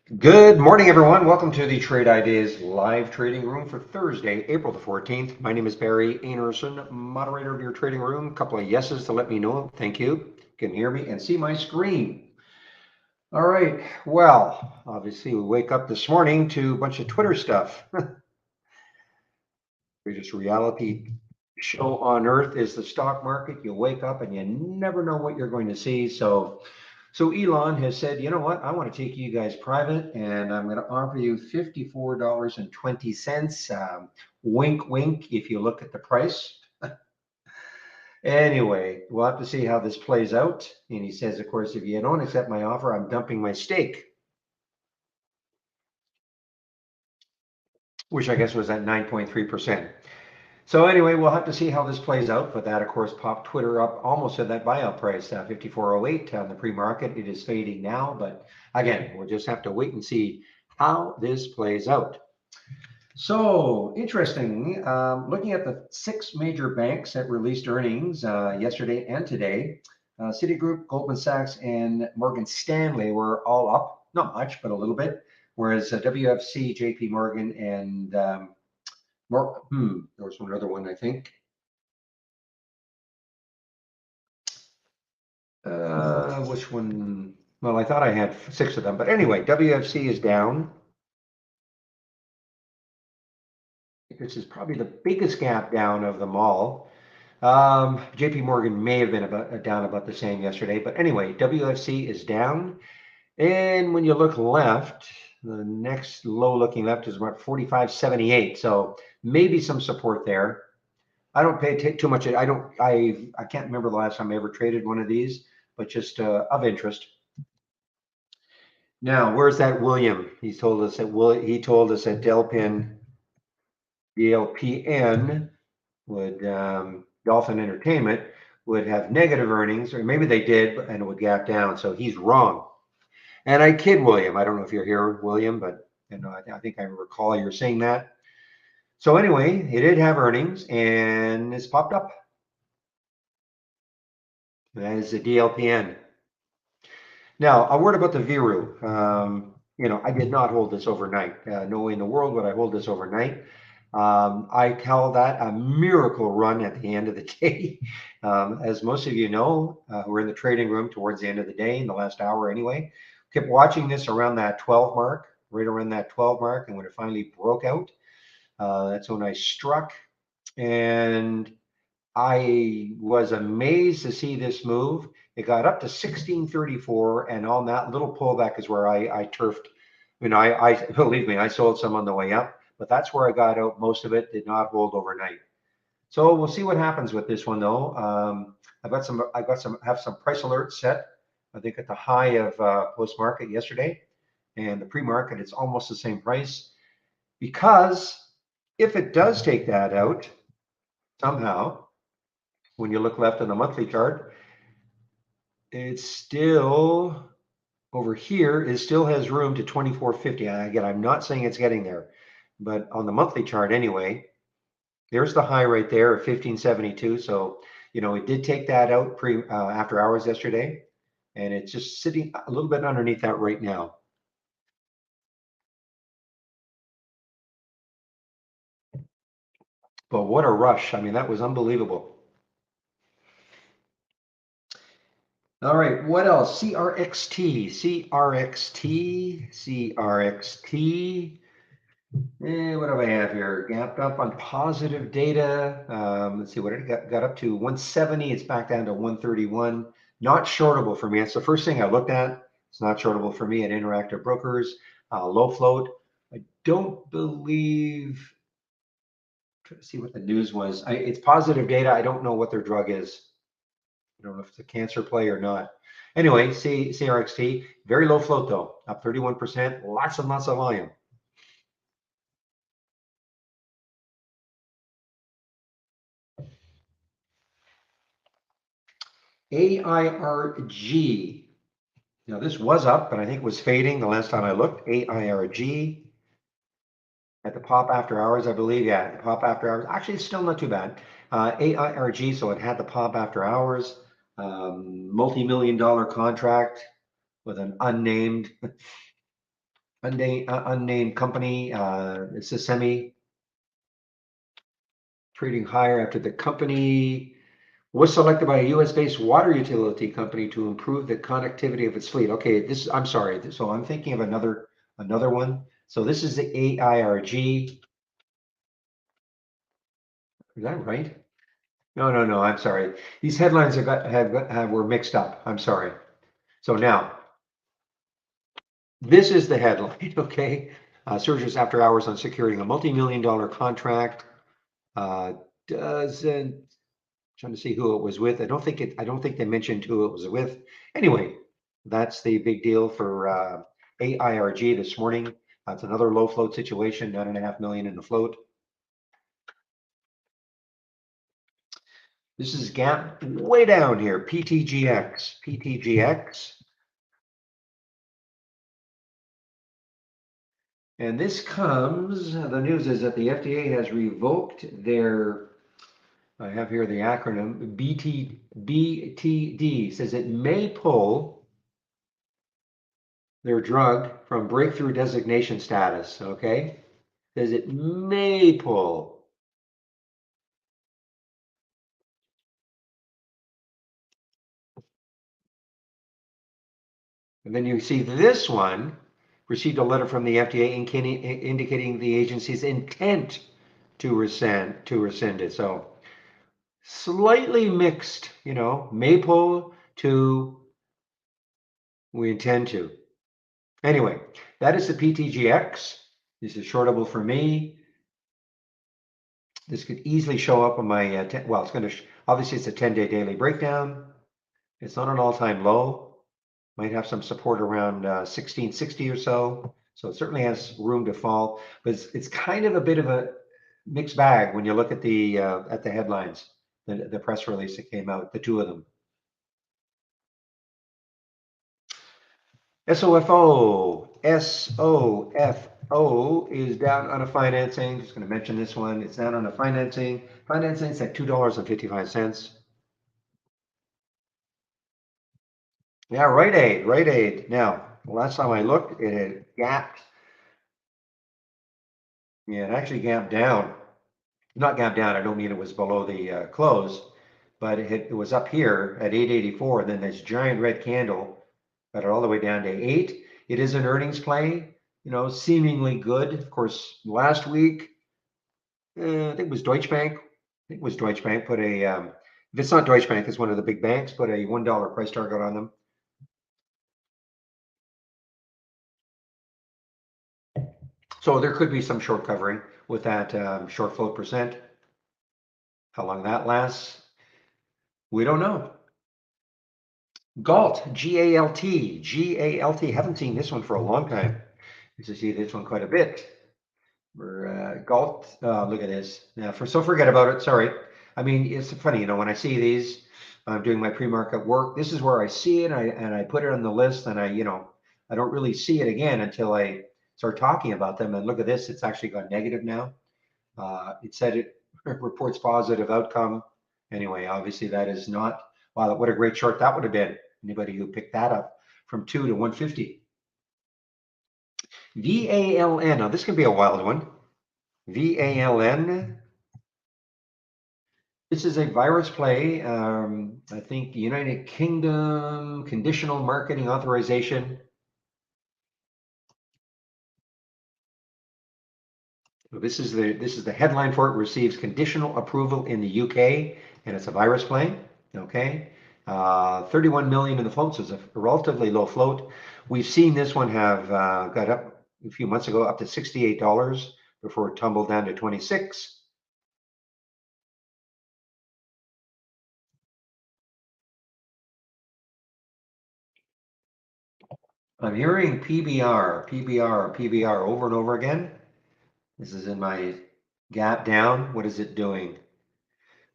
Good morning, everyone. Welcome to the Trade Ideas live trading room for Thursday, April the 14th. My name is Barry Anderson, moderator of your trading room. A couple of yeses to let me know. Thank you. You can hear me and see my screen. All right. Well, obviously, we wake up this morning to a bunch of Twitter stuff. Greatest reality show on earth is the stock market. You wake up and you never know what you're going to see. So Elon has said, you know what? I want to take you guys private, and I'm going to offer you $54.20. Wink, wink. If you look at the price. Anyway, we'll have to see how this plays out. And he says, of course, if you don't accept my offer, I'm dumping my stake, which I guess was at 9.3%. So anyway, we'll have to see how this plays out. But that, of course, popped Twitter up almost at that buyout price, 54.08 on the pre-market. It is fading now, but again, we'll just have to wait and see how this plays out. So interesting. Looking at the six major banks that released earnings yesterday and today, Citigroup, Goldman Sachs, and Morgan Stanley were all up, not much, but a little bit. Whereas WFC, JP Morgan, and there was one other one, I think. Which one? Well, I thought I had six of them, but anyway, WFC is down. This is probably the biggest gap down of them all. JP Morgan may have been down about the same yesterday, but anyway, WFC is down. And when you look left, the next low looking left is about 45.78. So maybe some support there. I don't take too much. I can't remember the last time I ever traded one of these, but just of interest. Now, where's that William? He told us that DLPN would Dolphin Entertainment would have negative earnings, or maybe they did, and it would gap down. So he's wrong. And I kid William. I don't know if you're here, William, but I think I recall you're saying that. So anyway, it did have earnings, and it's popped up. That is the DLPN. Now, a word about the Viru. I did not hold this overnight. No way in the world would I hold this overnight. I call that a miracle run at the end of the day. As most of you know, we're in the trading room towards the end of the day, in the last hour anyway. Kept watching this around that 12 mark, right around that 12 mark. And when it finally broke out, that's when I struck. And I was amazed to see this move. It got up to 1634, and on that little pullback is where I turfed. I believe me, I sold some on the way up, but that's where I got out. Most of it did not hold overnight. So we'll see what happens with this one, though. Have some price alerts set. I think at the high of post market yesterday, and the pre market, it's almost the same price. Because if it does take that out somehow, when you look left on the monthly chart, it's still over here. It still has room to 2450. Again, I'm not saying it's getting there, but on the monthly chart anyway, there's the high right there of 1572. So, it did take that out after hours yesterday, and it's just sitting a little bit underneath that right now. But what a rush. I mean, that was unbelievable. All right, what else? CRXT. What do I have here? Gapped up on positive data. Let's see what it got up to 170. It's back down to 131. Not shortable for me. That's the first thing I looked at. It's not shortable for me at Interactive Brokers. Low float. I don't believe. Try to see what the news was. It's positive data. I don't know what their drug is. I don't know if it's a cancer play or not. Anyway, CRXT, very low float though, up 31%, lots and lots of volume. AIRG. Now this was up, but I think it was fading the last time I looked. AIRG at the pop after hours, I believe. Yeah, the pop after hours. Actually, it's still not too bad. AIRG, so it had the pop after hours. Multi-million-dollar contract with an unnamed unnamed company. It's a semi trading higher after the company was selected by a US-based water utility company to improve the connectivity of its fleet. Okay, I'm sorry. So I'm thinking of another one. So this is the AIRG. Is that right? No. I'm sorry. These headlines were mixed up. I'm sorry. So now this is the headline. Okay, surges after hours on securing a multi-million-dollar contract. Doesn't Trying to see who it was with. I don't think they mentioned who it was with. Anyway, that's the big deal for AIRG this morning. That's another low float situation, 9.5 million in the float. This is gap way down here, PTGX. And this comes, the news is that the FDA has revoked their, I have here the acronym, BTD, says it may pull their drug from breakthrough designation status, okay? Says it may pull. And then you see this one received a letter from the FDA indicating the agency's intent to rescind it. So slightly mixed, may pull to we intend to. Anyway, that is the PTGX. This is shortable for me. This could easily show up on my, it's going to, obviously it's a 10-day daily breakdown. It's not an all-time low. Might have some support around 1660 or so. So it certainly has room to fall, but it's kind of a bit of a mixed bag when you look at the headlines, the press release that came out, the two of them. SOFO is down on a financing. Just going to mention this one. It's down on a financing. Financing's at $2.55. Yeah, Rite Aid. Now, last time I looked, it had gapped. Yeah, it actually gapped down. Not gapped down. I don't mean it was below the close, but it was up here at 884. Then this giant red candle got it all the way down to 8. It is an earnings play, seemingly good. Of course, last week, I think it was Deutsche Bank. Put a, if it's not Deutsche Bank, it's one of the big banks, put a $1 price target on them. So there could be some short covering with that short float percent. How long that lasts, we don't know. GALT, G-A-L-T. Haven't seen this one for a long time. Used to see this one quite a bit. GALT, look at this. Yeah, forget about it. Sorry. I mean, it's funny, when I see these, I'm doing my pre-market work. This is where I see it, and I put it on the list, and I don't really see it again until I start talking about them. And look at this; it's actually gone negative now. It said it reports positive outcome. Anyway, obviously that is not. Wow, what a great short that would have been. Anybody who picked that up from 2 to 150. VALN. Now this can be a wild one. VALN. This is a virus play. I think United Kingdom conditional marketing authorization. So this is the headline for it. Receives conditional approval in the UK, and it's a virus play. Okay, 31 million in the float, so it's a relatively low float. We've seen this one have got up a few months ago up to $68 before it tumbled down to 26. I'm hearing PBR over and over again. This is in my gap down. What is it doing?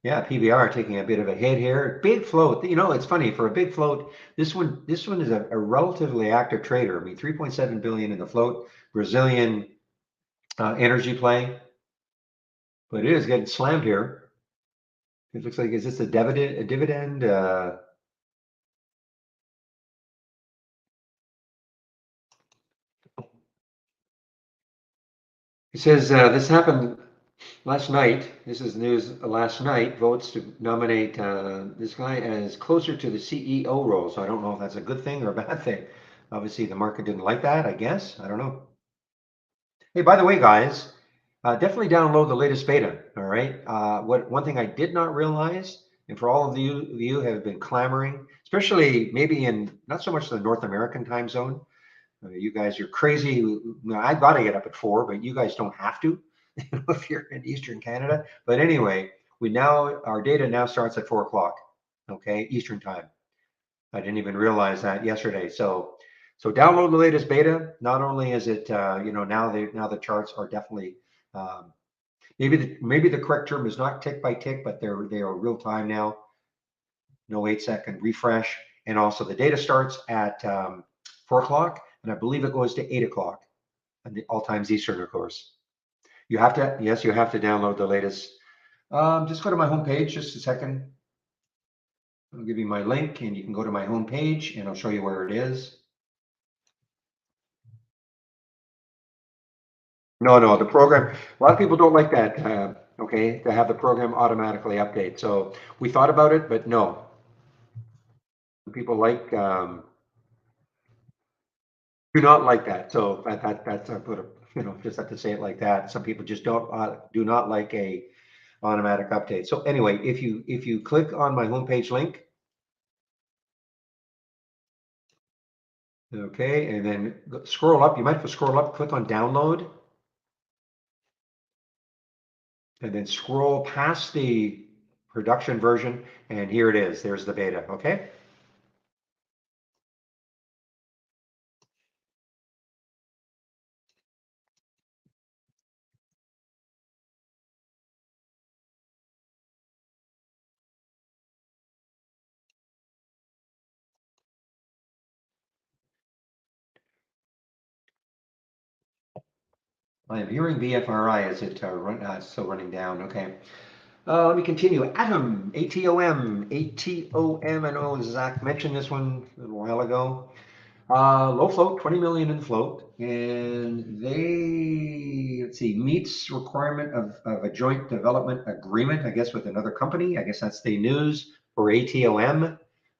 Yeah, PBR taking a bit of a hit here. Big float. It's funny for a big float. This one is a relatively active trader. I mean, 3.7 billion in the float. Brazilian energy play, but it is getting slammed here. It looks like, is this a dividend? He says this happened last night. This is news last night. Votes to nominate this guy as closer to the CEO role. So I don't know if that's a good thing or a bad thing. Obviously, the market didn't like that, I guess. I don't know. Hey, by the way, guys, definitely download the latest beta. All right. One thing I did not realize, and for all of you have been clamoring, especially maybe in not so much the North American time zone. You guys are crazy. I got to get up at 4, but you guys don't have to if you're in Eastern Canada. But anyway, our data now starts at 4 o'clock. Okay, Eastern time. I didn't even realize that yesterday. So download the latest beta. Not only is it now the charts are definitely maybe the correct term is not tick by tick, but they are real time now. No 8-second refresh, and also the data starts at 4 o'clock, and I believe it goes to 8 o'clock, and all times Eastern, of course. You have to download the latest. Just go to my homepage. Just a second. I'll give you my link, and you can go to my homepage, and I'll show you where it is. No, the program, a lot of people don't like that, okay, to have the program automatically update. So we thought about it, but no. People do not like that. So that's I put just have to say it like that. Some people just do not like a automatic update. So anyway, if you click on my homepage link, okay, and then scroll up, you might have to scroll up, click on download, and then scroll past the production version, and here it is. There's the beta, okay? I am hearing BFRI. Is it still running down? Okay. Let me continue. Atom, ATOM, ATOM. I know Zach mentioned this one a little while ago. Low float, 20 million in float, and let's see, meets requirement of a joint development agreement, I guess, with another company. I guess that's the news for ATOM.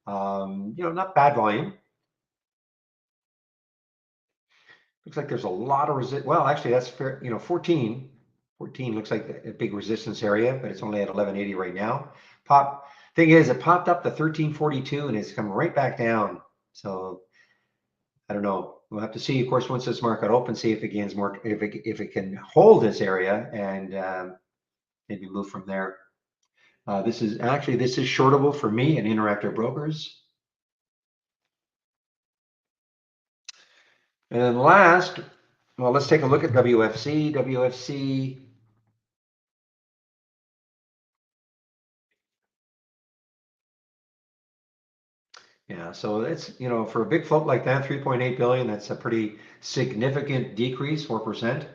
Not bad volume. Looks like there's a lot of well, actually, that's fair. 14 looks like a big resistance area, but it's only at 1180 right now. Thing is, it popped up to 1342 and it's come right back down. So I don't know. We'll have to see, of course, once this market opens, see if it gains more, if it can hold this area and maybe move from there. This is shortable for me and Interactive Brokers. And then last, well, let's take a look at WFC. WFC. Yeah, so it's, for a big float like that, 3.8 billion, that's a pretty significant decrease, 4%. Of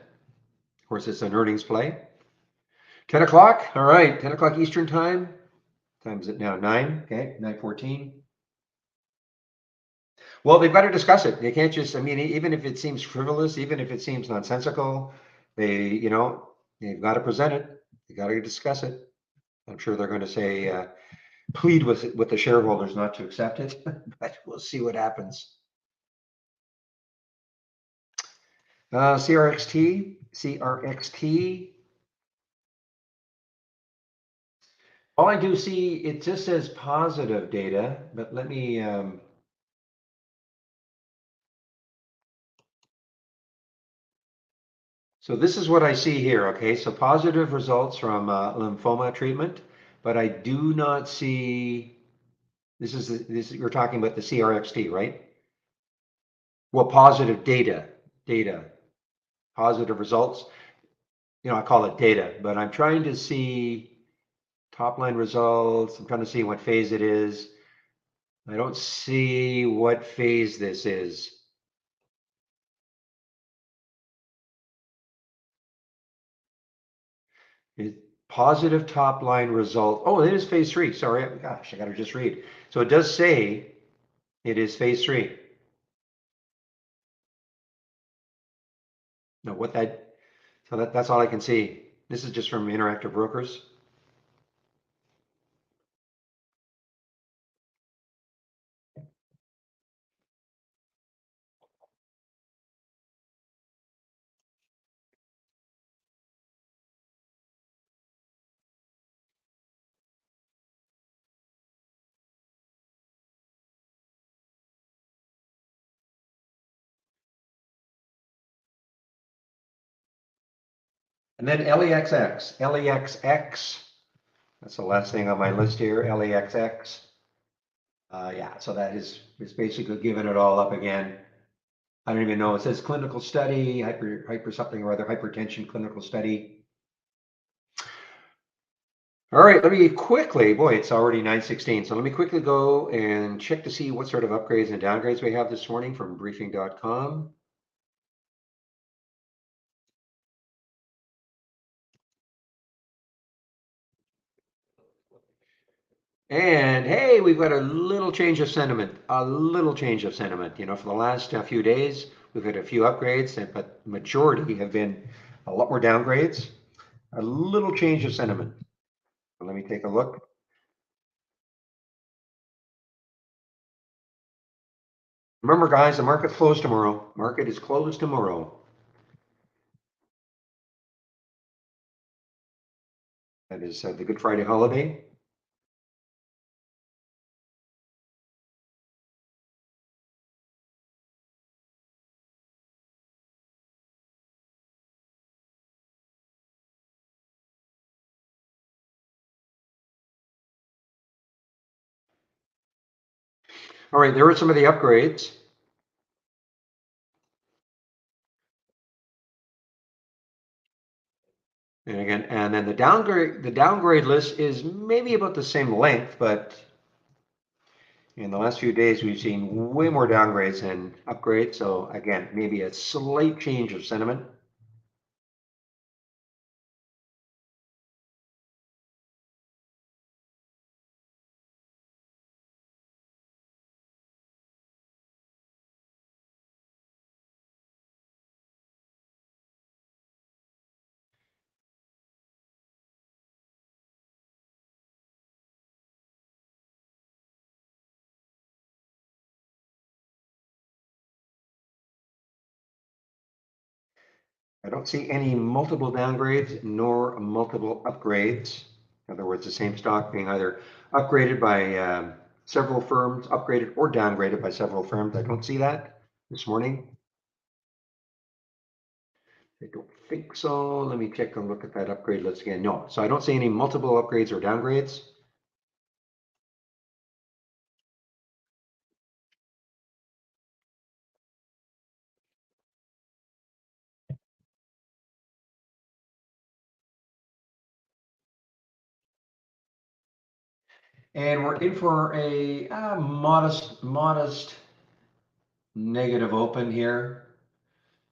course, it's an earnings play. 10 o'clock, all right, 10 o'clock Eastern time. Time is it now? 9, okay, 9:14. Well, they've got to discuss it. They can't just, I mean, even if it seems frivolous, even if it seems nonsensical, they've got to present it. They got to discuss it. I'm sure they're going to say, plead with the shareholders not to accept it, but we'll see what happens. CRXT. All I do see, it just says positive data, but let me, so this is what I see here, okay? So positive results from lymphoma treatment, but I do not see, you're talking about the CRXT, right? Well, positive data, positive results. I call it data, but I'm trying to see top line results. I'm trying to see what phase it is. I don't see what phase this is. Positive top line result. Oh, it is phase 3. Sorry, gosh, I got to just read. So it does say it is phase 3. Now, So that's all I can see. This is just from Interactive Brokers. And then LEXX, LEXX, that's the last thing on my list here, LEXX. Yeah, so that is basically giving it all up again. I don't even know. It says clinical study, hyper something or other, hypertension clinical study. All right, let me quickly, boy, it's already 9:16. So let me quickly go and check to see what sort of upgrades and downgrades we have this morning from briefing.com. And hey, we've got a little change of sentiment, a little change of sentiment. You know, for the last few days, we've had a few upgrades, but majority have been a lot more downgrades. A little change of sentiment. Let me take a look. Remember, guys, the market closed tomorrow. Market is closed tomorrow. That is the Good Friday holiday. All right, there are some of the upgrades. And again, and then the downgrade list is maybe about the same length, but in the last few days we've seen way more downgrades than upgrades. So again, maybe a slight change of sentiment. I don't see any multiple downgrades nor multiple upgrades. In other words, the same stock being either upgraded by several firms, upgraded or downgraded by several firms. I don't see that this morning. I don't think so. Let me check and look at that upgrade list again. No, so I don't see any multiple upgrades or downgrades. And we're in for a modest negative open here.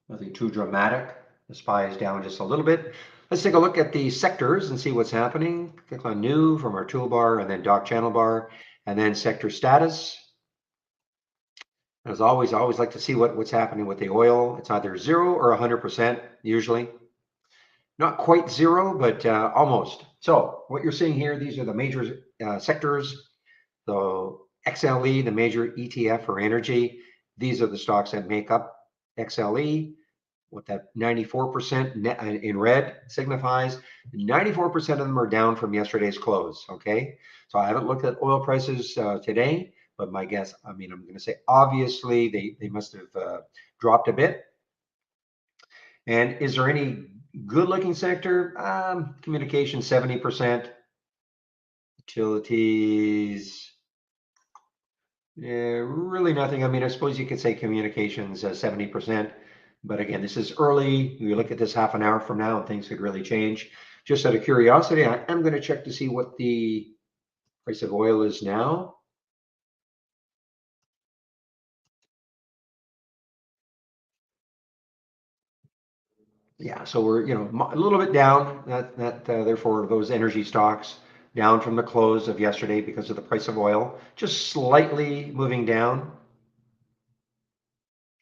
Nothing too dramatic. The SPY is down just a little bit. Let's take a look at the sectors and see what's happening. Click on new from our toolbar and then dock channel bar and then sector status. As always, I always like to see what's happening with the oil. It's either 0 or 100% usually. Not quite 0, but almost. So what you're seeing here, these are the major sectors. So XLE, the major ETF for energy. These are the stocks that make up XLE. What that 94% in red signifies, 94% of them are down from yesterday's close. Okay, so I haven't looked at oil prices today, but my guess, I mean, I'm going to say obviously they must have dropped a bit. And is there any good looking sector? Communication 70%, utilities. Yeah, really nothing. I mean, I suppose you could say communications 70%, but again, this is early. You look at this half an hour from now and things could really change. Just out of curiosity, I am going to check to see what the price of oil is now. Yeah, so we're, you know, a little bit down. Therefore those energy stocks down from the close of yesterday because of the price of oil, just slightly moving down.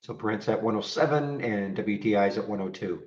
So Brent's at 107 and WTI is at 102.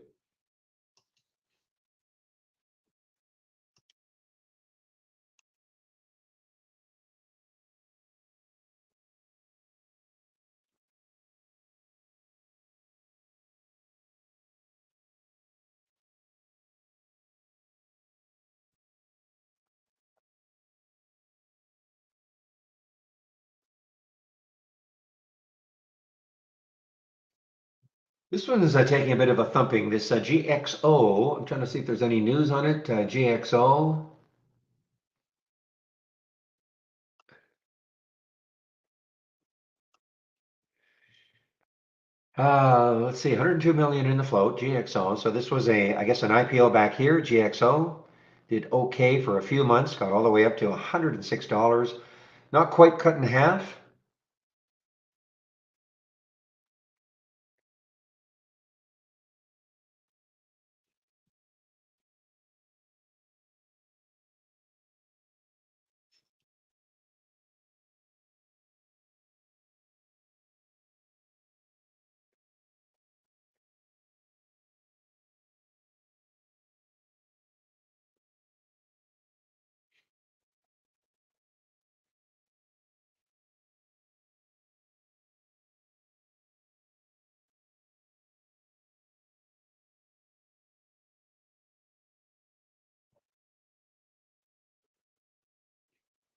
This one is taking a bit of a thumping. This GXO, I'm trying to see if there's any news on it. GXO. Let's see, 102 million in the float, GXO. So this was I guess, an IPO back here. GXO did okay for a few months, got all the way up to $106. Not quite cut in half.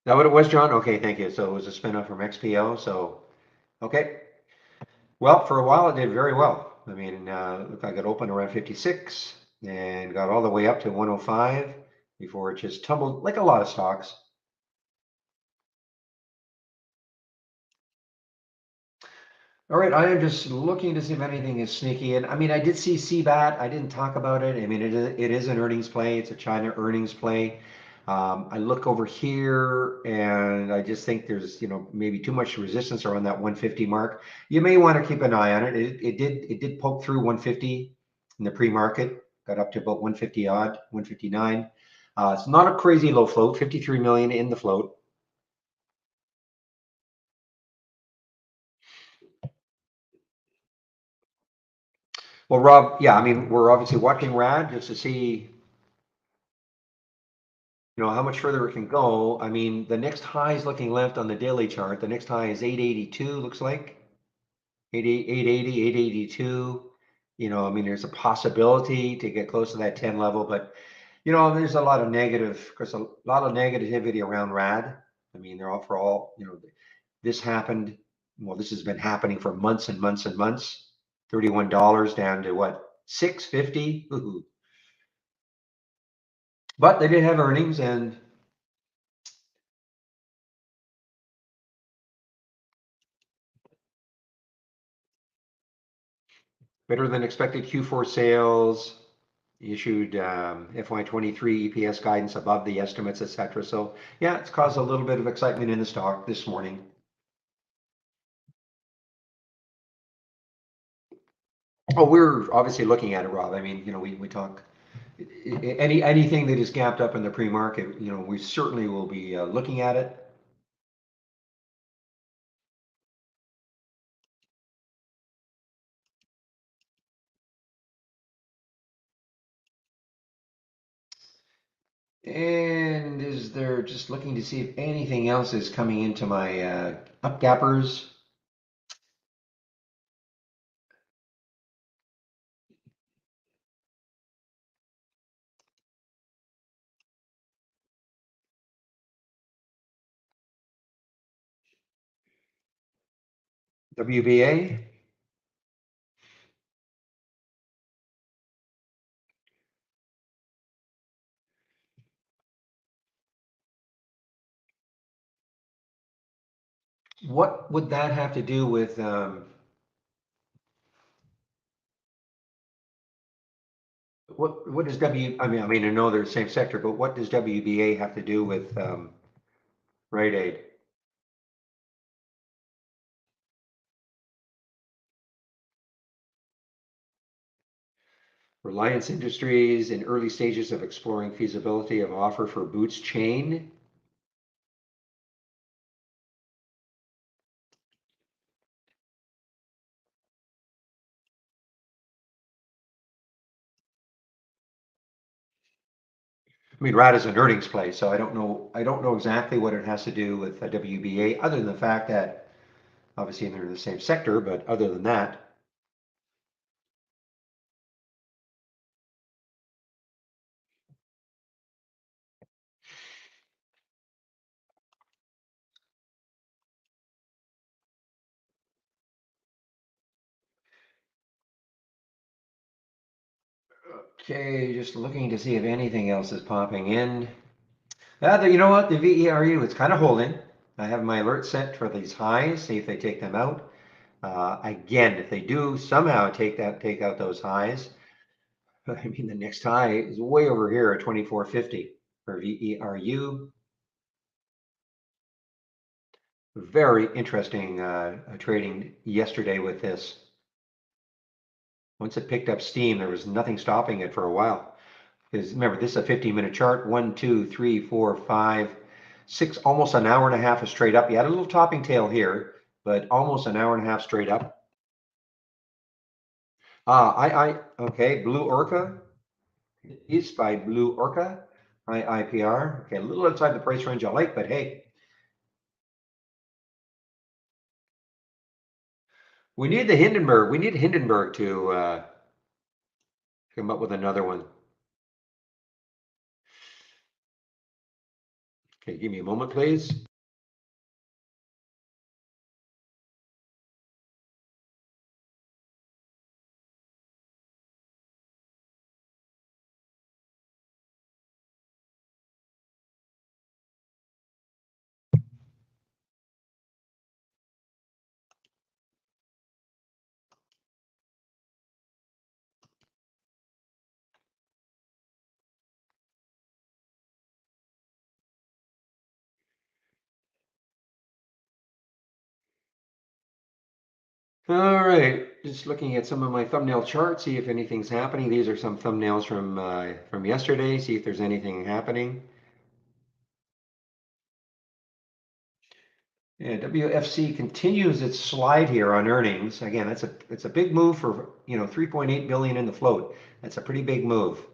That what it was, John? Okay, thank you. So it was a spinoff from XPO. So, okay. Well, for a while it did very well. I mean, look, I got open around 56 and got all the way up to 105 before it just tumbled like a lot of stocks. All right, I am just looking to see if anything is sneaky. And I mean, I did see CBAT. I didn't talk about it. I mean, it is an earnings play. It's a China earnings play. I look over here and I just think there's, maybe too much resistance around that 150 mark. You may want to keep an eye on it. It did poke through 150 in the pre-market, got up to about 150 odd, 159. It's not a crazy low float, 53 million in the float. Well, Rob, yeah, I mean, we're obviously watching RAD just to see how much further it can go. I mean, the next high is looking left on the daily chart. The next high is 882, looks like 880, 882. I mean, there's a possibility to get close to that 10 level, but there's a lot of negative, because a lot of negativity around RAD. I mean, they're all for all, this happened. Well, this has been happening for months and months and months. $31 down to what? 650. Ooh. But they did have earnings, and better than expected Q4 sales, issued FY23 EPS guidance above the estimates, etc. So yeah, it's caused a little bit of excitement in the stock this morning. Oh, we're obviously looking at it, Rob. I mean, we talk anything that is gapped up in the pre-market. We certainly will be looking at it. And is there just looking to see if anything else is coming into my up gappers? WBA? What would that have to do with what does I know they're the same sector, but what does WBA have to do with Rite Aid? Reliance Industries in early stages of exploring feasibility of offer for Boots chain. I mean, RAD is an earnings play, so I don't know exactly what it has to do with WBA, other than the fact that obviously they're in the same sector, but other than that, Okay, just looking to see if anything else is popping in. You know what? The VERU, it's kind of holding. I have my alert set for these highs, see if they take them out. Again, if they do somehow take out those highs, I mean, the next high is way over here at 24.50 for VERU. Very interesting trading yesterday with this. Once it picked up steam, there was nothing stopping it for a while. Because remember, this is a 15-minute chart. 1, 2, 3, 4, 5, 6, almost an hour and a half of straight up. You had a little topping tail here, but almost an hour and a half straight up. Okay, Blue Orca. East by Blue Orca. IPR. Okay, a little outside the price range I like, but hey, we need the Hindenburg. We need Hindenburg to come up with another one. Okay, give me a moment, please. All right, just looking at some of my thumbnail charts, see if anything's happening. These are some thumbnails from yesterday. See if there's anything happening. Yeah, WFC continues its slide here on earnings. Again, it's a big move for 3.8 billion in the float. That's a pretty big move.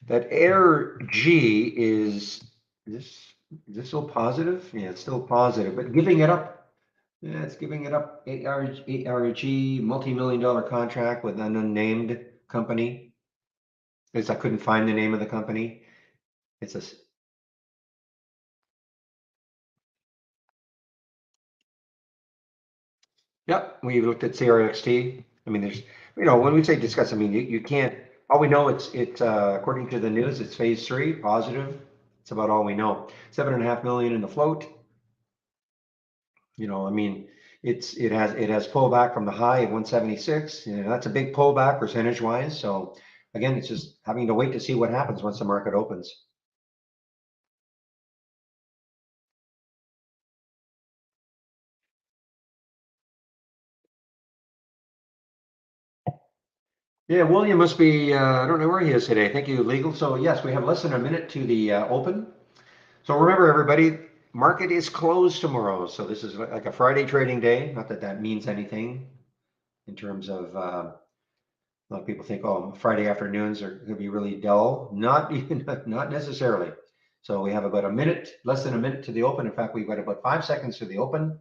That Air G is this still positive? Yeah, it's still positive, but giving it up. Yeah, it's giving it up. ARG multi-million dollar contract with an unnamed company. Because I couldn't find the name of the company. It's a Yep, we looked at CRXT. I mean, when we say discuss, I mean, you can't, all we know, according to the news, it's phase three, positive. It's about all we know. 7.5 million in the float. I mean, it has pulled back from the high of 176. That's a big pullback percentage wise. So again, it's just having to wait to see what happens once the market opens. Yeah, William must be, I don't know where he is today. Thank you, legal. So yes, we have less than a minute to the open. So remember, everybody, market is closed tomorrow. So this is like a Friday trading day. Not that that means anything in terms of a lot of people think, oh, Friday afternoons are going to be really dull. Not even, not necessarily. So we have about a minute, less than a minute to the open. In fact, we've got about 5 seconds to the open.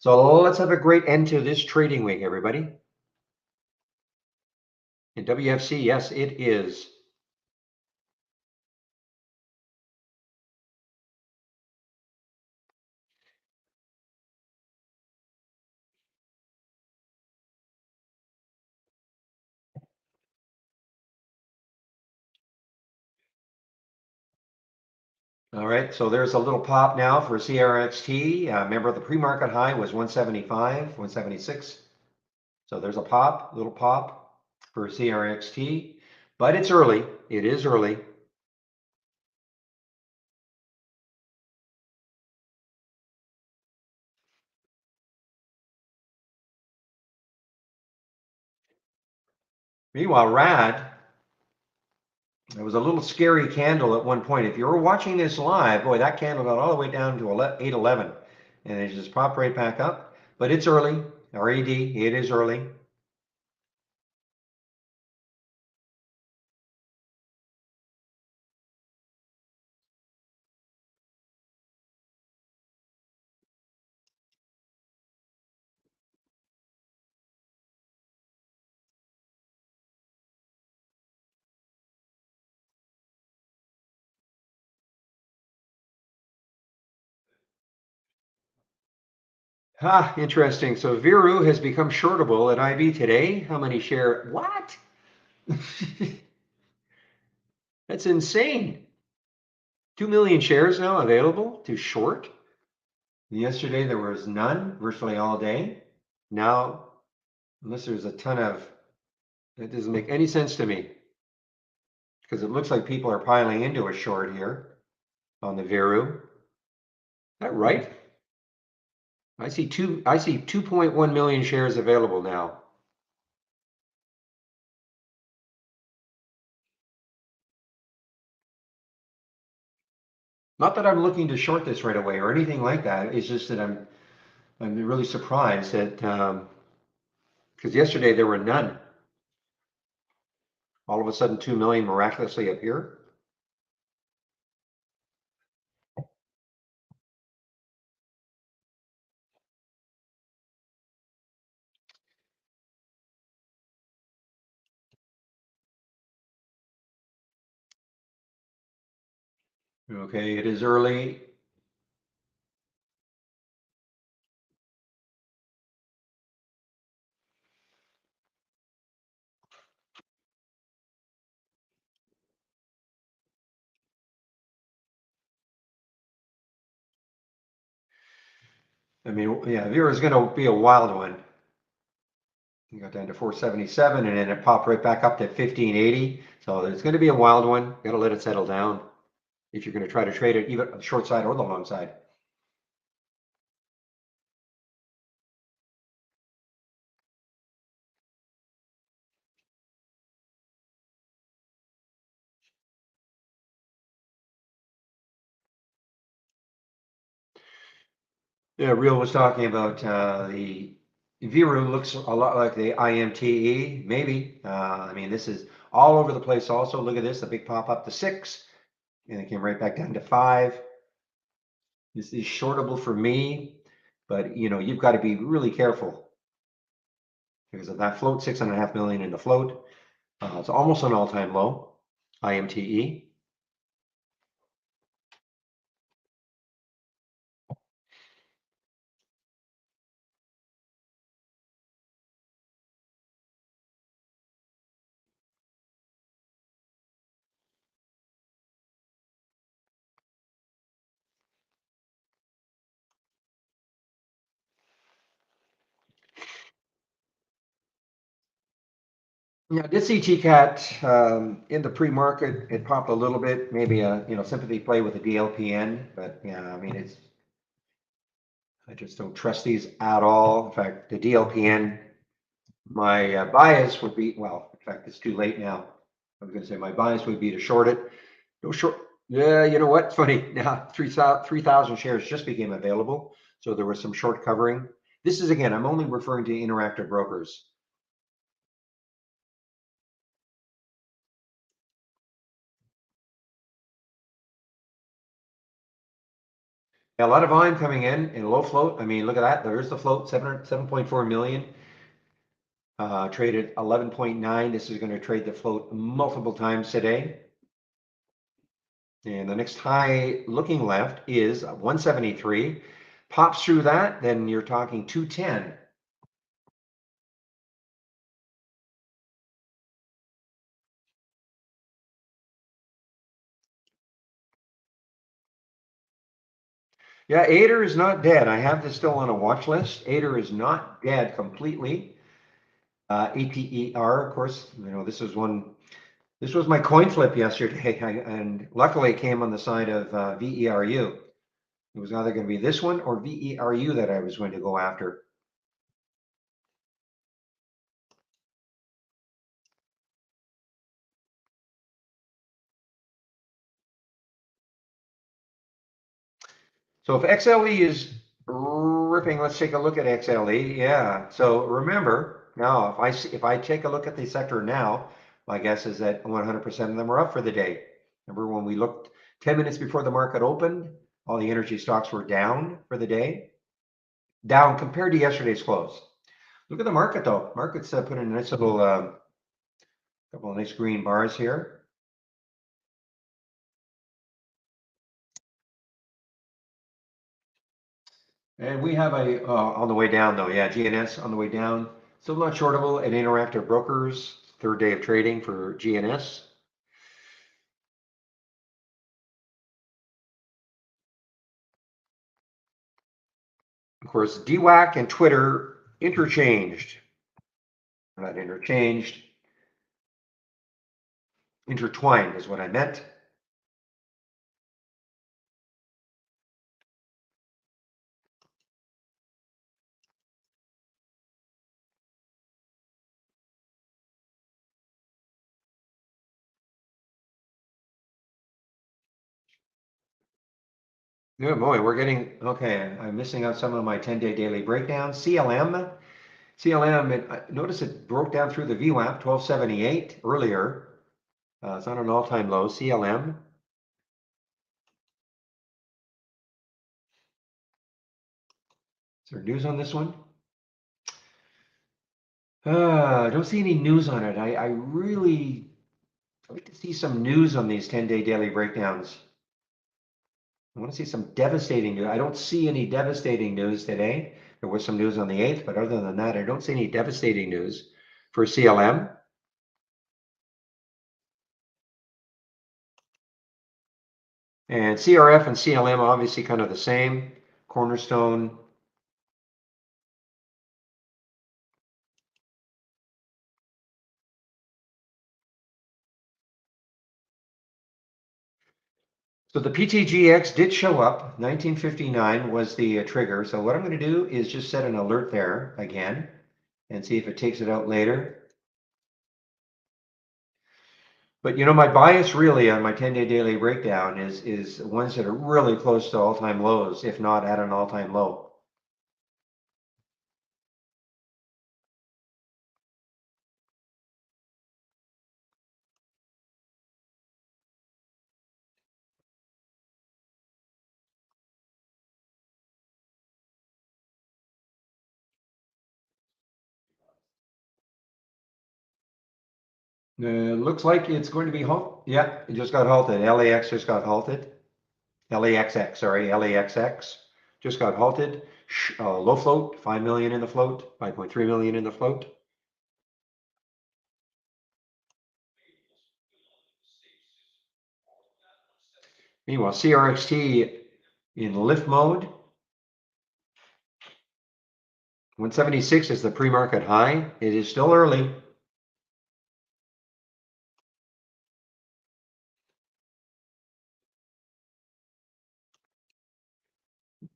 So let's have a great end to this trading week, everybody. In WFC, yes, it is. All right, so there's a little pop now for CRXT. Remember the pre-market high was 175, 176. So there's a little pop for CRXT, but it's early. It is early. Meanwhile, RAD, it was a little scary candle at one point. If you were watching this live, boy, that candle got all the way down to 811, and it just popped right back up. But it's early. RAD, it is early. Interesting. So Viru has become shortable at IB today. How many share? What? That's insane. 2 million shares now available to short. Yesterday there was none, virtually all day. Now, unless there's a ton of, that doesn't make any sense to me because it looks like people are piling into a short here on the Viru. Is that right? I see 2.1 million shares available now. Not that I'm looking to short this right away or anything like that. It's just that I'm really surprised that because yesterday there were none. All of a sudden, 2 million miraculously appear. Okay, it is early. I mean, yeah, Vera is going to be a wild one. You got down to 477 and then it popped right back up to 1580. So it's going to be a wild one. Got to let it settle down if you're going to try to trade it either on the short side or the long side. Yeah, Real was talking about the Viru looks a lot like the IMTE, maybe. I mean, this is all over the place also. Look at this, the big pop up to 6, and it came right back down to 5. This is shortable for me, but you've got to be really careful because of that float, 6.5 million in the float. It's almost an all-time low, IMTE. Yeah, I did see TCAT in the pre-market. It popped a little bit, maybe a sympathy play with the DLPN, but yeah, I mean I just don't trust these at all. In fact, the DLPN, my bias would be, well, in fact, it's too late now. I was going to say my bias would be to short it. No short. Yeah, you know what? It's funny. Now 3,000 shares just became available, so there was some short covering. This is again, I'm only referring to Interactive Brokers. Yeah, a lot of volume coming in low float. I mean, look at that. There's the float, 7.4 million. Traded 11.9. This is going to trade the float multiple times today. And the next high looking left is 173. Pops through that, then you're talking 210. Yeah, Ader is not dead. I have this still on a watch list. Ader is not dead completely. APER, of course, this is one. This was my coin flip yesterday, and luckily it came on the side of VERU. It was either going to be this one or VERU that I was going to go after. So if XLE is ripping, let's take a look at XLE. Yeah. So remember now, if I take a look at the sector now, my guess is that 100% of them are up for the day. Remember when we looked 10 minutes before the market opened, all the energy stocks were down for the day, down compared to yesterday's close. Look at the market though. Market's put in a nice little couple of nice green bars here. And we have a, on the way down though, yeah, GNS on the way down. Still not shortable at Interactive Brokers, third day of trading for GNS. Of course, DWAC and Twitter interchanged. Not interchanged, intertwined is what I meant. Good boy, we're getting, okay, I'm missing out some of my 10-day daily breakdown. CLM, notice it broke down through the VWAP, 1278 earlier. It's on an all-time low, CLM. Is there news on this one? I don't see any news on it. I really like to see some news on these 10-day daily breakdowns. I want to see some devastating news. I don't see any devastating news today. There was some news on the 8th, but other than that, I don't see any devastating news for CLM. And CRF and CLM obviously kind of the same. Cornerstone. So the PTGX did show up. 1959 was the trigger. So what I'm going to do is just set an alert there again and see if it takes it out later. But you know, my bias really on my 10-day daily breakdown is ones that are really close to all-time lows, if not at an all-time low. Looks like it's going to be halt. Yeah, it just got halted. LAX just got halted. LAXX, sorry, LAXX just got halted. Low float, 5 million in the float, 5.3 million in the float. Meanwhile, CRXT in lift mode. 176 is the pre-market high. It is still early.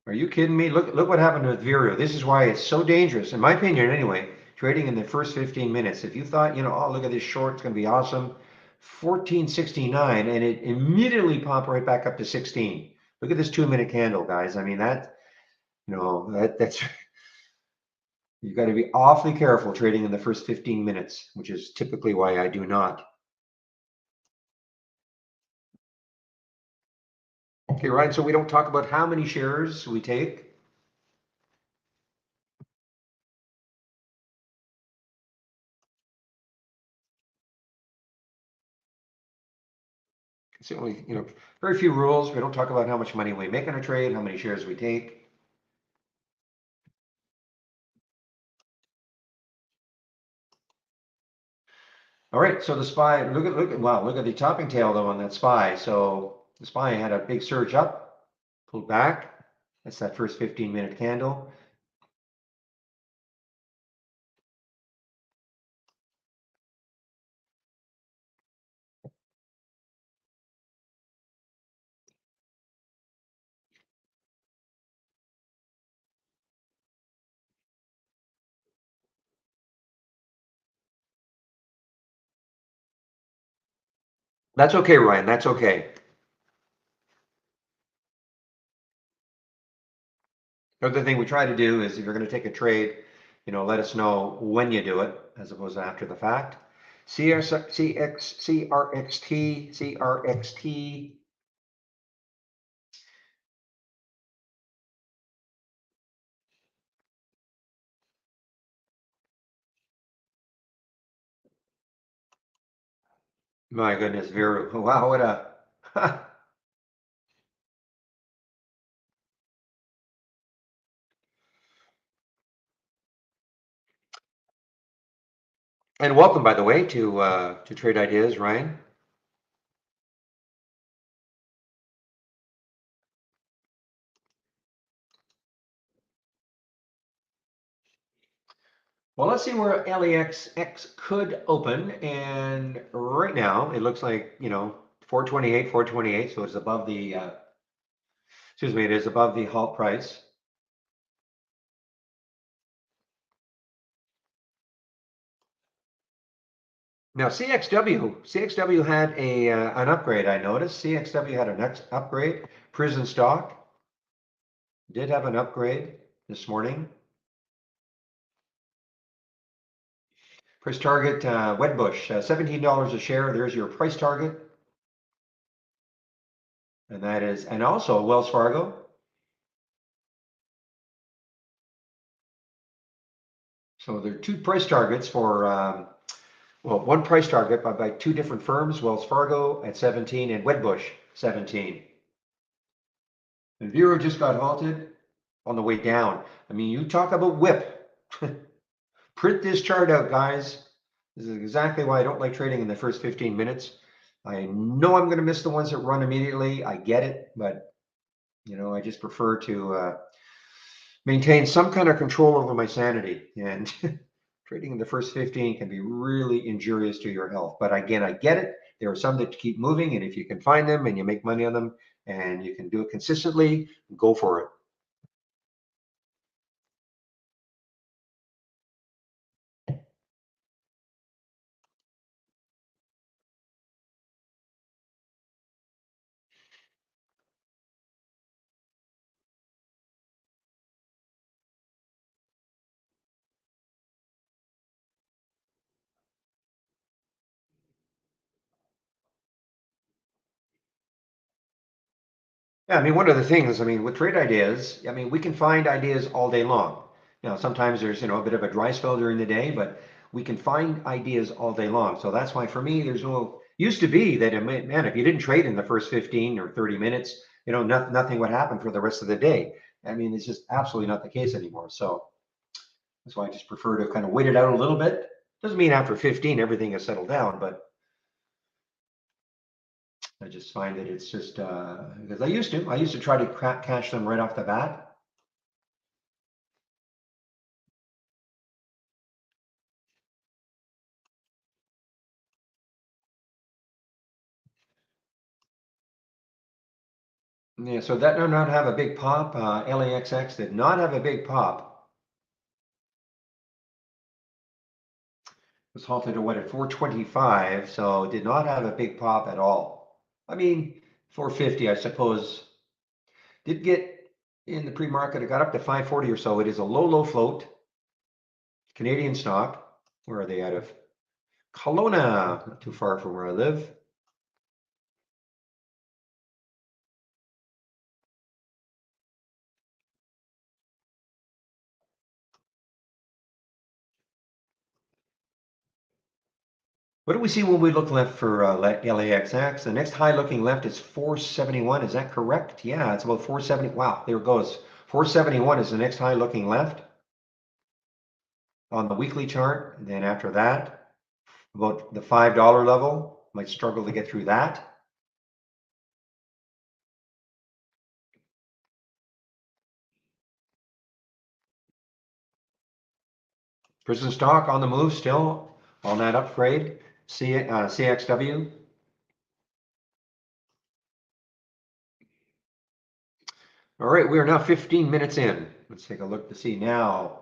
Are you kidding me? Look what happened with Virio. This is why it's so dangerous, in my opinion anyway, trading in the first 15 minutes. If you thought, you know, oh, look at this short, it's going to be awesome. 1469, and it immediately popped right back up to 16. Look at this 2-minute candle, guys. I mean, that, you know, that's, you've got to be awfully careful trading in the first 15 minutes, which is typically why I do not. Okay, right. So we don't talk about how many shares we take. It's the only, you know, very few rules. We don't talk about how much money we make on a trade, how many shares we take. All right, so the SPY, wow, look at the topping tail though on that SPY. So the SPY had a big surge up, pulled back. That's that first 15-minute candle. That's okay, Ryan. That's okay. The other thing we try to do is if you're going to take a trade, you know, let us know when you do it as opposed to after the fact. CRXT. My goodness, Viru. Wow, what a And welcome, by the way, to Trade Ideas, Ryan. Well, let's see where LEXX could open, and right now it looks like 428, 428. So it's above the excuse me, it is above the halt price. Now CXW had a an upgrade. I noticed CXW had a next upgrade. Prison stock did have an upgrade this morning. Price target, Wedbush, $17 a share. There's your price target. And that is, and also Wells Fargo. So there are two price targets for, well, one price target by two different firms, Wells Fargo at 17 and Wedbush 17. And Vero just got halted on the way down. I mean, you talk about whip. Print this chart out, guys. This is exactly why I don't like trading in the first 15 minutes. I know I'm going to miss the ones that run immediately. I get it, but I just prefer to maintain some kind of control over my sanity. And trading in the first 15 can be really injurious to your health. But again, I get it. There are some that keep moving, and if you can find them and you make money on them and you can do it consistently, go for it. Yeah, I mean, one of the things, I mean, with trade ideas, I mean, we can find ideas all day long. Sometimes there's, a bit of a dry spell during the day, but we can find ideas all day long. So that's why for me, there's no, used to be that, man, if you didn't trade in the first 15 or 30 minutes, nothing would happen for the rest of the day. I mean, it's just absolutely not the case anymore. So that's why I just prefer to kind of wait it out a little bit. Doesn't mean after 15, everything has settled down, but I just find that it's just, because I used to try to catch them right off the bat. Yeah, so that did not have a big pop. LAXX did not have a big pop. It was halted at what, at 425, so did not have a big pop at all. I mean, 450, I suppose, did get in the pre-market. It got up to 540 or so. It is a low float. Canadian stock. Where are they out of? Kelowna, not too far from where I live. What do we see when we look left for LAXX? The next high looking left is 471. Is that correct? Yeah, it's about 470. Wow, there it goes. 471 is the next high looking left on the weekly chart. And then after that, about the $5 level, might struggle to get through that. Prison stock on the move still on that upgrade. CXW. All right, we are now 15 minutes in. Let's take a look to see now.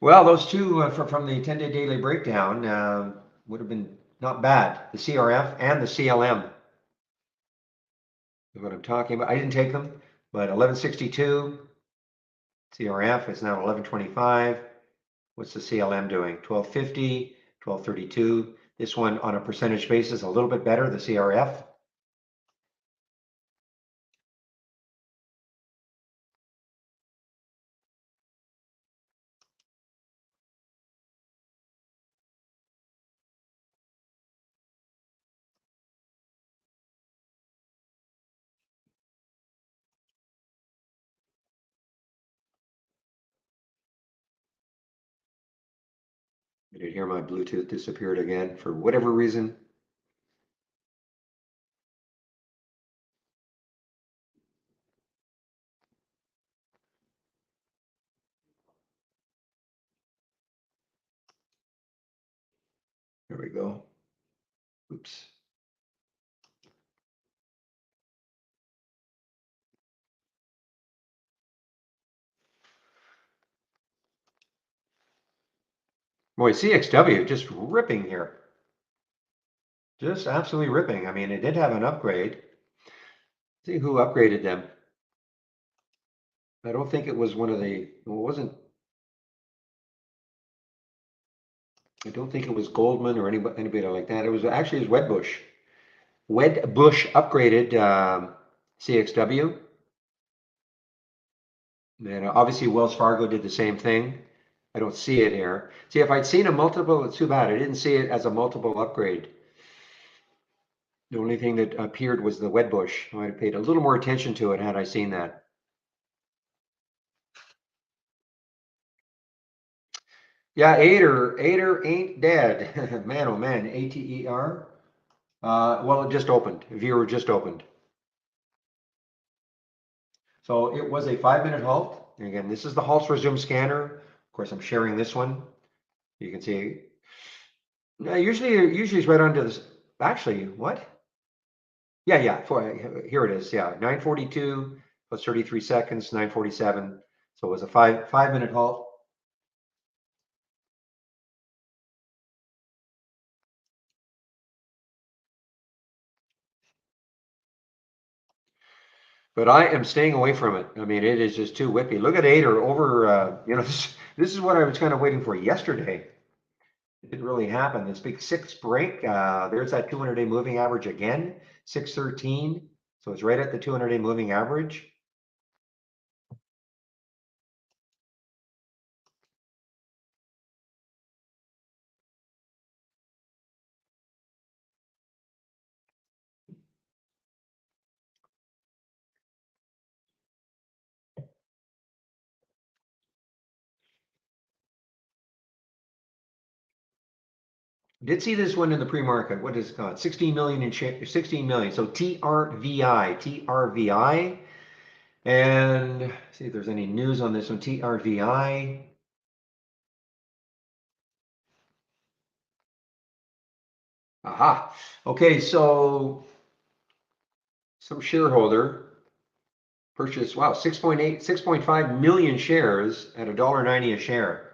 Well, those two from the 10-day daily breakdown would have been not bad. The CRF and the CLM is what I'm talking about. I didn't take them, but 1162 CRF is now 1125. What's the CLM doing? 1250, 1232. This one on a percentage basis, a little bit better, the CRF. I did hear my Bluetooth disappeared again for whatever reason. There we go. Oops. Boy, CXW just ripping here. Just absolutely ripping. I mean, it did have an upgrade. See who upgraded them. I don't think it was one of the, well, it wasn't, I don't think it was Goldman or anybody like that. It was actually Wedbush. Wedbush upgraded CXW. And obviously Wells Fargo did the same thing. I don't see it here. See, if I'd seen a multiple, it's too bad. I didn't see it as a multiple upgrade. The only thing that appeared was the Wedbush. I might have paid a little more attention to it had I seen that. Yeah, Ader ain't dead. Man, oh man, ATER. Well, it just opened. Viewer just opened. So it was a 5-minute halt. And again, this is the Halts Resume scanner. Of course, I'm sharing this one. You can see. Usually it's right under this. Actually, what? Yeah. Here it is. Yeah, 9:42 plus 33 seconds, 9:47. So it was a 5-minute halt. But I am staying away from it. I mean, it is just too whippy. Look at Ader over. This is what I was kind of waiting for yesterday. It didn't really happen. This big six break. There's that 200-day moving average again, 613. So it's right at the 200-day moving average. Did see this one in the pre-market. What is it called? 16 million in 16 million. So TRVI. And see if there's any news on this one. TRVI. Aha. Okay, so some shareholder purchased, wow, 6.8, 6.5 million shares at $1.90 a share.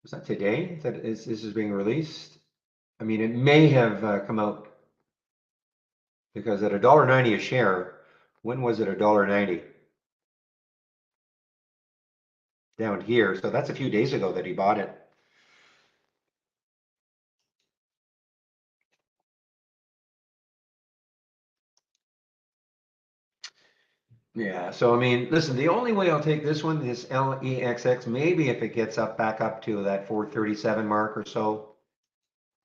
Was that today that this is being released? I mean, it may have come out because at $1.90 a share, when was it $1.90? Down here. So that's a few days ago that he bought it. Yeah, so I mean, listen, the only way I'll take this one, this LEXX, maybe if it gets up back up to that 437 mark or so.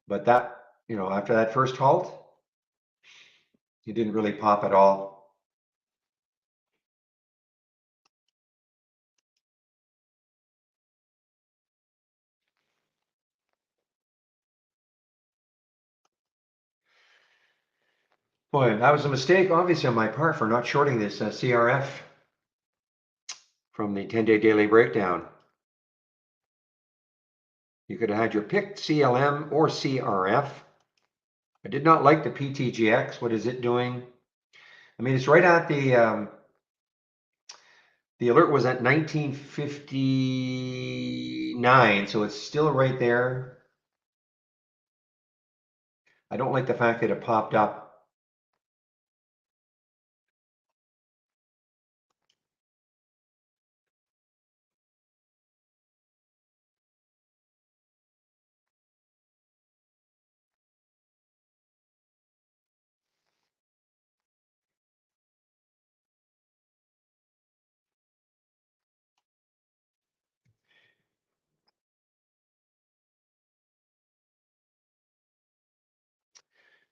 But that, after that first halt, it didn't really pop at all. Boy, that was a mistake, obviously, on my part for not shorting this CRF from the 10-day daily breakdown. You could have had your pick CLM or CRF. I did not like the PTGX. What is it doing? I mean, it's right at the alert was at 1959, so it's still right there. I don't like the fact that it popped up.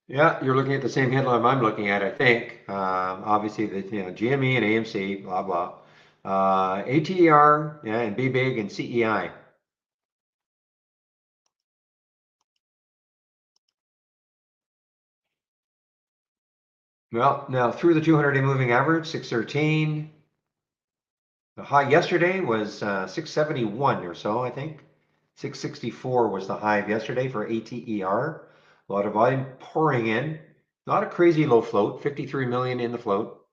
Yeah, you're looking at the same headline I'm looking at, I think. Obviously, the GME and AMC, blah blah. ATR, yeah, and BBIG and CEI. Well, now through the 200-day moving average, 613. The high yesterday was 671 or so, I think. 664 was the high of yesterday for ATER. A lot of volume pouring in. Not a crazy low float, 53 million in the float.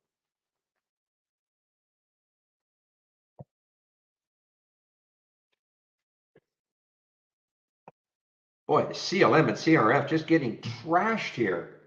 Boy, the CLM and CRF just getting trashed here.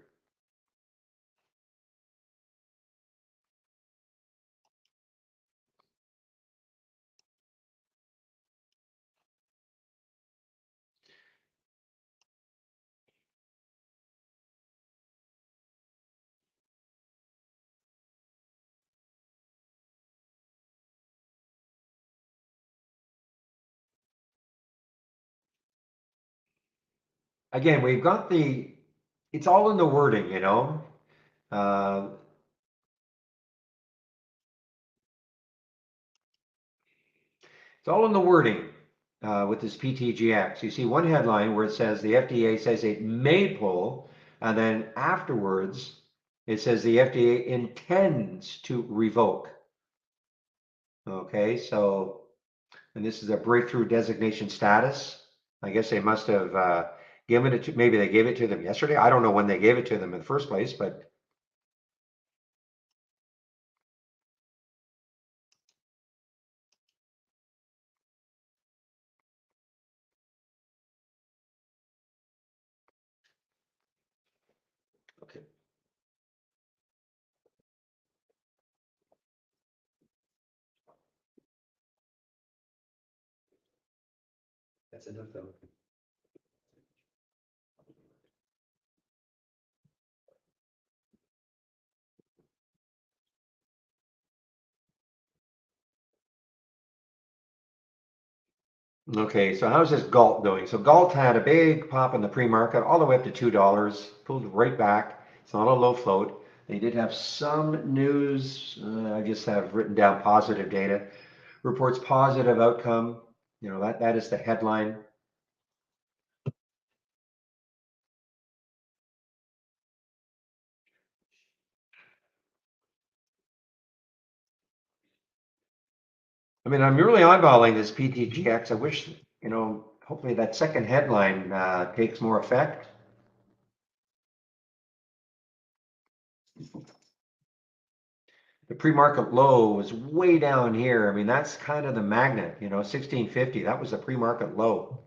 Again, we've got it's all in the wording, you know. Uh, it's all in the wording with this PTGX. You see one headline where it says the FDA says it may pull, and then afterwards it says the FDA intends to revoke. Okay, so, and this is a breakthrough designation status. I guess they must have given it to, maybe they gave it to them yesterday. I don't know when they gave it to them in the first place, but okay. That's enough though. Okay, so how's this Galt doing? So Galt had a big pop in the pre-market all the way up to $2, pulled right back. It's not a low float. They did have some news. I just have written down positive data. Reports positive outcome. You know, that is the headline. I mean, I'm really eyeballing this PTGX. I wish, you know, hopefully that second headline takes more effect. The pre-market low was way down here. I mean, that's kind of the magnet, you know, 1650. That was the pre-market low.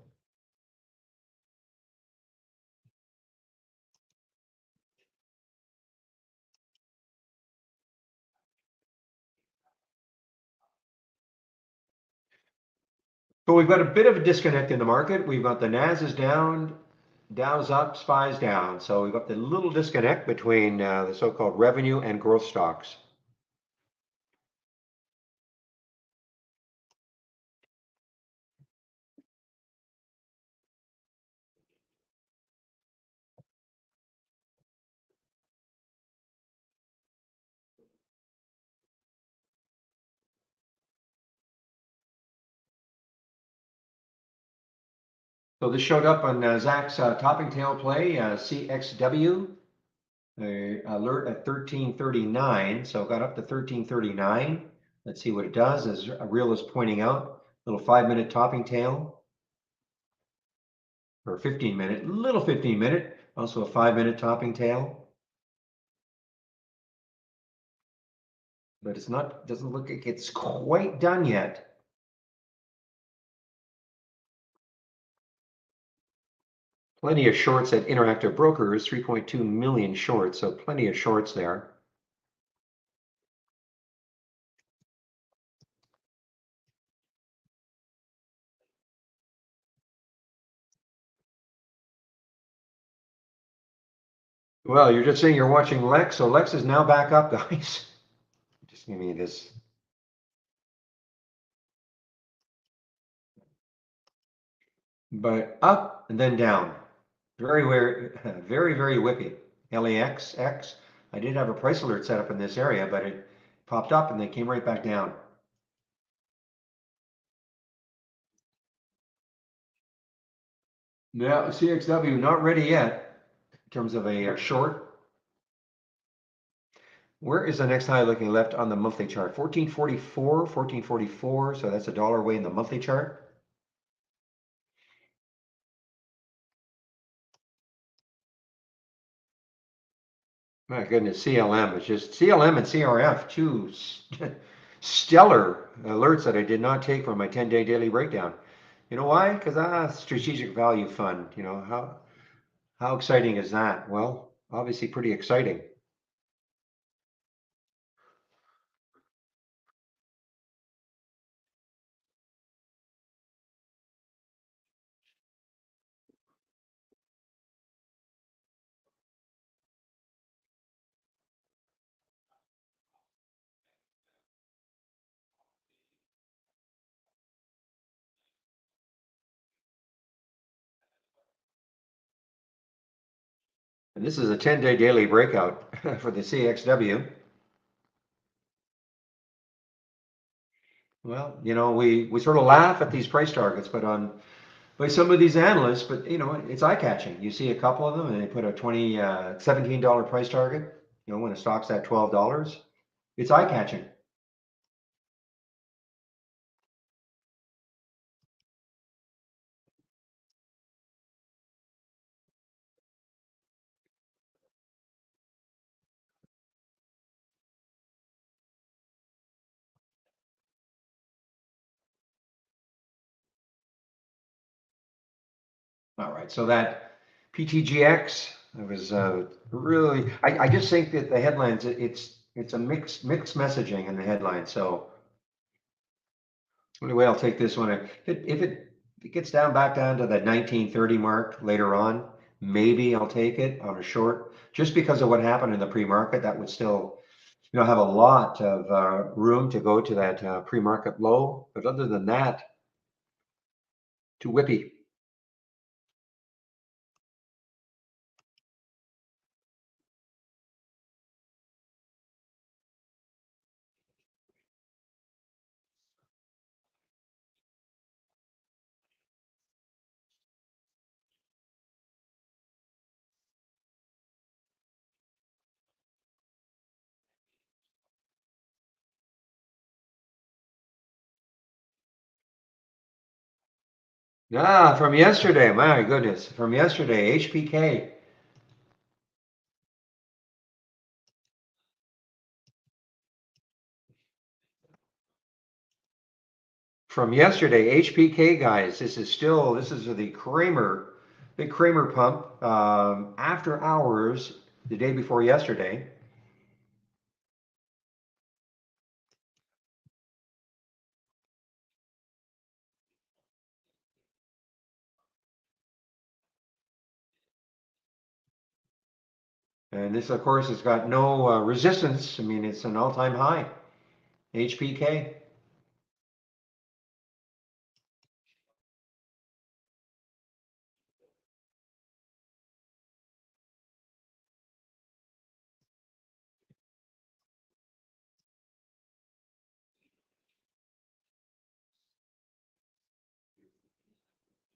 But we've got a bit of a disconnect in the market. We've got the NAS is down, Dow's up, SPY's down. So we've got the little disconnect between the so-called revenue and growth stocks. So this showed up on Zach's topping tail play, CXW. Alert at 1339, so got up to 1339. Let's see what it does. As Real is pointing out, little 5-minute topping tail, or 15-minute, little 15-minute, also a 5-minute topping tail. But it's not, doesn't look like it's quite done yet. Plenty of shorts at Interactive Brokers, 3.2 million shorts, so plenty of shorts there. Well, you're just saying you're watching Lex, so Lex is now back up, guys. Just give me this. But up and then down. Very, very whippy. LAX. I did have a price alert set up in this area, but it popped up and then came right back down. Yeah, CXW not ready yet in terms of a short. Where is the next high looking left on the monthly chart? 1444, 1444. So that's a dollar away in the monthly chart. My goodness, CLM is just CLM and CRF, two stellar alerts that I did not take from my 10-day daily breakdown. You know why? Because strategic value fund. You know how exciting is that? Well, obviously pretty exciting. And this is a 10-day daily breakout for the CXW. Well, you know, we sort of laugh at these price targets, but on by some of these analysts, but you know, it's eye-catching. You see a couple of them and they put a $17 price target, you know, when the stock's at $12. It's eye-catching. All right, so that PTGX, it was really. I just think that the headlines, it's a mixed messaging in the headline. So anyway, I'll take this one. If it gets back down to that 1930 mark later on, maybe I'll take it on a short, just because of what happened in the pre-market. That would still, you know, have a lot of room to go to that pre-market low. But other than that, too whippy. From yesterday, my goodness, from yesterday, HPK. From yesterday, HPK guys. This is the Kramer, big Kramer pump after hours the day before yesterday. And this, of course, has got no resistance. I mean, it's an all-time high. HPK.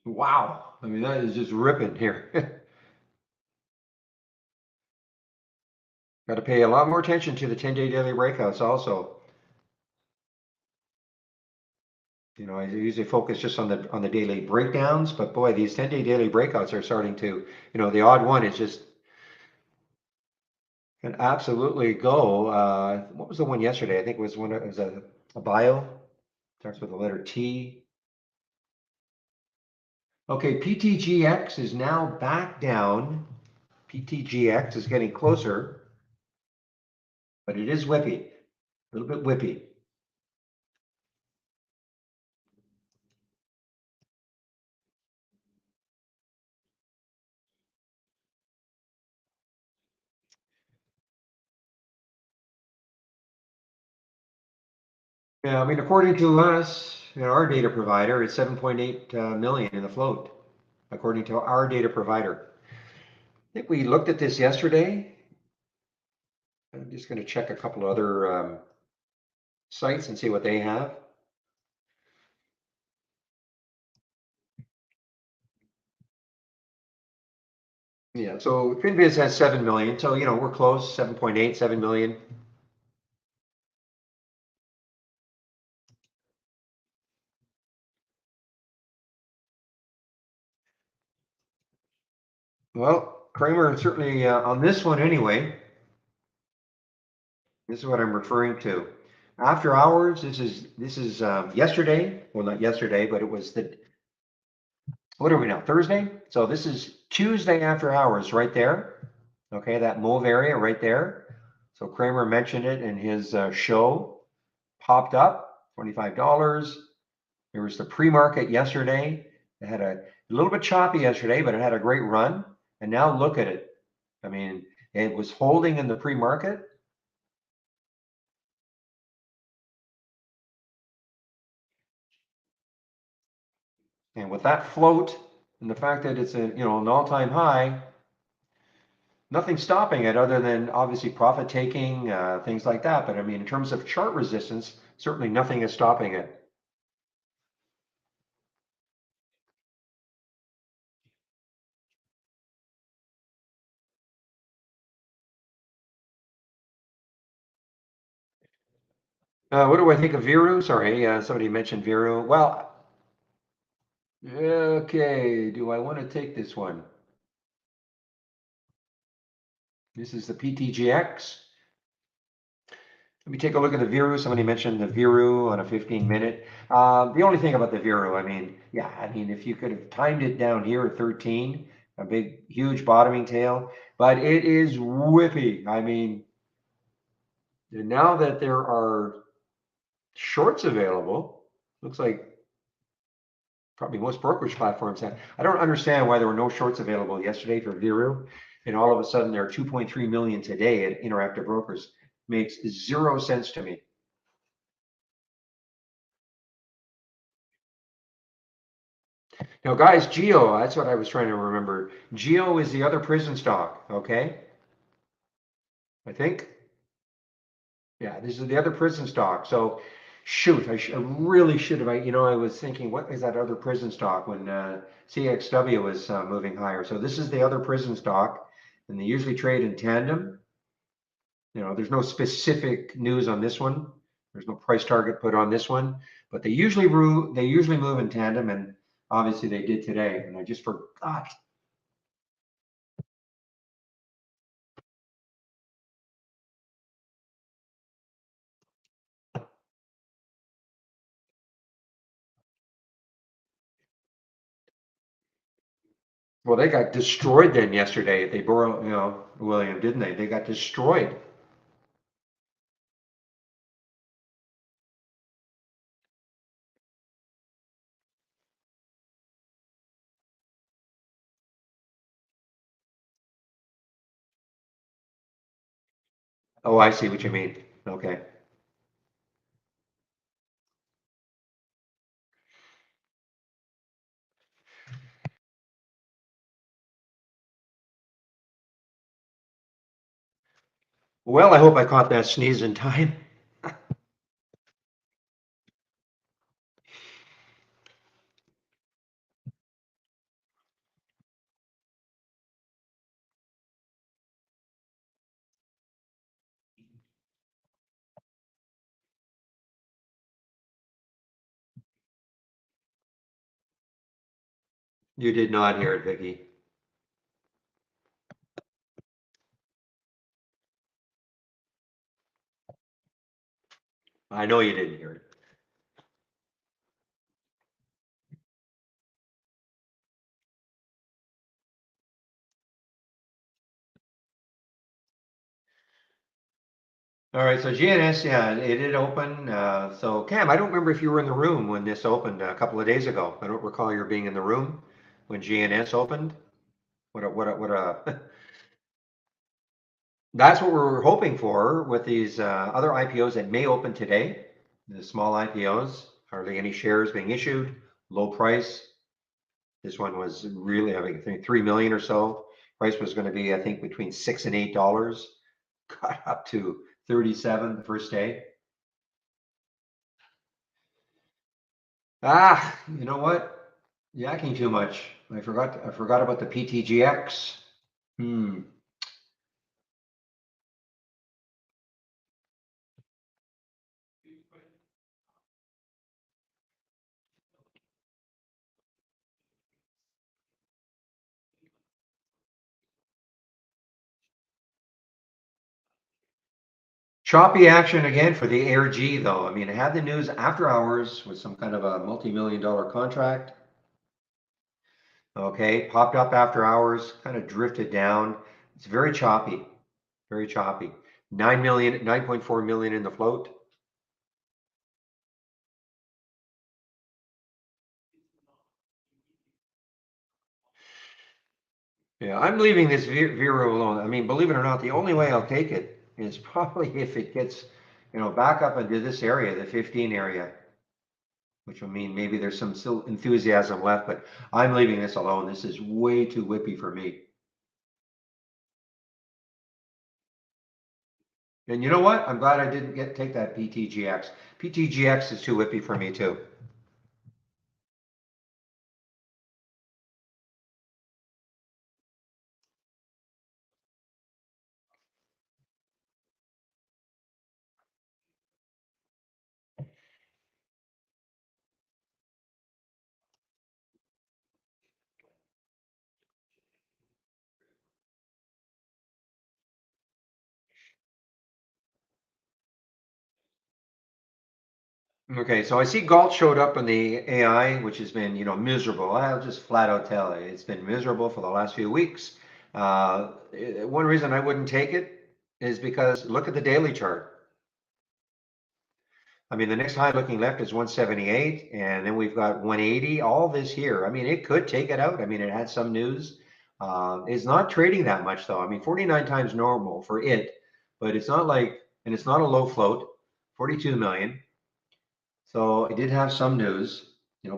Wow. I mean, that is just ripping here. Got to pay a lot more attention to the 10-day daily breakouts also. You know, I usually focus just on the daily breakdowns, but boy, these 10-day daily breakouts are starting to, you know, the odd one is just can absolutely go. What was the one yesterday? I think it was a bio, starts with the letter T. Okay, PTGX is now back down. PTGX is getting closer, but it is whippy, a little bit whippy. Yeah, I mean, according to us, you know, our data provider, it's 7.8 million in the float, according to our data provider. I think we looked at this yesterday. I'm just going to check a couple other sites and see what they have. Yeah, so FinViz has 7 million, so we're close, 7.8, 7 million. Well, Kramer certainly on this one anyway. This is what I'm referring to. After hours, this is yesterday. Well, not yesterday, but it was the what are we now? Thursday. So this is Tuesday after hours, right there. Okay, that mauve area right there. So Kramer mentioned it in his show. Popped up $25. There was the pre-market yesterday. It had a little bit choppy yesterday, but it had a great run. And now look at it. I mean, it was holding in the pre-market. And with that float and the fact that it's an all-time high, nothing stopping it other than obviously profit taking, things like that. But I mean, in terms of chart resistance, certainly nothing is stopping it. What do I think of Viru? Sorry, somebody mentioned Viru. Well, okay, do I want to take this one? This is the PTGX. Let me take a look at the Viru. Somebody mentioned the Viru on a 15-minute. The only thing about the Viru, I mean, yeah, I mean, if you could have timed it down here at 13, a big, huge bottoming tail, but it is whippy. I mean, now that there are shorts available, looks like probably most brokerage platforms have. I don't understand why there were no shorts available yesterday for Viru, and all of a sudden there are 2.3 million today at Interactive Brokers. Makes zero sense to me. Now, guys, Geo, that's what I was trying to remember. Geo is the other prison stock, okay? I think. Yeah, this is the other prison stock. So, shoot, I really should have. I was thinking, what is that other prison stock when CXW was moving higher? So this is the other prison stock, and they usually trade in tandem. There's no specific news on this one. There's no price target put on this one, but they usually move in tandem, and obviously they did today. And I just forgot. Well, they got destroyed then yesterday. They borrowed, William, didn't they? They got destroyed. Oh, I see what you mean. Okay. Well, I hope I caught that sneeze in time. You did not hear it, Vicky. I know you didn't hear it. All right, so GNS, yeah, it did open. So Cam, I don't remember if you were in the room when this opened a couple of days ago. I don't recall you being in the room when GNS opened. What a That's what we're hoping for with these other IPOs that may open today. The small IPOs, hardly any shares being issued, low price. This one was really, I think 3 million or so. Price was going to be, I think, between $6 and $8. Got up to 37 the first day. You know what? Yakking too much. I forgot about the PTGX. Hmm. Choppy action again for the Air G though. I mean, it had the news after hours with some kind of a multi-million dollar contract. Okay, popped up after hours, kind of drifted down. It's very choppy, very choppy. 9 million, 9.4 million in the float. Yeah, I'm leaving this Vero alone. I mean, believe it or not, the only way I'll take it is probably if it gets, back up into this area, the 15 area, which will mean maybe there's some still enthusiasm left, but I'm leaving this alone. This is way too whippy for me. And you know what? I'm glad I didn't take that PTGX. PTGX is too whippy for me too. Okay, so I see Galt showed up in the AI, which has been, miserable. I'll just flat out tell you, it's been miserable for the last few weeks. One reason I wouldn't take it is because look at the daily chart. I mean, the next high looking left is 178, and then we've got 180, all this here. I mean, it could take it out. I mean, it had some news. It's not trading that much, though. I mean, 49 times normal for it, but it's not like, and it's not a low float, 42 million. So I did have some news,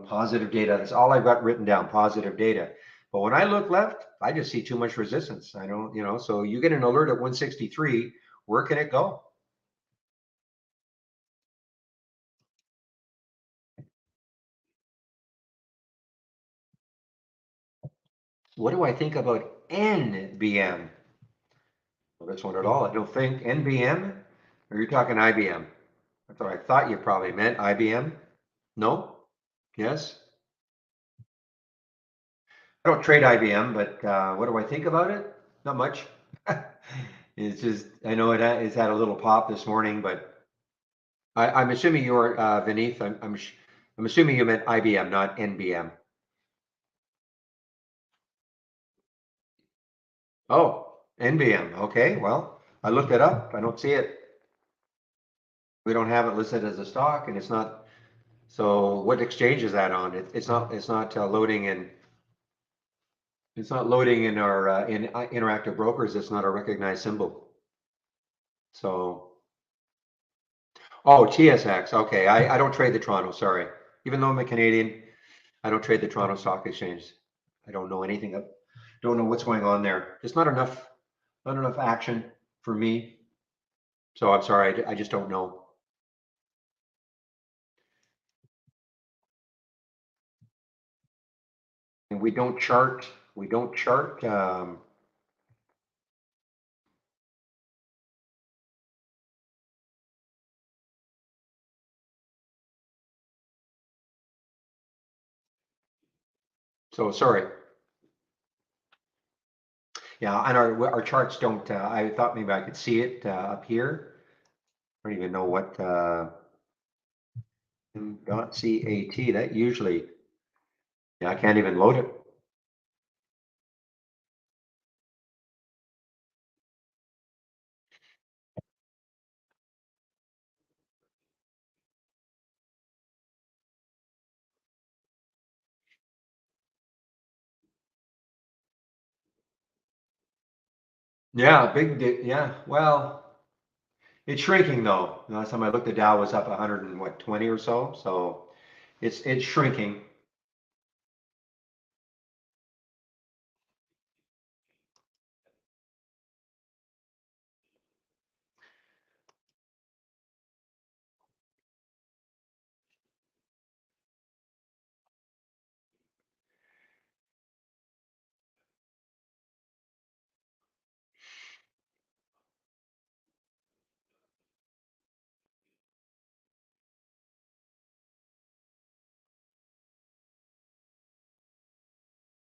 positive data. That's all I've got written down, positive data. But when I look left, I just see too much resistance. I don't, so you get an alert at 163, where can it go? What do I think about NBM? Well, this one at all, I don't think. NBM? Or are you talking IBM? That's what I thought you probably meant. IBM? No? Yes? I don't trade IBM, but what do I think about it? Not much. It's just, I know it's had a little pop this morning, but I'm assuming you're Vineeth. I'm assuming you meant IBM, not NBM. Oh, NBM. Okay, well, I looked it up. I don't see it. We don't have it listed as a stock, and it's not. So, what exchange is that on? It's not. It's not loading in. It's not loading in our in Interactive Brokers. It's not a recognized symbol. So, oh, TSX. Okay, I don't trade the Toronto. Sorry. Even though I'm a Canadian, I don't trade the Toronto Stock Exchange. I don't know anything. Don't know what's going on there. Just not enough action for me. So I'm sorry. I just don't know. And we don't chart. We don't chart. So sorry. Yeah, and our charts don't. I thought maybe I could see it up here. I don't even know what .cat. That usually. Yeah, I can't even load it. Yeah, yeah. Well, it's shrinking though. Last time I looked, the Dow was up 100 and what 20 or so. So it's shrinking.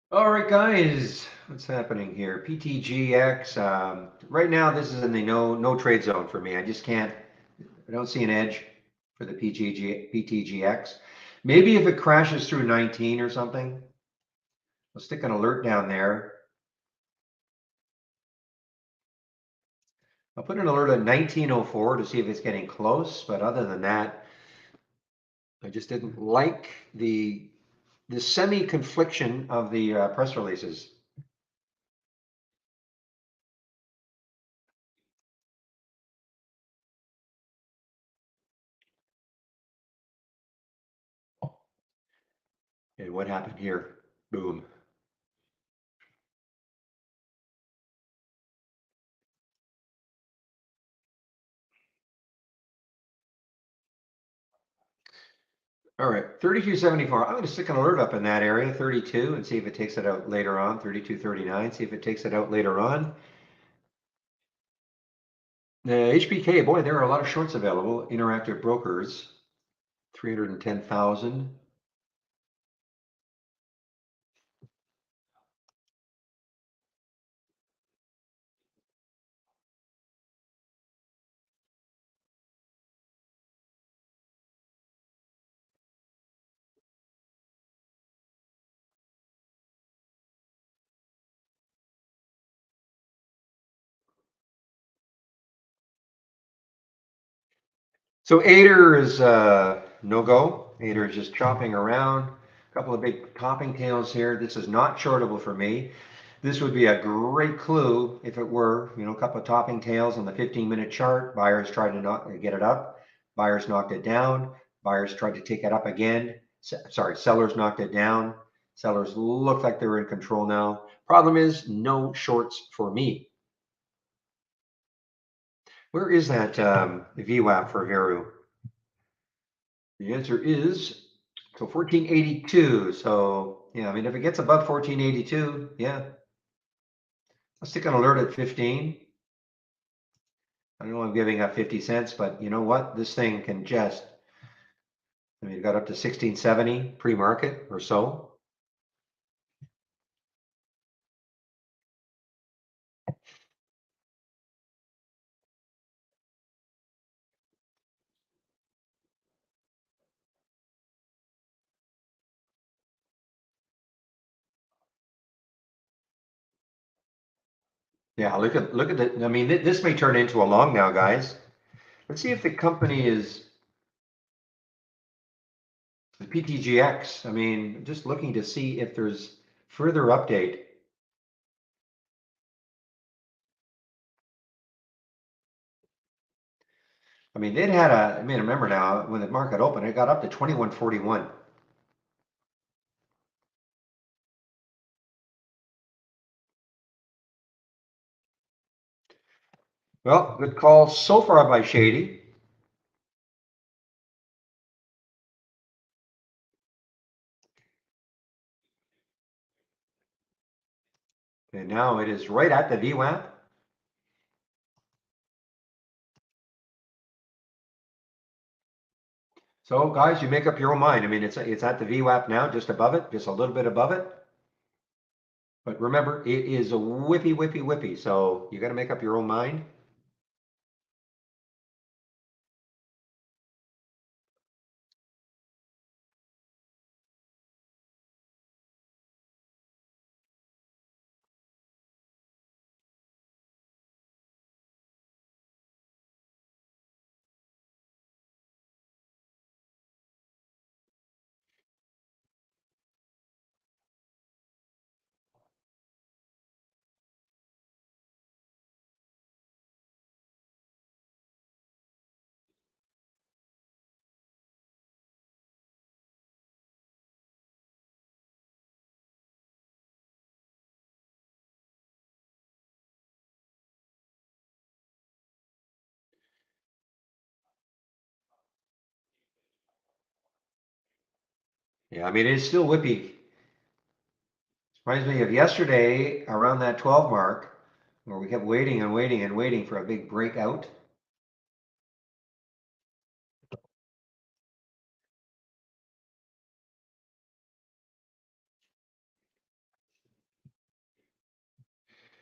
All right, guys, what's happening here? PTGX. Right now, this is in the no trade zone for me. I just can't. I don't see an edge for the PTGX. Maybe if it crashes through 19 or something, I'll stick an alert down there. I'll put an alert at 1904 to see if it's getting close. But other than that, I just didn't like the semi-confliction of the press releases. And what happened here? Boom. All right, 32.74. I'm going to stick an alert up in that area, 32, and see if it takes it out later on. 32.39, see if it takes it out later on. The HBK, boy, there are a lot of shorts available. Interactive Brokers, 310,000. So Ader is no go. Ader is just chopping around. A couple of big topping tails here. This is not shortable for me. This would be a great clue if it were, a couple of topping tails on the 15-minute chart. Buyers tried to get it up. Buyers knocked it down. Buyers tried to take it up again. Sorry, sellers knocked it down. Sellers look like they're in control now. Problem is, no shorts for me. Where is that VWAP for Veru? The answer is so 1482. So yeah, I mean, if it gets above 1482, yeah, I'll stick an alert at 15. I don't know I'm giving up 50 cents, but you know what? This thing can just, I mean, it got up to 1670 pre-market or so. Yeah, look at the, I mean, this may turn into a long now, guys. Let's see if the company is the PTGX. I mean, just looking to see if there's further update. I mean, I mean, remember now when the market opened, it got up to 2141. Well, good call so far by Shady. And now it is right at the VWAP. So guys, you make up your own mind. I mean, it's at the VWAP now, just above it, just a little bit above it. But remember, it is a whippy, whippy, whippy. So you got to make up your own mind. Yeah, I mean, it's still whippy. Reminds me of yesterday around that 12 mark, where we kept waiting and waiting and waiting for a big breakout.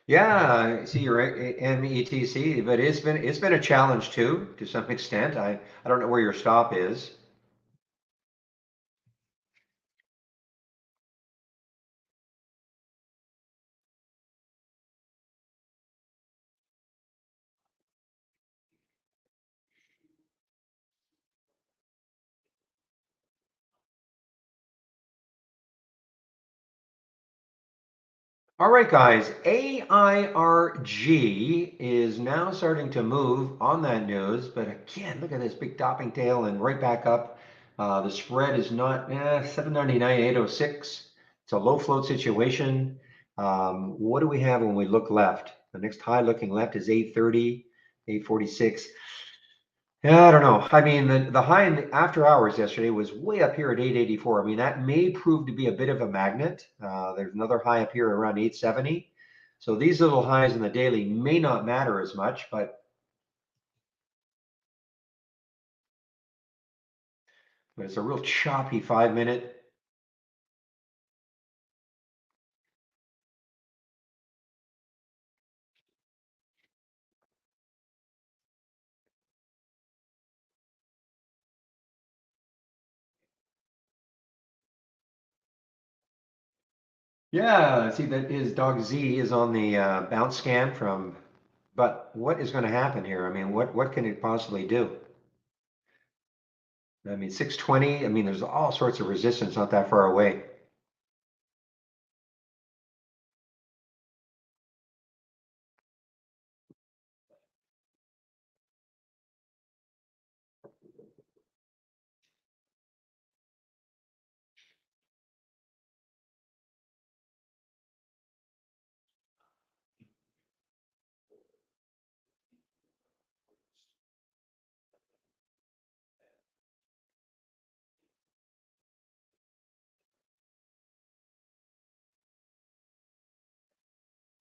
Yeah, I see you're right, METC, but it's been a challenge too, to some extent. I don't know where your stop is. All right, guys, AIRG is now starting to move on that news, but again, look at this big topping tail and right back up. The spread is not 799, 806. It's a low float situation. What do we have when we look left? The next high looking left is 830, 846. Yeah, I don't know. I mean, the high in the after hours yesterday was way up here at 884. I mean, that may prove to be a bit of a magnet. There's another high up here around 870. So these little highs in the daily may not matter as much, but it's a real choppy 5 minute. Yeah, see that is dog Z is on the bounce scan from, but what is going to happen here? I mean, what can it possibly do? I mean, 620. I mean, there's all sorts of resistance not that far away.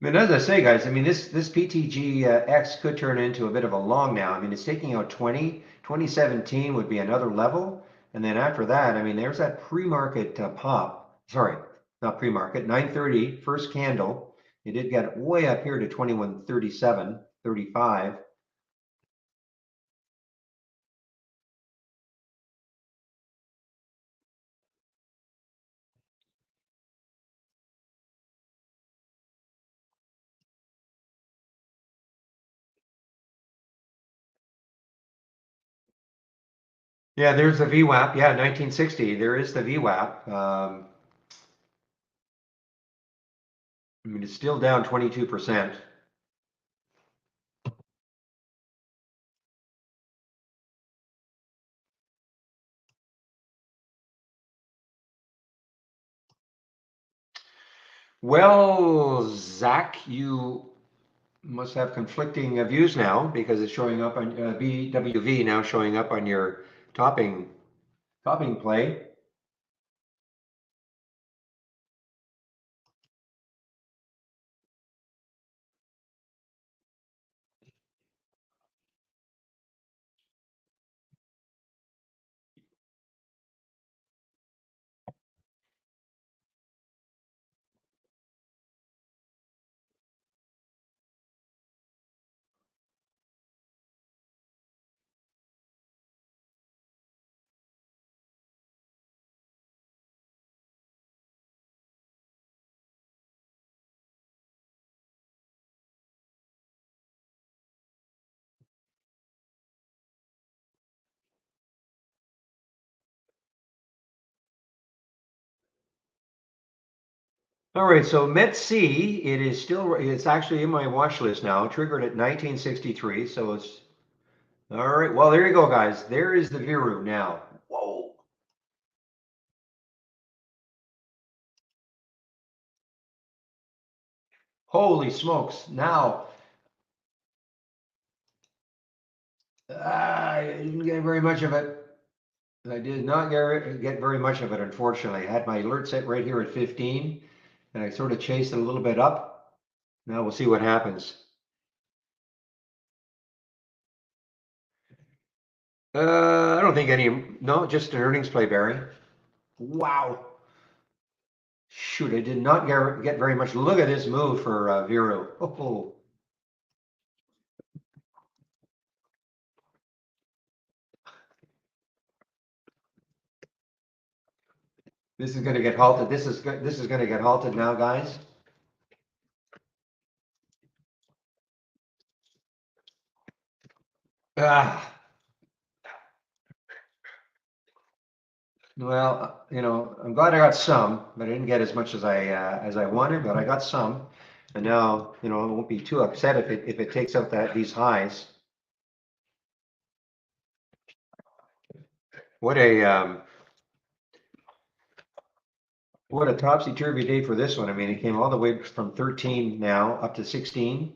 I mean, as I say, guys, I mean, this PTG X could turn into a bit of a long now. I mean, it's taking out 2017 would be another level. And then after that, I mean, there's that pre-market pop. Sorry, not pre-market, 930, first candle. It did get way up here to 2137, 35. Yeah, there's the VWAP. Yeah, 1960. There is the VWAP. I mean, it's still down 22%. Well, Zach, you must have conflicting views now because it's showing up on BWV now showing up on your topping topping play. All right, so MET-C, it's actually in my watch list now, triggered at 1963. So it's all right. Well, there you go, guys. There is the Viru now. Whoa. Holy smokes. Now, I didn't get very much of it. I did not get very much of it, unfortunately. I had my alert set right here at 15, and I sort of chased it a little bit up. Now we'll see what happens. I don't think any, no, just an earnings play, Barry. Wow. Shoot, I did not get very much. Look at this move for Viru. Oh, this is going to get halted. This is going to get halted now, guys. Ah, well, I'm glad I got some, but I didn't get as much as I wanted, but I got some. And now, I won't be too upset if it takes out these highs. What a what a topsy-turvy day for this one. I mean, it came all the way from 13 now up to 16.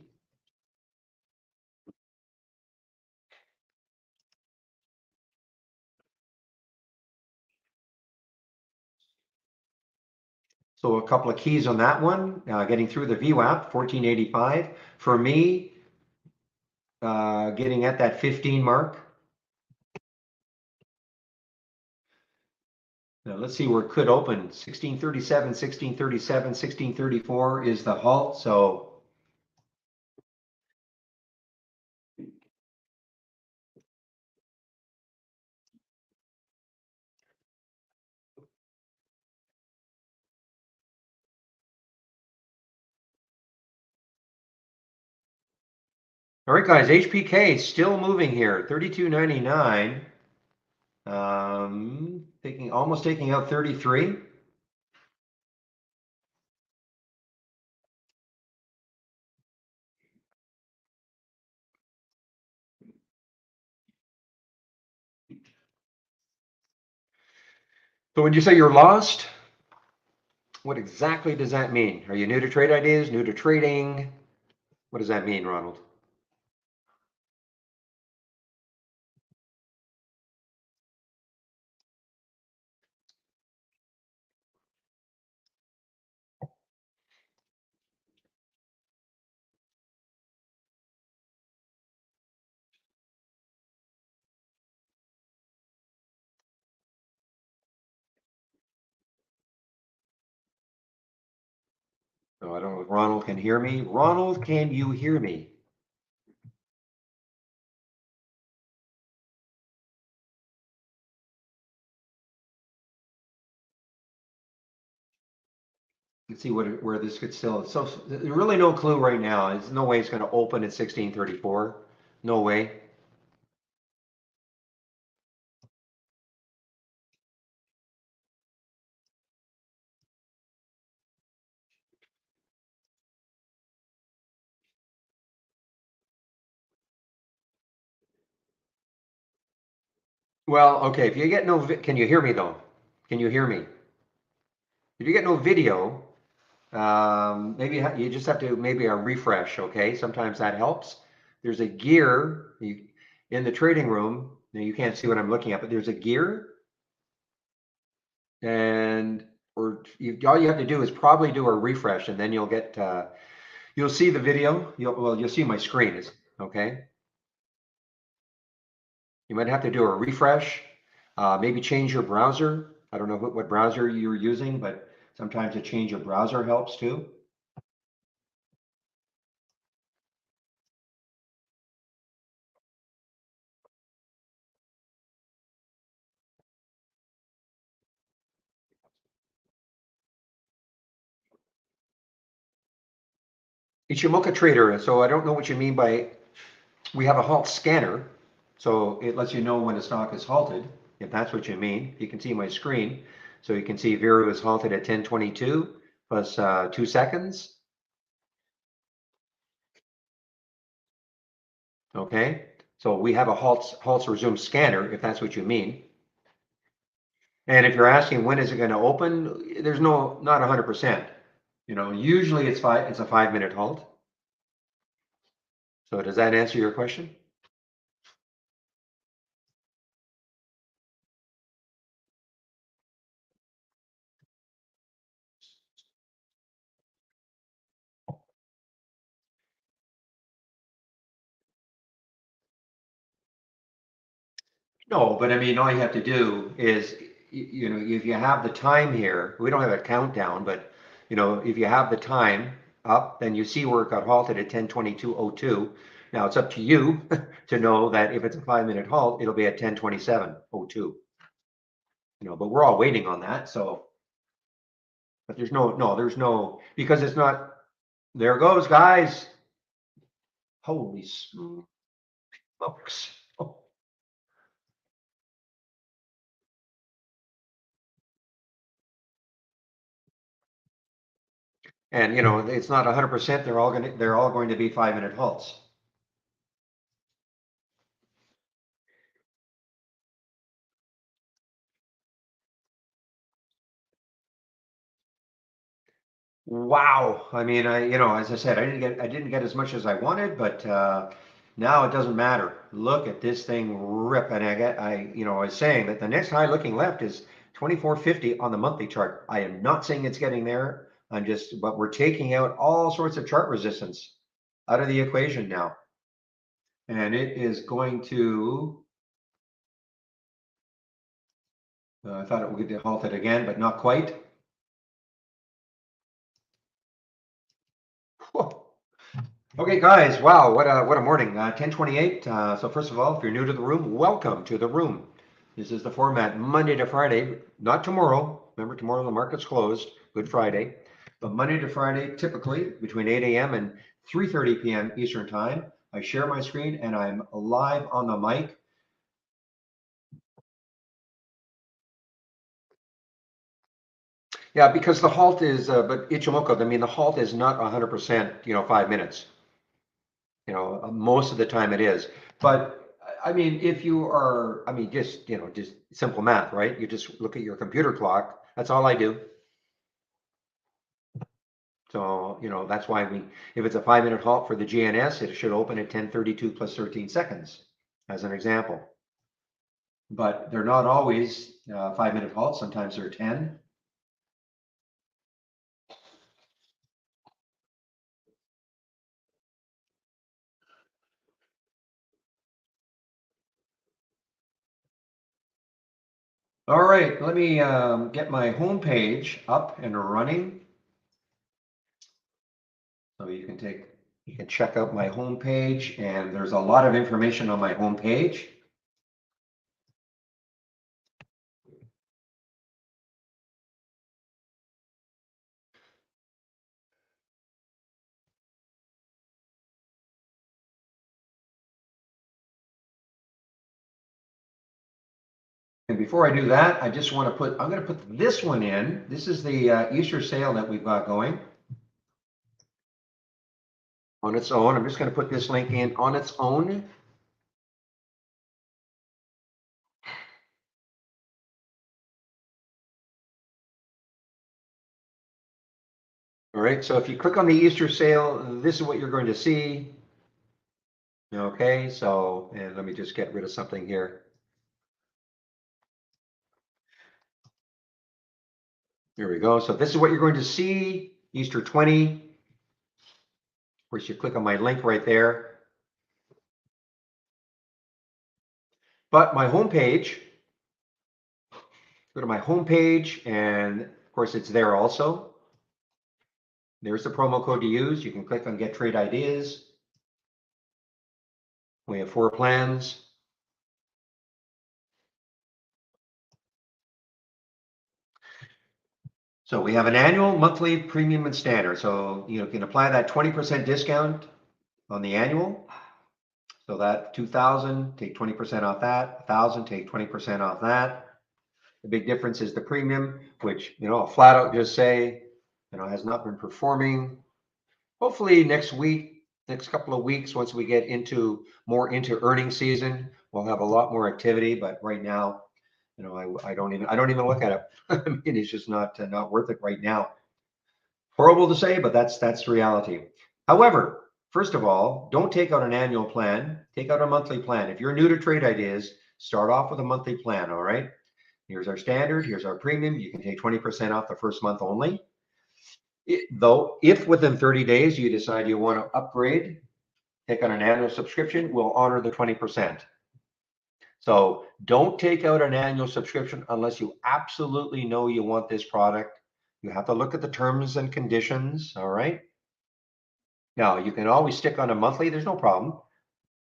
So a couple of keys on that one, getting through the VWAP, 1485. For me, getting at that 15 mark. Now let's see where it could open. 1637, 1637, 1634 is the halt. So all right, guys, HPK still moving here, 32.99. Almost taking out 33. So when you say you're lost, what exactly does that mean? Are you new to trade ideas, new to trading? What does that mean, Ronald? No, I don't know if Ronald can hear me. Ronald, can you hear me? Let's see where this could still. So there's really no clue right now. There's no way it's going to open at 1634. No way. Well, okay. If you get no, can you hear me though? Can you hear me? If you get no video, maybe you just have to maybe a refresh. Okay, sometimes that helps. There's a gear in the trading room. Now you can't see what I'm looking at, but there's a gear, and all you have to do is probably do a refresh, and then you'll see the video. You'll see my screen. Okay. You might have to do a refresh, maybe change your browser. I don't know what browser you're using, but sometimes a change of browser helps too. Ichimoku Trader. So I don't know what you mean by, we have a halt scanner. So it lets you know when a stock is halted, if that's what you mean. You can see my screen. So you can see Viru is halted at 10:22 plus 2 seconds. Okay. So we have a halts resume scanner, if that's what you mean. And if you're asking when is it going to open, there's not 100%. Usually it's a 5-minute halt. So does that answer your question? No, but I mean, all you have to do is, you know, if you have the time here, we don't have a countdown, but you know, if you have the time up, then you see where it got halted at 10:22:02. Now it's up to you to know that if it's a 5-minute halt, it'll be at 10:27:02. You know, but we're all waiting on that. So, but there's no, because it's not. There it goes, guys. Holy smokes. And you know, it's not 100%. They're all going to be 5-minute halts. Wow. I mean, you know, as I said, I didn't get as much as I wanted, but now it doesn't matter. Look at this thing rip, and you know, I was saying that the next high looking left is 2450 on the monthly chart. I am not saying it's getting there. But we're taking out all sorts of chart resistance out of the equation now, and it is going to. I thought it would get halted again, but not quite. Whoa. Okay, guys. Wow, what a morning. 10:28. So first of all, if you're new to the room, welcome to the room. This is the format Monday to Friday, not tomorrow. Remember, tomorrow the market's closed, Good Friday, but Monday to Friday, typically between 8 a.m. and 3:30 p.m. Eastern Time. I share my screen and I'm live on the mic. Yeah, because the halt is, but Ichimoku, I mean, the halt is not 100%, you know, 5 minutes. You know, most of the time it is. But I mean, if you are, I mean, just, you know, just simple math, right? You just look at your computer clock. That's all I do. So, you know, that's why if it's a 5-minute halt for the GNS, it should open at 10:32 plus 13 seconds, as an example. But they're not always 5-minute halts. Sometimes they're 10. All right, let me get my home page up and running. So you can check out my home page, and there's a lot of information on my home page. And before I do that, I just want to I'm going to put this one in. This is the Easter sale that we've got going on its own. I'm just going to put this link in on its own. All right, so if you click on the Easter sale, this is what you're going to see. Okay, so, and let me just get rid of something here. There we go. So this is what you're going to see, Easter 20. Of course, you click on my link right there. But my homepage, go to my homepage, and of course it's there also. There's the promo code to use. You can click on Get Trade Ideas. We have 4 plans. So we have an annual, monthly, premium, and standard. So you can apply that 20% discount on the annual. So that 2,000, take 20% off that. 1,000, take 20% off that. The big difference is the premium, which, you know, I'll flat out just say, you know, has not been performing. Hopefully next week, next couple of weeks, once we get more into earnings season, we'll have a lot more activity. But right now, you know, I don't even look at it. I mean, it's just not worth it right now. Horrible to say, but that's reality. However, first of all, don't take out an annual plan. Take out a monthly plan. If you're new to Trade Ideas, start off with a monthly plan. All right. Here's our standard. Here's our premium. You can take 20% off the first month only. Though, if within 30 days you decide you want to upgrade, take on an annual subscription, we'll honor the 20%. So don't take out an annual subscription unless you absolutely know you want this product. You have to look at the terms and conditions, all right? Now, you can always stick on a monthly, there's no problem,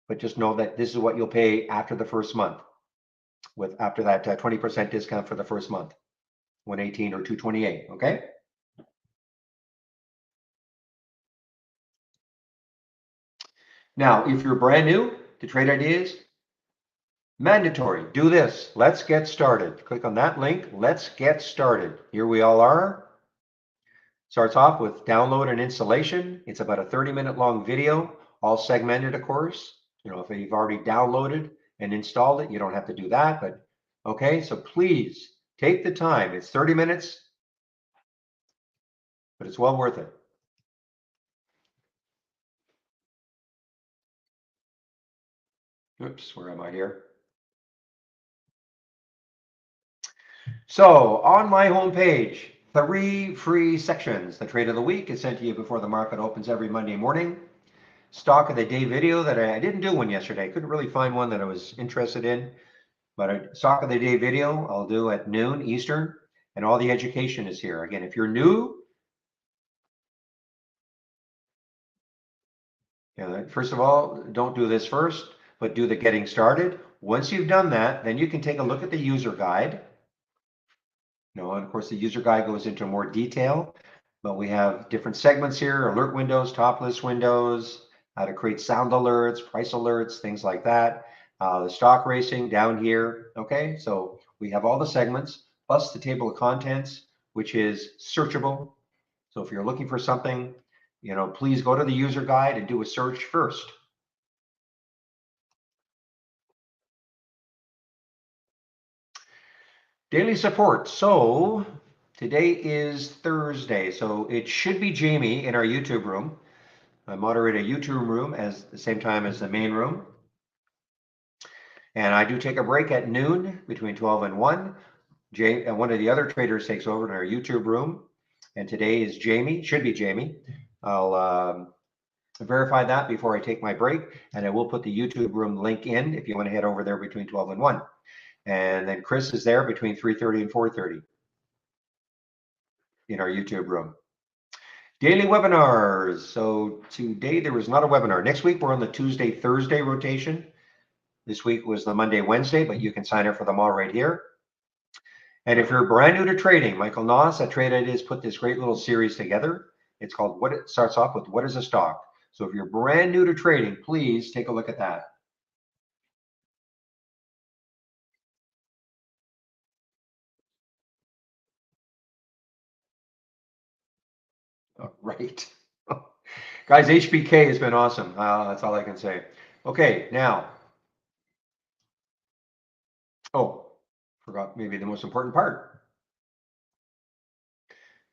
but just know that this is what you'll pay after the first month, with after that 20% discount for the first month, 118 or 228, okay? Now, if you're brand new to Trade Ideas, mandatory, do this. Let's get started. Click on that link. Let's get started. Here we all are. Starts off with download and installation. It's about a 30-minute long video, all segmented, of course. You know, if you've already downloaded and installed it, you don't have to do that. But okay, so please take the time. It's 30 minutes, but it's well worth it. Oops, where am I here? So on my homepage, 3 free sections. The trade of the week is sent to you before the market opens every Monday morning. Stock of the day video that I didn't do one yesterday. I couldn't really find one that I was interested in, but a stock of the day video I'll do at noon Eastern, and all the education is here. Again, if you're new, first of all, don't do this first, but do the getting started. Once you've done that, then you can take a look at the user guide. And of course, the user guide goes into more detail, but we have different segments here: alert windows, top list windows, how to create sound alerts, price alerts, things like that. The stock racing down here. Okay, so we have all the segments plus the table of contents, which is searchable. So if you're looking for something, please go to the user guide and do a search first. Daily support. So today is Thursday, so it should be Jamie in our YouTube room. I moderate a YouTube room at the same time as the main room. And I do take a break at noon between 12 and 1. One of the other traders takes over in our YouTube room. And today is Jamie, should be Jamie. I'll verify that before I take my break. And I will put the YouTube room link in if you want to head over there between 12 and 1. And then Chris is there between 3:30 and 4:30 in our YouTube room. Daily webinars. So today there was not a webinar. Next week we're on the Tuesday, Thursday rotation. This week was the Monday, Wednesday, but you can sign up for them all right here. And if you're brand new to trading, Michael Noss at Trade Ideas put this great little series together. It's called it starts off with what is a stock. So if you're brand new to trading, please take a look at that. Right. Guys, HBK has been awesome. That's all I can say. Okay, now. Oh, forgot maybe the most important part.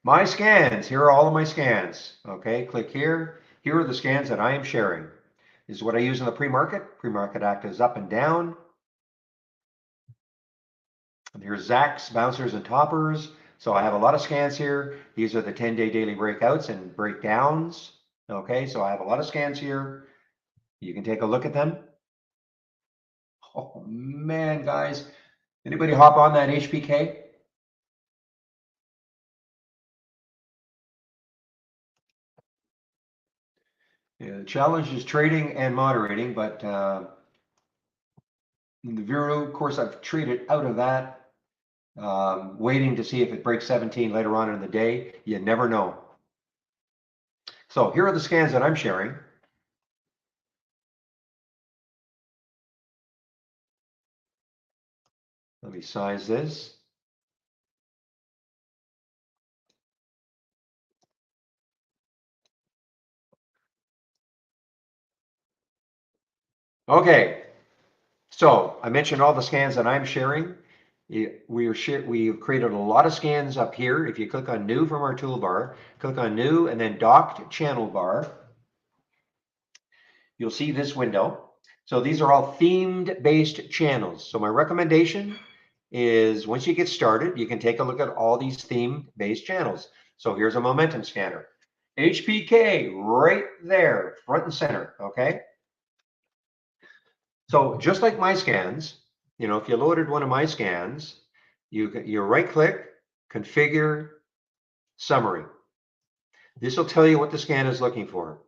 My scans. Here are all of my scans. Okay, click here. Here are the scans that I am sharing. This is what I use in the pre-market. Pre-market act is up and down. And here's Zacks, bouncers, and toppers. So I have a lot of scans here. These are the 10-day daily breakouts and breakdowns. Okay, so I have a lot of scans here. You can take a look at them. Oh man, guys. Anybody hop on that HBK? Yeah, the challenge is trading and moderating, but the Viru, of course, I've traded out of that, waiting to see if it breaks 17 later on in the day. You never know. So here are the scans that I'm sharing. Let me size this. Okay, so I mentioned all the scans that I'm sharing. We've created a lot of scans up here. If you click on new from our toolbar, click on new and then docked channel bar, you'll see this window. So these are all themed based channels. So my recommendation is once you get started, you can take a look at all these theme based channels. So here's a momentum scanner. HBK right there, front and center, okay? So just like my scans, you know, if you loaded one of my scans, you right click, configure, summary. This will tell you what the scan is looking for.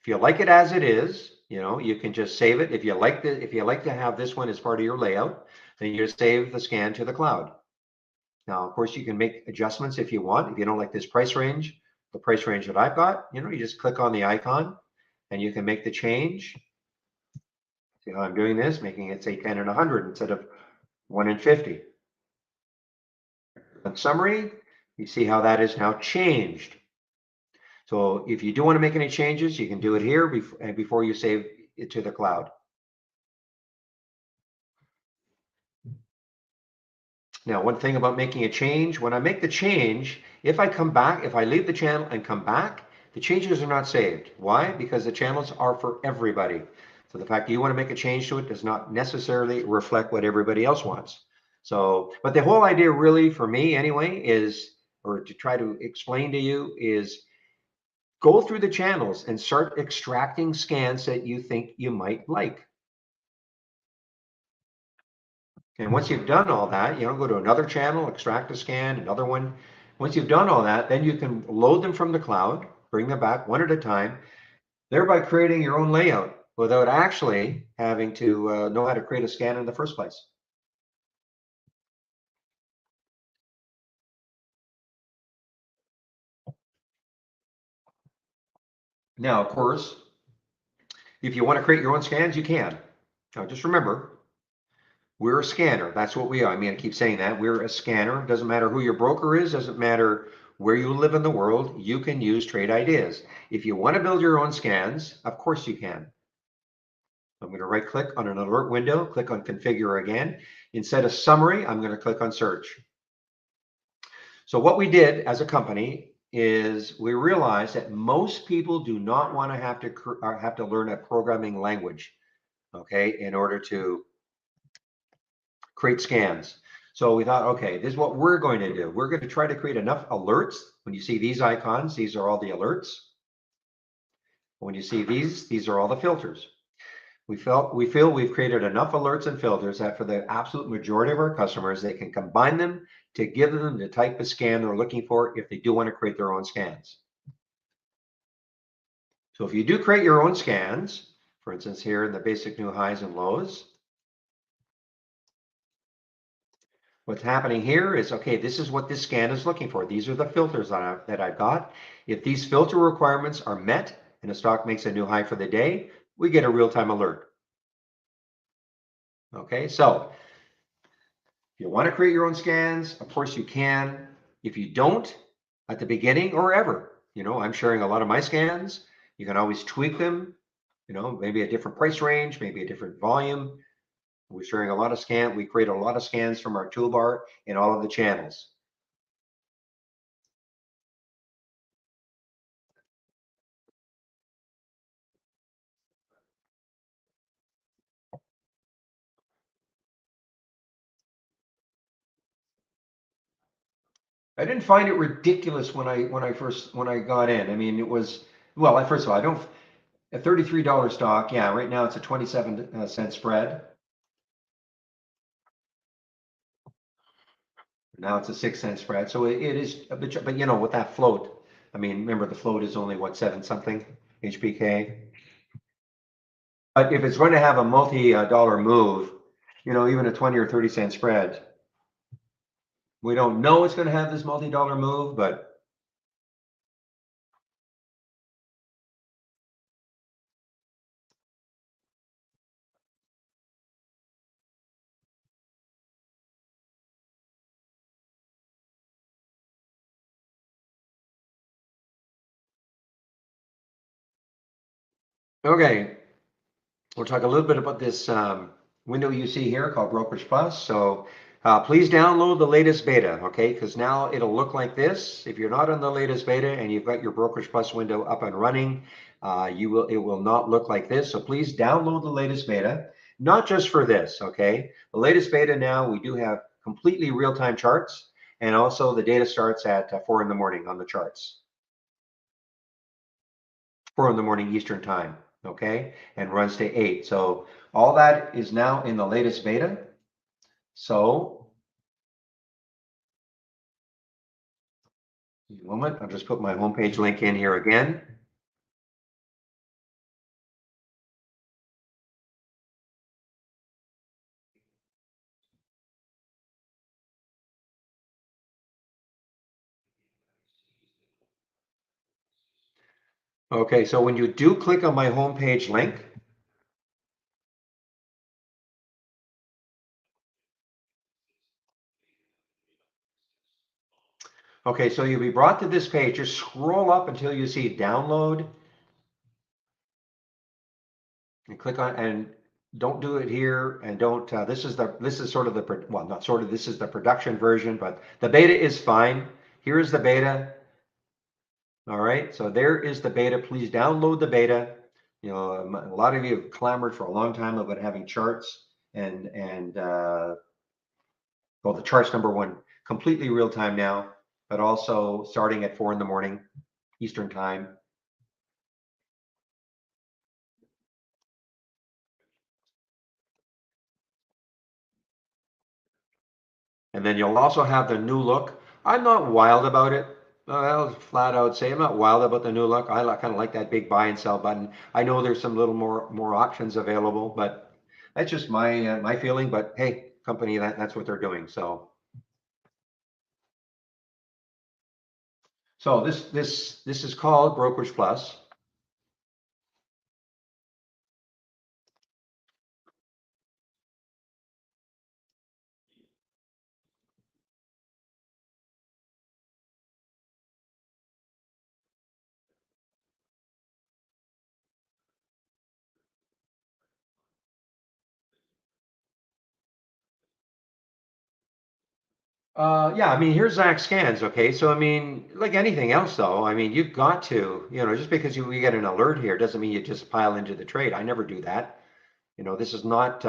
If you like it as it is, you know, you can just save it. If you like to have this one as part of your layout, then you just save the scan to the cloud. Now, of course, you can make adjustments if you want. If you don't like this price range, the price range that I've got, you know, you just click on the icon and you can make the change. See how I'm doing this, making it say 10 and 100 instead of 1 and 50. In summary, you see how that is now changed. So if you do want to make any changes, you can do it here before you save it to the cloud. Now, one thing about making a change, when I make the change, if I come back, if I leave the channel and come back, the changes are not saved. Why? Because the channels are for everybody. So the fact that you want to make a change to it does not necessarily reflect what everybody else wants. So, but the whole idea really for me anyway is, or to try to explain to you is, go through the channels and start extracting scans that you think you might like. And once you've done all that, you know, go to another channel, extract a scan, another one. Once you've done all that, then you can load them from the cloud, bring them back one at a time, thereby creating your own layout without actually having to know how to create a scan in the first place. Now, of course, if you want to create your own scans, you can. Now, just remember, we're a scanner. That's what we are. I mean, I keep saying that. We're a scanner. Doesn't matter who your broker is, doesn't matter where you live in the world, you can use Trade Ideas. If you want to build your own scans, of course you can. I'm going to right click on an alert window, click on configure again. Instead of summary, I'm going to click on search. So what we did as a company is we realized that most people do not want to have to learn a programming language, okay, in order to create scans. So we thought, okay, this is what we're going to do. We're going to try to create enough alerts. When you see these icons, these are all the alerts. When you see these are all the filters. We feel we've created enough alerts and filters that for the absolute majority of our customers, they can combine them to give them the type of scan they're looking for if they do want to create their own scans. So if you do create your own scans, for instance, here in the basic new highs and lows, what's happening here is, okay, this is what this scan is looking for. These are the filters that I've got. If these filter requirements are met and a stock makes a new high for the day, we get a real-time alert. Okay, so if you want to create your own scans, of course you can. If you don't, at the beginning or ever, you know, I'm sharing a lot of my scans. You can always tweak them, you know, maybe a different price range, maybe a different volume. We're sharing a lot of scans. We create a lot of scans from our toolbar in all of the channels. I didn't find it ridiculous when I got in. I mean, it was, well, first of all, I don't, a $33 stock. Yeah, right now it's a 27 cent spread. Now it's a 6 cent spread. So it is, but you know, with that float, I mean, remember the float is only what, 7 something HBK. But if it's going to have a multi-dollar move, you know, even a 20 or 30 cent spread, we don't know it's going to have this multi-dollar move, but okay. We'll talk a little bit about this window you see here called Brokerage Plus. So please download the latest beta, okay? Because now it'll look like this. If you're not on the latest beta and you've got your Brokerage Plus window up and running, it will not look like this. So please download the latest beta, not just for this, okay? The latest beta now, we do have completely real-time charts, and also the data starts at 4 in the morning on the charts. 4 in the morning Eastern time, okay, and runs to 8. So all that is now in the latest beta. So, a moment, I'll just put my homepage link in here again. Okay, so when you do click on my homepage link, okay, so you'll be brought to this page. Just scroll up until you see download and click on, and don't do it here, and don't, this is sort of the, well, not sort of, this is the production version, but the beta is fine. Here is the beta. All right, so there is the beta. Please download the beta. You know, a lot of you have clamored for a long time about having charts and well, the charts number one, completely real time now, but also starting at 4 in the morning Eastern time. And then you'll also have the new look. I'm not wild about it. I'll flat out say I'm not wild about the new look. I kind of like that big buy and sell button. I know there's some little more options available, but that's just my feeling. But hey, company, that's what they're doing. So this is called Brokerage Plus. Yeah, I mean, here's Zach Scans. Okay, so I mean, like anything else, though, I mean, you've got to, just because you get an alert here doesn't mean you just pile into the trade. I never do that. This is not,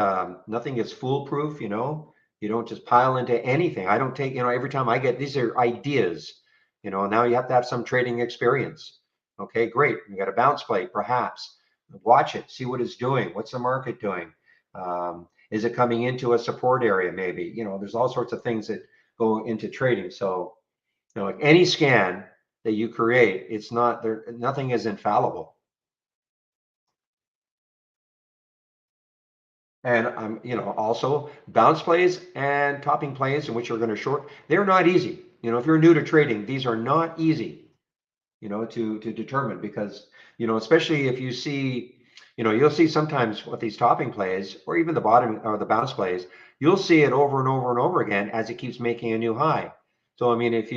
nothing is foolproof. You don't just pile into anything. I don't take, every time I get, these are ideas. Now you have to have some trading experience. Okay, great. You got a bounce play, perhaps. Watch it, see what it's doing. What's the market doing? Is it coming into a support area? Maybe. There's all sorts of things that go into trading. So, like any scan that you create, it's not there. Nothing is infallible. And also bounce plays and topping plays in which you're going to short, they're not easy. If you're new to trading, these are not easy, to determine because, especially if you see, you'll see sometimes with these topping plays or even the bottom or the bounce plays, you'll see it over and over and over again as it keeps making a new high. So, I mean, if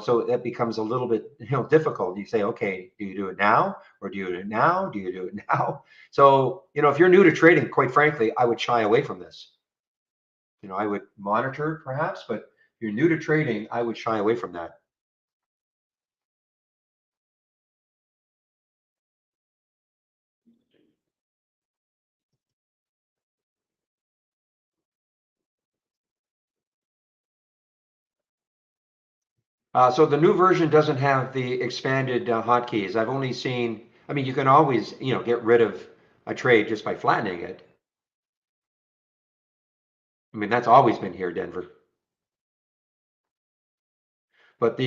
so that becomes a little bit, difficult. You say, okay, do you do it now or do you do it now? Do you do it now? So, if you're new to trading, quite frankly, I would shy away from this. I would monitor it perhaps, but if you're new to trading, I would shy away from that. So the new version doesn't have the expanded hotkeys. I've only seen, I mean, you can always, get rid of a trade just by flattening it. I mean, that's always been here, Denver. But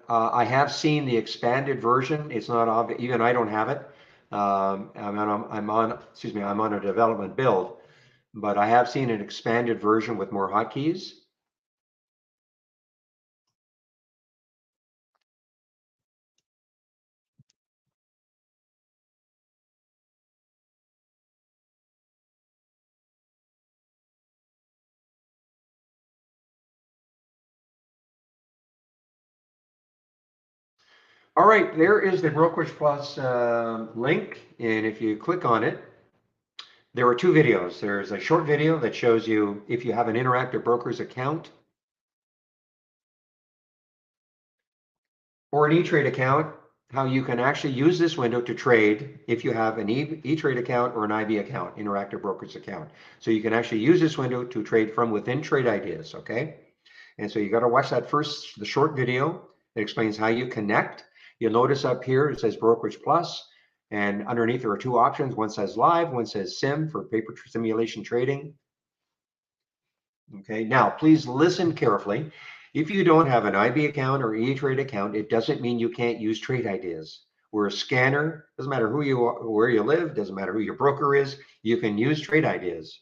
I have seen the expanded version. It's not obvious, even I don't have it. I'm on a development build, but I have seen an expanded version with more hotkeys. All right, there is the Brokerage Plus link, and if you click on it, there are two videos. There's a short video that shows you if you have an Interactive Brokers account or an E-Trade account, how you can actually use this window to trade if you have an E-Trade account or an IB account, Interactive Brokers account. So you can actually use this window to trade from within Trade Ideas, okay? And so you got to watch that first, the short video. It explains how you connect. You'll notice up here it says Brokerage Plus, and underneath there are two options. One says live, one says sim for paper simulation trading. Okay, now please listen carefully. If you don't have an IB account or E-Trade account, it doesn't mean you can't use trade ideas. We're a scanner, doesn't matter who you are, where you live, doesn't matter who your broker is, you can use trade ideas.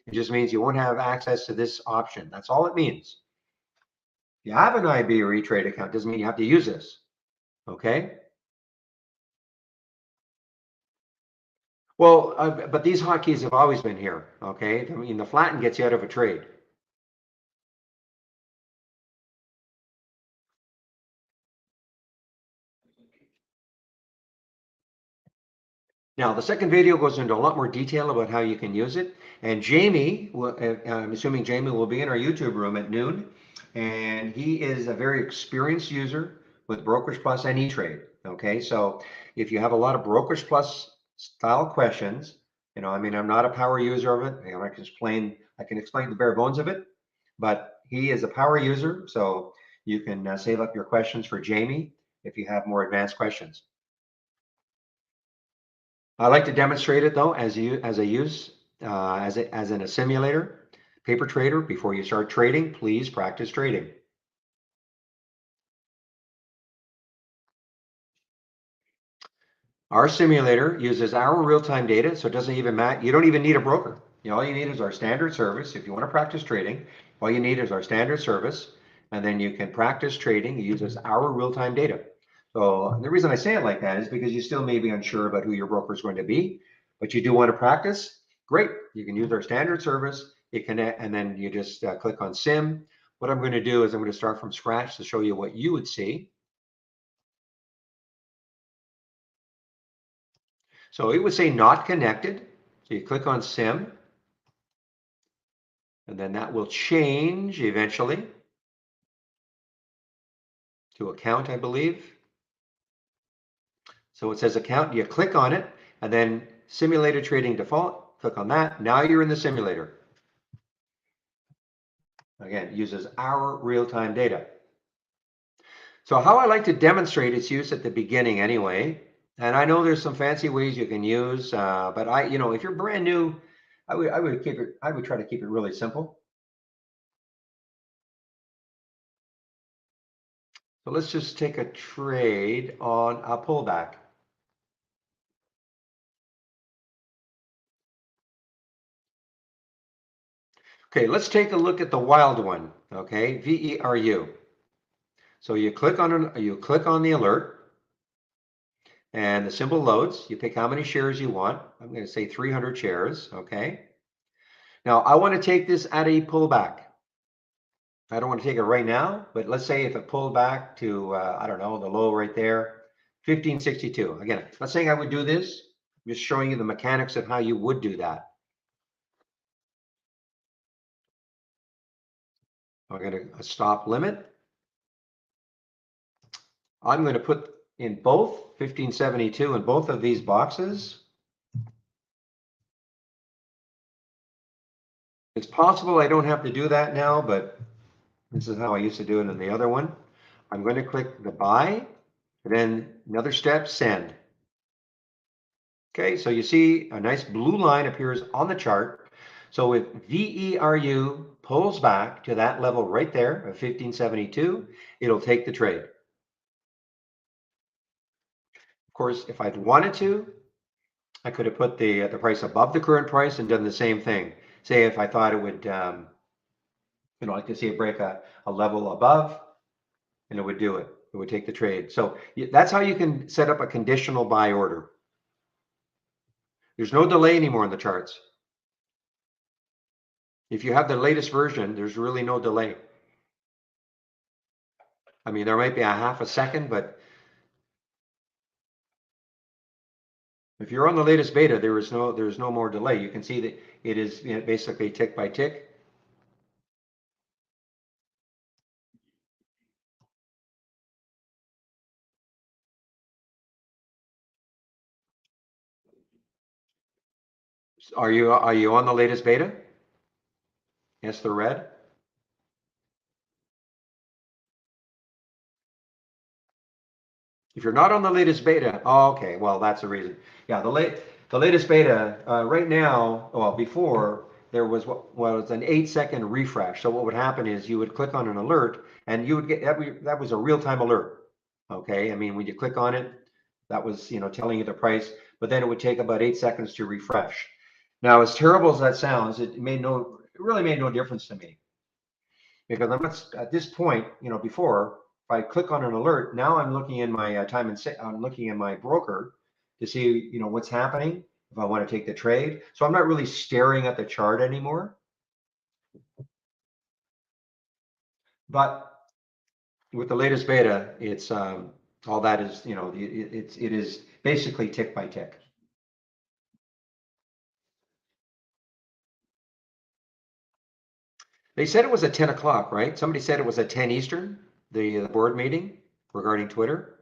It just means you won't have access to this option. That's all it means. If you have an IB or E-Trade account, doesn't mean you have to use this. Okay? Well, but these hotkeys have always been here. Okay? I mean, the flatten gets you out of a trade. Now, the second video goes into a lot more detail about how you can use it. And Jamie, I'm assuming Jamie will be in our YouTube room at noon. And he is a very experienced user with Brokerage Plus and E-Trade. Okay, so if you have a lot of Brokerage Plus style questions, I mean, I'm not a power user of it. I can explain the bare bones of it, but he is a power user, so you can save up your questions for Jamie if you have more advanced questions. I like to demonstrate it though as a use as in a simulator. Paper trader, before you start trading, please practice trading. Our simulator uses our real-time data, so it doesn't even matter. You don't even need a broker. All you need is our standard service. If you want to practice trading, all you need is our standard service, and then you can practice trading. It uses our real-time data. So the reason I say it like that is because you still may be unsure about who your broker is going to be, but you do want to practice. Great, you can use our standard service. And then you just click on Sim. What I'm going to do is I'm going to start from scratch to show you what you would see. So it would say not connected. So you click on Sim, and then that will change eventually to account, I believe. So it says account, you click on it, and then simulated trading default, click on that. Now you're in the simulator. Again, it uses our real-time data. So how I like to demonstrate its use at the beginning anyway, and I know there's some fancy ways you can use, but if you're brand new, I would try to keep it really simple. So let's just take a trade on a pullback. Okay, let's take a look at the wild one. Okay, VERU. So you click on the alert, and the symbol loads. You pick how many shares you want. I'm going to say 300 shares. Okay. Now I want to take this at a pullback. I don't want to take it right now, but let's say if it pulled back to I don't know, the low right there, 1562. Again, I'm not saying I would do this. I'm just showing you the mechanics of how you would do that. I'm going to stop limit. I'm going to put in both 1572 in both of these boxes. It's possible I don't have to do that now, but this is how I used to do it in the other one. I'm going to click the buy, and then another step, send. Okay, so you see a nice blue line appears on the chart. So if VERU pulls back to that level right there of 1572, it'll take the trade. Of course, if I'd wanted to, I could have put the price above the current price and done the same thing. Say if I thought it would, like to see it break a level above, and it would do it. It would take the trade. So that's how you can set up a conditional buy order. There's no delay anymore in the charts. If you have the latest version, there's really no delay. I mean, there might be a half a second, but if you're on the latest beta, there's no more delay. You can see that it is basically tick by tick. Are you on the latest beta? Yes, the red. If you're not on the latest beta, oh, okay, well that's the reason. Yeah, the latest beta right now. Well, before there was what was an 8 second refresh. So what would happen is you would click on an alert and you would get that was a real-time alert. Okay. I mean, when you click on it, that was, telling you the price, but then it would take about 8 seconds to refresh. Now, as terrible as that sounds, it really made no difference to me because I'm not at this point, before if I click on an alert, now I'm looking in my I'm looking in my broker to see, what's happening if I want to take the trade. So I'm not really staring at the chart anymore. But with the latest beta, it's all that is, it is basically tick by tick. They said it was at 10 o'clock, right? Somebody said it was at 10 Eastern, the board meeting regarding Twitter.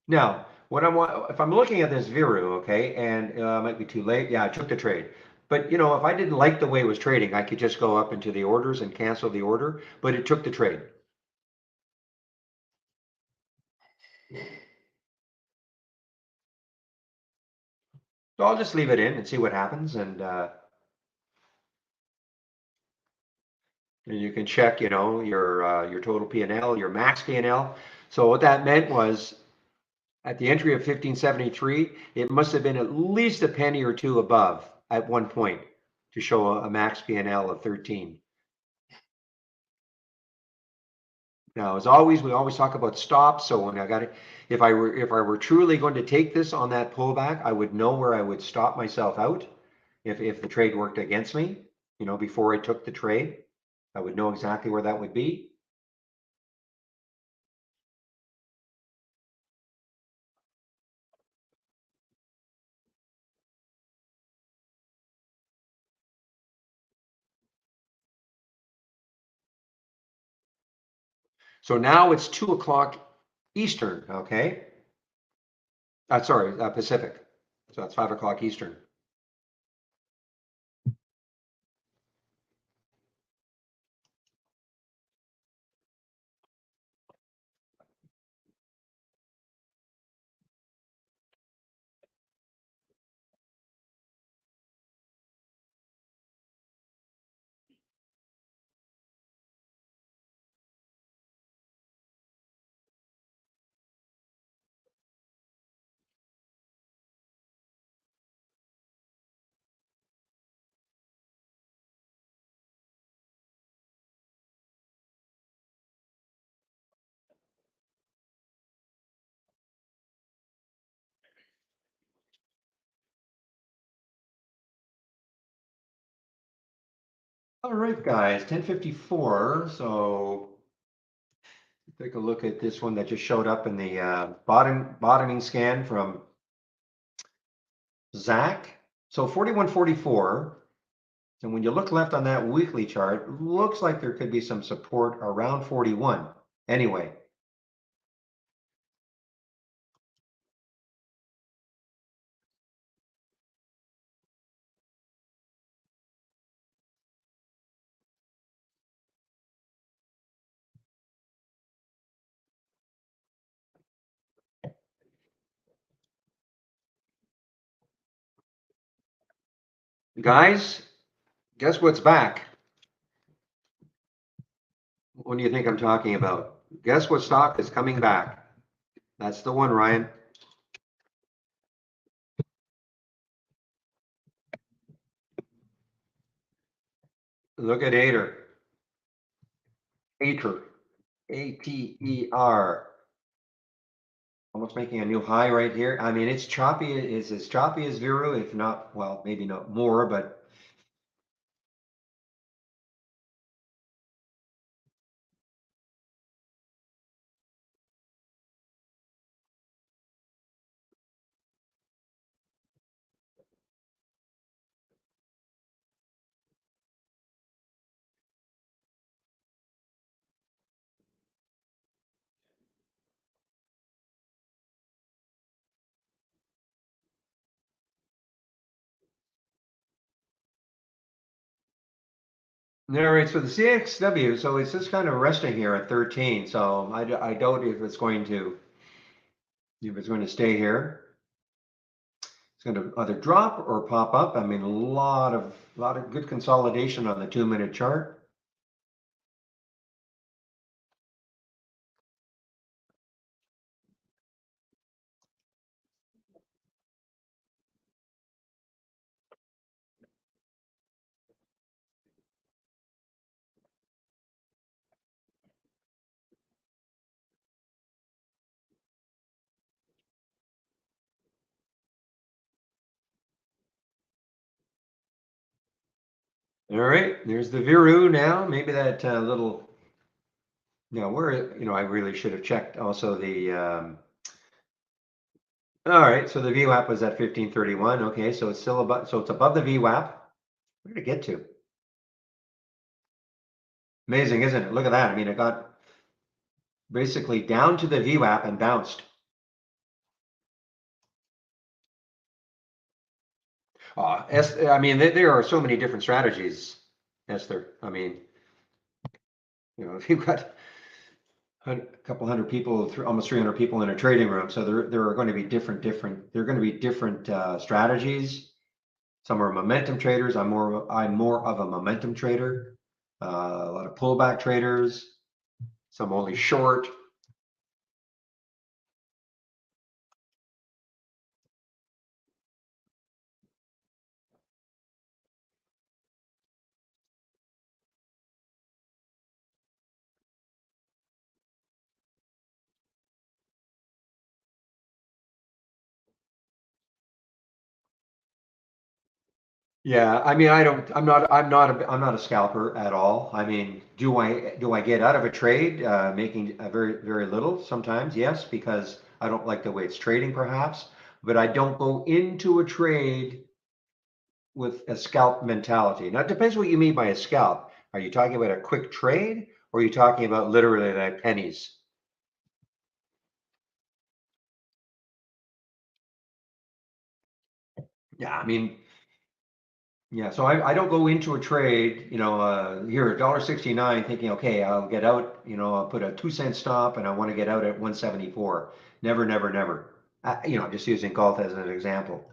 Now, if I'm looking at this Viru, okay, and it might be too late. Yeah, I took the trade. But if I didn't like the way it was trading, I could just go up into the orders and cancel the order. But it took the trade. So I'll just leave it in and see what happens, and you can check, your total P&L, your max P&L. So what that meant was at the entry of 1573, it must have been at least a penny or two above at one point to show a max P&L of 13. Now, as always, we always talk about stops. So when I got it, if I were truly going to take this on that pullback, I would know where I would stop myself out if the trade worked against me, before I took the trade. I would know exactly where that would be. So now it's 2 o'clock Eastern, okay? Sorry, Pacific. So that's 5 o'clock Eastern. All right, guys, 10:54. So take a look at this one that just showed up in the bottoming scan from Zach. So 41.44. And when you look left on that weekly chart, looks like there could be some support around 41. Anyway, guys, guess what's back? What do you think I'm talking about? Guess what stock is coming back? That's the one, Ryan. Look at Ater. Ater. A-T-E-R. Almost making a new high right here. I mean, it's choppy. It's as choppy as Viru, if not, well, maybe not more, but all right, so the CXW, so it's just kind of resting here at 13. So I doubt if it's going to If it's going to stay here, it's going to either drop or pop up. I mean, a lot of good consolidation on the 2-minute chart. All right, there's the Viru now. Maybe that little, where, I really should have checked also the, all right, so the VWAP was at 1531. Okay, so it's still above, so it's above the VWAP. Where did it get to? Amazing, isn't it? Look at that. I mean, it got basically down to the VWAP and bounced. I mean, there are so many different strategies, Esther. I mean, if you've got a couple hundred people, almost 300 people in a trading room, so there are going to be different strategies. Some are momentum traders. I'm more of a momentum trader. A lot of pullback traders. Some only short. Yeah, I mean, I'm not a scalper at all. I mean, do I get out of a trade making a very, very little sometimes? Yes, because I don't like the way it's trading perhaps, but I don't go into a trade with a scalp mentality. Now, it depends what you mean by a scalp. Are you talking about a quick trade or are you talking about literally like pennies? Yeah, I mean, yeah, so I don't go into a trade, here $1.69 thinking, okay, I'll get out, I'll put a 2-cent stop and I want to get out at 174. Never, never, never. I'm just using golf as an example.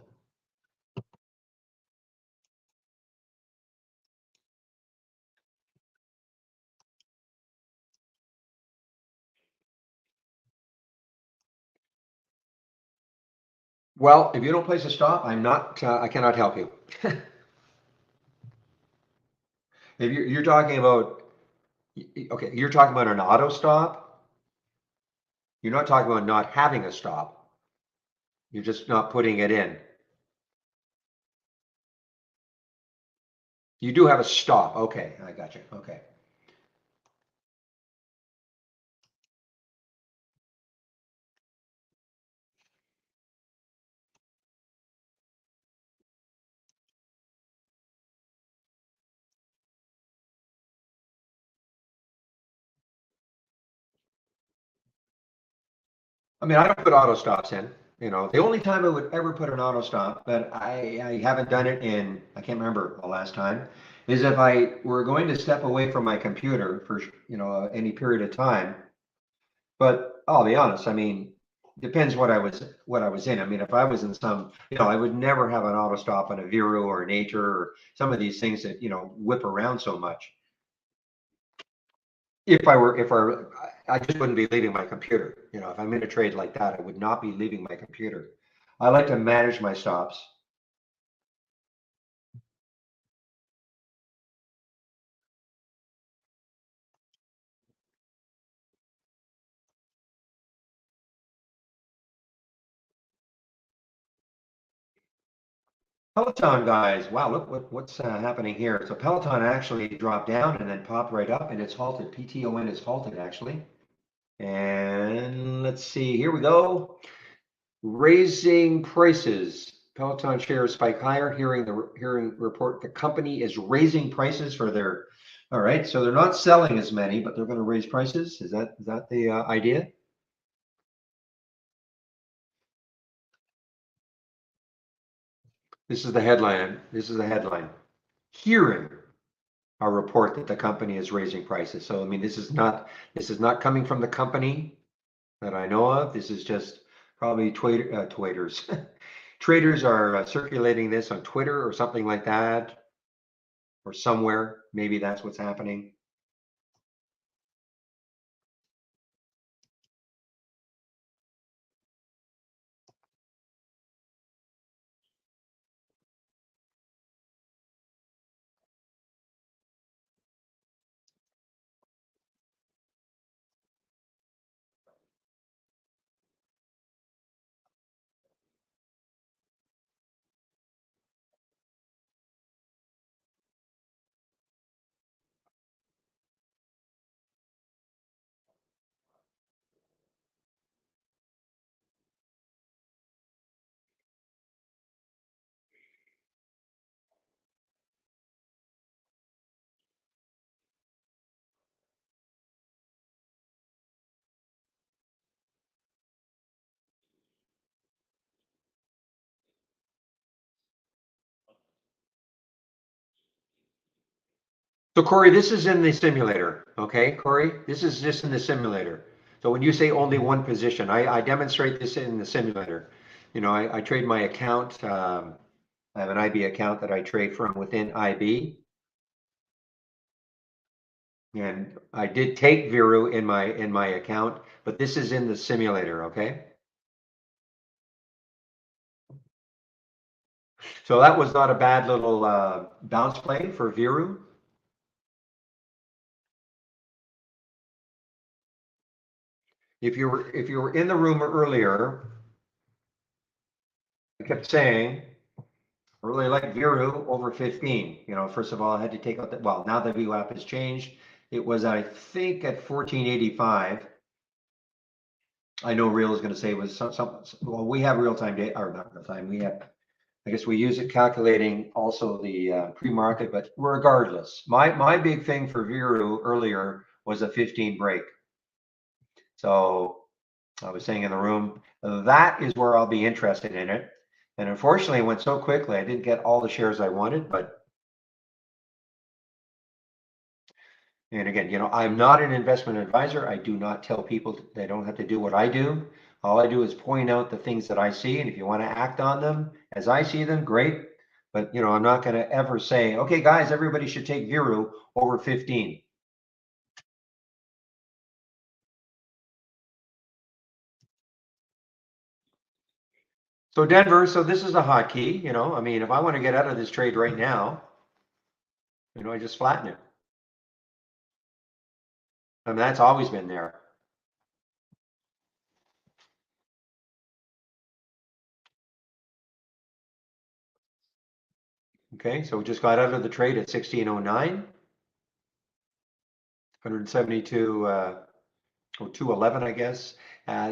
Well, if you don't place a stop, I cannot help you. If you're talking about, okay, you're talking about an auto stop. You're not talking about not having a stop. You're just not putting it in. You do have a stop. Okay, I got you. Okay. I mean, I don't put auto stops in. The only time I would ever put an auto stop, but I haven't done it in, I can't remember the last time, is if I were going to step away from my computer for, any period of time. But I'll be honest, I mean, depends what I was in. I mean, if I was in some, I would never have an auto stop on a Vero or a Nature or some of these things that, whip around so much. If I just wouldn't be leaving my computer. If I'm in a trade like that, I would not be leaving my computer. I like to manage my stops. Peloton guys, wow, look what's happening here. So Peloton actually dropped down and then popped right up and it's halted. PTON is halted actually. And let's see, here we go. Raising prices. Peloton shares spike higher. Hearing report the company is raising prices for their. All right, so they're not selling as many, but they're going to raise prices. Is that the idea? This is the headline. This is the headline. Hearing a report that the company is raising prices. So I mean, this is not coming from the company that I know of. This is just Probably traders. Traders are circulating this on Twitter or something like that, or somewhere. Maybe that's what's happening. So Corey, this is in the simulator, okay, Corey? This is just in the simulator. So when you say only one position, I demonstrate this in the simulator. I trade my account. I have an IB account that I trade from within IB, and I did take Viru in my account, but this is in the simulator, okay? So that was not a bad little bounce play for Viru. If you were in the room earlier, I kept saying I really like Viru over 15. First of all, I had to take out that. Well, now the VWAP has changed. It was, I think, at 1485. I know Real is going to say it was some. Well, we have real time data, or not real time. We have. I guess we use it calculating also the pre-market, but regardless, my big thing for Viru earlier was a 15 break. So I was saying in the room, that is where I'll be interested in it. And unfortunately, it went so quickly, I didn't get all the shares I wanted. And again, I'm not an investment advisor. I do not tell people they don't have to do what I do. All I do is point out the things that I see. And if you want to act on them as I see them, great. But, I'm not going to ever say, okay, guys, everybody should take Viru over 15. So Denver, so this is a hotkey, I mean, if I want to get out of this trade right now, I just flatten it. I mean, that's always been there. Okay, so we just got out of the trade at 1609, 172, 211, I guess.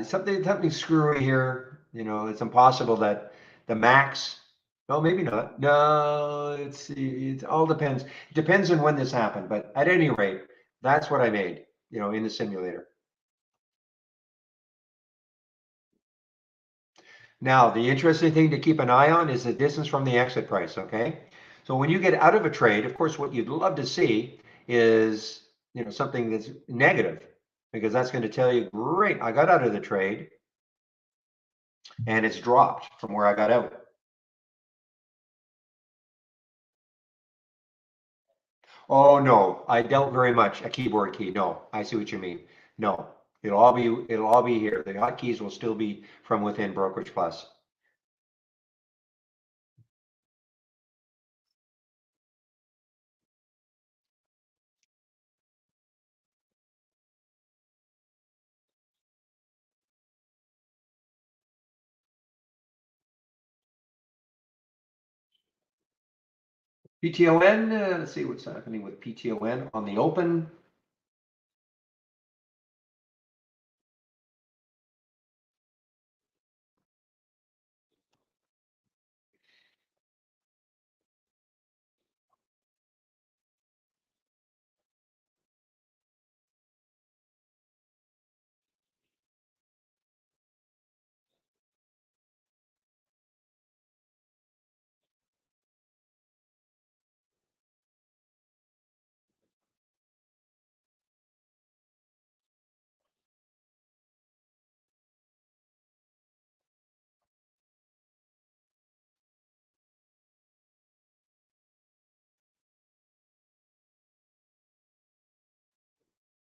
Something screwy here. It's impossible that the max. No, maybe not. No, it all depends. It depends on when this happened, but at any rate, that's what I made. In the simulator. Now, the interesting thing to keep an eye on is the distance from the exit price, okay? So when you get out of a trade, of course, what you'd love to see is, something that's negative, because that's going to tell you, great, I got out of the trade and it's dropped from where I got out. Oh, no, I dealt very much a keyboard key. No, I see what you mean. No, it'll all be here. The hotkeys will still be from within Brokerage Plus. PTON, let's see what's happening with PTON on the open.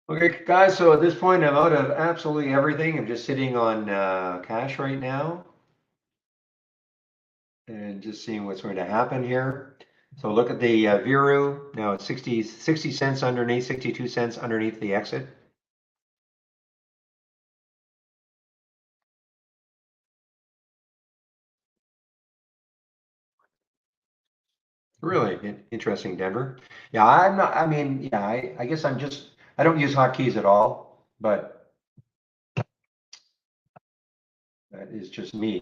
Okay, guys, so at this point, I'm out of absolutely everything. I'm just sitting on cash right now and just seeing what's going to happen here. So look at the Viru. Now it's 60 cents underneath, 62 cents underneath the exit. Really interesting, Denver. Yeah, I'm not, I mean, yeah, I guess I don't use hotkeys at all, but that is just me.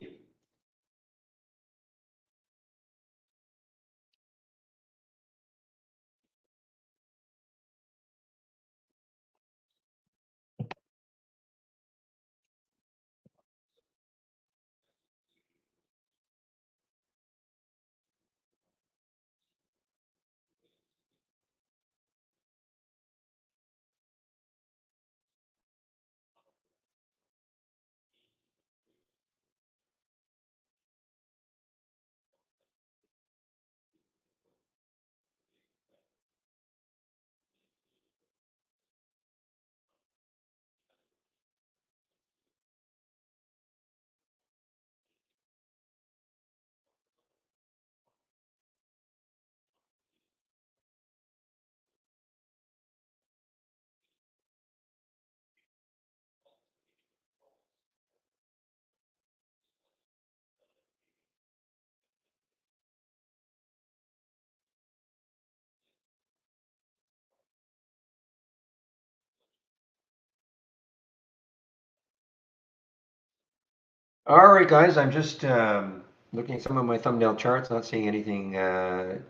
All right, guys, I'm just looking at some of my thumbnail charts, not seeing anything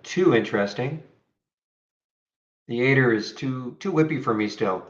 too interesting. The Ader is too whippy for me still.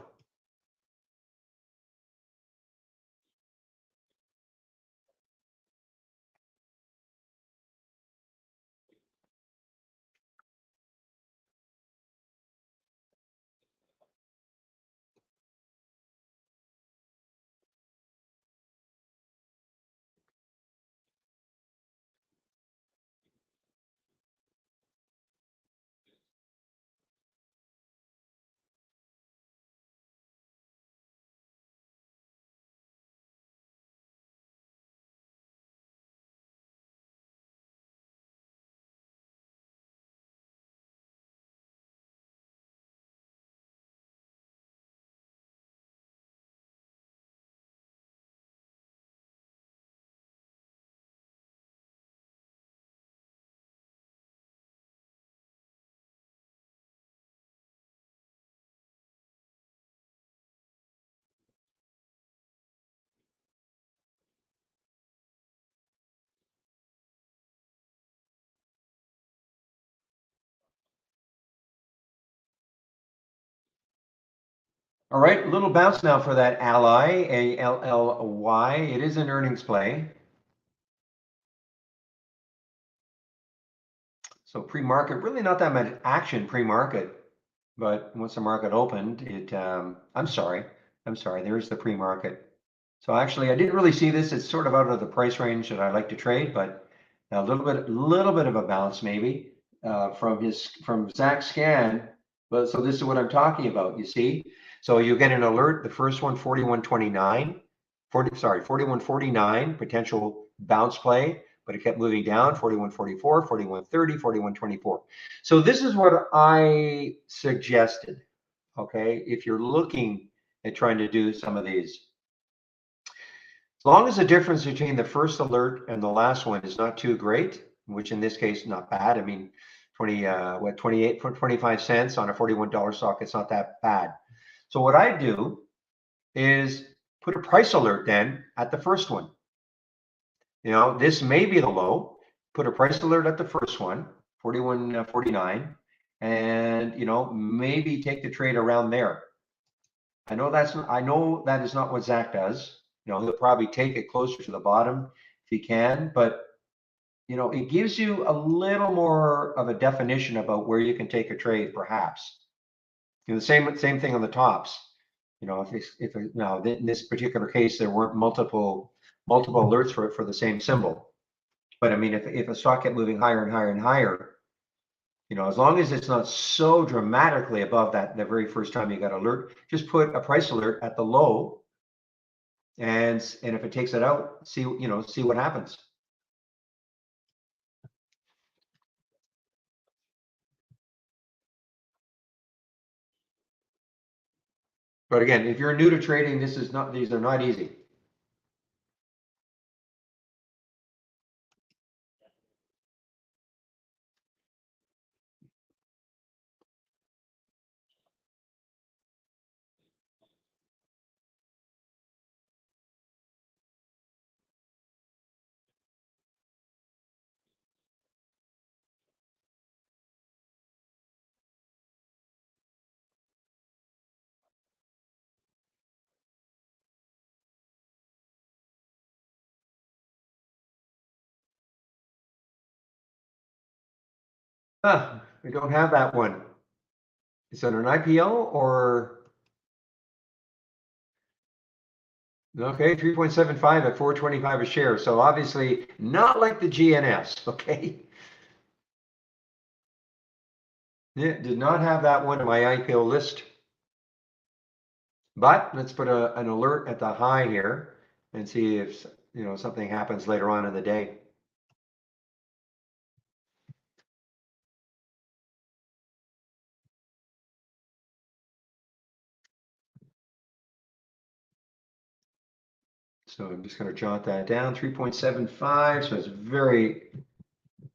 All right, a little bounce now for that Ally, ALLY. It is an earnings play. So pre-market, really not that much action pre-market, but once the market opened, I'm sorry, there's the pre-market. So actually, I didn't really see this. It's sort of out of the price range that I like to trade, but a little bit of a bounce maybe from Zach Scan. But so this is what I'm talking about. You see, so you get an alert. The first one, 41.29, 41.49 potential bounce play, but it kept moving down. 41.44, 41.30, 41.24. So this is what I suggested. Okay, if you're looking at trying to do some of these. As long as the difference between the first alert and the last one is not too great, which in this case, not bad. I mean, 28, 25 cents on a $41 stock, it's not that bad. So what I do is put a price alert then at the first one. You know, this may be the low. Put a price alert at the first one, 41.49, and you know, maybe take the trade around there. I know that is not what Zach does. You know, he'll probably take it closer to the bottom if he can, but you know, it gives you a little more of a definition about where you can take a trade, perhaps. You know, the same thing on the tops. You know, if now in this particular case there weren't multiple alerts for the same symbol, but I mean, if a stock kept moving higher and higher and higher, As long as it's not so dramatically above that the very first time you got alert, just put a price alert at the low, and if it takes it out, see what happens. But again, if you're new to trading, these are not easy. We don't have that one. Is it an IPO or? Okay, 3.75 at 425 a share. So obviously not like the GNS, okay? Yeah, did not have that one in my IPO list. But let's put an alert at the high here and see if something happens later on in the day. So I'm just going to jot that down, 3.75. So it's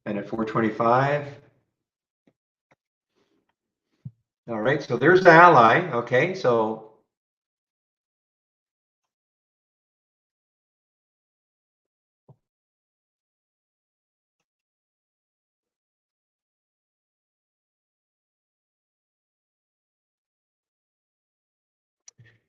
and at 425. All right, so there's the ally. Okay, so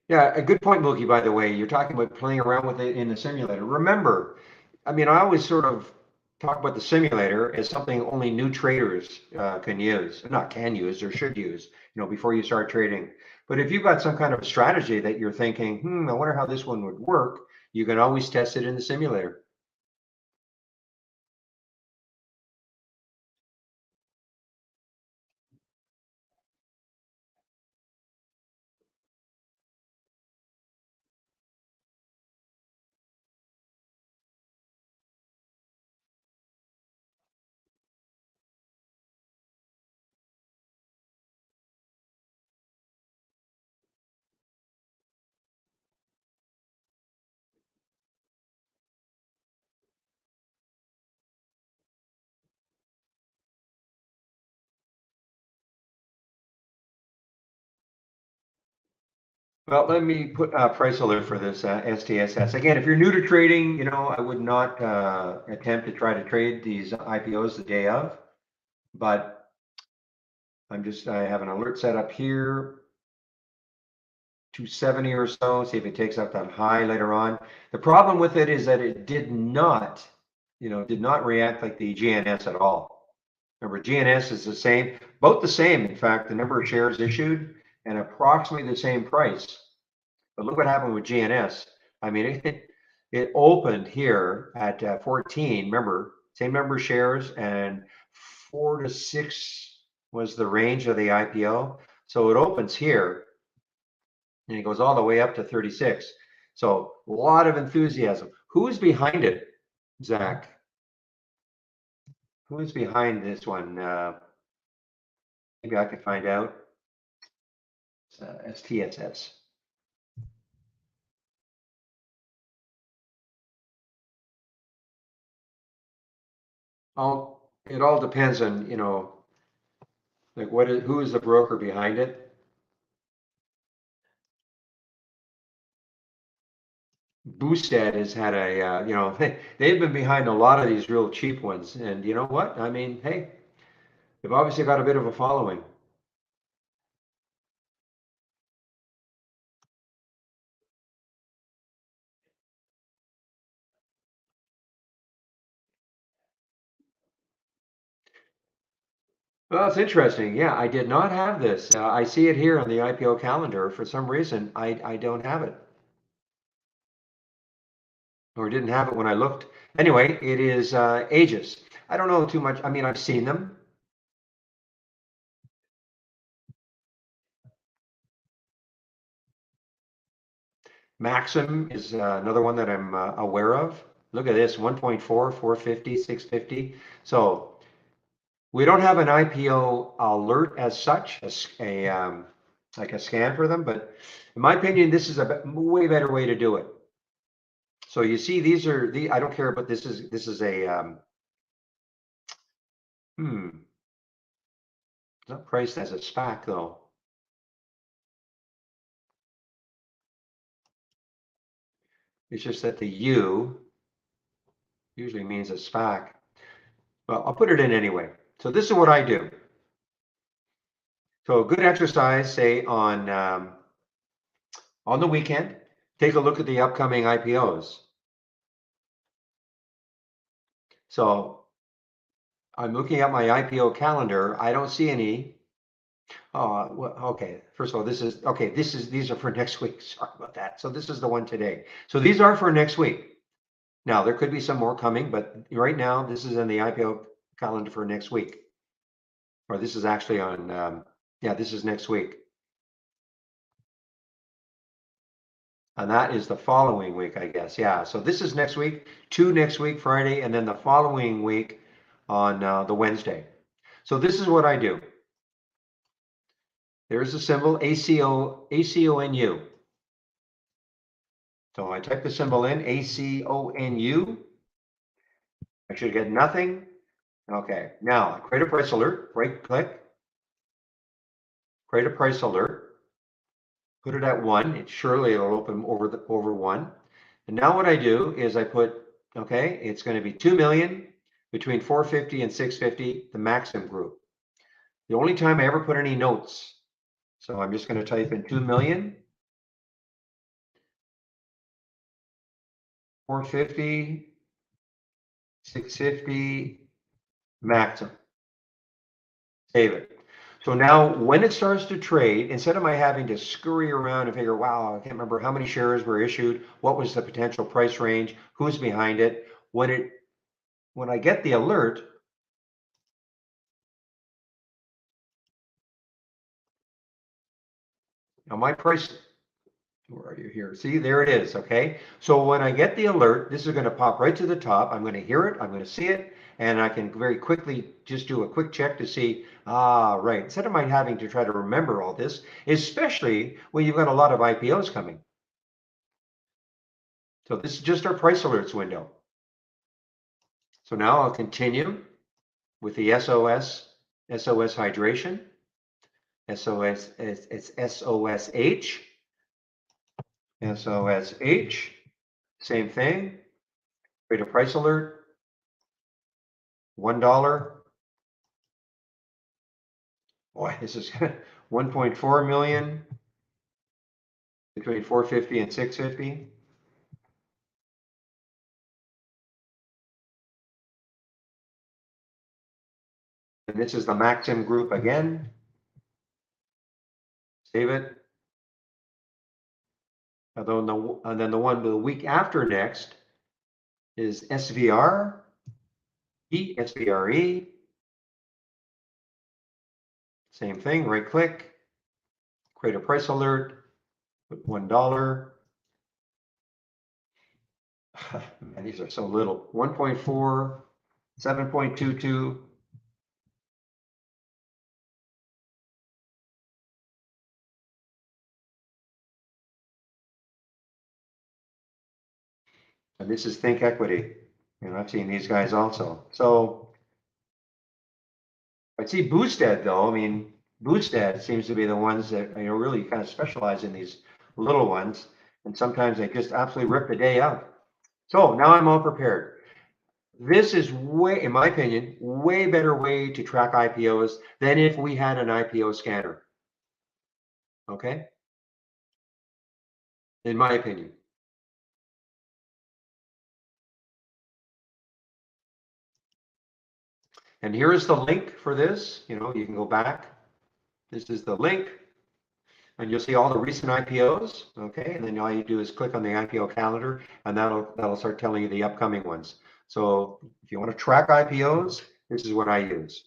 yeah, a good point, Mookie, by the way. You're talking about playing around with it in the simulator. Remember, I always sort of talk about the simulator as something only new traders can use, not can use or should use, before you start trading. But if you've got some kind of strategy that you're thinking, I wonder how this one would work, you can always test it in the simulator. Well, let me put a price alert for this STSS. Again, if you're new to trading, I would not attempt to try to trade these IPOs the day of, but I have an alert set up here, 270 or so, see if it takes out that high later on. The problem with it is that it did not react like the GNS at all. Remember, GNS is both the same, in fact, the number of shares issued and approximately the same price. But look what happened with GNS. It opened here at 14. Remember, same number of shares, and 4 to 6 was the range of the IPO. So it opens here, and it goes all the way up to 36. So a lot of enthusiasm. Who's behind it, Zach? Who is behind this one? Maybe I could find out. STSS. It all depends on, like who is the broker behind it? Boosted has had they've been behind a lot of these real cheap ones. And you know what? Hey, they've obviously got a bit of a following. Well, it's interesting. Yeah, I did not have this. I see it here on the IPO calendar. For some reason, I don't have it. Or didn't have it when I looked. Anyway, it is Aegis. I don't know too much. I've seen them. Maxim is another one that I'm aware of. Look at this, 1.4, 450, 650. So we don't have an IPO alert as such, like a scan for them, but in my opinion, this is a way better way to do it. So you see, these are the, I don't care, but this is a, it's not priced as a SPAC though. It's just that the U usually means a SPAC. Well, I'll put it in anyway. So this is what I do. So good exercise, say on the weekend, take a look at the upcoming IPOs. So I'm looking at my IPO calendar. I don't see any. Well, okay. First of all, these are for next week. Sorry about that. So this is the one today. So these are for next week. Now there could be some more coming, but right now this is in the IPO calendar for next week. Or this is actually on, yeah, this is next week. And that is the following week, I guess. Yeah. So this is next week, 2 next week, Friday, and then the following week on the Wednesday. So this is what I do. There's the symbol ACONU. So I type the symbol in, ACONU. I should get nothing. Okay. Now create a price alert. Right click. Create a price alert. Put it at 1. It'll open over 1. And now what I do is I put, okay, it's going to be 2 million between 450 and 650, the Maxim group. The only time I ever put any notes. So I'm just going to type in 2 million, 450, 650, Maxim. Save it. So now when it starts to trade, instead of my having to scurry around and figure, wow, I can't remember how many shares were issued, what was the potential price range, who's behind it, when I get the alert, now my price, where are you here? See, there it is, okay? So when I get the alert, this is going to pop right to the top. I'm going to hear it, I'm going to see it, and I can very quickly just do a quick check to see, right. Instead of my having to try to remember all this, especially when you've got a lot of IPOs coming. So this is just our price alerts window. So now I'll continue with the SOS hydration. SOS, it's SOSH. SOSH, same thing. Create a price alert. $1. Boy, this is 1.4 million between 450 and 650. And this is the Maxim group again. Save it. And then the one the week after next is SVR, SVRE. Same thing, right click, create a price alert, put $1. Man, these are so little. 1.4, 7.22. And this is Think Equity. And I've seen these guys also. So I see Boosted though. I mean, Boosted seems to be the ones that really kind of specialize in these little ones. And sometimes they just absolutely rip the day out. So now I'm all prepared. This is way, in my opinion, way better way to track IPOs than if we had an IPO scanner. Okay? In my opinion. And here is the link for this. You can go back. This is the link. And you'll see all the recent IPOs. Okay. And then all you do is click on the IPO calendar, and that'll start telling you the upcoming ones. So if you want to track IPOs, this is what I use.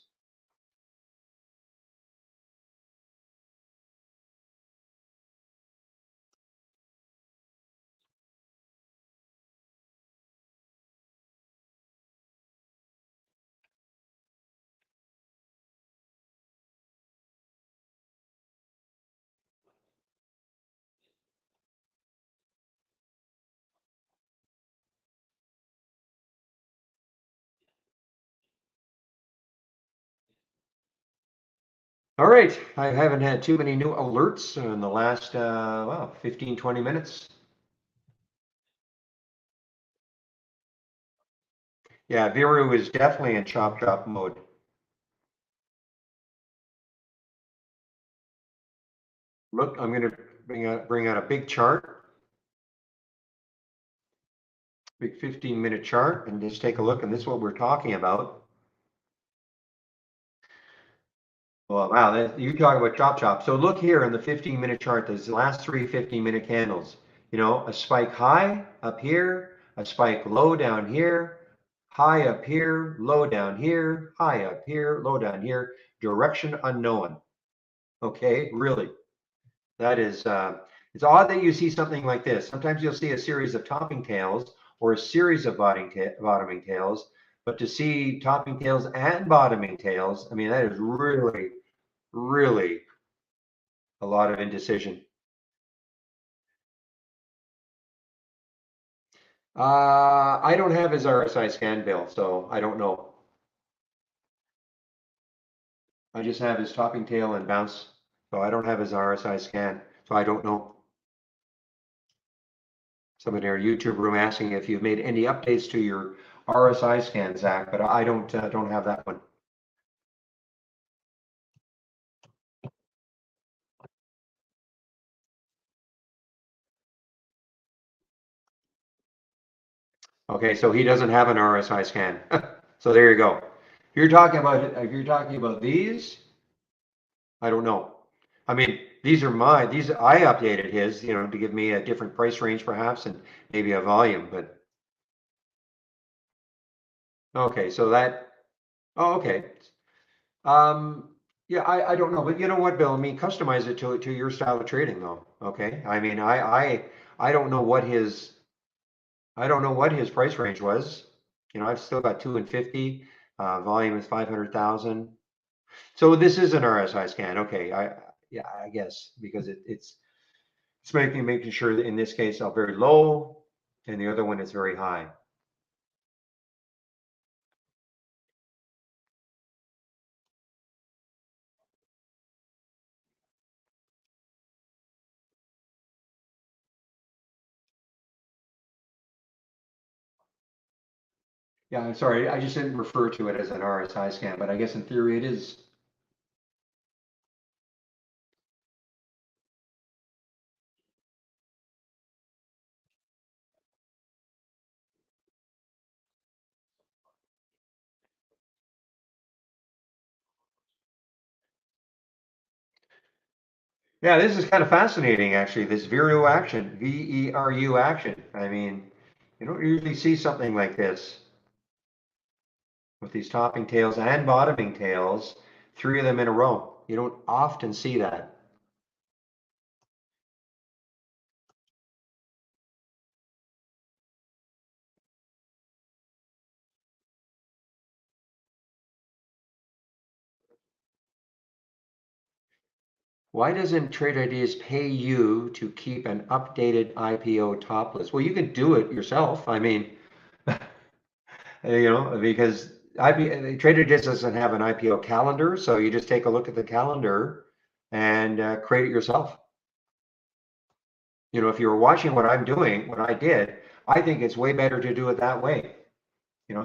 All right, I haven't had too many new alerts in the last, well, 15, 20 minutes. Yeah, Viru is definitely in chop chop mode. Look, I'm going to bring out a big chart, big 15-minute chart, and just take a look. And this is what we're talking about. Well, wow, you talk about chop chop. So look here in the 15-minute chart, there's the last three 15-minute candles. You know, a spike high up here, a spike low down here, high up here, low down here, high up here, low down here, direction unknown. Okay, really. That is, it's odd that you see something like this. Sometimes you'll see a series of topping tails or a series of bottoming tails, but to see topping tails and bottoming tails, I mean, that is really, really a lot of indecision. I don't have his RSI scan, Bill, so I don't know. I just have his topping tail and bounce, so I don't have his RSI scan, so I don't know. Somebody in our YouTube room asking if you've made any updates to your RSI scan, Zach, but I don't have that one. Okay, so he doesn't have an RSI scan. So there you go. If you're talking about these, I don't know. I mean, these I updated his, to give me a different price range perhaps and maybe a volume, but okay, so oh, okay. Yeah, I don't know, but you know what, Bill? I mean, customize it to your style of trading though. Okay. I mean, I don't know what his price range was. I've still got 2 and 50. Volume is 500,000. So this is an RSI scan. Okay, yeah, I guess because it's making sure that in this case I'm very low, and the other one is very high. Yeah, I'm sorry, I just didn't refer to it as an RSI scan, but I guess in theory it is. Yeah, this is kind of fascinating, actually. This Veru action, VERU action. I mean, you don't usually see something like this with these topping tails and bottoming tails, three of them in a row. You don't often see that. Why doesn't Trade Ideas pay you to keep an updated IPO top list? Well, you can do it yourself. I mean, because Trade Ideas doesn't have an IPO calendar, so you just take a look at the calendar and create it yourself. If you were watching what I'm doing, what I did, I think it's way better to do it that way.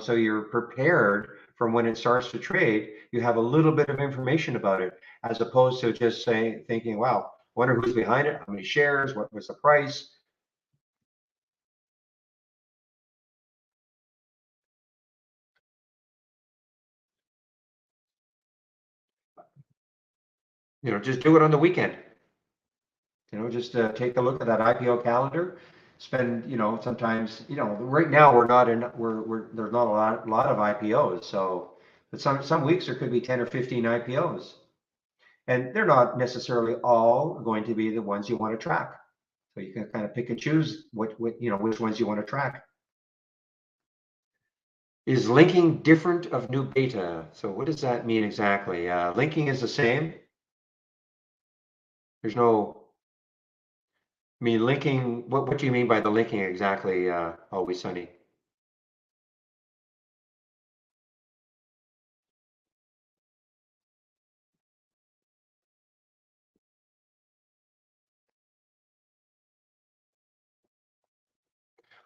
So you're prepared from when it starts to trade, you have a little bit of information about it, as opposed to just thinking, wow, wonder who's behind it, how many shares, what was the price. Just do it on the weekend. Just take a look at that IPO calendar. Spend, sometimes, right now there's not a lot of IPOs. So, but some weeks there could be 10 or 15 IPOs, and they're not necessarily all going to be the ones you want to track. So you can kind of pick and choose which ones you want to track. Is linking different of new beta? So what does that mean exactly? Linking is the same. There's no, I mean, linking, what do you mean by the linking exactly, Always Sunny?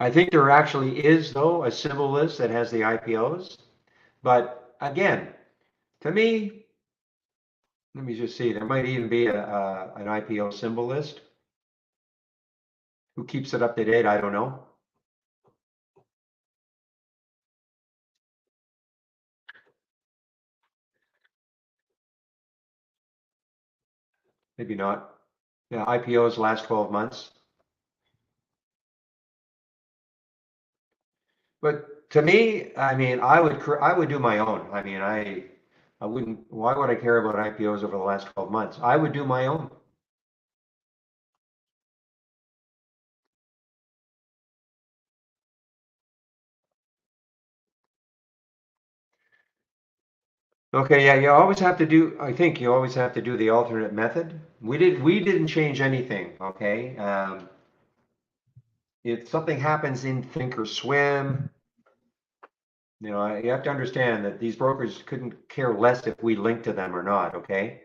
I think there actually is, though, a symbol list that has the IPOs. But again, to me, let me just see, there might even be an IPO symbol list. Who keeps it up to date? I don't know. Maybe not. Yeah, IPOs last 12 months. But to me, I mean, I would do my own. I mean, I wouldn't. Why would I care about IPOs over the last 12 months? I would do my own. Okay, yeah, you always have to do. I think you always have to do the alternate method. We didn't change anything. Okay, if something happens in Thinkorswim, you have to understand that these brokers couldn't care less if we link to them or not. Okay,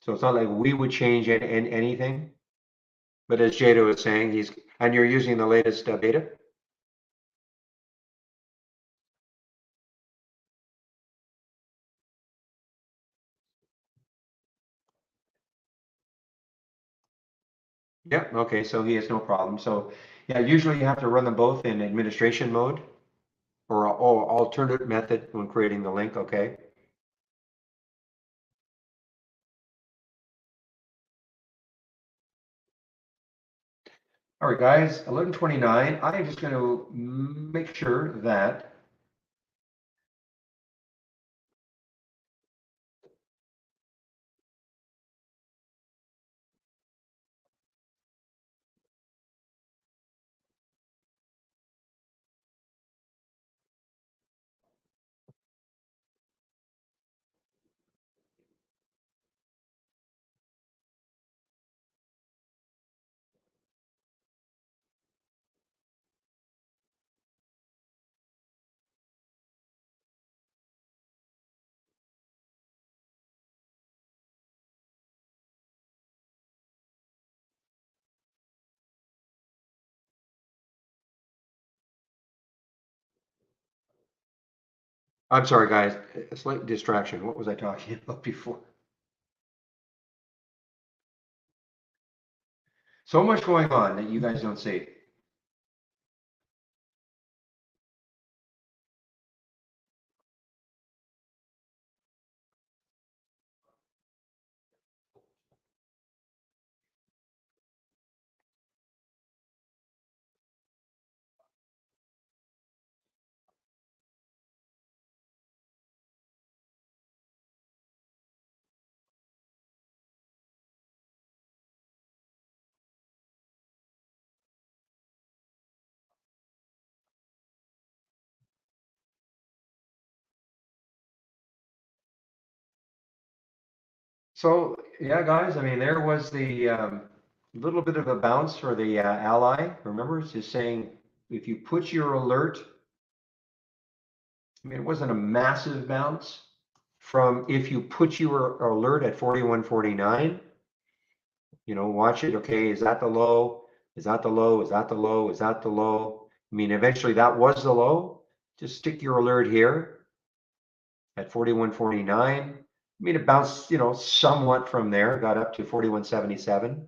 so it's not like we would change anything. But as Jado was saying, and you're using the latest beta. Yep. Okay. So he has no problem. So yeah, usually you have to run them both in administration mode or alternate method when creating the link. Okay. All right, guys. 11:29. I'm just going to make sure that. I'm sorry, guys. A slight distraction. What was I talking about before? So much going on that you guys don't see. So yeah, guys. I mean, there was the little bit of a bounce for the ally. Remember, it's just saying if you put your alert. I mean, it wasn't a massive bounce from if you put your alert at 41.49, watch it. Okay, is that the low? Is that the low? Is that the low? Is that the low? I mean, eventually that was the low. Just stick your alert here at 41.49. I mean, it bounced, somewhat from there, got up to 41.77.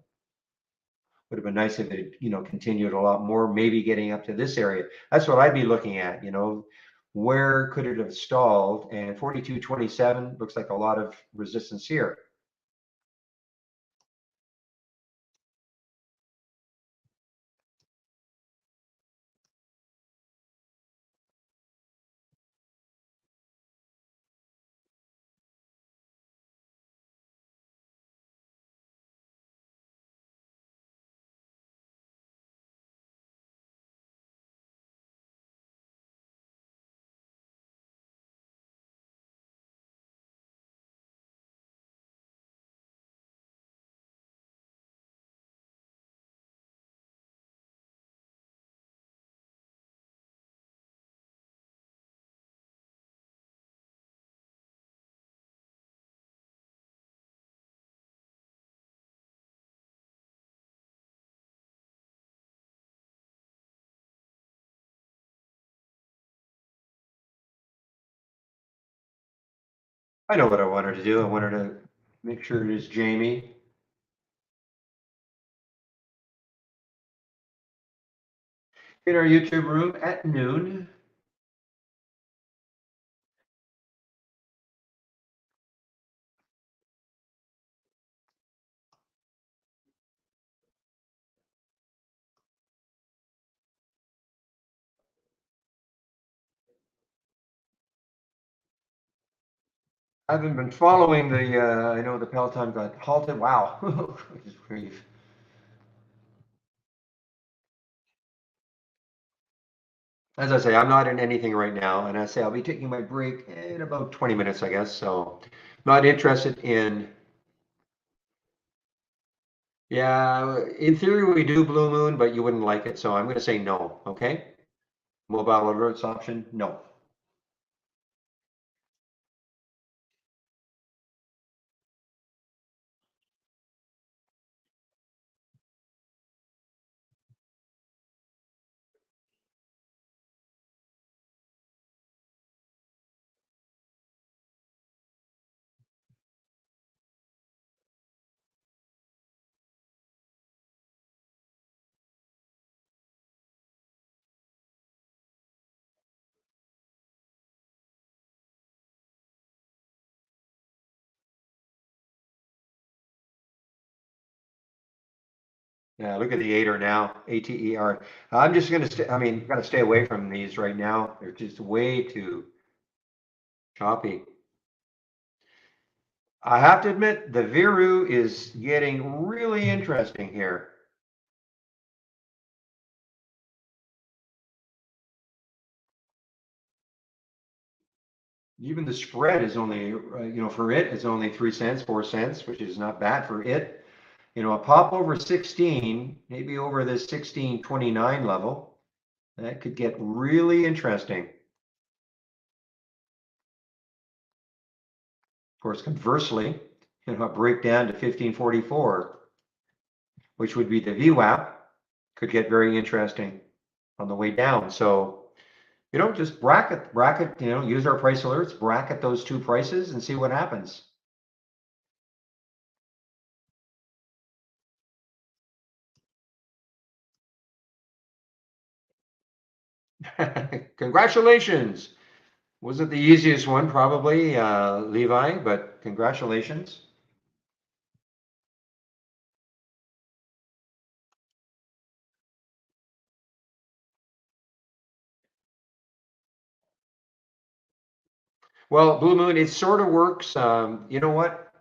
Would have been nice if it, continued a lot more, maybe getting up to this area. That's what I'd be looking at, where could it have stalled? And 42.27 looks like a lot of resistance here. I know what I wanted to do. I wanted to make sure it is Jamie. In our YouTube room at noon. I haven't been following the, I know the Peloton got halted. Wow. Goodness grief. As I say, I'm not in anything right now. And I say I'll be taking my break in about 20 minutes, I guess. So not interested in, yeah, in theory we do Blue Moon, but you wouldn't like it. So I'm going to say no. Okay. Mobile alerts option, no. Yeah, look at the ATER now, ATER. I'm just going to stay, I mean, got to stay away from these right now. They're just way too choppy. I have to admit, the Viru is getting really interesting here. Even the spread is only, for it, it's only 3 cents, 4 cents, which is not bad for it. A pop over 16, maybe over this 16.29 level, that could get really interesting. Of course, conversely, a breakdown to 1544, which would be the VWAP, could get very interesting on the way down. So, just bracket, use our price alerts, bracket those two prices and see what happens. Congratulations. Wasn't the easiest one, probably, Levi, but congratulations. Well, Blue Moon, it sort of works. You know what?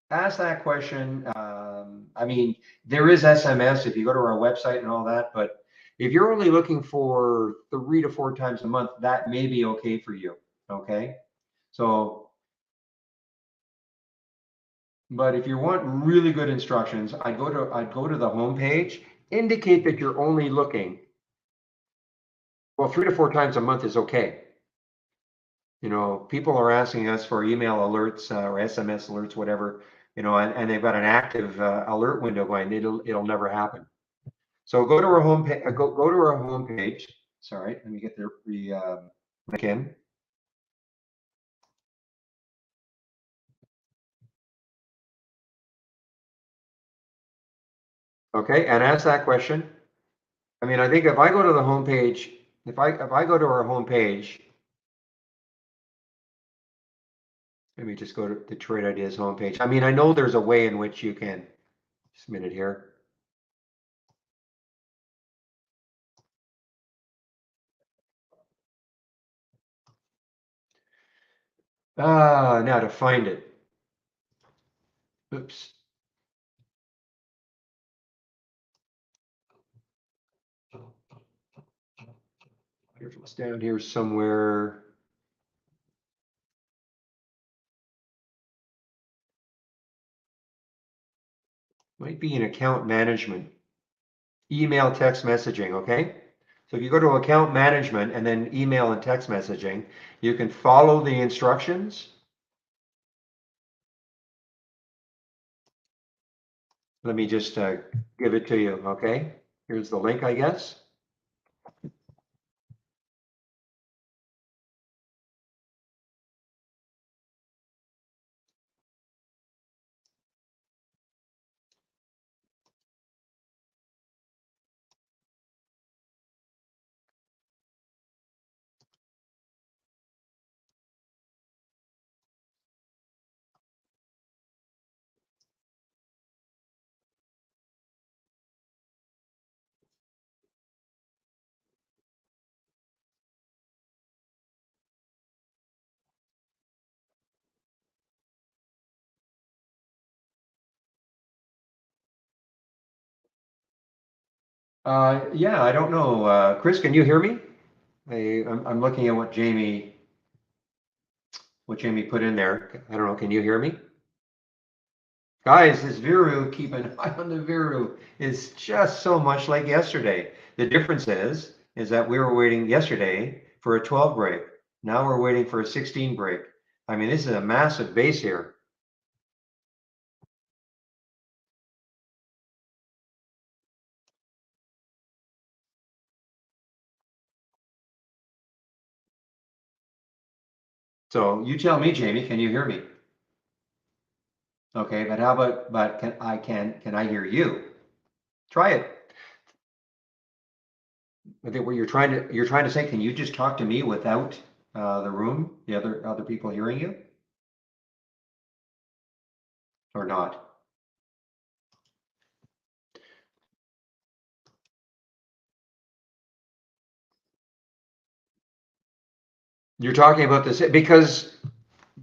Ask that question. I mean, there is SMS if you go to our website and all that, but if you're only looking for 3 to 4 times a month, that may be okay for you. Okay. So, but if you want really good instructions, I'd go to the home page, indicate that you're only looking, well, 3 to 4 times a month is okay. People are asking us for email alerts or SMS alerts, whatever, and they've got an active alert window going. It'll never happen. So go to our home page. Go to our home page. Sorry, let me get the link in. Okay, and ask that question. I mean, I think if I go to the home page, if I go to our home page, let me just go to the Trade Ideas homepage. I mean, I know there's a way in which you can. Just a minute here. Now to find it. Oops. It's down here somewhere. Might be in account management. Email, text messaging, okay? So if you go to account management and then email and text messaging, you can follow the instructions. Let me just give it to you, okay? Here's the link, I guess. Yeah, I don't know. Chris, can you hear me? I'm looking at what Jamie put in there. I don't know. Can you hear me? Guys, this Viru, keep an eye on the Viru. It's just so much like yesterday. The difference is that we were waiting yesterday for a 12 break. Now we're waiting for a 16 break. I mean, this is a massive base here. So you tell me, Jamie, can you hear me? Okay, but how about, but can I hear you? Try it. I think what you're trying to say, can you just talk to me without the room, the other people hearing you, or not? You're talking about this because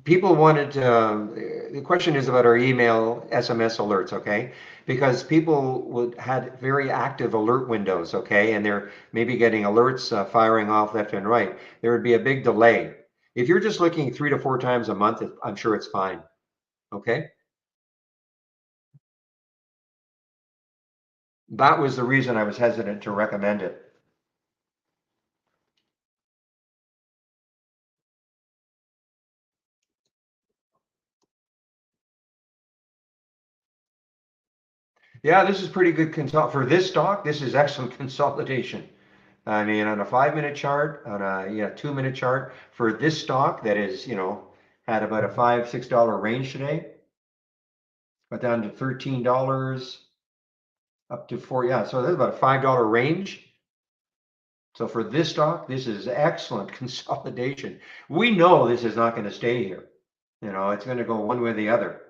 people wanted. The question is about our email SMS alerts, okay? Because people would had very active alert windows, okay, and they're maybe getting alerts firing off left and right. There would be a big delay. If you're just looking 3 to 4 times a month, I'm sure it's fine. Okay. That was the reason I was hesitant to recommend it. Yeah, this is pretty good for this stock. This is excellent consolidation. I mean, on a 5 minute chart, on a 2 minute chart for this stock that is, had about a $5-6 range today, but down to $13, up to four. Yeah, so that's about a $5 range. So for this stock, this is excellent consolidation. We know this is not going to stay here. It's going to go one way or the other.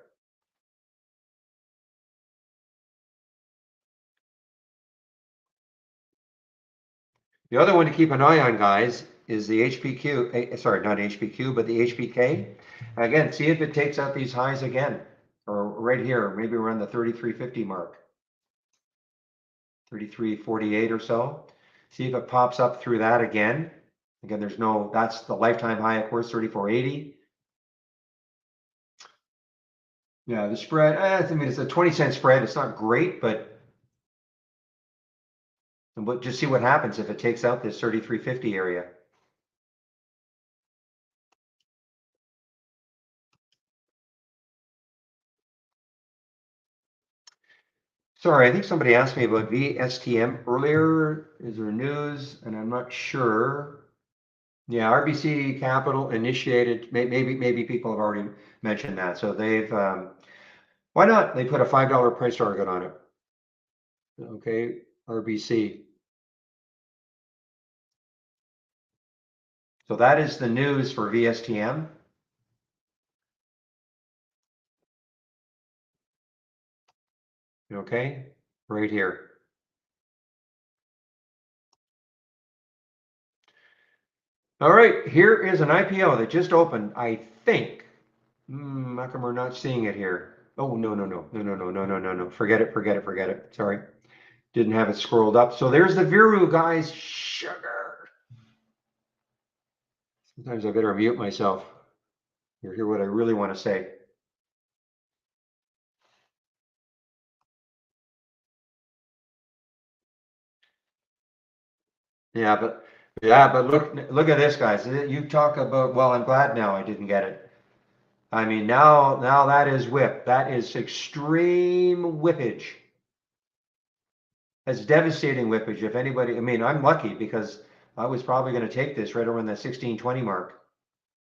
The other one to keep an eye on, guys, is the HPQ. Sorry, not HPQ, but the HPK. Again, see if it takes out these highs again, or right here, maybe around the 33.50 mark, 33.48 or so. See if it pops up through that again. Again, that's the lifetime high, of course, 34.80. Yeah, the spread, I mean, it's a 20-cent spread. It's not great, but just see what happens if it takes out this 33.50 area. Sorry, I think somebody asked me about VSTM earlier. Is there news? And I'm not sure. Yeah, RBC Capital initiated, maybe people have already mentioned that. So why not? They put a $5 price target on it. Okay, RBC. So that is the news for VSTM. Okay, right here. All right, here is an IPO that just opened, I think. How come we're not seeing it here? Oh, no, no, no, no, no, no, no, no, no, no. Forget it, forget it, forget it. Sorry. Didn't have it scrolled up. So there's the Viru, guys. Sugar. Sometimes I better mute myself. You hear what I really want to say. Yeah, but look at this, guys. You talk about, well, I'm glad now I didn't get it. I mean, now that is whip. That is extreme whippage. That's devastating whippage. If anybody, I mean, I'm lucky because I was probably going to take this right around the 16.20 mark.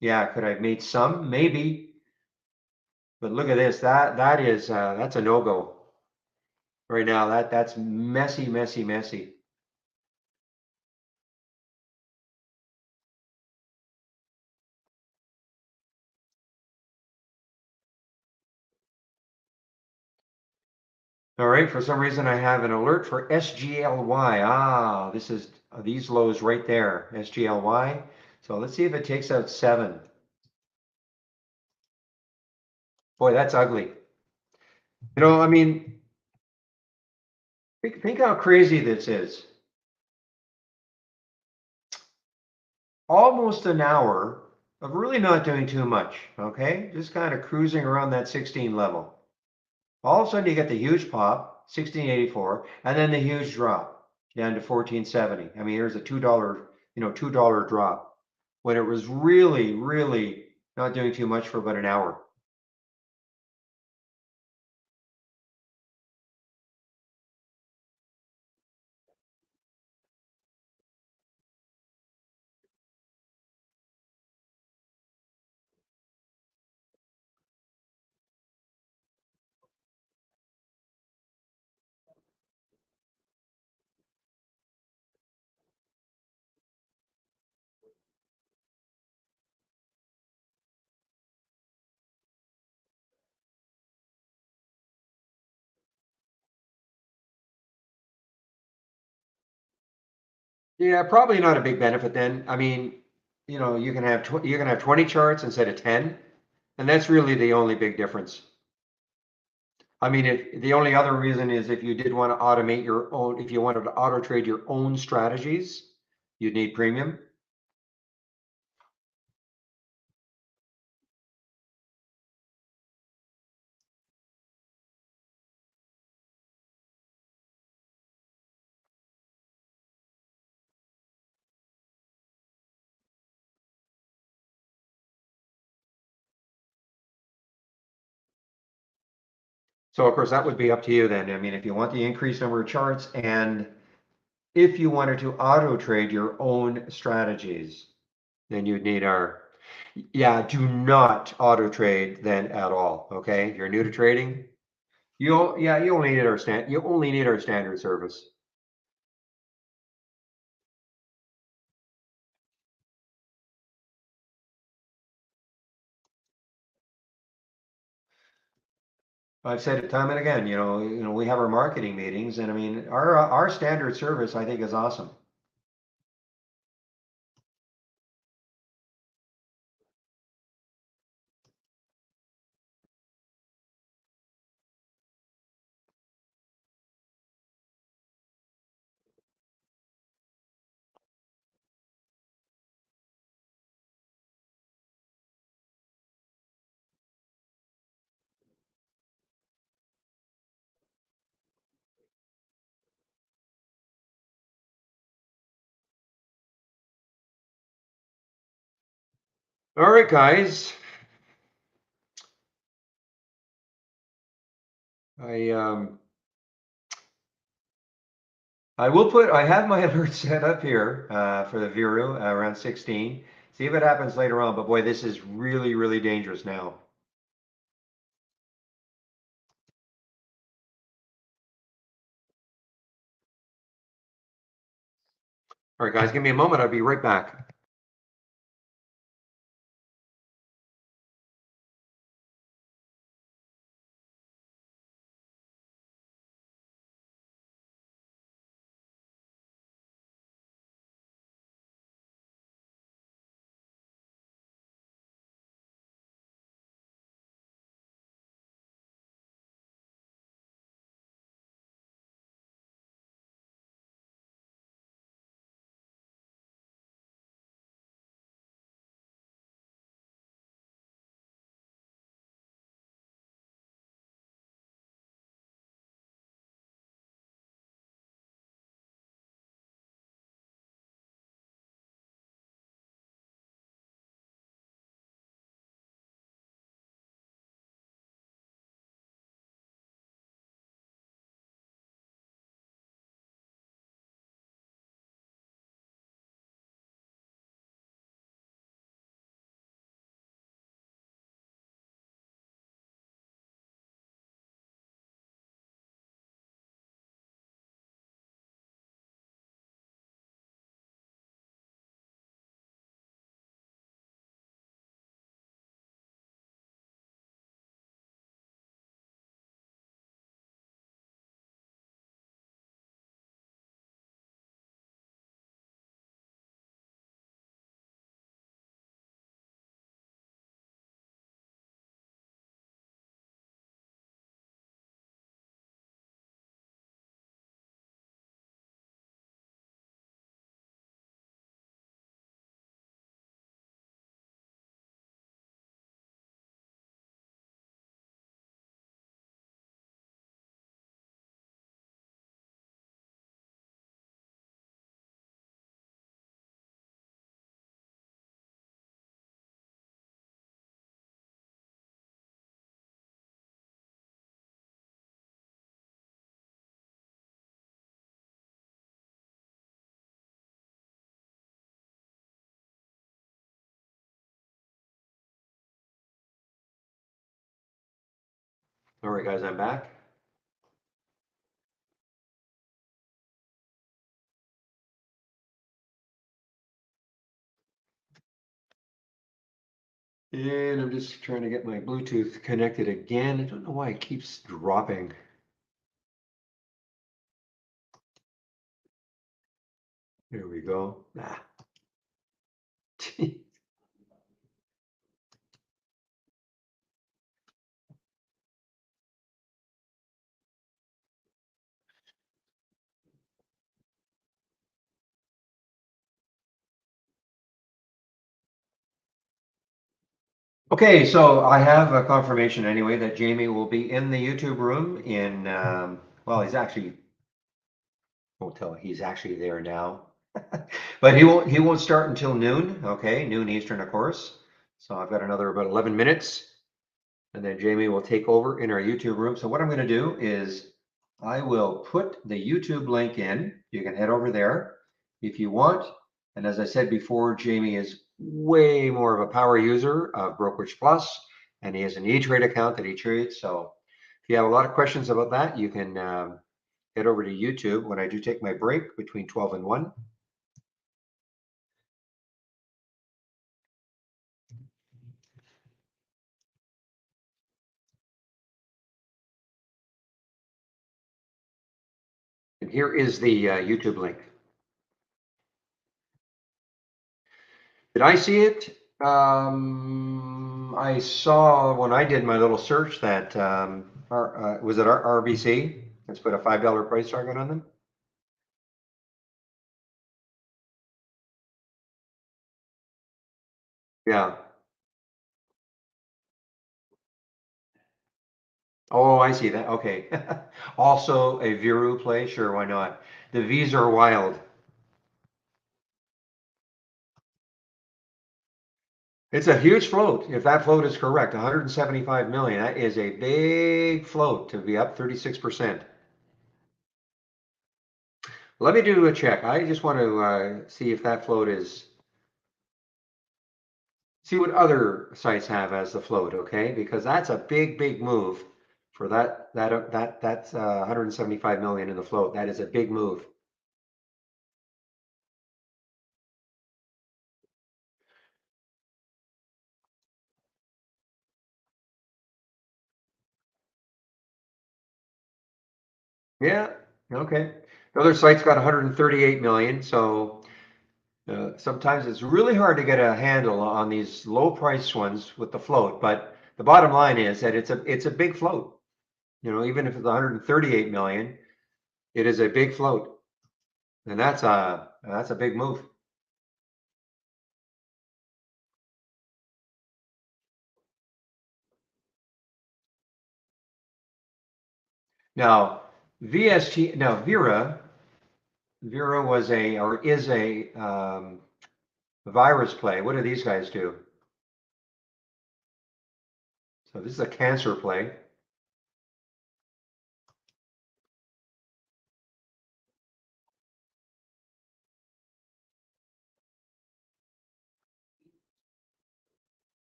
Yeah, could I have made some? Maybe. But look at this. That's a no-go right now. That's messy, messy, messy. All right, for some reason I have an alert for SGLY. This is these lows right there, SGLY. So let's see if it takes out 7. Boy, that's ugly. I mean, Think how crazy this is. Almost an hour of really not doing too much, okay? Just kind of cruising around that 16 level. All of a sudden you get the huge pop, 1684, and then the huge drop down to 1470. I mean, here's a $2, $2 drop when it was really, really not doing too much for about an hour. Yeah, probably not a big benefit then. I mean, you can have 20 charts instead of 10, and that's really the only big difference. I mean, if the only other reason is if you did want to automate your own, if you wanted to auto trade your own strategies, you'd need premium. So of course that would be up to you then. I mean, if you want the increased number of charts and if you wanted to auto trade your own strategies, then you'd need our, yeah, do not auto trade then at all. Okay. If you're new to trading, you only need you only need our standard service. I've said it time and again, we have our marketing meetings and I mean, our standard service I think is awesome. All right, guys. I um I have my alert set up here for the Viru around 16. See if it happens later on, but boy, this is really, really dangerous now. All right, guys, give me a moment. I'll be right back. All right, guys, I'm back. And I'm just trying to get my Bluetooth connected again. I don't know why it keeps dropping. There we go. Ah. Okay, so I have a confirmation anyway that Jamie will be in the YouTube room in, well, won't tell, he's actually there now. But he won't start until noon, okay, noon Eastern, of course. So I've got another about 11 minutes, and then Jamie will take over in our YouTube room. So what I'm going to do is I will put the YouTube link in. You can head over there if you want. And as I said before, Jamie is way more of a power user of Brokerage Plus, and he has an E-Trade account that he trades. So if you have a lot of questions about that, you can head over to YouTube when I do take my break between 12 and 1. And here is the YouTube link. Did I see it? I saw when I did my little search that was it RBC? Let's put a $5 price target on them. Yeah. Oh, I see that. Okay. Also a Viru play. Sure, why not? The V's are wild. It's a huge float. If that float is correct, 175 million. That is a big float to be up 36%. Let me do a check. I just want to see if that float is, see what other sites have as the float, okay? Because that's a big, big move for that's 175 million in the float. That is a big move. Yeah, okay. The other site's got 138 million, so sometimes it's really hard to get a handle on these low price ones with the float, but the bottom line is that it's a big float. You know, even if it's 138 million, it is a big float, and that's a big move. Now, Vera was a or is a virus play. What do these guys do? So this is a cancer play.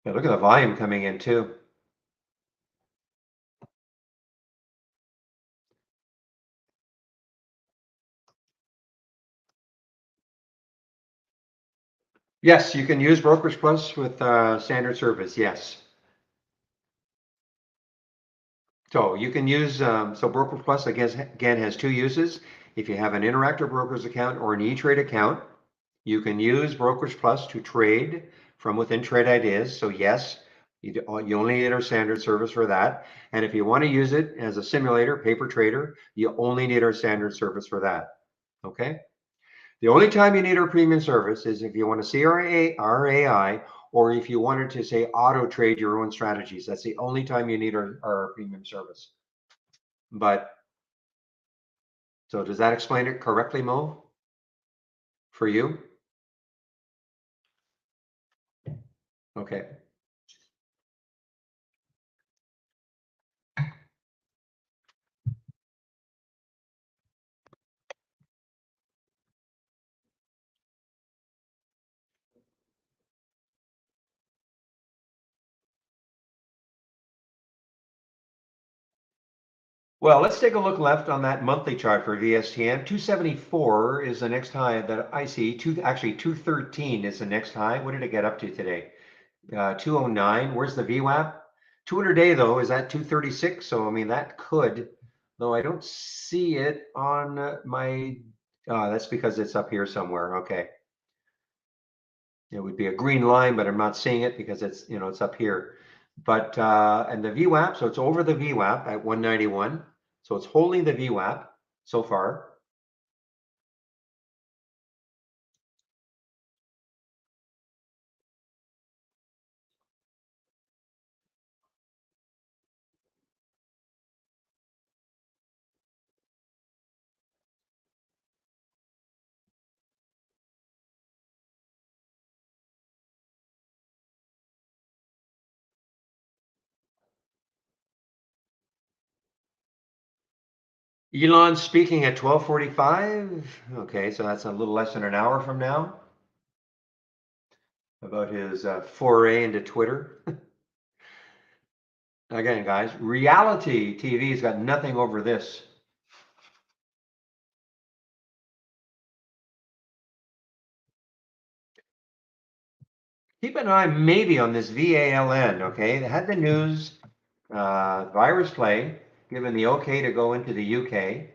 Yeah, look at the volume coming in too. Yes, you can use Brokerage Plus with standard service. Yes. So you can use, so Brokerage Plus again has two uses. If you have an Interactive Brokers account or an E-Trade account, you can use Brokerage Plus to trade from within Trade Ideas. So yes, you only need our standard service for that. And if you want to use it as a simulator, paper trader, you only need our standard service for that. Okay. The only time you need our premium service is if you want to see our AI or if you wanted to say auto trade your own strategies. That's the only time you need our premium service. But so does that explain it correctly, Mo? For you? Okay. Well, let's take a look left on that monthly chart for VSTN. 274 is the next high that I see. Actually, 213 is the next high. What did it get up to today? 209. Where's the VWAP? 200 day though is at 236. So I mean that could, though I don't see it on my. That's because it's up here somewhere. Okay, it would be a green line, but I'm not seeing it because it's it's up here. But and the VWAP, so it's over the VWAP at 191. So it's holding the VWAP so far. Elon speaking at 12:45. Okay, so that's a little less than an hour from now about his foray into Twitter. Again, guys, reality TV's got nothing over this. Keep an eye maybe on this VALN, okay? They had the news, virus play, given the okay to go into the UK.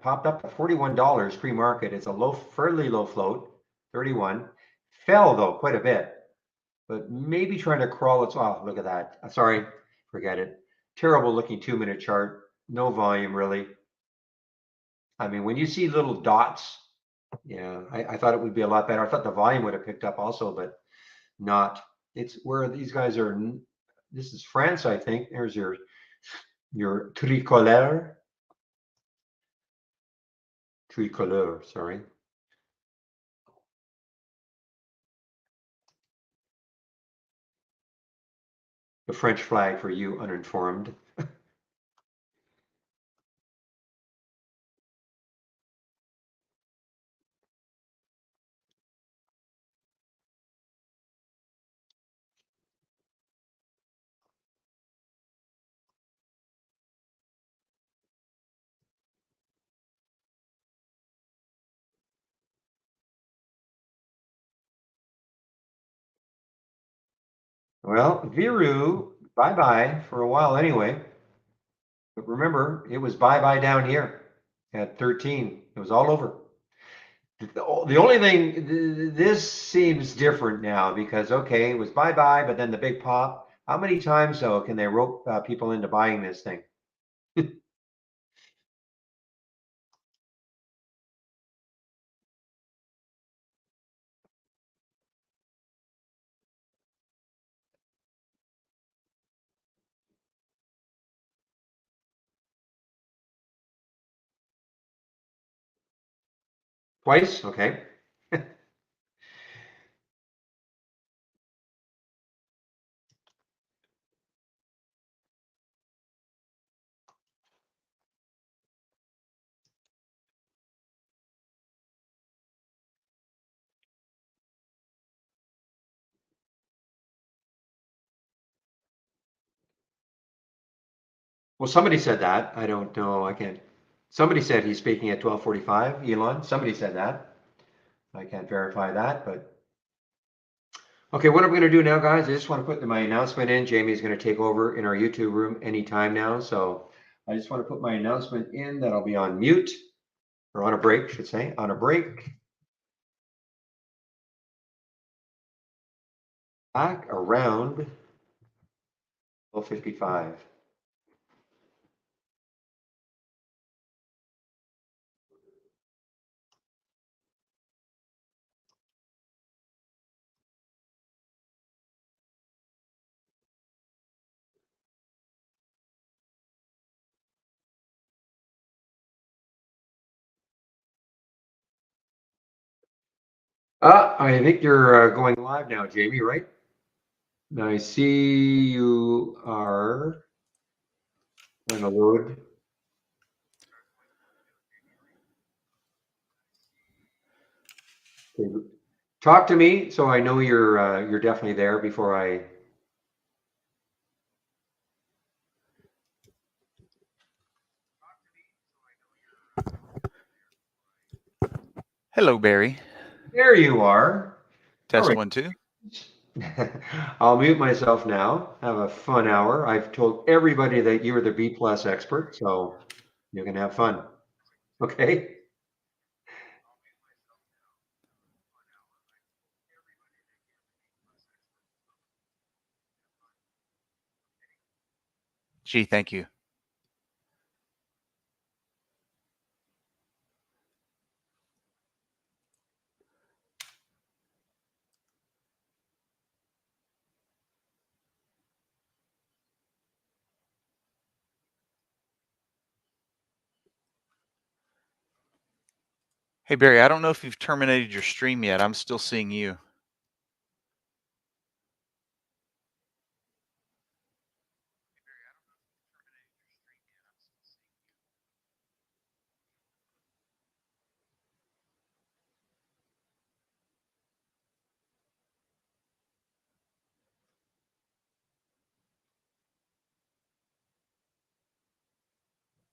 Popped up at $41 pre-market. It's a low, fairly low float, 31. Fell though quite a bit, but maybe trying to crawl its off. Look at that. Sorry, forget it. Terrible looking 2-minute chart. No volume really. I mean, when you see little dots, yeah, I thought it would be a lot better. I thought the volume would have picked up also, but not. It's where these guys are. This is France, I think. There's your tricolore. Tricolore, sorry. The French flag for you uninformed. Well, Viru, bye-bye for a while anyway. But remember, it was bye-bye down here at 13. It was all over. The only thing, this seems different now because, okay, it was bye-bye, but then the big pop. How many times, though, can they rope people into buying this thing? Twice? Okay. Well, somebody said that. I don't know. I can't. Somebody said he's speaking at 12:45, Elon. Somebody said that. I can't verify that, but okay, what I'm going to do now, guys, I just want to put my announcement in. Jamie's going to take over in our YouTube room anytime now. So I just want to put my announcement in that I'll be on mute or on a break, I should say, on a break. Back around 12:55. I think you're going live now, Jamie, right? I see you are going to load. Okay. Talk to me so I know you're definitely there before I. Hello, Barry. There you are. All Test right. 1, 2. I'll mute myself now. Have a fun hour. I've told everybody that you're the B plus expert, so you can have fun. Okay. Gee, thank you. Hey, Barry, I don't know if you've terminated your stream yet. I'm still seeing you.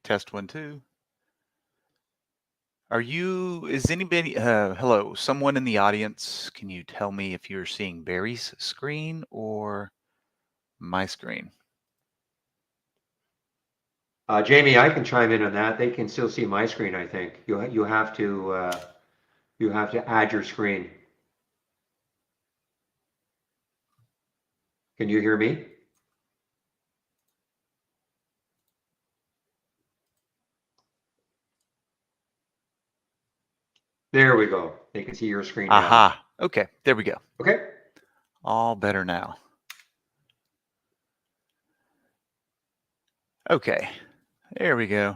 Test 1, 2. Is anybody, hello, someone in the audience, can you tell me if you're seeing Barry's screen or my screen? Jamie, I can chime in on that. They can still see my screen, I think. You have to add your screen. Can you hear me? There we go. They can see your screen now. Aha. Okay, there we go. Okay. All better now. Okay, there we go.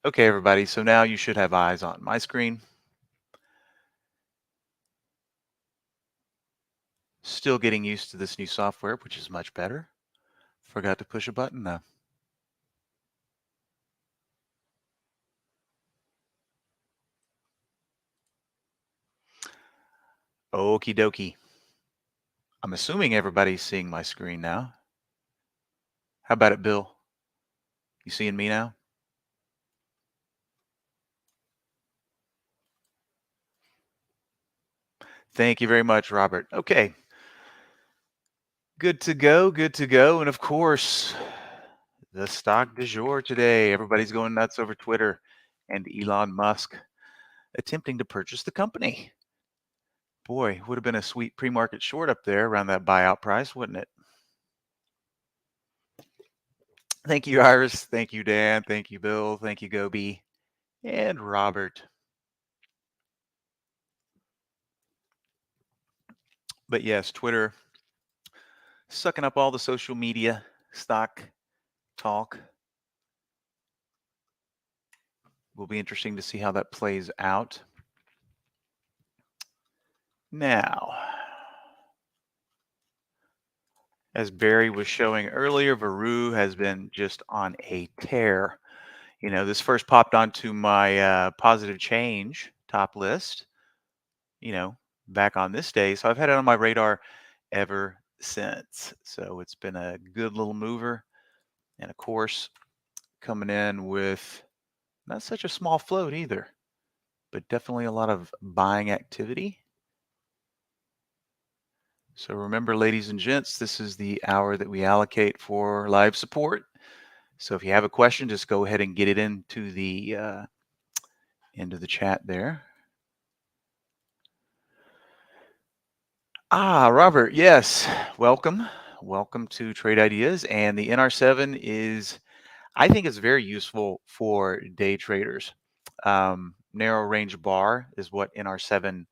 Okay, everybody, so now you should have eyes on my screen. Still getting used to this new software, which is much better. Forgot to push a button though. Okie dokie. I'm assuming everybody's seeing my screen now. How about it, Bill? You seeing me now? Thank you very much, Robert. Okay. Good to go, good to go. And of course, the stock du jour today. Everybody's going nuts over Twitter and Elon Musk attempting to purchase the company. Boy, would have been a sweet pre-market short up there around that buyout price, wouldn't it? Thank you, Iris. Thank you, Dan. Thank you, Bill. Thank you, Gobi. And Robert. But yes, Twitter sucking up all the social media stock talk. Will be interesting to see how that plays out. Now, as Barry was showing earlier, Veru has been just on a tear. You know, this first popped onto my positive change top list, you know, back on this day. So I've had it on my radar ever since. So it's been a good little mover. And of course, coming in with not such a small float either, but definitely a lot of buying activity. So remember, ladies and gents, this is the hour that we allocate for live support. So if you have a question, just go ahead and get it into the chat there. Robert, yes, welcome to Trade Ideas. And the NR7 is, I think, it's very useful for day traders. Narrow range bar is what NR7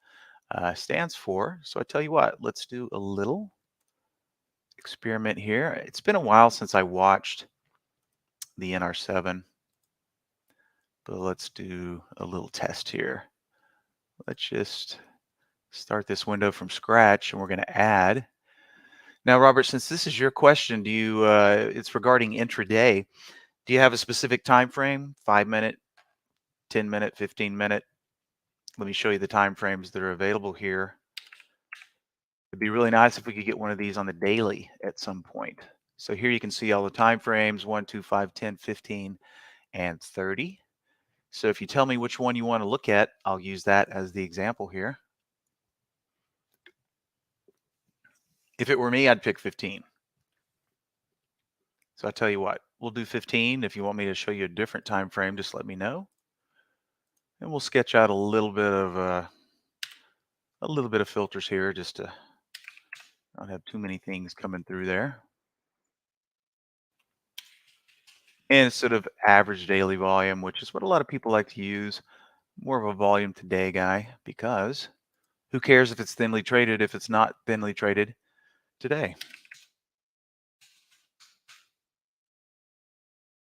stands for. So I tell you what, let's do a little experiment here. It's been a while since I watched the NR7, but let's do a little test here. Let's just start this window from scratch, and we're going to add. Now, Robert, since this is your question, do you? It's regarding intraday. Do you have a specific time frame? 5 minute, 10 minute, 15 minute? Let me show you the time frames that are available here. It'd be really nice if we could get one of these on the daily at some point. So here you can see all the time frames: 1, 2, 5, 10, 15, and 30. So if you tell me which one you want to look at, I'll use that as the example here. If it were me, I'd pick 15. So I tell you what, we'll do 15. If you want me to show you a different time frame, just let me know. And we'll sketch out a little bit of filters here just to not have too many things coming through there. And instead of average daily volume, which is what a lot of people like to use, more of a volume today guy, because who cares if it's thinly traded if it's not thinly traded today?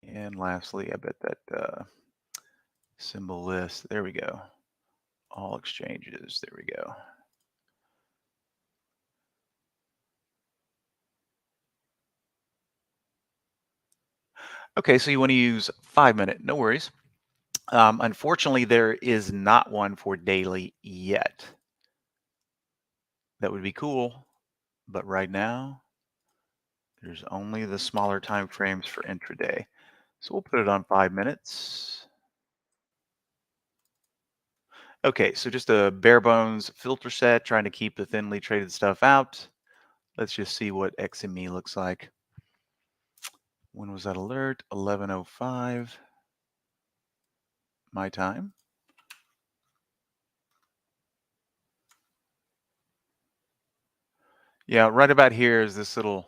And lastly, I bet that symbol list, there we go. All exchanges, there we go. Okay, so you want to use 5-minute, no worries. Unfortunately, there is not one for daily yet. That would be cool, but right now, there's only the smaller time frames for intraday. So we'll put it on 5 minutes. Okay, so just a bare bones filter set, trying to keep the thinly traded stuff out. Let's just see what XME looks like. When was that alert? 11:05 my time. Yeah, right about here is this little,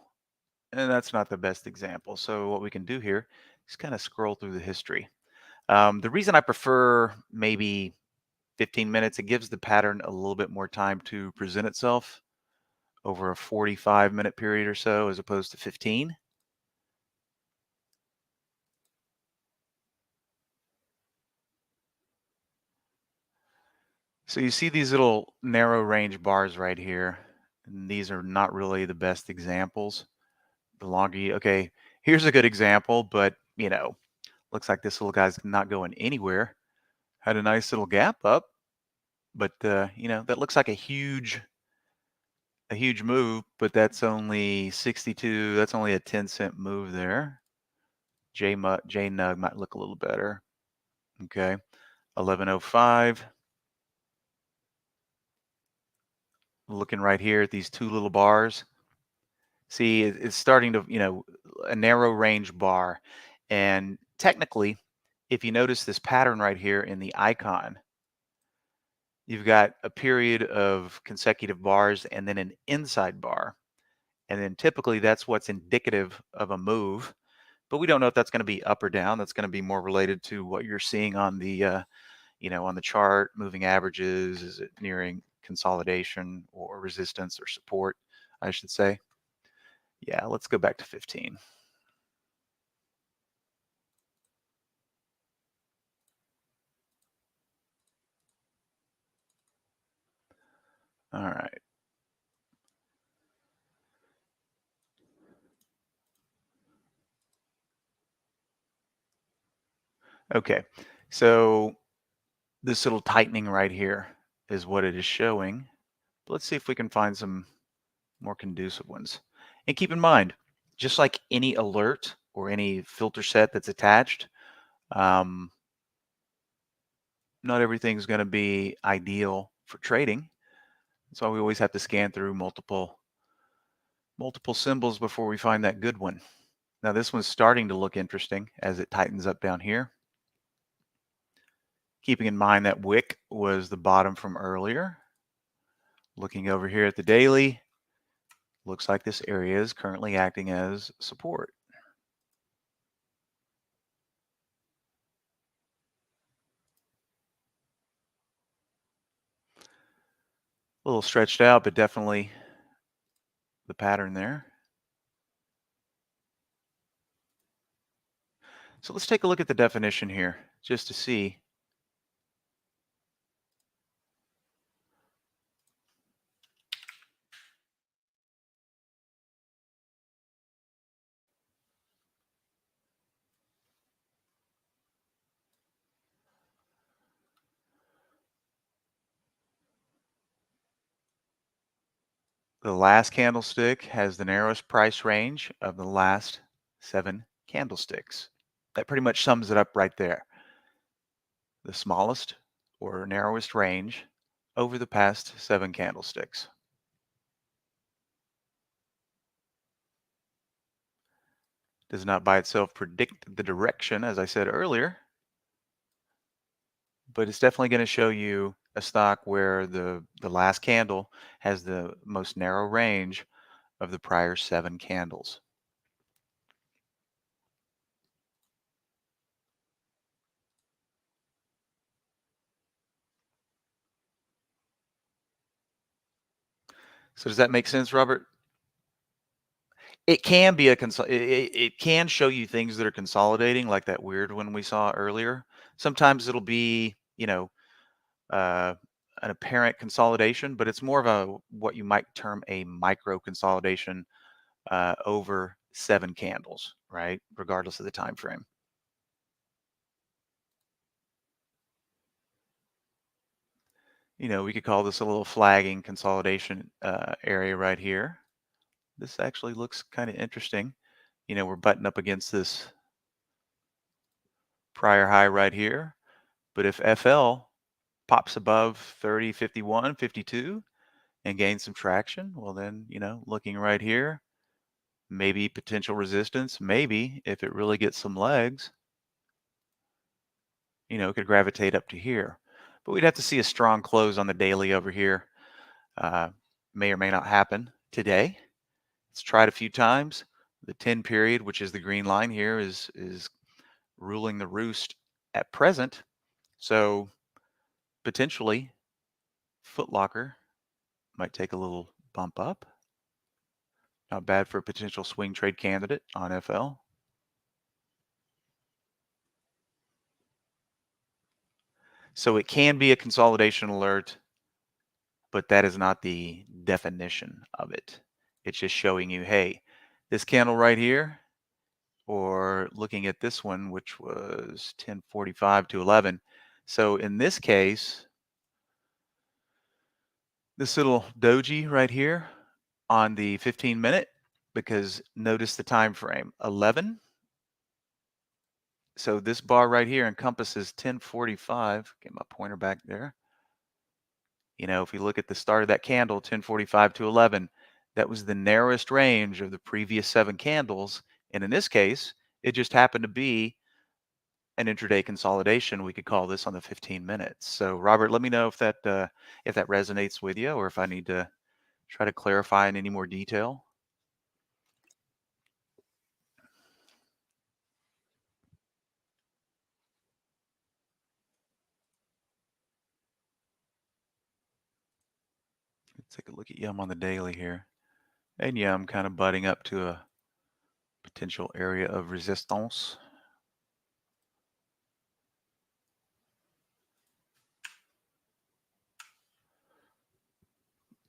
and that's not the best example. So what we can do here is kind of scroll through the history. The reason I prefer maybe 15 minutes, it gives the pattern a little bit more time to present itself over a 45-minute period or so, as opposed to 15. So you see these little narrow range bars right here. And these are not really the best examples. The longer you, okay, here's a good example, but looks like this little guy's not going anywhere. Had a nice little gap up, but that looks like a huge move, but that's only 62. That's only a 10-cent move there. JNUG might look a little better. Okay, 11:05. Looking right here at these two little bars. See, it's starting to, a narrow range bar. And technically, if you notice this pattern right here in the icon, you've got a period of consecutive bars and then an inside bar. And then typically that's what's indicative of a move. But we don't know if that's going to be up or down. That's going to be more related to what you're seeing on the, on the chart, moving averages. Is it nearing consolidation or resistance or support, I should say. Yeah, let's go back to 15. All right. Okay. So this little tightening right here is what it is showing. Let's see if we can find some more conducive ones. And keep in mind, just like any alert or any filter set that's attached, not everything's going to be ideal for trading. That's why we always have to scan through multiple symbols before we find that good one. Now this one's starting to look interesting as it tightens up down here. Keeping in mind that wick was the bottom from earlier. Looking over here at the daily, looks like this area is currently acting as support. A little stretched out, but definitely the pattern there. So let's take a look at the definition here just to see. The last candlestick has the narrowest price range of the last 7 candlesticks. That pretty much sums it up right there. the smallest or narrowest range over the past 7 candlesticks. Does not by itself predict the direction, as I said earlier, but it's definitely going to show you a stock where the last candle has the most narrow range of the prior 7 candles. So does that make sense, Robert? It can be it can show you things that are consolidating, like that weird one we saw earlier. Sometimes it'll be, uh, an apparent consolidation, but it's more of a what you might term a micro consolidation over 7 candles, right? Regardless of the time frame. We could call this a little flagging consolidation area right here. This actually looks kind of interesting. We're butting up against this prior high right here. But if FL pops above 30, 51, 52 and gains some traction, well then, looking right here, maybe potential resistance, maybe if it really gets some legs, it could gravitate up to here. But we'd have to see a strong close on the daily over here. Uh, may or may not happen today. It's tried a few times. The 10 period, which is the green line here, is ruling the roost at present. So potentially Foot Locker might take a little bump up. Not bad for a potential swing trade candidate on FL. So it can be a consolidation alert, but that is not the definition of it. It's just showing you, hey, this candle right here, or looking at this one, which was 1045 to 11. So in this case, this little doji right here on the 15-minute, because notice the time frame, 11. So this bar right here encompasses 1045. Get my pointer back there. If you look at the start of that candle, 1045 to 11, that was the narrowest range of the previous 7 candles. And in this case, it just happened to be an intraday consolidation. We could call this on the 15 minutes. So Robert, let me know if that resonates with you, or if I need to try to clarify in any more detail. Let's take a look at Yum on the daily here. And Yum kind of butting up to a potential area of resistance.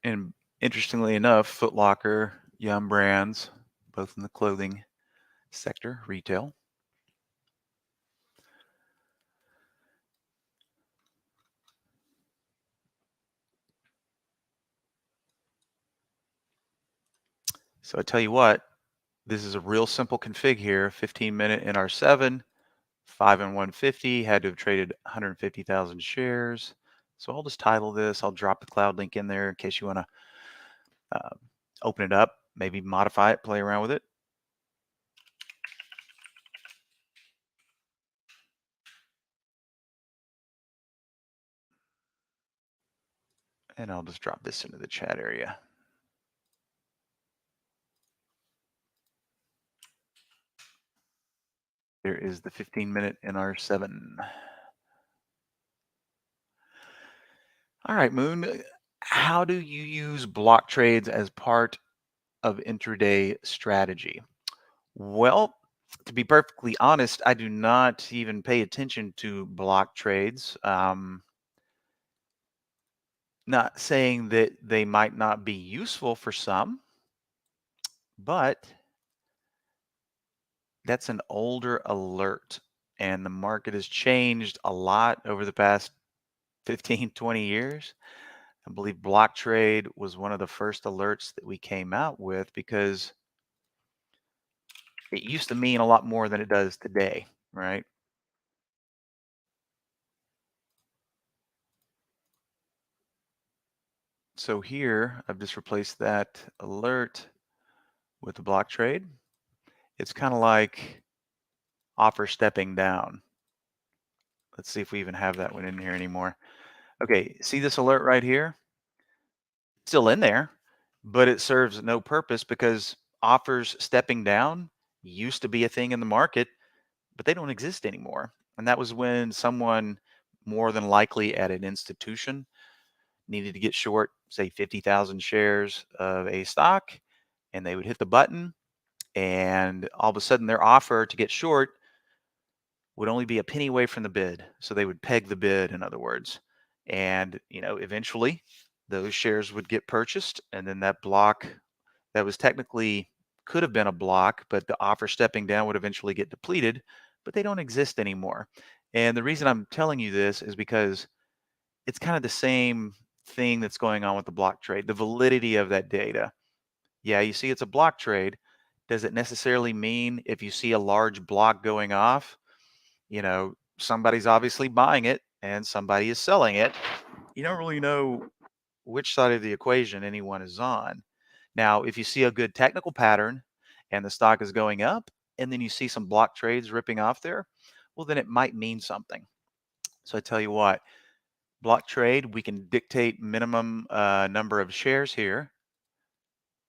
And interestingly enough, Foot Locker, Yum Brands, both in the clothing sector, retail. So I tell you what, this is a real simple config here. 15-minute NR7, 5 and 150, had to have traded 150,000 shares. So I'll just title this. I'll drop the cloud link in there in case you want to open it up, maybe modify it, play around with it. And I'll just drop this into the chat area. There is the 15-minute NR7. All right, Moon, how do you use block trades as part of intraday strategy? Well, to be perfectly honest, I do not even pay attention to block trades. Not saying that they might not be useful for some, but that's an older alert. And the market has changed a lot over the past 15, 20 years. I believe block trade was one of the first alerts that we came out with, because it used to mean a lot more than it does today, right? So here, I've just replaced that alert with the block trade. It's kind of like offer stepping down. Let's see if we even have that one in here anymore. Okay, see this alert right here? Still in there, but it serves no purpose because offers stepping down used to be a thing in the market, but they don't exist anymore. And that was when someone, more than likely at an institution, needed to get short, say 50,000 shares of a stock, and they would hit the button, and all of a sudden their offer to get short would only be a penny away from the bid. So they would peg the bid, in other words. And, eventually those shares would get purchased, and then that block that was technically could have been a block, but the offer stepping down would eventually get depleted, but they don't exist anymore. And the reason I'm telling you this is because it's kind of the same thing that's going on with the block trade, the validity of that data. Yeah, you see it's a block trade. Does it necessarily mean if you see a large block going off, somebody's obviously buying it and somebody is selling it? You don't really know which side of the equation anyone is on. Now, if you see a good technical pattern and the stock is going up, and then you see some block trades ripping off there, well, then it might mean something. So I tell you what, block trade, we can dictate minimum number of shares here.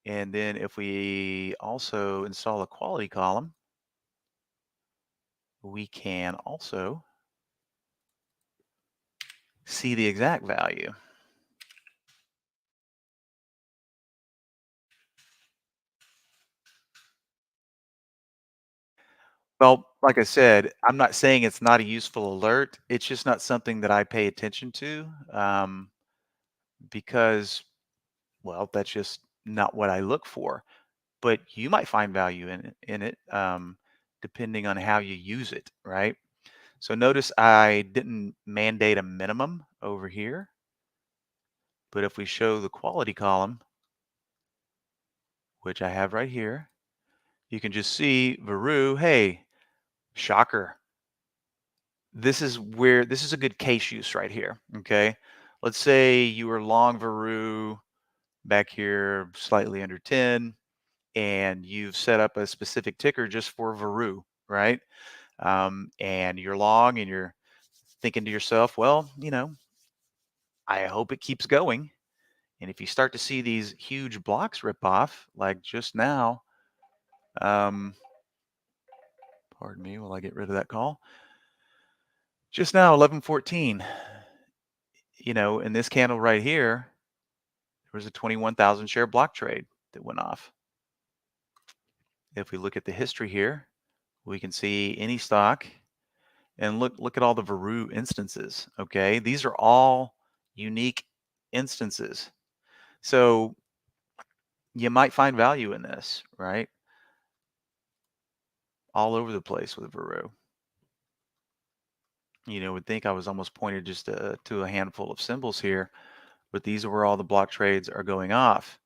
And then if we also install a quality column, we can also see the exact value. Well, like I said, I'm not saying it's not a useful alert. It's just not something that I pay attention to, because, well, that's just not what I look for. But you might find value in it, depending on how you use it, right? So notice I didn't mandate a minimum over here, but if we show the quality column, which I have right here, you can just see Veru, hey, shocker. This is a good case use right here, okay? Let's say you were long Veru back here slightly under 10, and you've set up a specific ticker just for Veru, right? And you're long and you're thinking to yourself, well, I hope it keeps going. And if you start to see these huge blocks rip off, like just now, um, pardon me while I get rid of that call. Just now, 11:14, in this candle right here, there was a 21,000 share block trade that went off. If we look at the history here, we can see any stock and look at all the Veru instances. Okay, these are all unique instances. So you might find value in this, right? All over the place with Veru. Would think I was almost pointed just to a handful of symbols here, but these are where all the block trades are going off,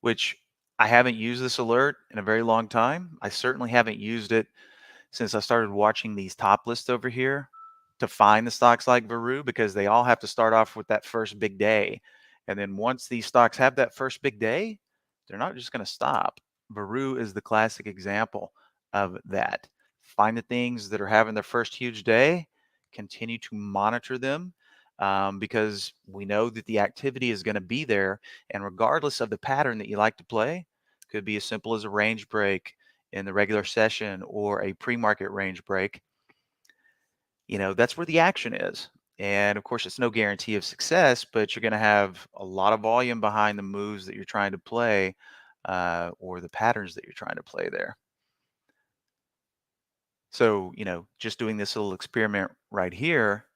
which I haven't used this alert in a very long time. I certainly haven't used it since I started watching these top lists over here to find the stocks like Veru, because they all have to start off with that first big day. And then once these stocks have that first big day, they're not just going to stop. Veru is the classic example of that. Find the things that are having their first huge day, continue to monitor them, because we know that the activity is going to be there. And regardless of the pattern that you like to play, could be as simple as a range break in the regular session or a pre-market range break, that's where the action is. And of course, it's no guarantee of success, but you're going to have a lot of volume behind the moves that you're trying to play, or the patterns that you're trying to play there. So, just doing this little experiment right here,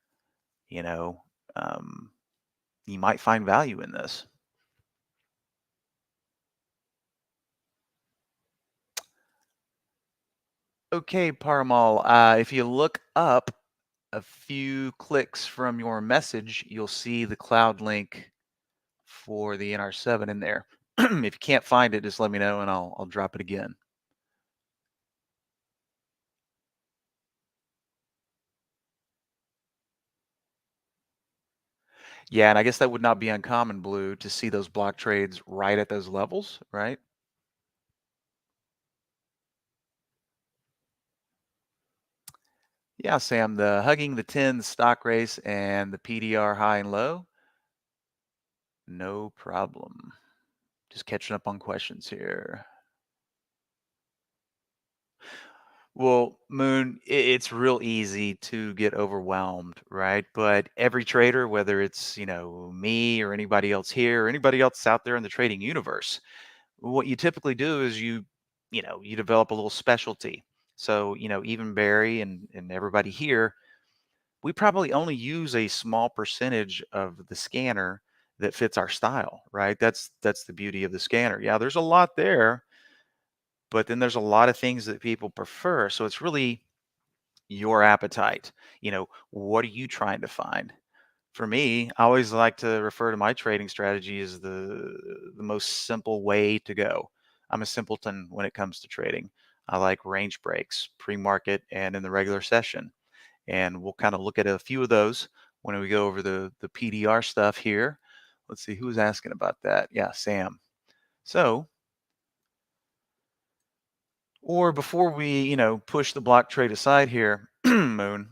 you know, um, you might find value in this. Okay, Parimal, if you look up a few clicks from your message, you'll see the cloud link for the NR7 in there. If you can't find it, just let me know and I'll drop it again. Yeah, and I guess that would not be uncommon, Blue, to see those block trades right at those levels, right? Yeah, Sam, the hugging the 10 stock race and the PDR high and low, no problem. Just catching up on questions here. Well, Moon, it's real easy to get overwhelmed, right? But every trader, whether it's, me or anybody else here or anybody else out there in the trading universe, what you typically do is you develop a little specialty. So, even Barry and everybody here, we probably only use a small percentage of the scanner that fits our style, right? That's the beauty of the scanner. Yeah, there's a lot there, but then there's a lot of things that people prefer. So it's really your appetite. What are you trying to find? For me, I always like to refer to my trading strategy as the most simple way to go. I'm a simpleton when it comes to trading. I like range breaks, pre-market, and in the regular session. And we'll kind of look at a few of those when we go over the PDR stuff here. Let's see who's asking about that. Yeah, Sam. So, or before we, push the block trade aside here, Moon,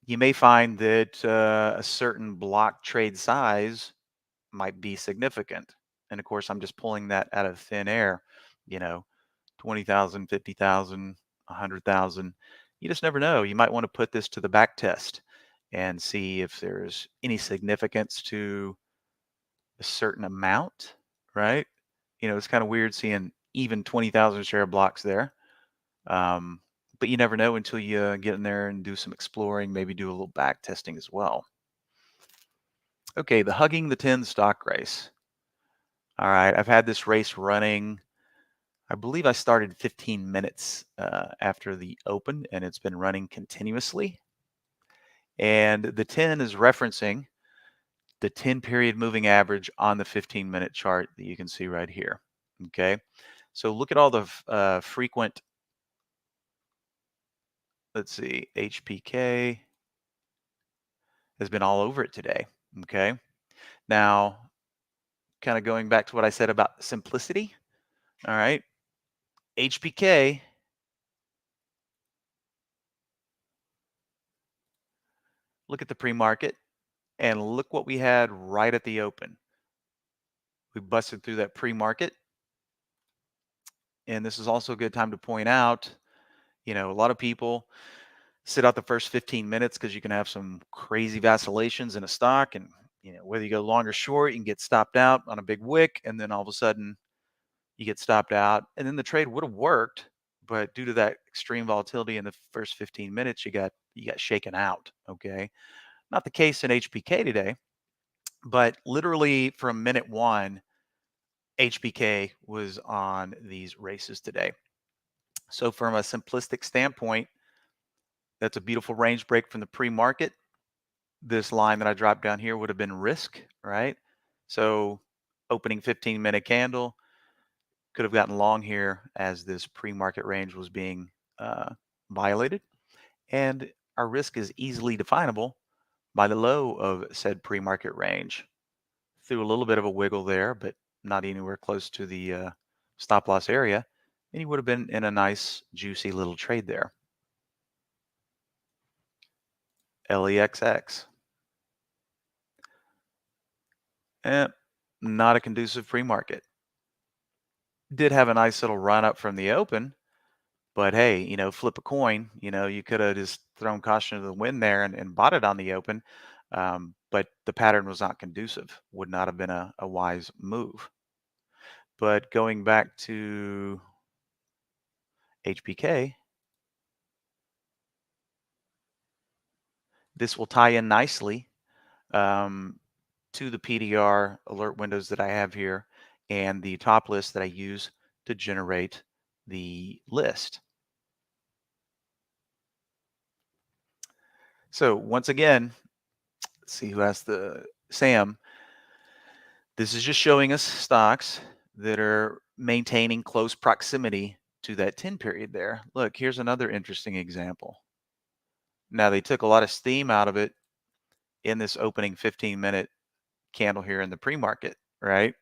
you may find that a certain block trade size might be significant. And of course, I'm just pulling that out of thin air, you know, 20,000, 50,000, 100,000. You just never know. You might want to put this to the back test and see if there's any significance to a certain amount, right? It's kind of weird seeing even 20,000 share blocks there. Um, but you never know until you get in there and do some exploring, maybe do a little back testing as well. Okay, the hugging the 10 stock race. All right, I've had this race running. I believe I started 15 minutes after the open, and it's been running continuously. And the 10 is referencing the 10 period moving average on the 15-minute chart that you can see right here. Okay, so look at all the frequent, let's see, HPK has been all over it today. Okay, now kind of going back to what I said about simplicity. All right, HPK, look at the pre-market and look what we had right at the open. We busted through that pre-market. And this is also a good time to point out, a lot of people sit out the first 15 minutes because you can have some crazy vacillations in a stock. And, whether you go long or short, you can get stopped out on a big wick. And then all of a sudden you get stopped out. And then the trade would have worked. But due to that extreme volatility in the first 15 minutes, you got shaken out. Okay. Not the case in HPK today, but literally from minute one, HBK was on these races today. So from a simplistic standpoint, that's a beautiful range break from the pre-market. This line that I dropped down here would have been risk, right? So opening 15-minute candle could have gotten long here as this pre-market range was being violated. And our risk is easily definable by the low of said pre-market range. Threw a little bit of a wiggle there, but not anywhere close to the stop loss area. And you would have been in a nice, juicy little trade there. LEXX. Eh, not a conducive pre-market. Did have a nice little run up from the open, but hey, flip a coin. You could have just thrown caution to the wind there and bought it on the open. But the pattern was not conducive, would not have been a wise move. But going back to HPK, this will tie in nicely to the PDR alert windows that I have here and the top list that I use to generate the list. So once again, let's see who asked the Sam. This is just showing us stocks that are maintaining close proximity to that 10 period there. Look, here's another interesting example. Now they took a lot of steam out of it in this opening 15-minute candle here in the pre-market, right?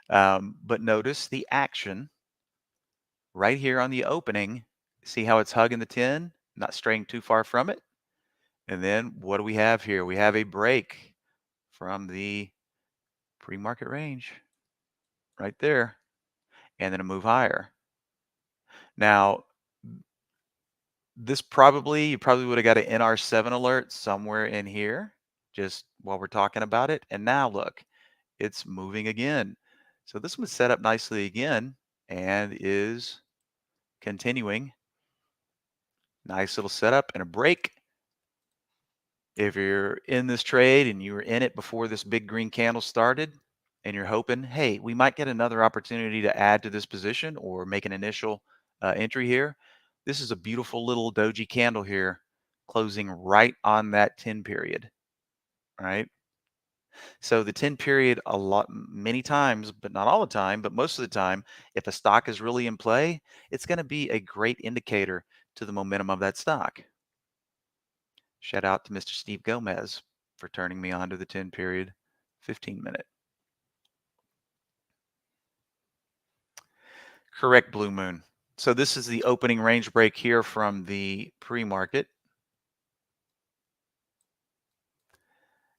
But notice the action right here on the opening. See how it's hugging the 10, not straying too far from it? And then what do we have here? We have a break from the pre-market range right there, and then a move higher. Now, you probably would have got an NR7 alert somewhere in here just while we're talking about it. And now look, it's moving again. So this was set up nicely again and is continuing. Nice little setup and a break. If you're in this trade and you were in it before this big green candle started and you're hoping, hey, we might get another opportunity to add to this position or make an initial entry here, this is a beautiful little doji candle here closing right on that 10 period, right? So the 10 period many times, but not all the time, but most of the time, if a stock is really in play, it's going to be a great indicator to the momentum of that stock. Shout out to Mr. Steve Gomez for turning me on to the 10 period 15-minute. Correct, Blue Moon. So this is the opening range break here from the pre-market.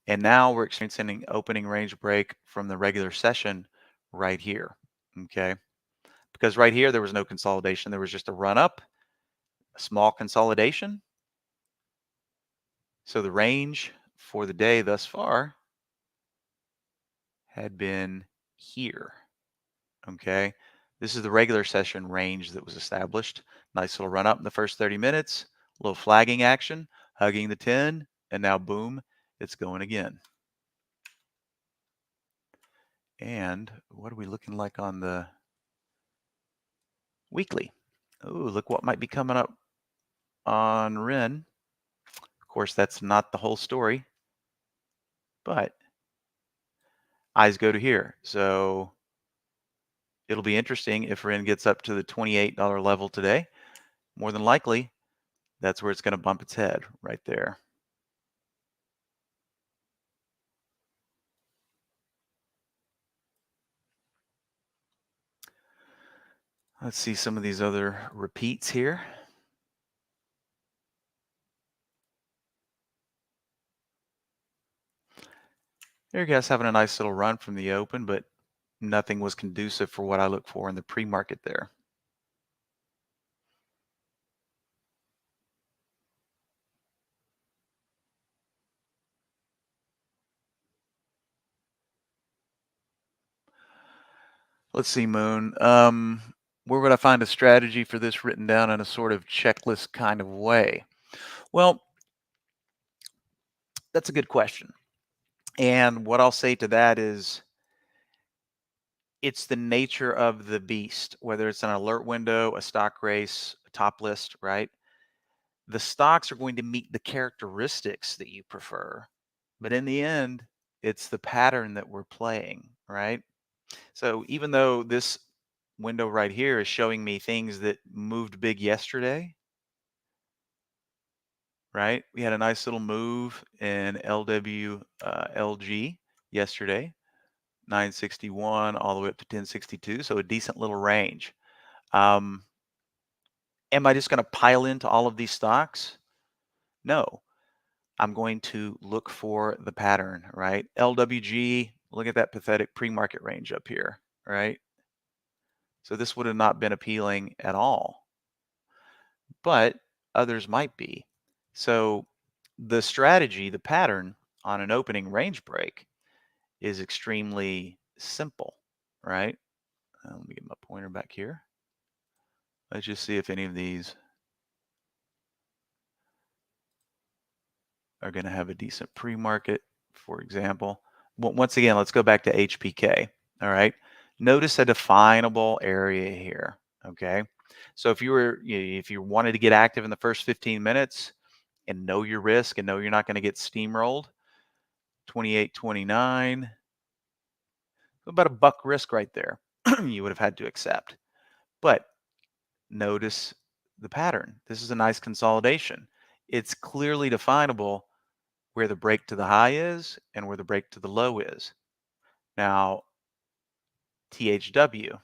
And now we're experiencing an opening range break from the regular session right here, okay? Because right here, there was no consolidation. There was just a run up, a small consolidation. So the range for the day thus far had been here, okay? This is the regular session range that was established. Nice little run up in the first 30 minutes, a little flagging action, hugging the 10, and now boom, it's going again. And what are we looking like on the weekly? Oh, look what might be coming up on REN. Of course, that's not the whole story, but eyes go to here. So it'll be interesting if REN gets up to the $28 level today. More than likely, that's where it's going to bump its head right there. Let's see some of these other repeats here. There you guys having a nice little run from the open, but nothing was conducive for what I look for in the pre-market there. Let's see, Moon. Where would I find a strategy for this written down in a sort of checklist kind of way? Well, that's a good question. And what I'll say to that is it's the nature of the beast, whether it's an alert window, a stock race, a top list, right? The stocks are going to meet the characteristics that you prefer. But in the end, it's the pattern that we're playing, right? So even though this window right here is showing me things that moved big yesterday, right? We had a nice little move in LG yesterday, 961 all the way up to 1062, so a decent little range. Am I just going to pile into all of these stocks? No. I'm going to look for the pattern, right? LWG, look at that pathetic pre-market range up here, right? So this would have not been appealing at all, but others might be. So the strategy, the pattern on an opening range break is extremely simple, right? Let me get my pointer back here. Let's just see if any of these are going to have a decent pre-market, for example. Once again, let's go back to HPK. All right. Notice a definable area here. Okay. So if you wanted to get active in the first 15 minutes and know your risk and know you're not going to get steamrolled, 28.29, about a buck risk right there, you would have had to accept. But notice the pattern. This is a nice consolidation. It's clearly definable where the break to the high is and where the break to the low is. Now, THW,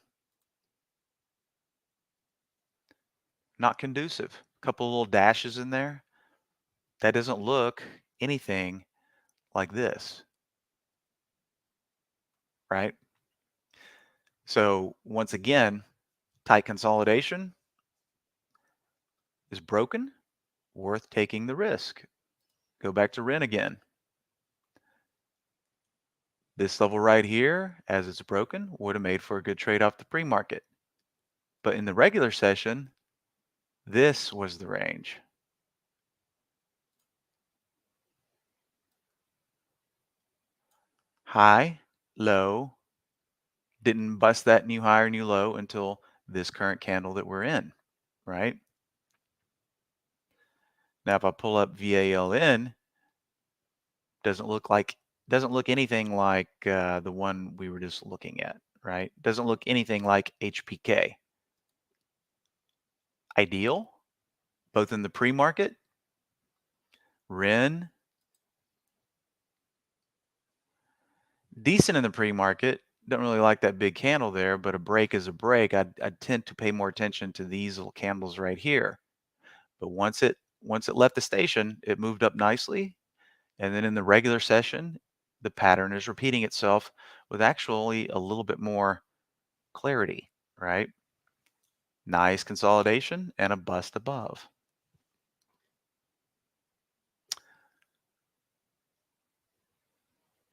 not conducive. A couple little dashes in there. That doesn't look anything like this, right? So once again, tight consolidation is broken, worth taking the risk. Go back to REN again. This level right here, as it's broken, would have made for a good trade off the pre-market. But in the regular session, this was the range. High, low, didn't bust that new high or new low until this current candle that we're in, right? Now, if I pull up VALN, doesn't look anything like the one we were just looking at, right? Doesn't look anything like HPK. Ideal, both in the pre-market, REN, decent in the pre-market. Don't really like that big candle there, but a break is a break. I'd tend to pay more attention to these little candles right here. But once it left the station, it moved up nicely. And then in the regular session, the pattern is repeating itself with actually a little bit more clarity, right? Nice consolidation and a bust above.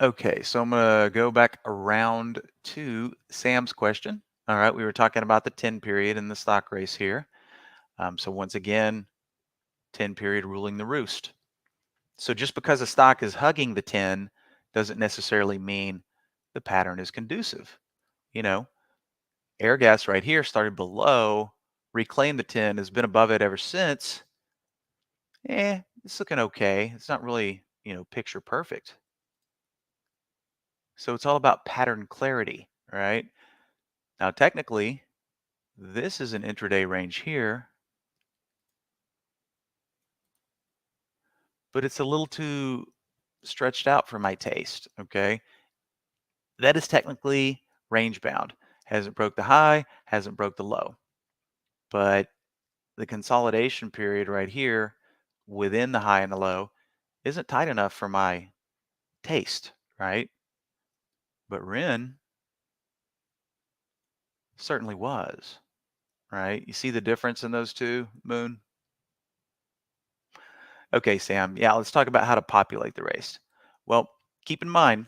Okay, so I'm going to go back around to Sam's question. All right, we were talking about the 10 period in the stock race here. So once again, 10 period ruling the roost. So just because a stock is hugging the 10 doesn't necessarily mean the pattern is conducive. You know, Airgas right here started below, reclaimed the 10, has been above it ever since. It's looking okay. It's not really, picture perfect. So it's all about pattern clarity, right? Now, technically, this is an intraday range here, but it's a little too stretched out for my taste, okay? That is technically range bound. Hasn't broke the high, hasn't broke the low. But the consolidation period right here within the high and the low isn't tight enough for my taste, right? But REN certainly was, right? You see the difference in those two, Moon? Okay, Sam. Yeah, let's talk about how to populate the race. Well, keep in mind,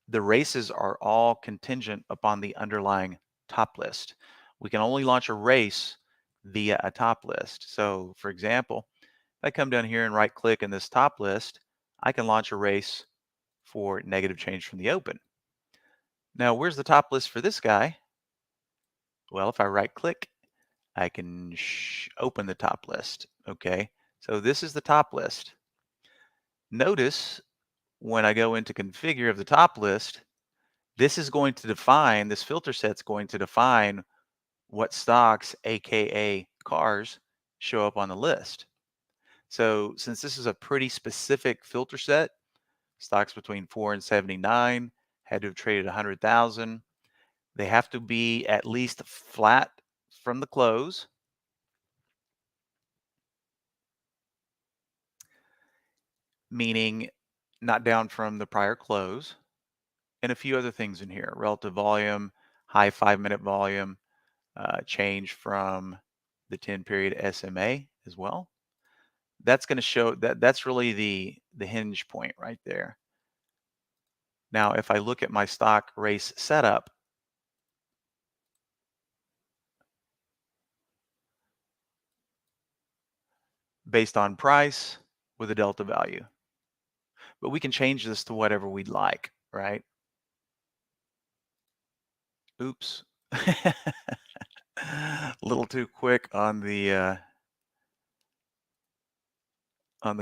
the races are all contingent upon the underlying top list. We can only launch a race via a top list. So, for example, if I come down here and right click in this top list, I can launch a race for negative change from the open. Now, where's the top list for this guy? Well, if I right click, I can open the top list. Okay, so this is the top list. Notice when I go into configure of the top list, this filter set's going to define what stocks, AKA cars, show up on the list. So since this is a pretty specific filter set, stocks between 4 and 79 had to have traded 100,000. They have to be at least flat from the close. Meaning not down from the prior close, and a few other things in here: relative volume, high 5-minute volume, change from the 10 period SMA as well. That's going to show that's really the hinge point right there. Now, if I look at my stock race setup, based on price with a delta value, but we can change this to whatever we'd like, right? Oops. A little too quick on the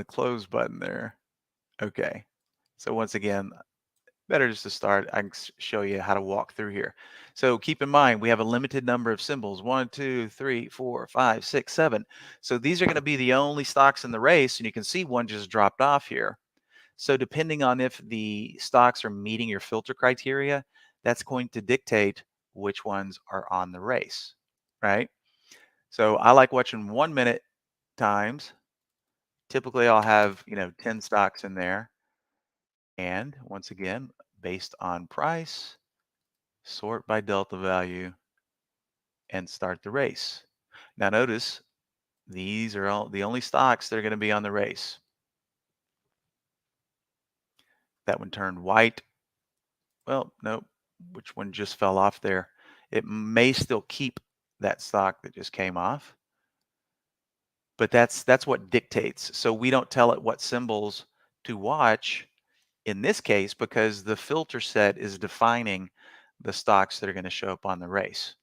close button there. Okay. So once again, better just to start. I can show you how to walk through here. So keep in mind, we have a limited number of symbols: 1, 2, 3, 4, 5, 6, 7. So these are going to be the only stocks in the race. And you can see one just dropped off here. So depending on if the stocks are meeting your filter criteria, that's going to dictate which ones are on the race, right? So I like watching 1 minute times. Typically, I'll have, 10 stocks in there. And once again, based on price, sort by delta value and start the race. Now, notice these are all the only stocks that are going to be on the race. That one turned white. Well, nope. Which one just fell off there? It may still keep that stock that just came off, but that's what dictates. So we don't tell it what symbols to watch in this case because the filter set is defining the stocks that are going to show up on the race.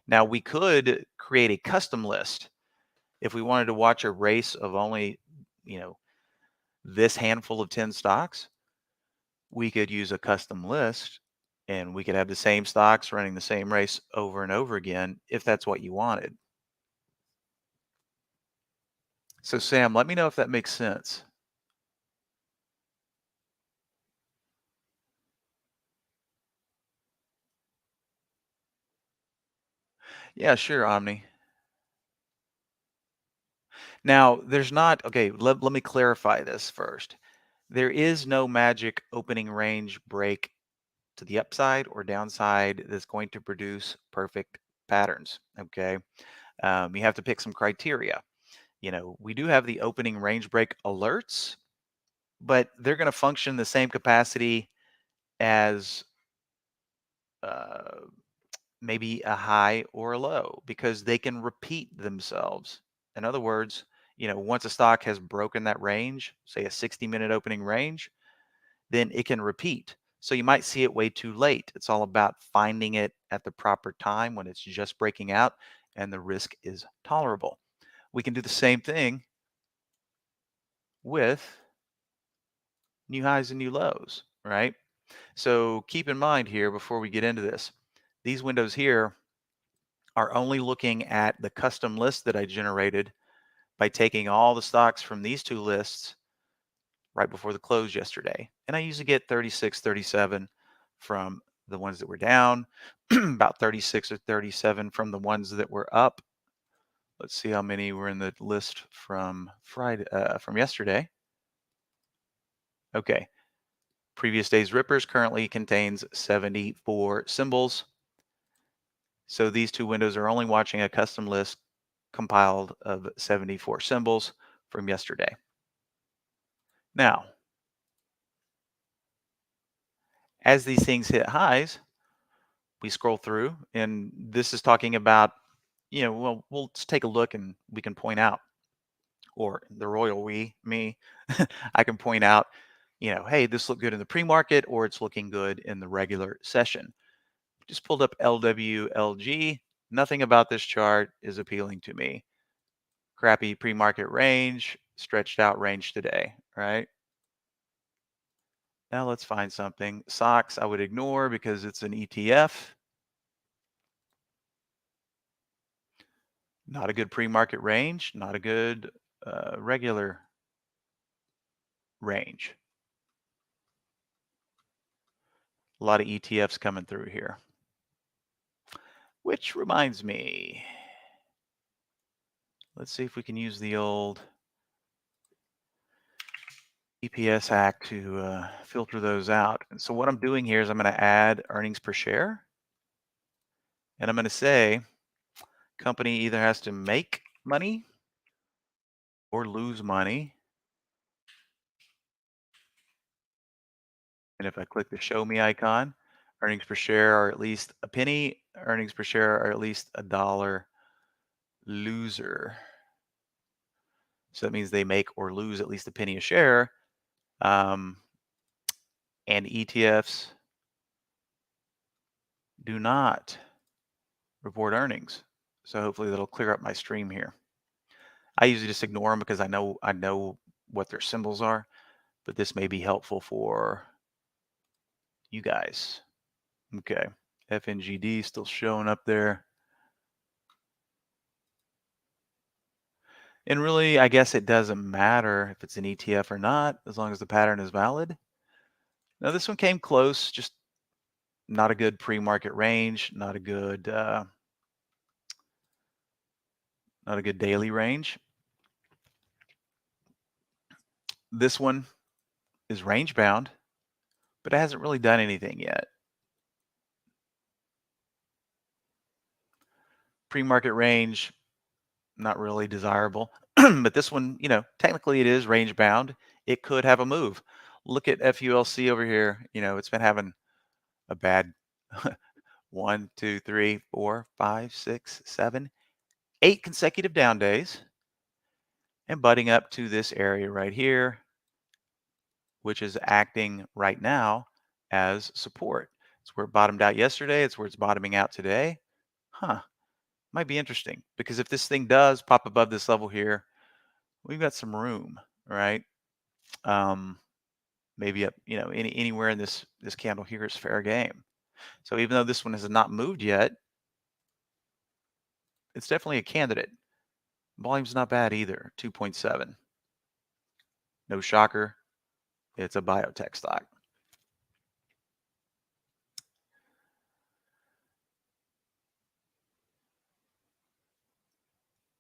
Now we could create a custom list if we wanted to watch a race of only, you know, this handful of 10 stocks. We could use a custom list and we could have the same stocks running the same race over and over again if that's what you wanted. So Sam, let me know if that makes sense. Yeah, sure, Omni. Now, there's not, okay, let me clarify this first. There is no magic opening range break to the upside or downside that's going to produce perfect patterns. Okay. You have to pick some criteria. We do have the opening range break alerts, but they're going to function the same capacity as uh, maybe a high or a low because they can repeat themselves. In other words, once a stock has broken that range, say a 60-minute opening range, then it can repeat. So you might see it way too late. It's all about finding it at the proper time when it's just breaking out and the risk is tolerable. We can do the same thing with new highs and new lows, right? So keep in mind here before we get into this, these windows here are only looking at the custom list that I generated by taking all the stocks from these two lists right before the close yesterday. And I usually get 36, 37 from the ones that were down, about 36 or 37 from the ones that were up. Let's see how many were in the list from from yesterday. Okay. Previous day's Rippers currently contains 74 symbols. So these two windows are only watching a custom list compiled of 74 symbols from yesterday. Now, as these things hit highs, we scroll through, and this is talking about, well, we'll just take a look and we can point out, or the royal me, I can point out, hey, this looked good in the pre-market or it's looking good in the regular session. Just pulled up LWLG. Nothing about this chart is appealing to me. Crappy pre-market range, stretched out range today, right? Now let's find something. SOX I would ignore because it's an ETF. Not a good pre-market range, not a good regular range. A lot of ETFs coming through here. Which reminds me, let's see if we can use the old EPS hack to filter those out. And so what I'm doing here is I'm going to add earnings per share. And I'm going to say company either has to make money or lose money. And if I click the show me icon, earnings per share are at least a penny, earnings per share are at least $1 loser. So that means they make or lose at least a penny a share. And ETFs do not report earnings. So hopefully that'll clear up my stream here. I usually just ignore them because I know what their symbols are, but this may be helpful for you guys. Okay. FNGD still showing up there. And really, I guess it doesn't matter if it's an ETF or not, as long as the pattern is valid. Now this one came close, just not a good pre-market range, not a good daily range. This one is range bound, but it hasn't really done anything yet. Pre-market range, not really desirable. But this one, technically it is range bound. It could have a move. Look at FULC over here. It's been having a bad 1, 2, 3, 4, 5, 6, 7, 8 consecutive down days and butting up to this area right here, which is acting right now as support. It's where it bottomed out yesterday. It's where it's bottoming out today. Might be interesting, because if this thing does pop above this level here, we've got some room, right? Maybe up, anywhere in this candle here is fair game. So even though this one has not moved yet, it's definitely a candidate. Volume's not bad either, 2.7. No shocker, it's a biotech stock.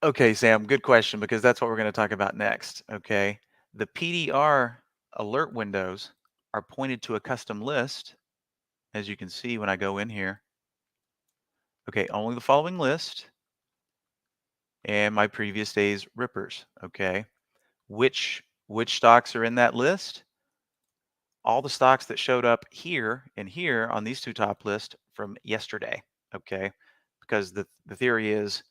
Okay, Sam, good question, because that's what we're going to talk about next. Okay. The PDR alert windows are pointed to a custom list, as you can see when I go in here. Okay, only the following list and my previous day's rippers. Okay. Which stocks are in that list? All the stocks that showed up here and here on these two top lists from yesterday. Okay. Because the theory is,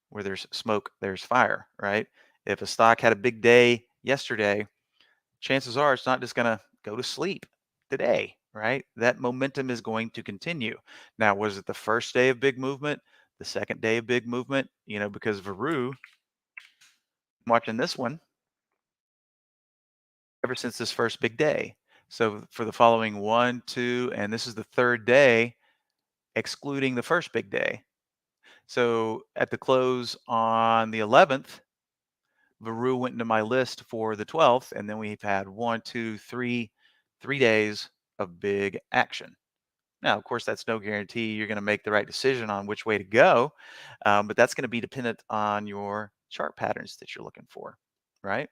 where there's smoke, there's fire, right? If a stock had a big day yesterday, chances are it's not just going to go to sleep today, right? That momentum is going to continue. Now, was it the first day of big movement, the second day of big movement? Because Veru, I'm watching this one ever since this first big day. So for the following 1, 2, and this is the third day, excluding the first big day. So at the close on the 11th, Veru went into my list for the 12th, and then we've had 1, 2, 3 days of big action. Now, of course, that's no guarantee you're going to make the right decision on which way to go, but that's going to be dependent on your chart patterns that you're looking for, right?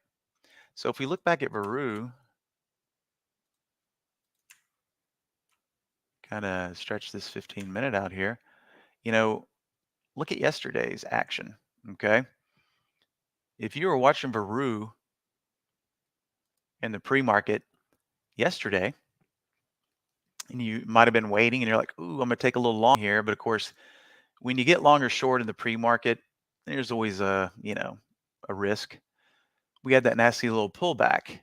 So if we look back at Veru, kind of stretch this 15-minute out here, look at yesterday's action, okay? If you were watching Veru in the pre-market yesterday, and you might have been waiting and you're like, ooh, I'm going to take a little long here. But of course, when you get long or short in the pre-market, there's always a risk. We had that nasty little pullback.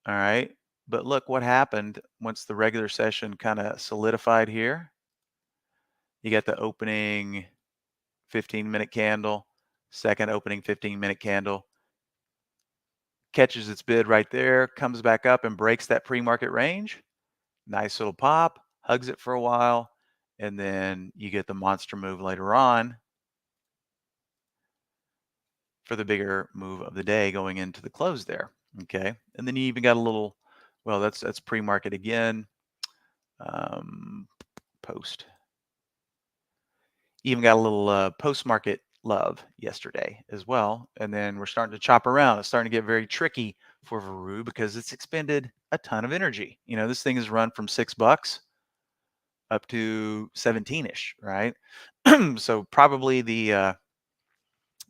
All right. But look what happened once the regular session kind of solidified here. You got the opening 15-minute candle, second opening 15-minute candle, catches its bid right there, comes back up and breaks that pre-market range. Nice little pop, hugs it for a while, and then you get the monster move later on for the bigger move of the day going into the close there. Okay. And then you even got a little, well, that's pre-market again. Post. Even got a little post-market love yesterday as well. And then we're starting to chop around. It's starting to get very tricky for Veru because it's expended a ton of energy. This thing has run from $6 up to 17-ish, right? So probably the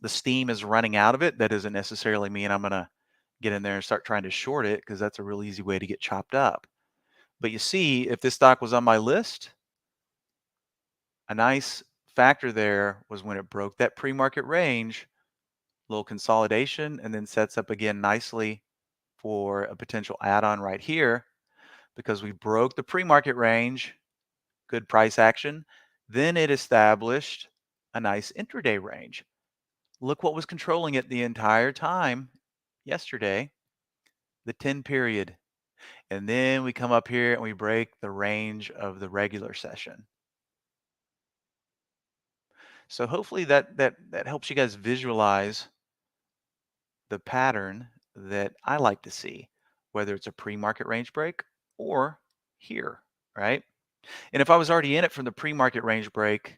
steam is running out of it. That doesn't necessarily mean I'm going to get in there and start trying to short it, because that's a real easy way to get chopped up. But you see, if this stock was on my list, a nice factor there was when it broke that pre-market range, little consolidation, and then sets up again nicely for a potential add-on right here, because we broke the pre-market range, good price action. Then it established a nice intraday range. Look what was controlling it the entire time yesterday, the 10 period. And then we come up here and we break the range of the regular session. So hopefully that helps you guys visualize the pattern that I like to see, whether it's a pre-market range break or here, right? And if I was already in it from the pre-market range break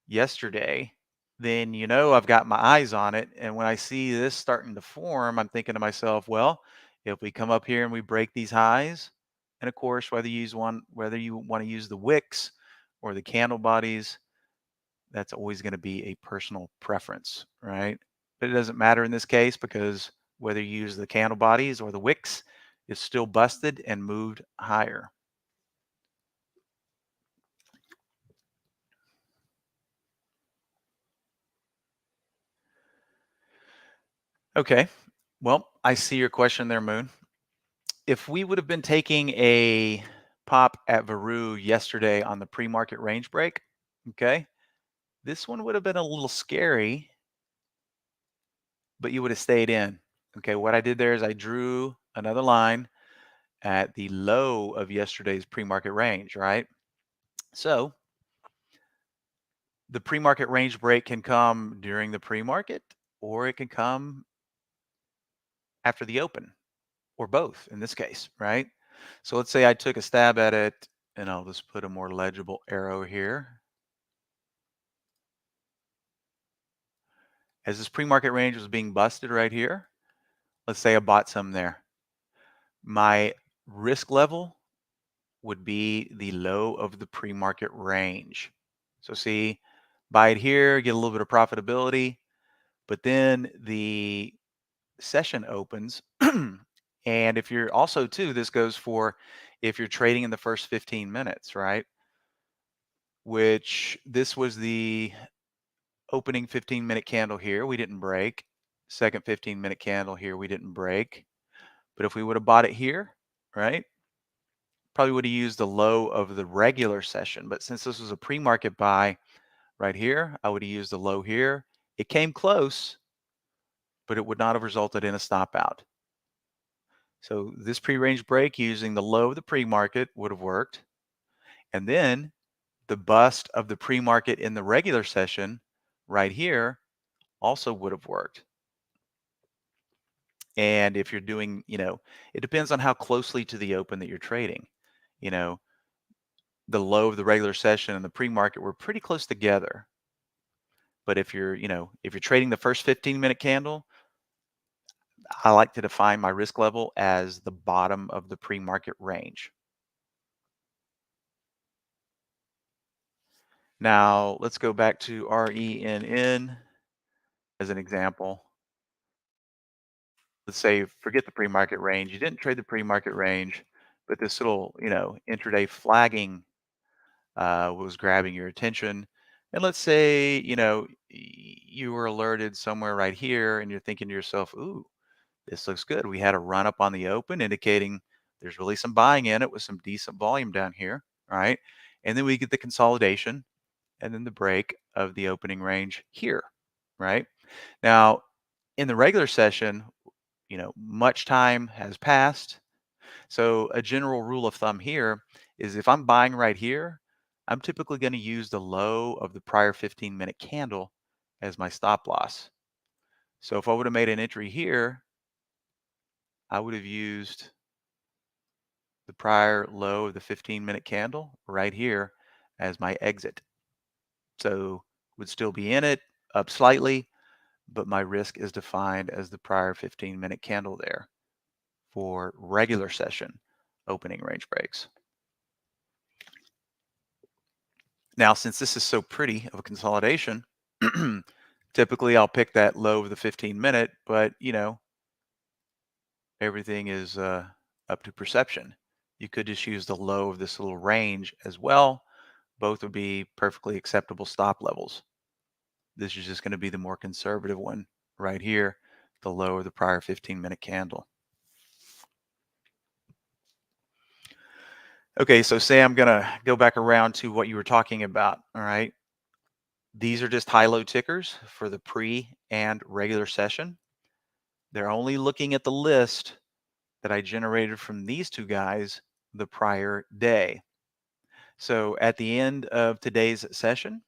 yesterday, then I've got my eyes on it. And when I see this starting to form, I'm thinking to myself, well, if we come up here and we break these highs, and of course, whether you want to use the wicks or the candle bodies, that's always going to be a personal preference, right? But it doesn't matter in this case because whether you use the candle bodies or the wicks, it's still busted and moved higher. Okay. Well, I see your question there, Moon. If we would have been taking a pop at Veru yesterday on the pre-market range break, okay, this one would have been a little scary, but you would have stayed in. Okay, what I did there is I drew another line at the low of yesterday's pre-market range, right? So the pre-market range break can come during the pre-market or it can come after the open or both in this case, right? So let's say I took a stab at it and I'll just put a more legible arrow here. As this pre-market range was being busted right here, let's say I bought some there. My risk level would be the low of the pre-market range. So see, buy it here, get a little bit of profitability, but then the session opens. And if you're also too, this goes for if you're trading in the first 15 minutes, right? Which this was the opening 15-minute candle here. We didn't break. Second 15-minute candle here. We didn't break. But if we would have bought it here, right? Probably would have used the low of the regular session. But since this was a pre-market buy right here, I would have used the low here. It came close, but it would not have resulted in a stop out. So this pre-range break using the low of the pre-market would have worked. And then the bust of the pre-market in the regular session right here also would have worked. And if you're doing, it depends on how closely to the open that you're trading. The low of the regular session and the pre-market were pretty close together. But if you're trading the first 15-minute candle, I like to define my risk level as the bottom of the pre-market range. Now, let's go back to RENN as an example. Let's say, forget the pre-market range. You didn't trade the pre-market range, but this little, intraday flagging was grabbing your attention. And let's say, you were alerted somewhere right here and you're thinking to yourself, ooh, this looks good. We had a run up on the open indicating there's really some buying in it with some decent volume down here, right? And then we get the consolidation and then the break of the opening range here, right? Now, in the regular session, much time has passed. So a general rule of thumb here is if I'm buying right here, I'm typically going to use the low of the prior 15-minute candle as my stop loss. So if I would have made an entry here, I would have used the prior low of the 15-minute candle right here as my exit. So would still be in it, up slightly, but my risk is defined as the prior 15-minute candle there for regular session opening range breaks. Now, since this is so pretty of a consolidation, typically I'll pick that low of the 15-minute, but everything is up to perception. You could just use the low of this little range as well. Both would be perfectly acceptable stop levels. This is just going to be the more conservative one right here, the low of the prior 15-minute candle. Okay, so say I'm going to go back around to what you were talking about, all right? These are just high-low tickers for the pre and regular session. They're only looking at the list that I generated from these two guys the prior day. So at the end of today's session,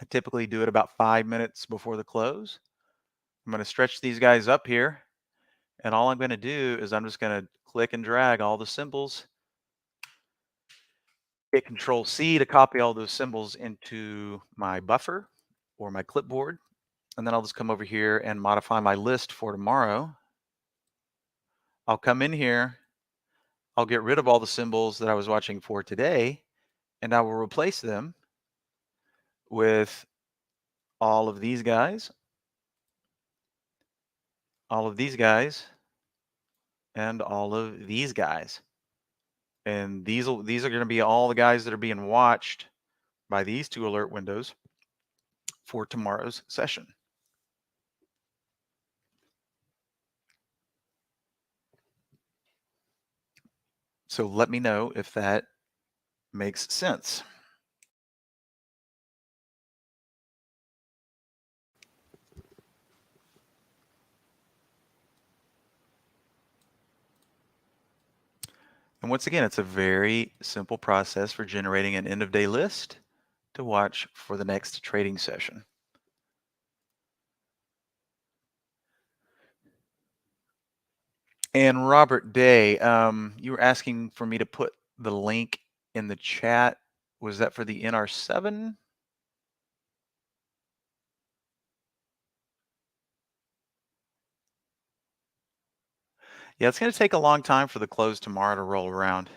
I typically do it about 5 minutes before the close. I'm going to stretch these guys up here. And all I'm going to do is I'm just going to click and drag all the symbols hit Control C to copy all those symbols into my buffer or my clipboard. And then I'll just come over here and modify my list for tomorrow. I'll come in here, I'll get rid of all the symbols that I was watching for today, and I will replace them with all of these guys, all of these guys, and all of these guys. And these are going to be all the guys that are being watched by these two alert windows for tomorrow's session. So let me know if that makes sense. And once again, it's a very simple process for generating an end of day list to watch for the next trading session. And Robert Day, you were asking for me to put the link in the chat. Was that for the NR7? Yeah, it's going to take a long time for the close tomorrow to roll around.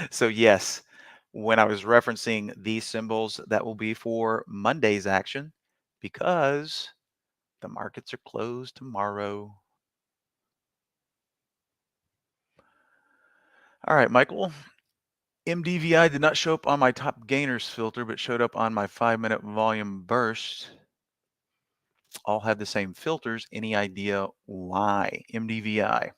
So yes, when I was referencing these symbols, that will be for Monday's action because the markets are closed tomorrow. All right, Michael. MDVI did not show up on my top gainers filter, but showed up on my 5-minute volume burst. All have the same filters. Any idea why? MDVI.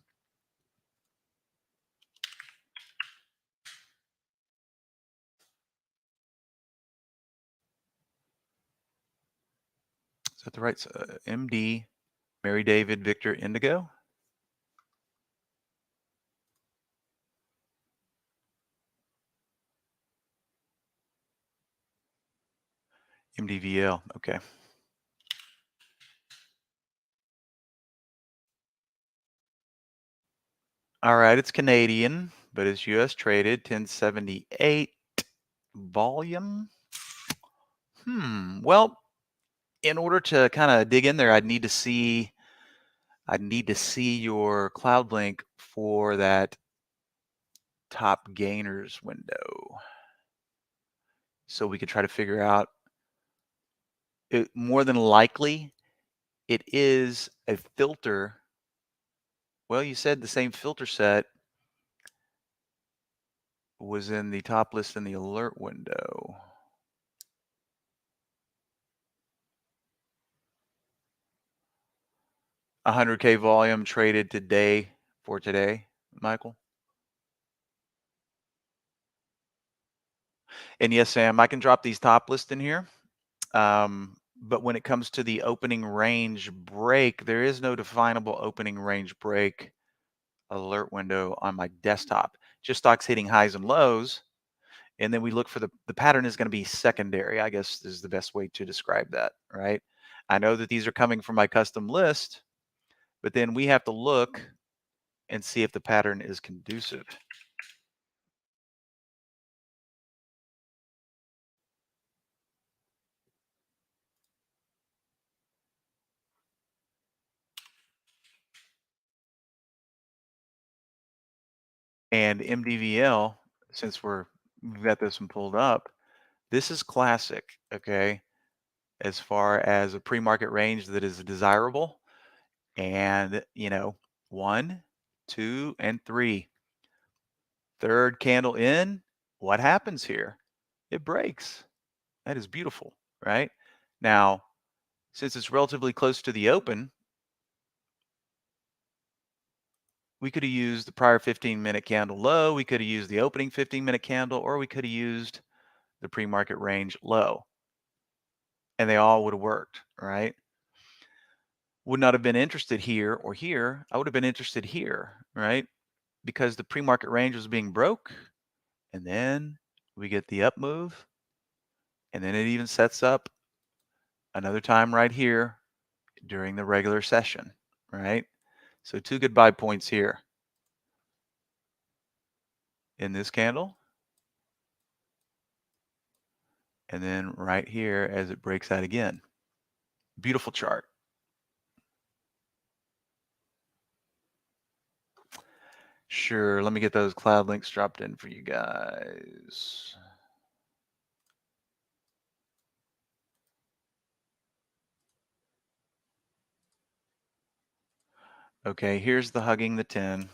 Is that the right? MD, Mary David, Victor, Indigo. MDVL. Okay. All right. It's Canadian, but it's US traded 1078 volume. Well, in order to kind of dig in there, I'd need to see your CloudLink for that top gainers window, so we could try to figure out. More than likely, it is a filter. Well, you said the same filter set was in the top list in the alert window. $100K volume traded today for today, Michael. And yes, Sam, I can drop these top lists in here. But when it comes to the opening range break, there is no definable opening range break alert window on my desktop. Just stocks hitting highs and lows. And then we look for the pattern is going to be secondary, I guess is the best way to describe that, right? I know that these are coming from my custom list, but then we have to look and see if the pattern is conducive. And MDVL, since we've got this one pulled up, this is classic, okay, as far as a pre-market range that is desirable. And, 1, 2, and 3. Third candle in, what happens here? It breaks. That is beautiful, right? Now, since it's relatively close to the open, we could have used the prior 15-minute candle low, we could have used the opening 15-minute candle, or we could have used the pre-market range low. And they all would have worked, right? Would not have been interested here or here. I would have been interested here, right? Because the pre-market range was being broke. And then we get the up move. And then it even sets up another time right here during the regular session, right? So 2 good buy points here in this candle and then right here as it breaks out again. Beautiful chart. Sure, let me get those cloud links dropped in for you guys. Okay, here's the hugging the 10.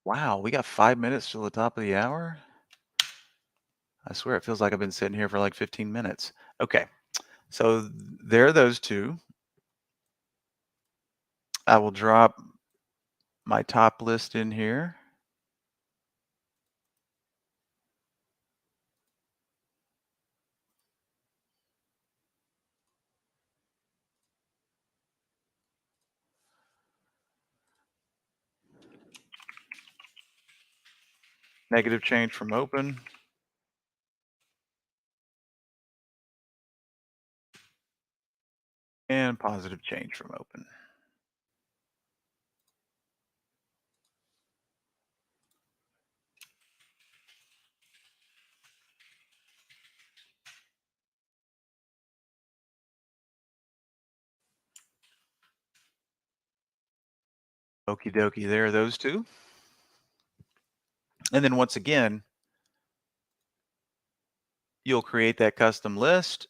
Wow, we got 5 minutes till the top of the hour. I swear it feels like I've been sitting here for like 15 minutes. Okay, so there are those two. I will drop my top list in here. Negative change from open. And positive change from open. Okie dokie, there are those two. And then once again, you'll create that custom list.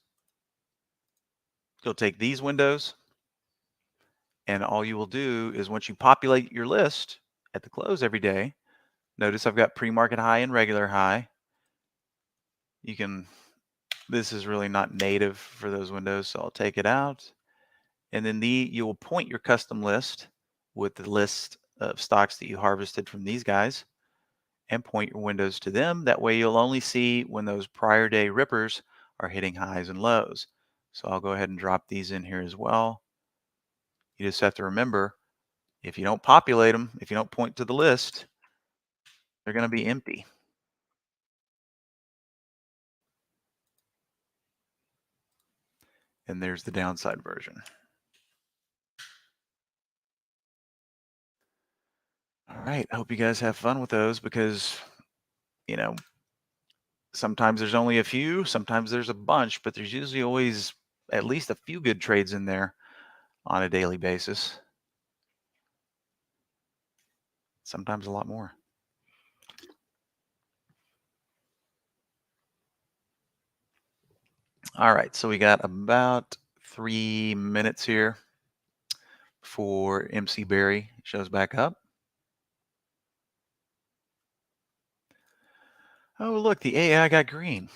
You'll take these windows, and all you will do is once you populate your list at the close every day, notice I've got pre-market high and regular high. You can, this is really not native for those windows, so I'll take it out. And then you will point your custom list with the list of stocks that you harvested from these guys and point your windows to them. That way you'll only see when those prior day rippers are hitting highs and lows. So I'll go ahead and drop these in here as well. You just have to remember, if you don't populate them, if you don't point to the list, they're going to be empty. And there's the downside version. All right, I hope you guys have fun with those because, you know, sometimes there's only a few, sometimes there's a bunch, but there's usually always at least a few good trades in there on a daily basis. Sometimes a lot more. All right, so we got about 3 minutes here before MC Barry shows back up. Oh, look, the AI got green.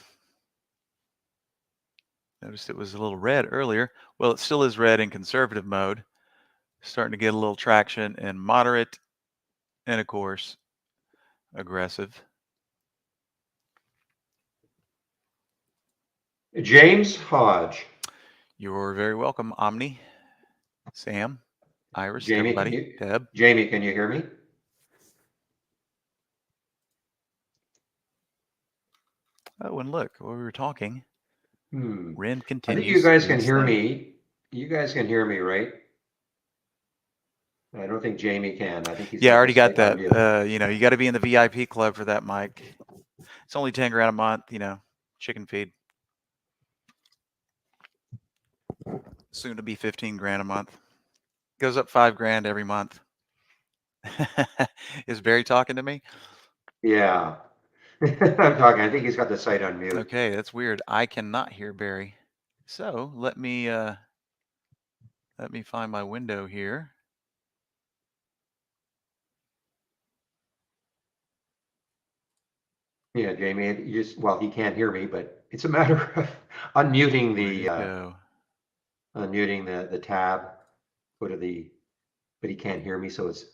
Noticed it was a little red earlier. Well, it still is red in conservative mode. Starting to get a little traction in moderate and, of course, aggressive. James Hodge. You're very welcome, Omni, Sam, Iris, Jamie, everybody, Deb. Jamie, can you hear me? Oh, and look, while we were talking, Ren I continues. think you guys to do can its hear thing. me. You guys can hear me, right? I don't think Jamie can. I think he's Yeah, I got already the got site on that. mute. You know, you got to be in the VIP club for that, Mike. It's only 10 grand a month, you know, chicken feed. Soon to be 15 grand a month. Goes up 5 grand every month. Is Barry talking to me? Yeah. I'm talking. I think he's got the site on mute. Okay, that's weird. I cannot hear Barry. So let me find my window here. Yeah, Jamie, you just, well, he can't hear me, but it's a matter of unmuting Where'd the it go? tab, go to the, but he can't hear me, so it's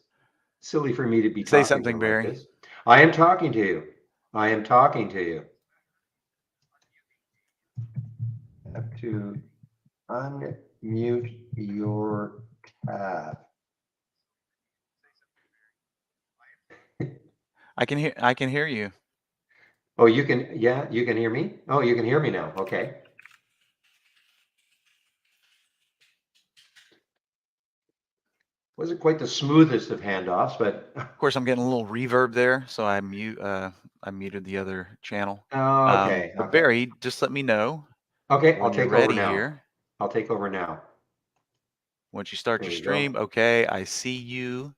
silly for me to be Say talking to something, him like Barry. this. I am talking to you. I am talking to you. Have to unmute your tab. I can hear you. Oh, you can, yeah, you can hear me? Oh, you can hear me now. Okay. Wasn't quite the smoothest of handoffs, but Of course, I'm getting a little reverb there, so I muted the other channel. okay, But okay. Barry, just let me know Okay, I'll when you're take over ready now. here. I'll take over now. Once you start There your we go. stream, okay, I see you.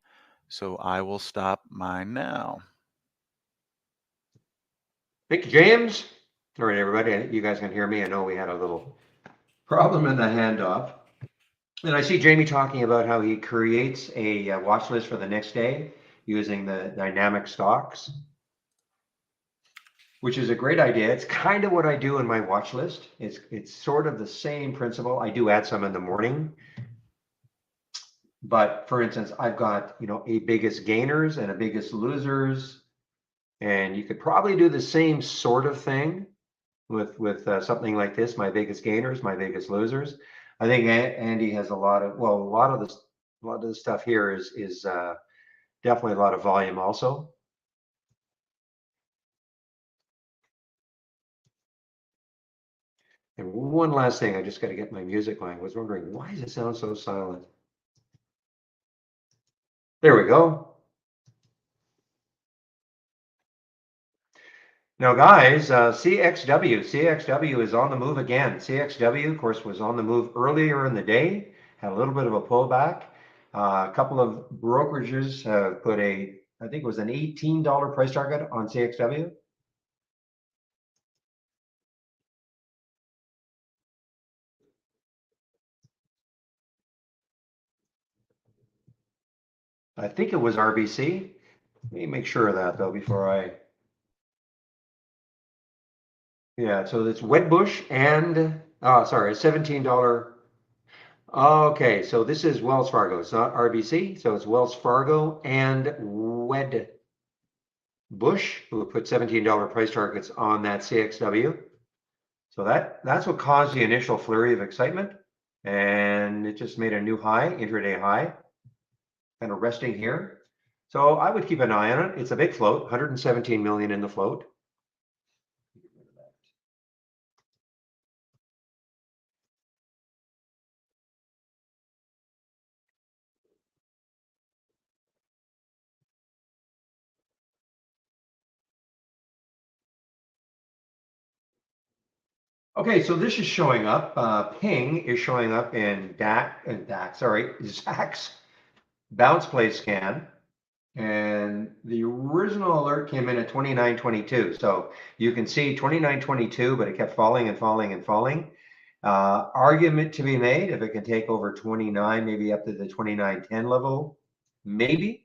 So I will stop mine now. Thank you, James. All right, everybody, you guys can hear me. I know we had a little problem in the handoff. And I see Jamie talking about how he creates a watch list for the next day using the dynamic stocks, which is a great idea. It's kind of what I do in my watch list. It's sort of the same principle. I do add some in the morning, but for instance, I've got, a biggest gainers and a biggest losers, and you could probably do the same sort of thing with something like this, my biggest gainers, my biggest losers. I think Andy has a lot of the stuff here is definitely a lot of volume also. And one last thing, I just got to get my music going. I was wondering, why does it sound so silent? There we go. Now, guys, CXW is on the move again. CXW, of course, was on the move earlier in the day, had a little bit of a pullback. A couple of brokerages have put I think it was an $18 price target on CXW. I think it was RBC. Let me make sure of that though before yeah, so it's Wedbush and, sorry, $17. Okay, so this is Wells Fargo. It's not RBC, so it's Wells Fargo and Wedbush, who put $17 price targets on that CXW. So that's what caused the initial flurry of excitement, and it just made a new high, intraday high, kind of resting here. So I would keep an eye on it. It's a big float, 117 million in the float. Okay, so this is showing up. Ping is showing up in Zacks bounce play scan. And the original alert came in at 29.22. So you can see 29.22, but it kept falling and falling and falling. Argument to be made if it can take over 29, maybe up to the 29.10 level, maybe.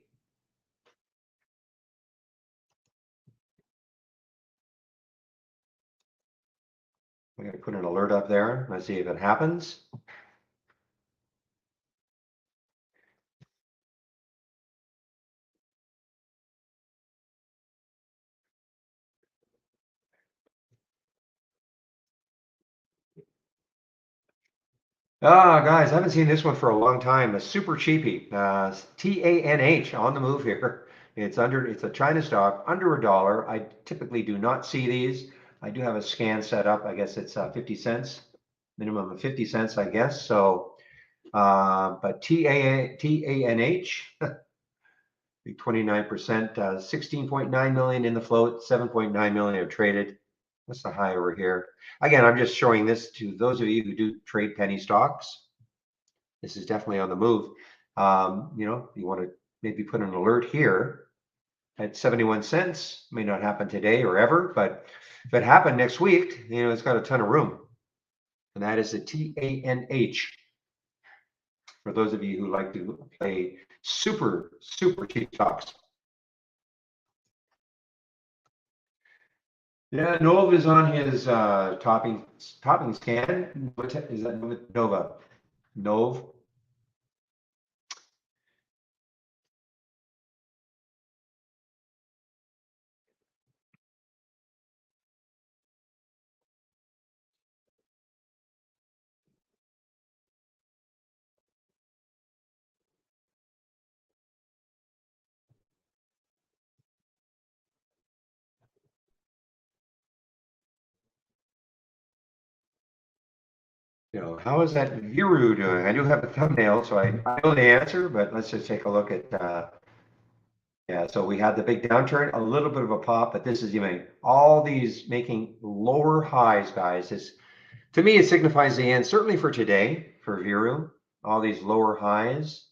I'm going to put an alert up there. Let's see if it happens. Guys, I haven't seen this one for a long time. A super cheapie, TANH on the move here. It's a China stock under $1. I typically do not see these. I do have a scan set up. I guess it's 50 cents, minimum of 50 cents, I guess. So, but TANH, 29%, 16.9 million in the float, 7.9 million are traded. What's the high over here? Again, I'm just showing this to those of you who do trade penny stocks. This is definitely on the move. You want to maybe put an alert here at 71 cents. May not happen today or ever, but if it happened next week, it's got a ton of room. And that is the TANH. For those of you who like to play super, super cheap stocks. Yeah, Nova is on his topping scan. What is that? Nova. Nova. How is that Viru doing? I do have a thumbnail, so I know the answer, but let's just take a look at, yeah, so we had the big downturn, a little bit of a pop, but this is even all these making lower highs, guys. To me, it signifies the end, certainly for today, for Viru, all these lower highs.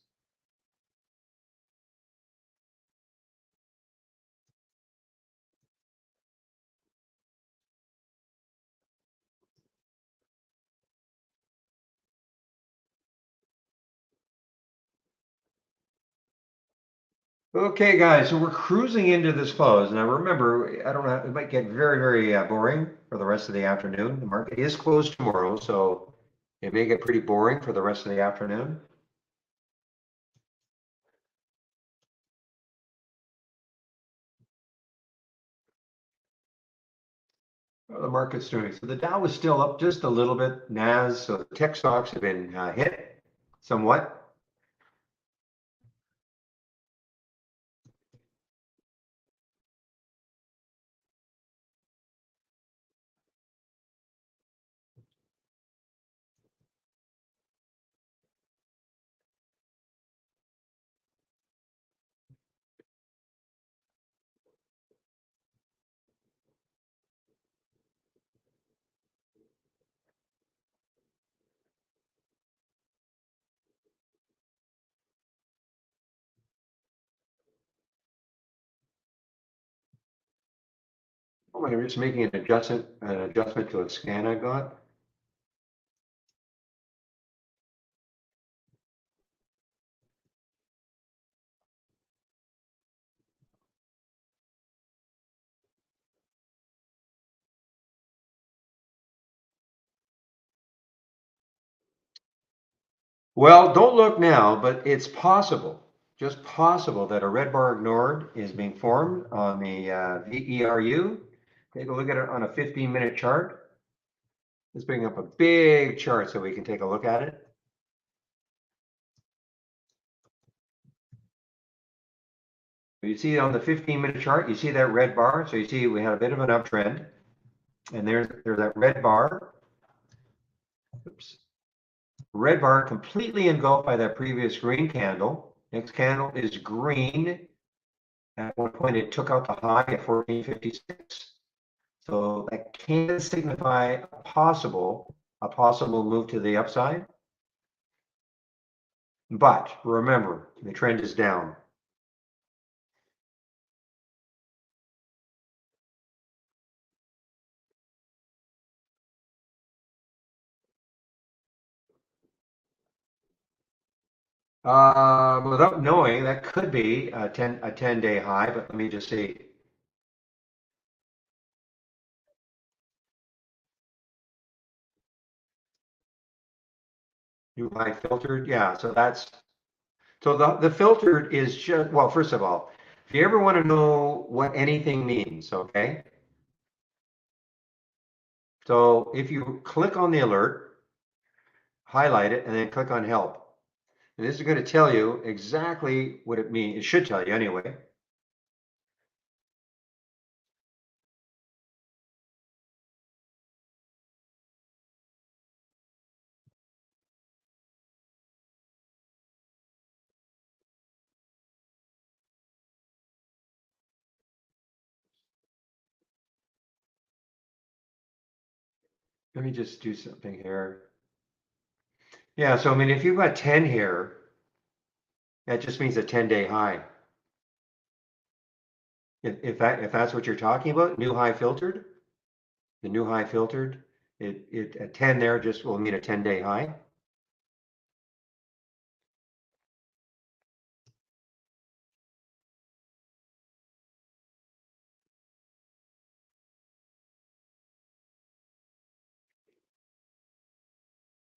Okay, guys, so we're cruising into this close. Now, remember, I don't know, it might get very, very boring for the rest of the afternoon. The market is closed tomorrow, so it may get pretty boring for the rest of the afternoon. What are the market's doing? So the Dow is still up just a little bit. Nas, so the tech stocks have been hit somewhat. Oh, I'm just making an adjustment to a scan I got. Well, don't look now, but it's possible, just possible, that a red bar ignored is being formed on the VERU. Take a look at it on a 15-minute chart. Let's bring up a big chart so we can take a look at it. You see on the 15-minute chart, you see that red bar. So you see we had a bit of an uptrend, and there's that red bar. Oops. Red bar completely engulfed by that previous green candle. Next candle is green. At one point, it took out the high at 1456. So that can signify a possible move to the upside. But remember, the trend is down. Without knowing, that could be a 10-day high, but let me just see. New high filtered, yeah. So the filtered is just, well, first of all, if you ever want to know what anything means, okay? So if you click on the alert, highlight it, and then click on help. And this is going to tell you exactly what it means. It should tell you anyway. Let me just do something here. Yeah, so I mean, if you've got 10 here, that just means a 10-day high. If that's what you're talking about, new high filtered, the new high filtered, it a 10 there just will mean a 10-day high.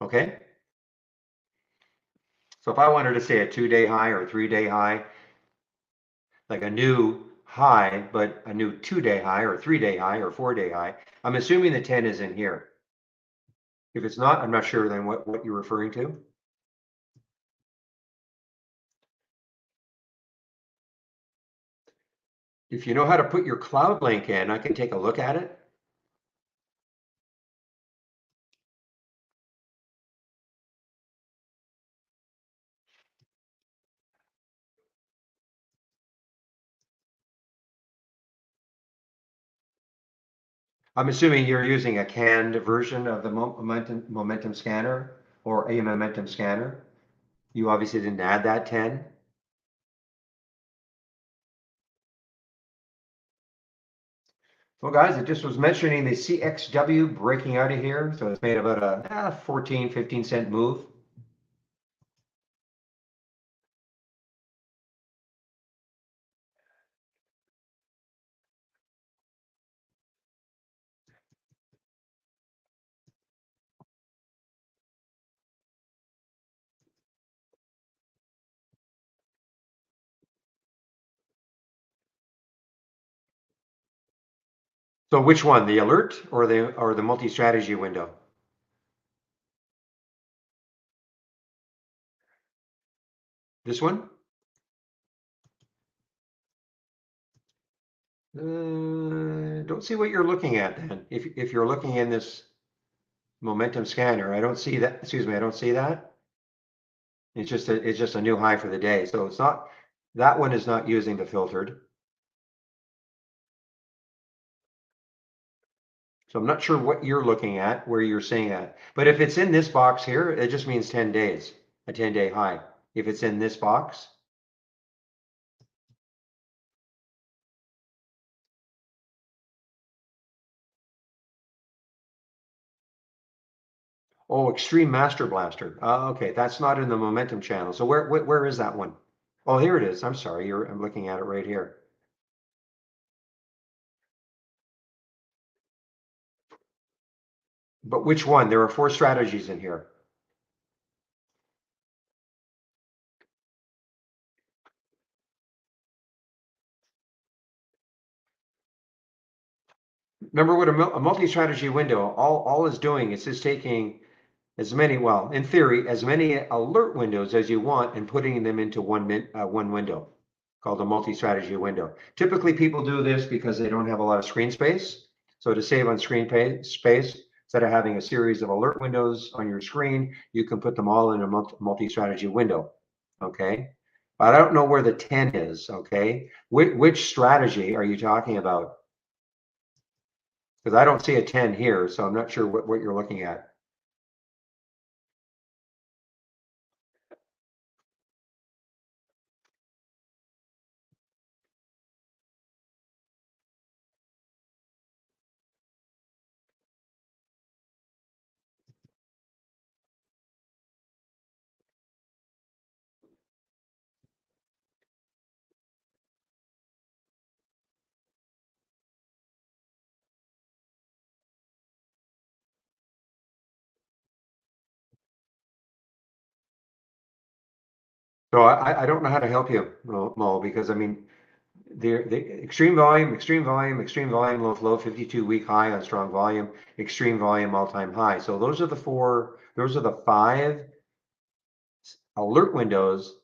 Okay. So if I wanted to say a 2-day high or a 3-day high, like a new high, but a new 2-day high or 3-day high or 4-day high, I'm assuming the 10 is in here. If it's not, I'm not sure then what you're referring to. If you know how to put your cloud link in, I can take a look at it. I'm assuming you're using a canned version of the momentum scanner or a momentum scanner. You obviously didn't add that 10. Well, guys, it just was mentioning the CXW breaking out of here. So it's made about a 14, 15 cent move. So which one, the alert or the multi-strategy window? This one? Don't see what you're looking at then. If you're looking in this momentum scanner, I don't see that. Excuse me, I don't see that. It's just a new high for the day. So it's not, that one is not using the filtered. So I'm not sure what you're looking at, where you're seeing that. But if it's in this box here, it just means 10 days, a 10-day high. If it's in this box. Oh, Extreme Master Blaster. Okay, that's not in the momentum channel. So where is that one? Oh, here it is. I'm sorry. I'm looking at it right here. But which one? There are 4 strategies in here. Remember what a multi-strategy window, all is doing is just taking as many, well, in theory, as many alert windows as you want and putting them into one window called a multi-strategy window. Typically, people do this because they don't have a lot of screen space. So to save on space, instead of having a series of alert windows on your screen, you can put them all in a multi-strategy window. Okay. But I don't know where the 10 is. Okay. Which strategy are you talking about? Because I don't see a 10 here, so I'm not sure what you're looking at. So I don't know how to help you, Mo, because I mean, the extreme volume, low flow, 52-week high on strong volume, extreme volume, all-time high. So those are the 5 alert windows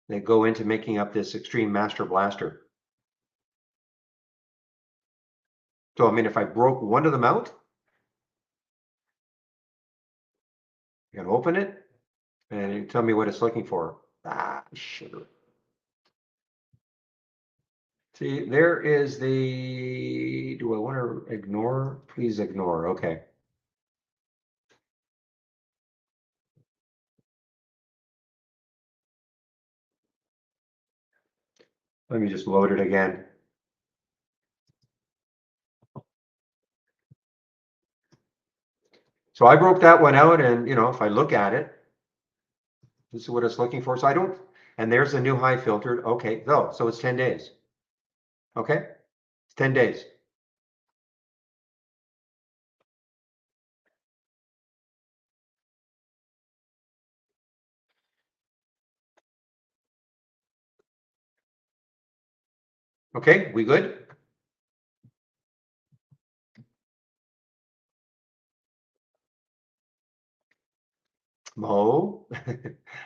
that go into making up this extreme master blaster. So I mean, if I broke one of them out, you can open it and you tell me what it's looking for. Ah, sugar. See, there is do I want to ignore? Please ignore. Okay. Let me just load it again. So I broke that one out and, if I look at it, this is what it's looking for. So I don't, and there's the new high filtered. Okay, though, so it's 10 days. Okay, it's 10 days. Okay, we good? Mo,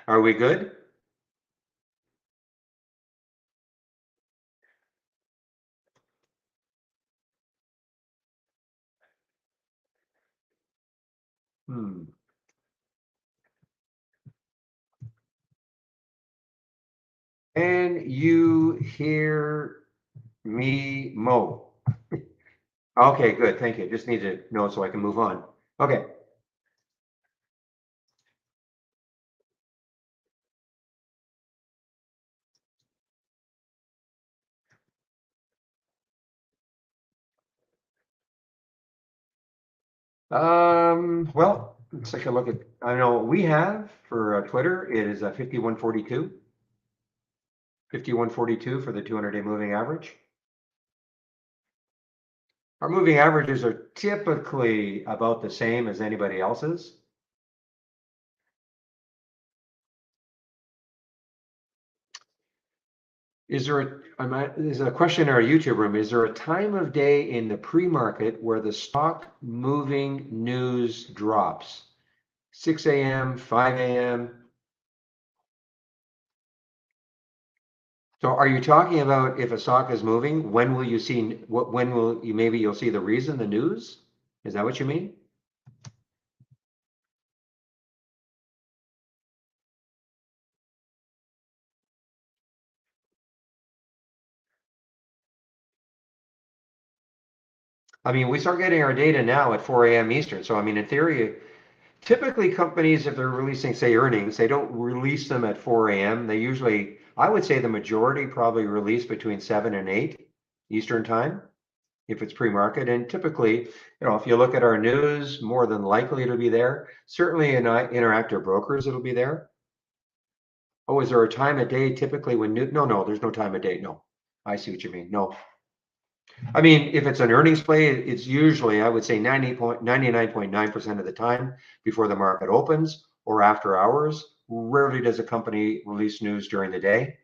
are we good? Hmm. Can you hear me, Mo? Okay, good. Thank you. Just need to know so I can move on. Okay. Well, let's take a look at, I know what we have for Twitter. It is a 5142, 5142 for the 200-day moving average. Our moving averages are typically about the same as anybody else's. Is a question in our YouTube room, is there a time of day in the pre-market where the stock moving news drops? 6 a.m., 5 a.m.? So are you talking about if a stock is moving, when will you see, when will you, maybe you'll see the reason, the news? Is that what you mean? I mean, we start getting our data now at 4 a.m. Eastern. So, I mean, in theory, typically companies, if they're releasing, say, earnings, they don't release them at 4 a.m. They usually, I would say the majority probably release between 7 and 8 Eastern time, if it's pre-market. And typically, if you look at our news, more than likely it'll be there. Certainly in Interactive Brokers, it'll be there. Oh, is there a time of day typically when new? No, there's no time of day. No, I see what you mean. No, I mean, if it's an earnings play, it's usually, I would say 99.9% of the time before the market opens or after hours. Rarely does a company release news during the day,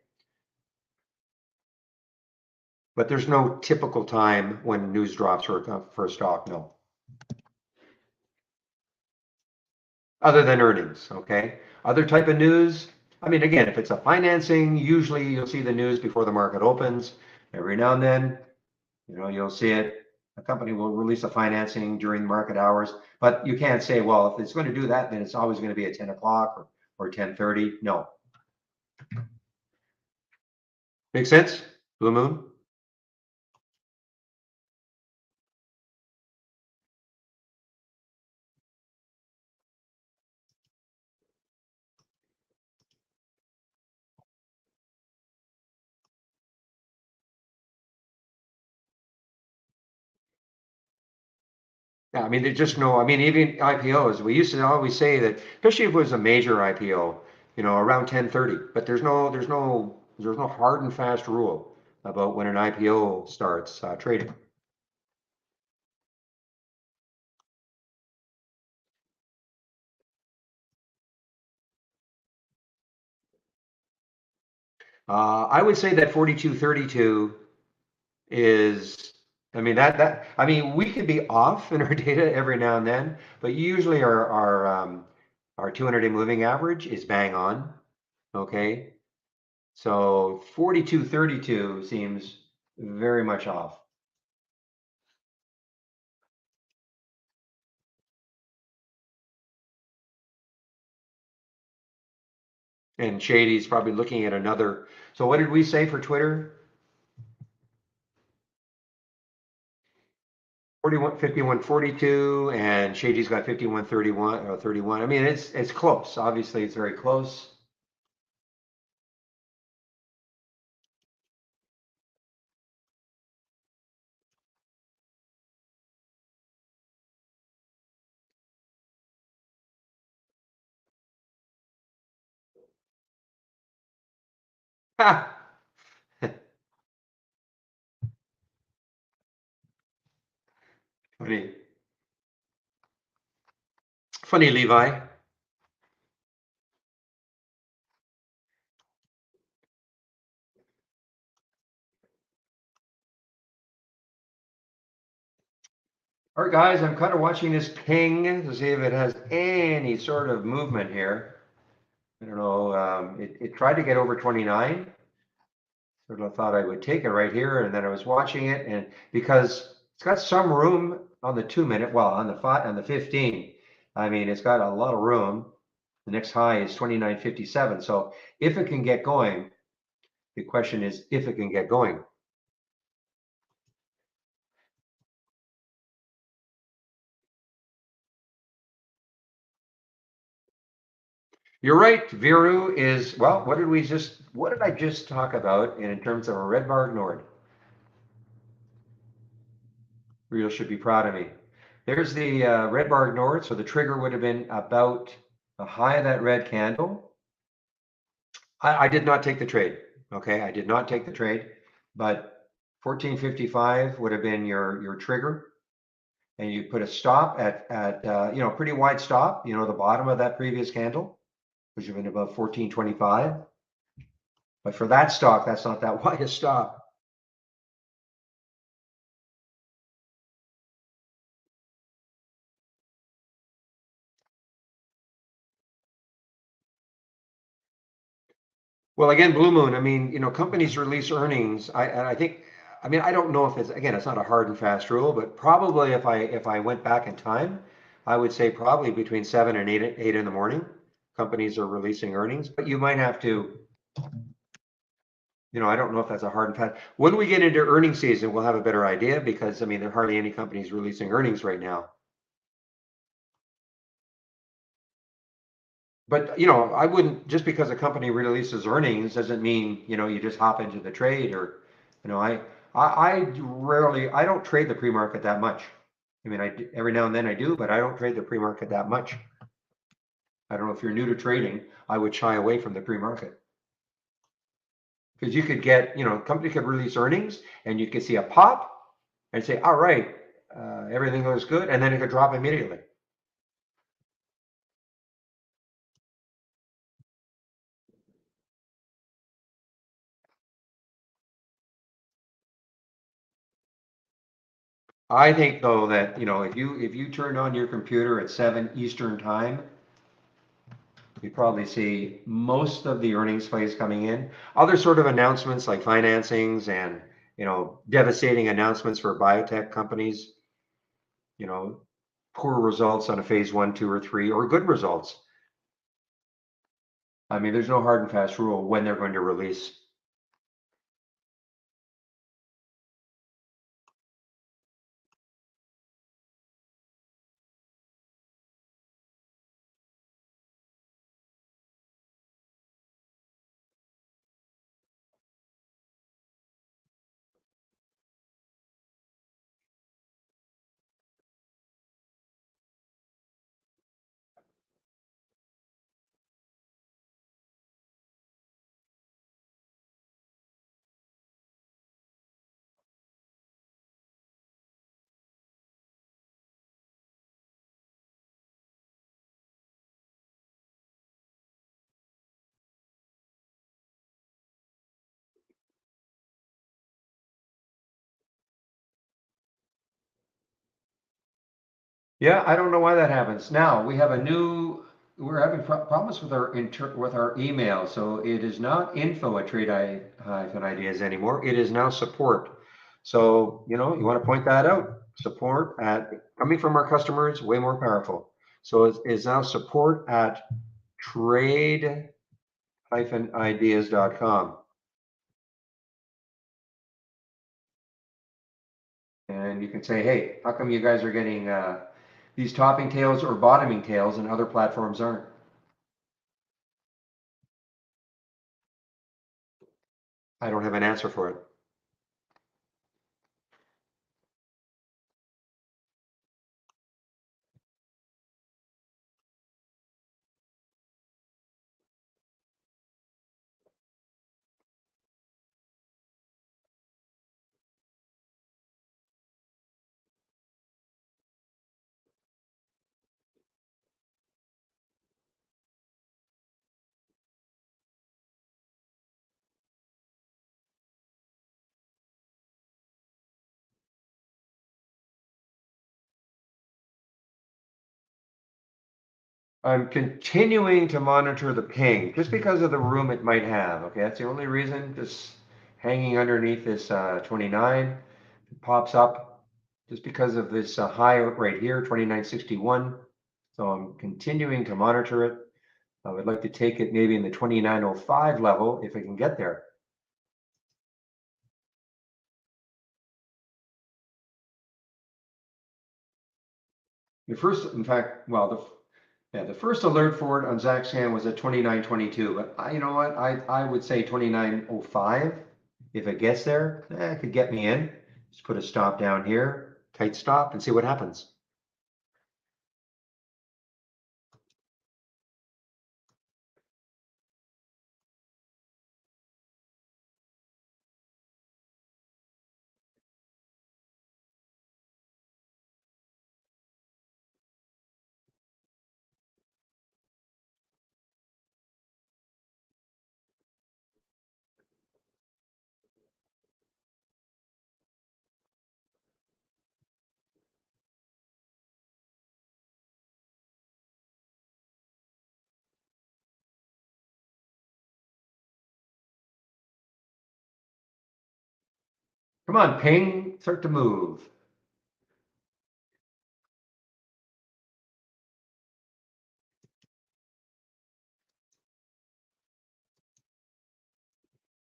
but there's no typical time when news drops for a stock, no. Other than earnings, okay? Other type of news, I mean, again, if it's a financing, usually you'll see the news before the market opens. Every now and then, you'll see it. A company will release a financing during market hours, but you can't say, well, if it's going to do that, then it's always going to be at 10 o'clock or 10:30. No. Make sense? Blue Moon? Yeah, I mean, there's just no, I mean, even IPOs, we used to always say that, especially if it was a major IPO, around 10:30, but there's no hard and fast rule about when an IPO starts trading. I would say that 4232 is, I mean, I mean, we could be off in our data every now and then, but usually our 200-day moving average is bang on. Okay. So 4232 seems very much off. And Shady's probably looking at another. So what did we say for Twitter? 41, 5142, and Shady's got 5131 or 31. I mean, it's close. Obviously, it's very close. Ha! Funny, funny, Levi. All right, guys, I'm kind of watching this ping to see if it has any sort of movement here. I don't know. It tried to get over 29. Sort of thought I would take it right here, and then I was watching it, and because it's got some room on the 2 minute, well, on the 15. I mean, it's got a lot of room. The next high is 29.57. So if it can get going, the question is if it can get going. You're right. Viru is, well, what did I just talk about in terms of a red bar ignored? Real should be proud of me. There's the red bar ignored. So the trigger would have been about the high of that red candle. I did not take the trade. Okay. I did not take the trade, but 1455 would have been your trigger. And you put a stop at pretty wide stop, the bottom of that previous candle, which would have been about 1425. But for that stock, that's not that wide a stop. Well, again, Blue Moon, I mean, companies release earnings. I think, I mean, I don't know if it's not a hard and fast rule, but probably if I went back in time, I would say probably between 7 and 8 in the morning, companies are releasing earnings, but you might have to, I don't know if that's a hard and fast. When we get into earnings season, we'll have a better idea because, I mean, there are hardly any companies releasing earnings right now. But, I wouldn't, just because a company releases earnings doesn't mean, you just hop into the trade or, I don't trade the pre-market that much. I mean, every now and then I do, but I don't trade the pre-market that much. I don't know if you're new to trading, I would shy away from the pre-market. Because you could get, company could release earnings and you could see a pop and say, all right, everything looks good, and then it could drop immediately. I think though that, if you turn on your computer at 7 Eastern time, you probably see most of the earnings plays coming in. Other sort of announcements like financings and, devastating announcements for biotech companies, you know, poor results on a phase 1, 2, or 3, or good results. I mean, there's no hard and fast rule when they're going to release. Yeah, I don't know why that happens. Now we're having problems with our email. So it is not info at trade-ideas anymore. It is now support. So, you want to point that out. Support at coming from our customers, way more powerful. So it's now support at trade-ideas.com. And you can say, hey, how come you guys are getting these topping tails or bottoming tails and other platforms aren't? I don't have an answer for it. I'm continuing to monitor the ping just because of the room it might have. Okay, that's the only reason. Just hanging underneath this 29, it pops up just because of this high right here, 2961. So I'm continuing to monitor it. I would like to take it maybe in the 2905 level if I can get there. The first, in fact, well, Yeah, the first alert for it on ZachScan was at 29.22, but you know what? I would say 29.05. If it gets there, it could get me in. Just put a stop down here, tight stop, and see what happens. Come on, ping, start to move.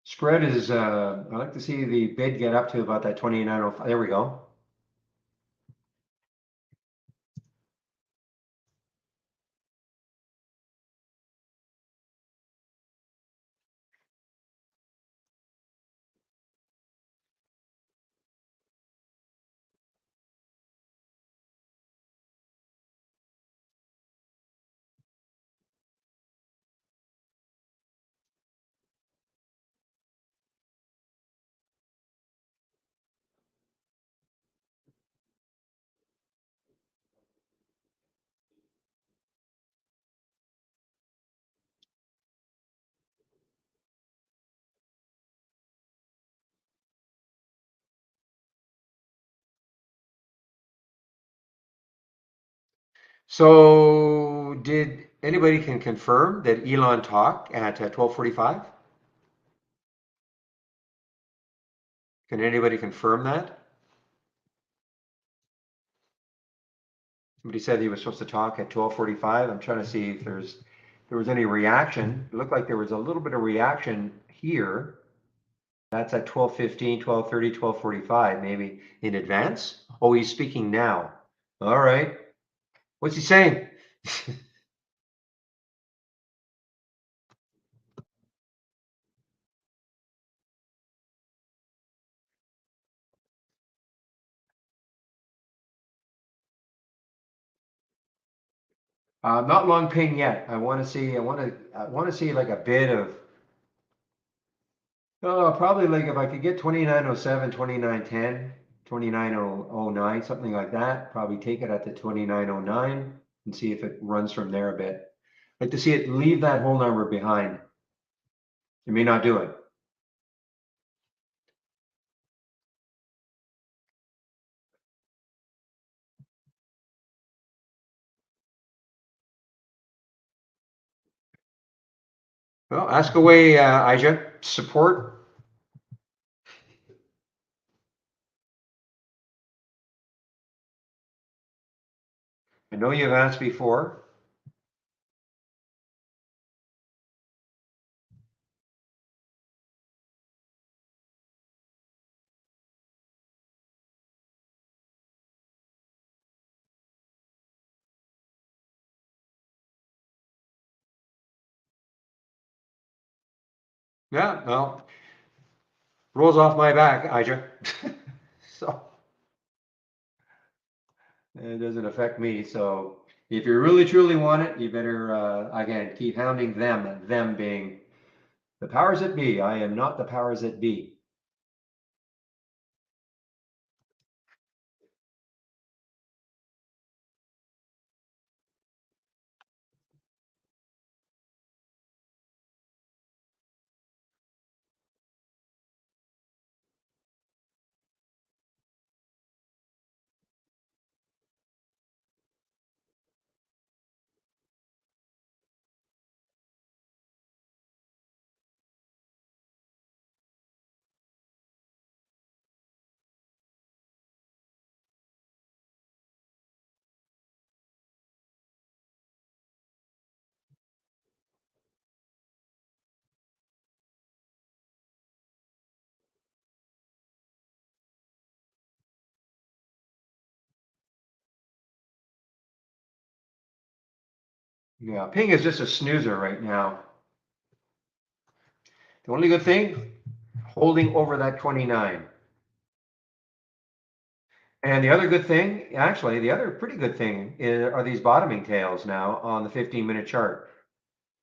Spread is, I like to see the bid get up to about that 29.05. There we go. So did anybody can confirm that Elon talked at 12:45? Can anybody confirm that? Somebody said he was supposed to talk at 12:45. I'm trying to see if there was any reaction. It looked like there was a little bit of reaction here. That's at 12:15, 12:30, 12:45, maybe in advance. Oh, he's speaking now. All right. What's he saying? Not long ping yet. I want to see like a bit of, oh, probably like if I could get 29.07, 29.10, 29.09, something like that, probably take it at the 29.09 and see if it runs from there a bit. Like to see it leave that whole number behind. You may not do it. Well, ask away, Ija. Support. I know you've asked before. Yeah, well, rolls off my back, Ija. So it doesn't affect me. So if you really truly want it, you better, again, keep hounding them being the powers that be. I am not the powers that be. Yeah, Ping is just a snoozer right now. The only good thing, holding over that 29. And the other good thing, actually, the other pretty good thing are these bottoming tails now on the 15-minute chart.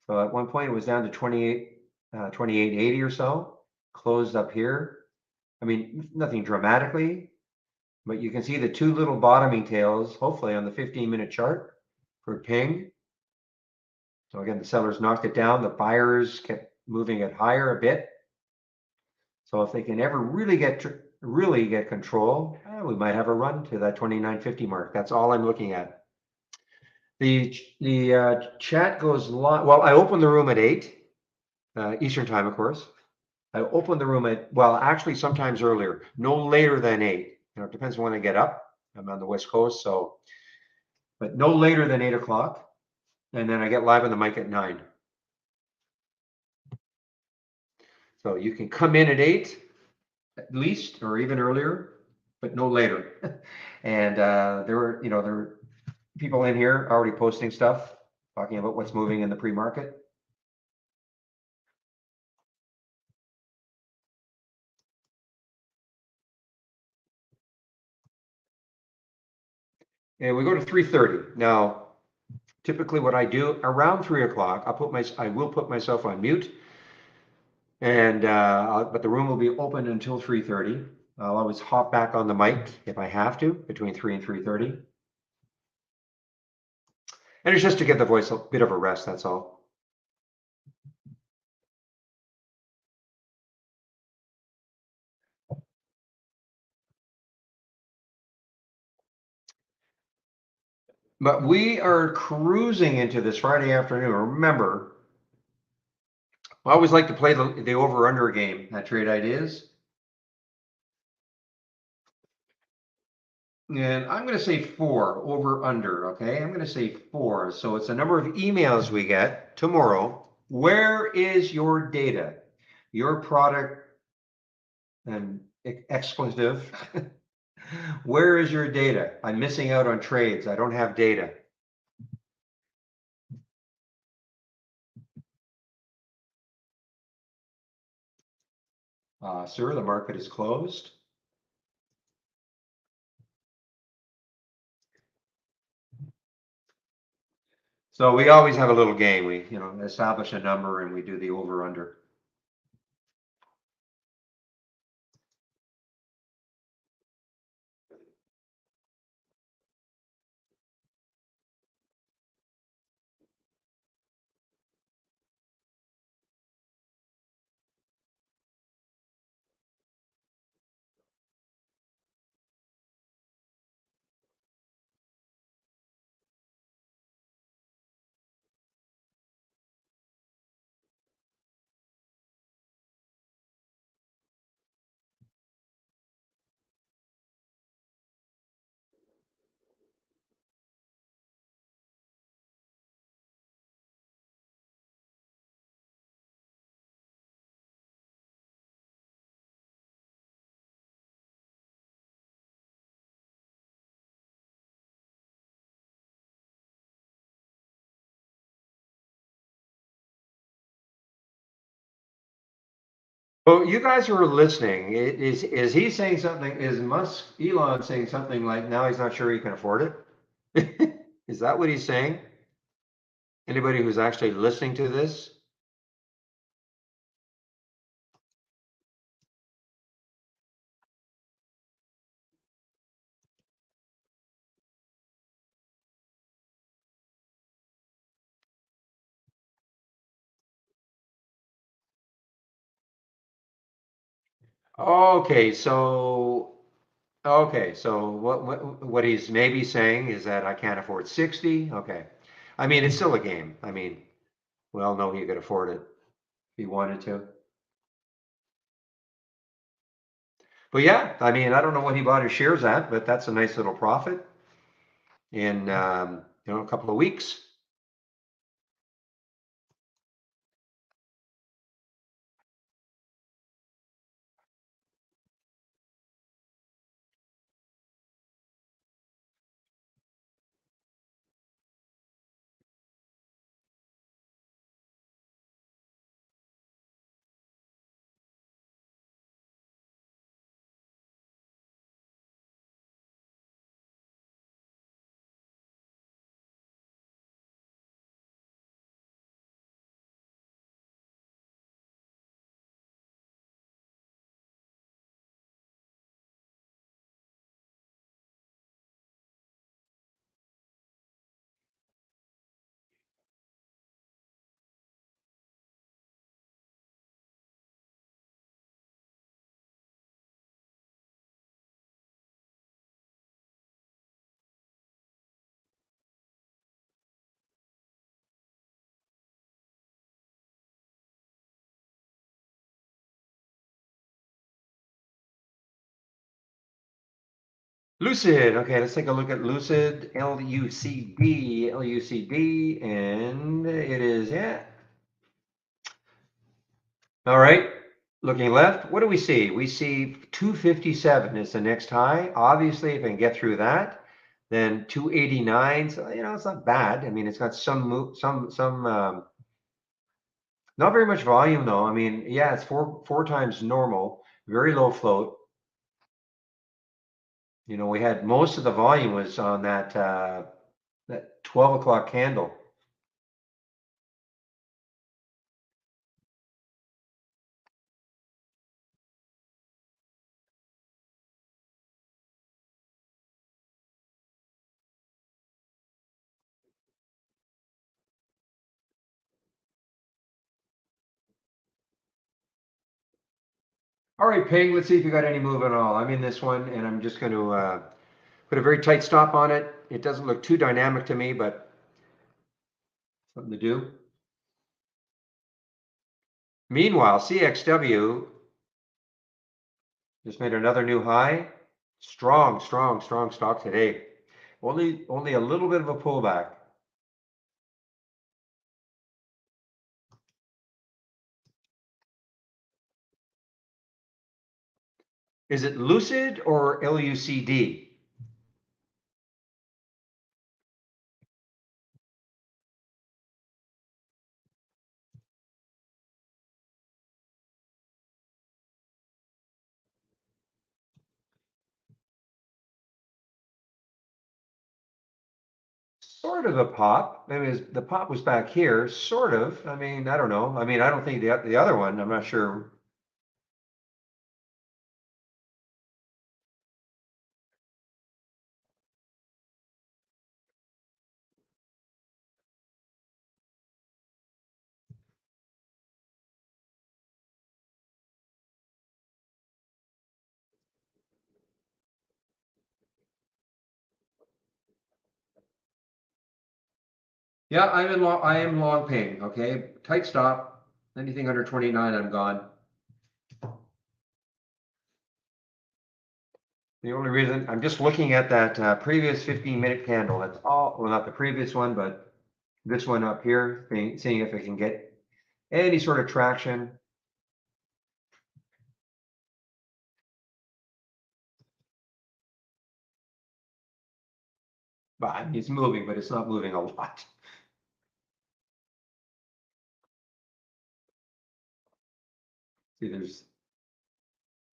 So at one point it was down to 28.80 or so, closed up here. I mean, nothing dramatically, but you can see the two little bottoming tails, hopefully on the 15-minute chart for Ping. So again, the sellers knocked it down. The buyers kept moving it higher a bit. So if they can ever really get control, we might have a run to that 29.50 mark. That's all I'm looking at. The chat goes live. Well, I opened the room at 8 Eastern time, of course. I opened the room at, well, actually sometimes earlier, no later than 8. It depends when I get up. I'm on the West Coast, so, but no later than 8 o'clock. And then I get live on the mic at 9. So you can come in at 8 at least, or even earlier, but no later. And there were people in here already posting stuff, talking about what's moving in the pre-market. And we go to 3:30. Now, typically what I do around 3 o'clock, I will put myself on mute, and but the room will be open until 3:30. I'll always hop back on the mic if I have to between 3 and 3:30. And it's just to give the voice a bit of a rest, that's all. But we are cruising into this Friday afternoon. Remember, I always like to play the over-under game at Trade Ideas. And I'm going to say 4 over under. Okay. I'm going to say 4. So it's the number of emails we get tomorrow. Where is your data? Your product and expletive. Where is your data? I'm missing out on trades. I don't have data. Sir, the market is closed. So we always have a little game. We, establish a number and we do the over under. Well, you guys who are listening, is he saying something? Is Elon saying something like now he's not sure he can afford it? Is that what he's saying? Anybody who's actually listening to this? Okay, so what he's maybe saying is that I can't afford 60. Okay. I mean, it's still a game. I mean, we all know he could afford it if he wanted to. But yeah, I mean, I don't know what he bought his shares at, but that's a nice little profit in a couple of weeks. Lucid. Okay, let's take a look at Lucid, LUCD, LUCD, and it is, yeah. All right, looking left, what do we see? We see 257 is the next high. Obviously, if I can get through that, then 289. So it's not bad. I mean, it's got not very much volume though. I mean, yeah, it's four times normal, very low float. We had most of the volume was on that 12 o'clock candle. All right, Ping, let's see if you got any move at all. I'm in this one and I'm just going to put a very tight stop on it. It doesn't look too dynamic to me, but something to do. Meanwhile, CXW just made another new high. Strong, strong, strong stock today. Only a little bit of a pullback. Is it Lucid or LUCD? Sort of a pop. I mean, the pop was back here, sort of. I mean, I don't know. I mean, I don't think the other one. I'm not sure. Yeah, I'm in long. I am long ping. Okay, tight stop. Anything under 29, I'm gone. The only reason I'm just looking at that previous 15-minute candle. That's all. Well, not the previous one, but this one up here, seeing if it can get any sort of traction. But I mean, it's moving, but it's not moving a lot. See, there's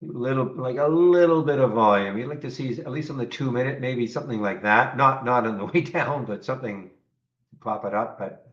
a little bit of volume. You'd like to see at least on the 2-minute, maybe something like that. Not on the way down, but something to pop it up. But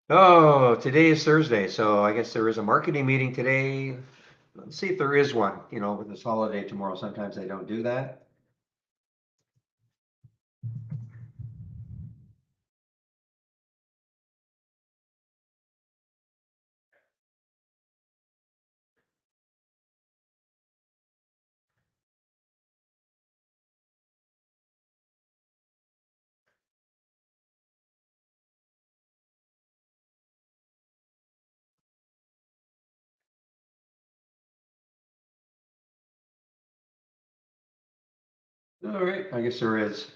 oh, today is Thursday, so I guess there is a marketing meeting today. Let's see if there is one. With this holiday tomorrow, sometimes they don't do that. All right, I guess there is.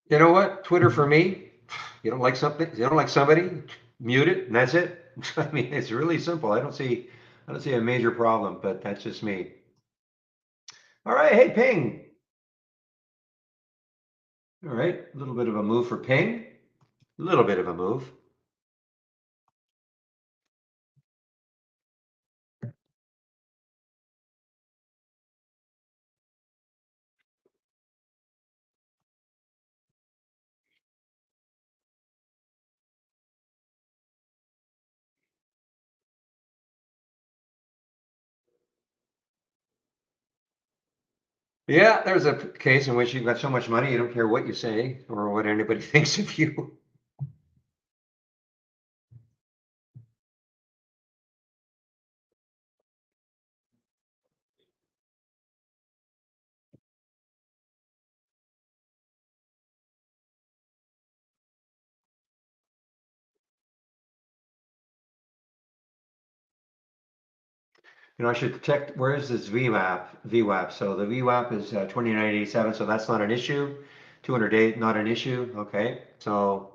You know what? Twitter for me, you don't like something, you don't like somebody, mute it, and that's it. I mean, it's really simple. I don't see a major problem, but that's just me. All right, hey, Ping. All right, a little bit of a move for Ping. A little bit of a move. Yeah, there's a case in which you've got so much money you don't care what you say or what anybody thinks of you. I should check where is this VWAP? VWAP. So the VWAP is 2987. So that's not an issue. 208, not an issue. Okay. So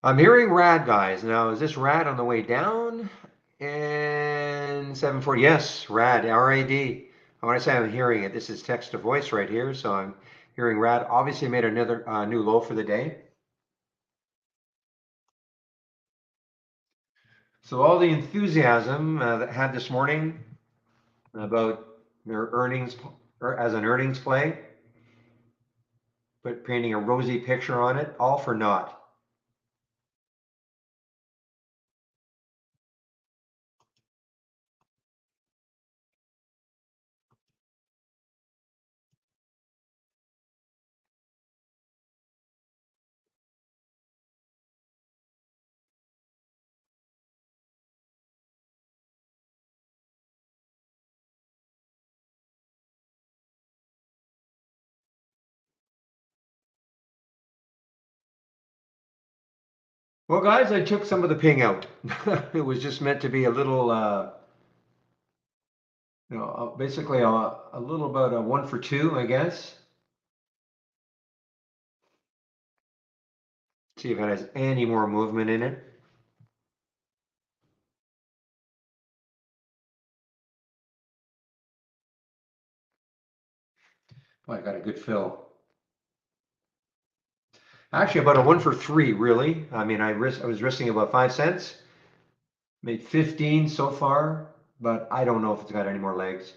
I'm hearing rad, guys. Now, is this rad on the way down? And 740. Yes, rad, RAD. When I say I'm hearing it, this is text to voice right here. So I'm hearing rad. Obviously made another new low for the day. So all the enthusiasm that had this morning about their earnings or as an earnings play, but painting a rosy picture on it, all for naught. Well, guys, I took some of the ping out. It was just meant to be a little, basically a little about a 1 for 2, I guess. See if it has any more movement in it. Oh, I got a good fill. Actually, about a 1 for 3, really. I mean, I was risking about 5 cents. Made 15 so far, but I don't know if it's got any more legs.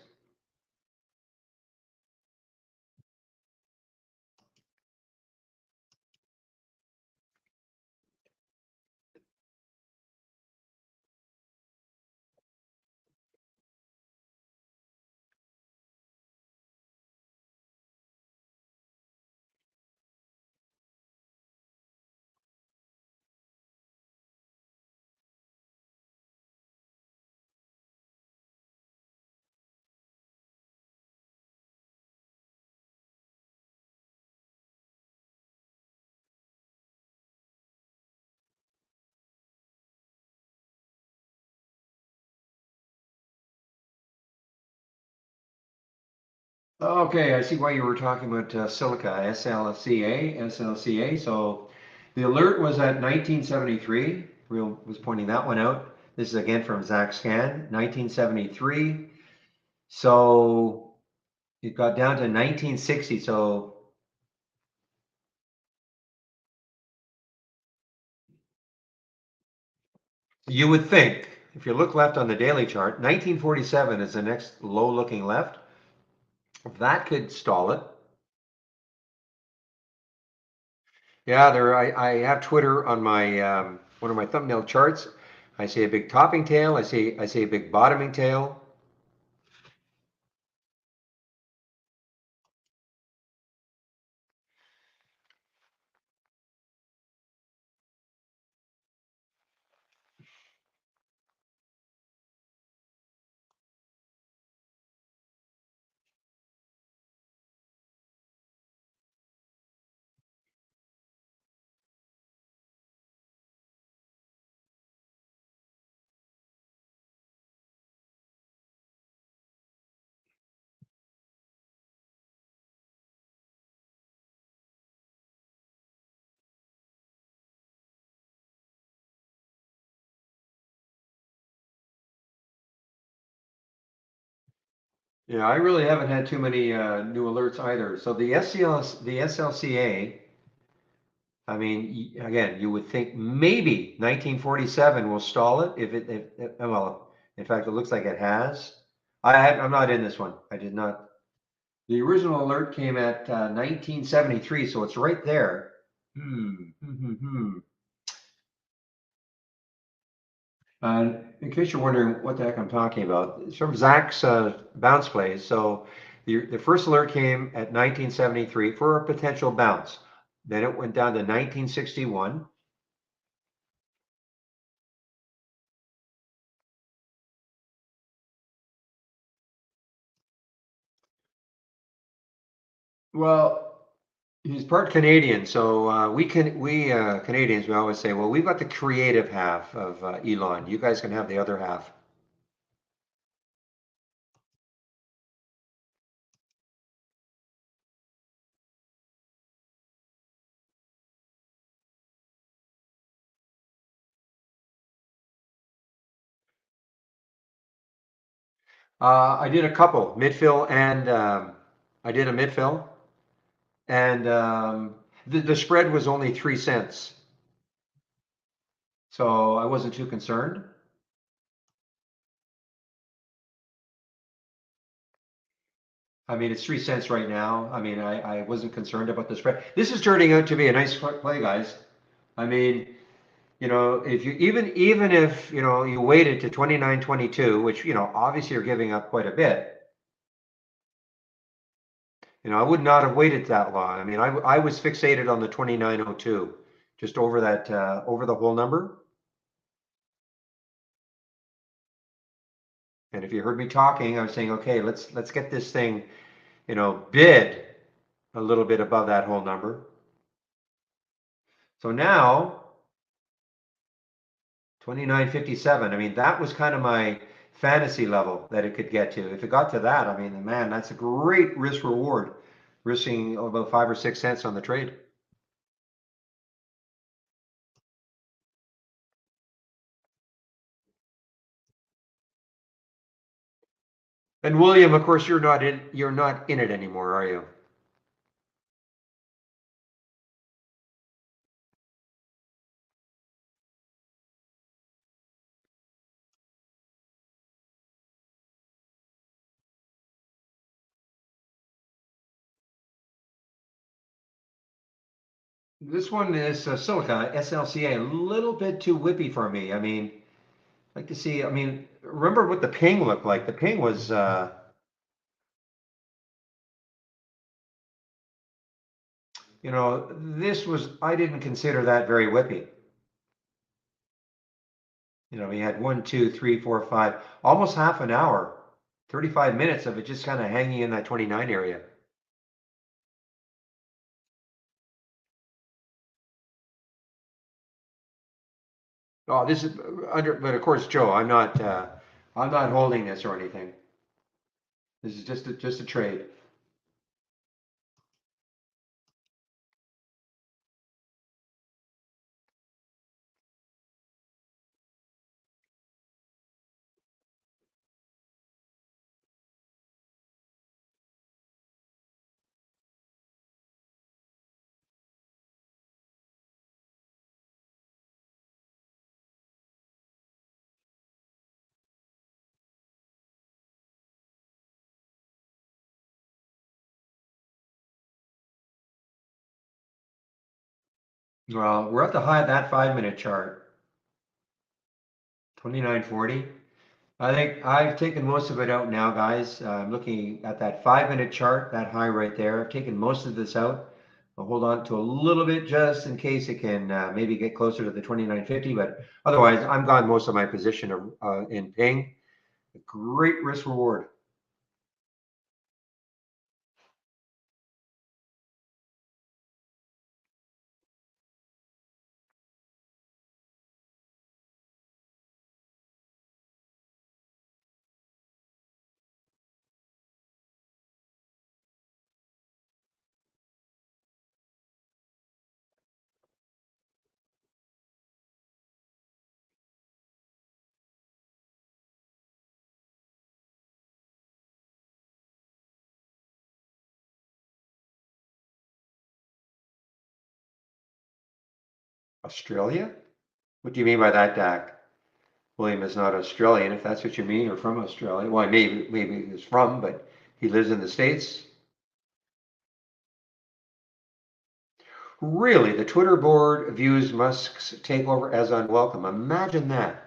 Okay, I see why you were talking about silica, SLCA. So the alert was at 1973. Real was pointing that one out. This is again from Zach Scan, 1973. So it got down to 1960. So you would think, if you look left on the daily chart, 1947 is the next low looking left. That could stall it. Yeah, I have Twitter on my one of my thumbnail charts. I see a big topping tail. I see a big bottoming tail. Yeah, I really haven't had too many new alerts either. So the SLCA, I mean, again, you would think maybe 1947 will stall it well, in fact, it looks like it has. I'm not in this one. I did not. The original alert came at 1973, so it's right there. Hmm. In case you're wondering what the heck I'm talking about, it's from Zach's bounce plays. So the first alert came at 1973 for a potential bounce. Then it went down to 1961. Well, he's part Canadian, so we Canadians we always say, well, we've got the creative half of Elon. You guys can have the other half. I did a couple midfill and I did a midfill, and the spread was only 3 cents, so I wasn't too concerned. I mean, it's 3 cents right now. I mean, I wasn't concerned about the spread. This is turning out to be a nice play, guys. I mean, if you even if you waited to 29.22, which obviously you're giving up quite a bit. I would not have waited that long. I mean, I was fixated on the 29.02, just over that over the whole number. And if you heard me talking, I was saying, okay, let's get this thing, bid a little bit above that whole number. So now 29.57. I mean, that was kind of my fantasy level that it could get to. If it got to that, I mean, man, that's a great risk reward, risking about 5 or 6 cents on the trade. And William, of course, you're not in it anymore, are you? This one is Silica SLCA, a little bit too whippy for me. I mean, like to see. I mean, remember what the ping looked like? The ping was, this was. I didn't consider that very whippy. We had one, two, three, four, five, almost half an hour, 35 minutes of it just kind of hanging in that 29 area. Oh, this is but of course, Joe, I'm not holding this or anything. This is just a trade. Well, we're at the high of that 5 minute chart, 29.40. I think I've taken most of it out now, guys. I'm looking at that 5 minute chart, that high right there. I've taken most of this out. I'll hold on to a little bit just in case it can maybe get closer to the 29.50, but otherwise, I'm gone most of my position in ping. Great risk reward. Australia? What do you mean by that, Dak? William is not Australian, if that's what you mean, or from Australia. Well, maybe he's from, but he lives in the States. Really, the Twitter board views Musk's takeover as unwelcome. Imagine that.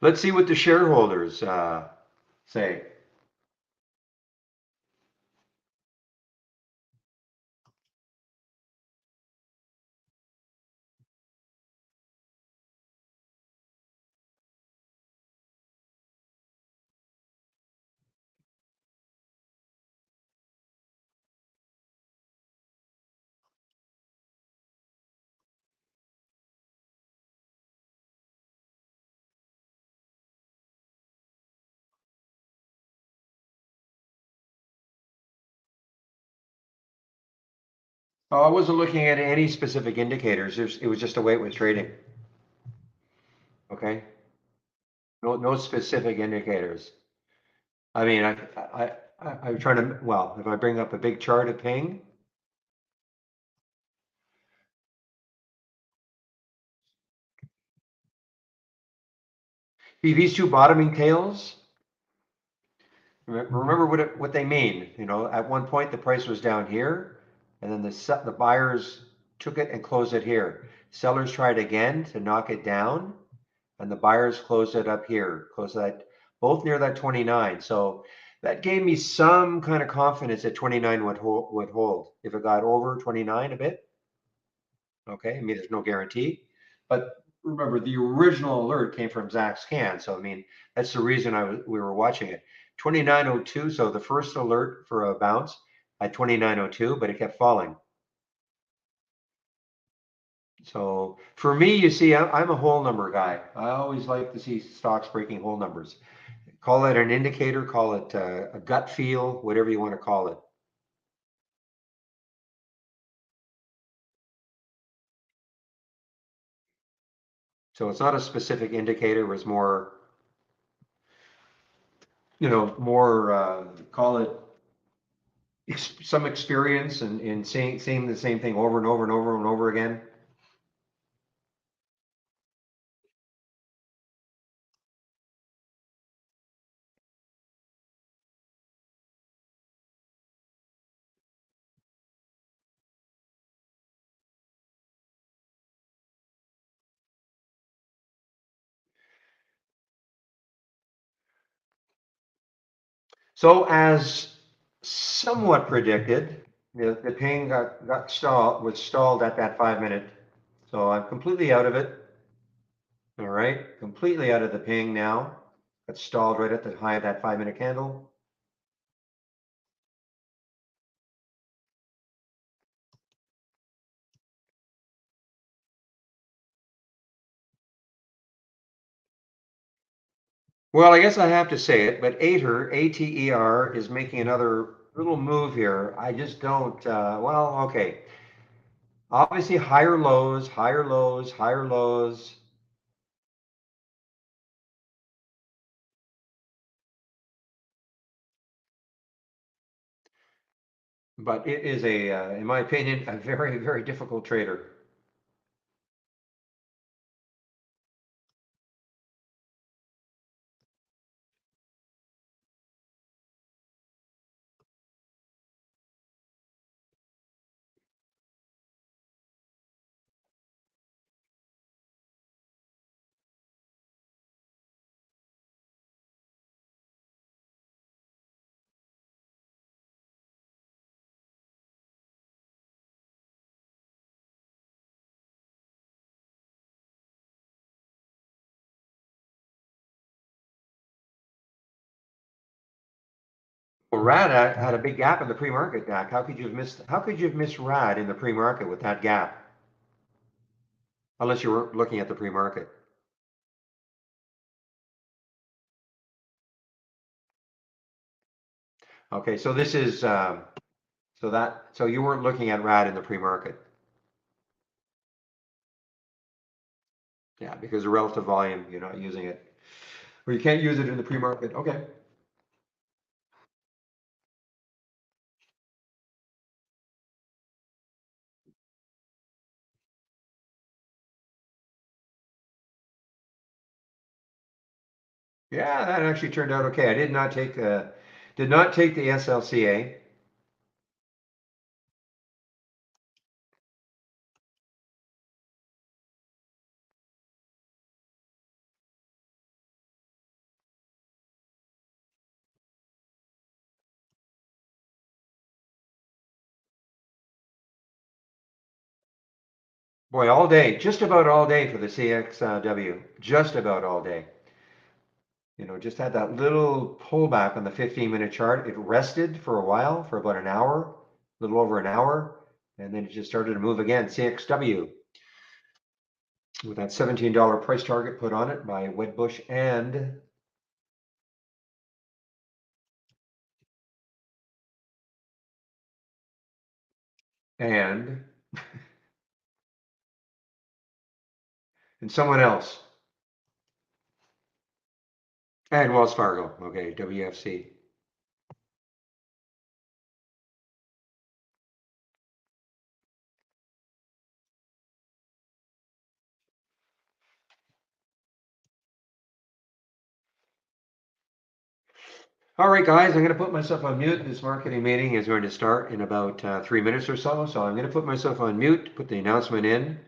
Let's see what the shareholders say. Oh, I wasn't looking at any specific indicators. It was just the way it was trading. Okay, no specific indicators. I mean, I'm trying to. Well, if I bring up a big chart of Ping, see these two bottoming tails. Remember what they mean. You know, at one point the price was down here, and then the buyers took it and closed it here. Sellers tried again to knock it down, and the buyers closed it up here, closed that both near that 29. So that gave me some kind of confidence that 29 would hold. If it got over 29 a bit, okay. I mean, there's no guarantee, but remember the original alert came from Zach Scan, so I mean that's the reason we were watching it. 2902, so the first alert for a bounce at 2902, but it kept falling. So for me, you see, I'm a whole number guy. I always like to see stocks breaking whole numbers. Call it an indicator, call it a gut feel, whatever you want to call it. So it's not a specific indicator, it was more, more, call it some experience in seeing the same thing over and over and over and over again. So as somewhat predicted, the ping got stalled at that 5 minute. So I'm completely out of it. All right, completely out of the ping now. Got stalled right at the high of that 5 minute candle. Well, I guess I have to say it, but Ater, ATER, is making another little move here. I just don't, well, okay. Obviously, higher lows, higher lows, higher lows. But it is in my opinion, a very, very difficult trader. Well, Rad had a big gap in the pre-market, Dak. How could you have missed Rad in the pre-market with that gap? Unless you were looking at the pre-market. Okay, so this is so you weren't looking at Rad in the pre-market. Yeah, because of relative volume, you're not using it. Or you can't use it in the pre-market. Okay. Yeah, that actually turned out okay. I did not take the SLCA. Boy, all day, just about all day for the CXW, just about all day. Just had that little pullback on the 15-minute chart. It rested for a while, for about an hour, a little over an hour, and then it just started to move again. CXW with that $17 price target put on it by Wedbush and and someone else. And Wells Fargo. Okay, WFC. All right, guys, I'm going to put myself on mute. This marketing meeting is going to start in about 3 minutes or so. So I'm going to put myself on mute, put the announcement in.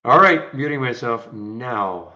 All right, muting myself now.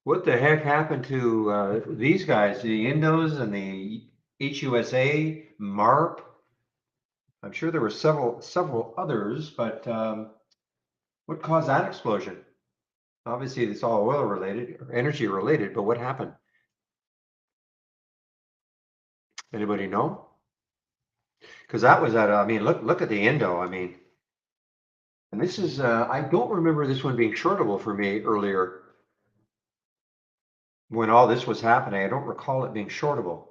What the heck happened to these guys, the Indos and the HUSA, MARP? I'm sure there were several others, but what caused that explosion? Obviously, it's all oil related or energy related, but what happened? Anybody know? Because that was at, I mean, look at the Indo. I mean, and this is, I don't remember this one being shortable for me earlier when all this was happening. I don't recall it being shortable.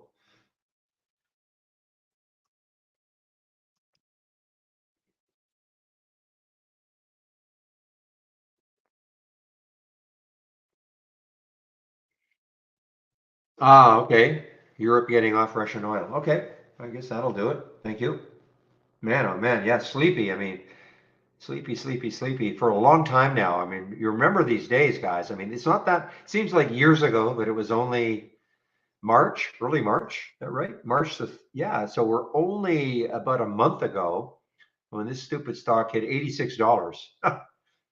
Ah, okay. Europe getting off Russian oil. Okay, I guess that'll do it. Thank you. Man, oh man, yeah, sleepy. I mean, sleepy, sleepy, sleepy for a long time now. I mean, you remember these days, guys. I mean, it's not that, it seems like years ago, but it was only March, early March, is that right? March the, yeah, so we're only about a month ago when this stupid stock hit $86.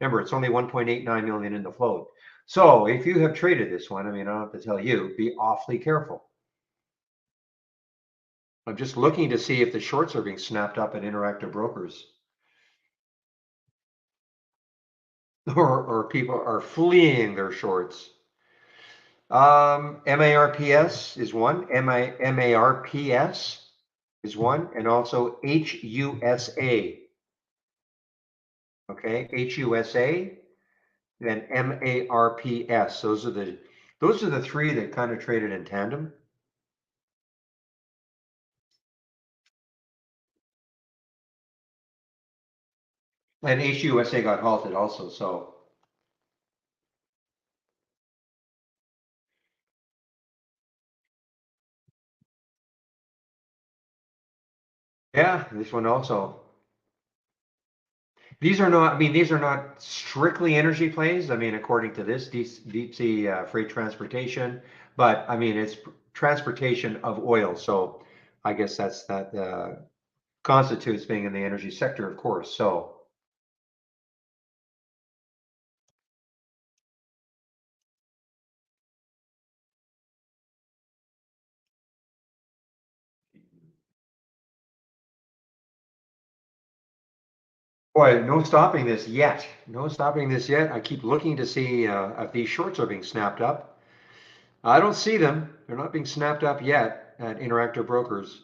Remember, it's only 1.89 million in the float. So if you have traded this one, I mean, I don't have to tell you, be awfully careful. I'm just looking to see if the shorts are being snapped up at Interactive Brokers or people are fleeing their shorts. MARPS is one, MARPS is one, and also HUSA. Okay, HUSA, then MARPS. Those are the three that kind of traded in tandem. And HUSA got halted also, so yeah, this one also. These are not, I mean, these are not strictly energy plays. I mean, according to this, deep sea freight transportation, but I mean, it's transportation of oil. So I guess that constitutes being in the energy sector, of course. So boy, no stopping this yet. No stopping this yet. I keep looking to see if these shorts are being snapped up. I don't see them. They're not being snapped up yet at Interactive Brokers.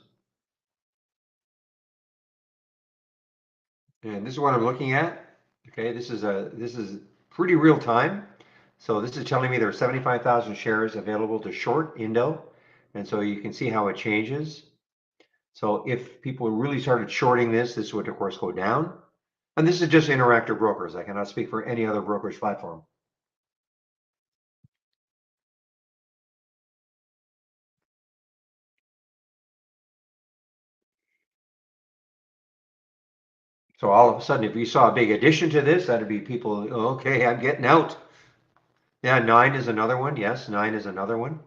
And this is what I'm looking at. Okay, this is pretty real time. So this is telling me there are 75,000 shares available to short Indo. And so you can see how it changes. So if people really started shorting this, this would of course go down. And this is just Interactive Brokers. I cannot speak for any other brokerage platform. So all of a sudden, if we saw a big addition to this, that'd be people, "Oh, okay, I'm getting out." Yeah, nine is another one. Yes, nine is another one.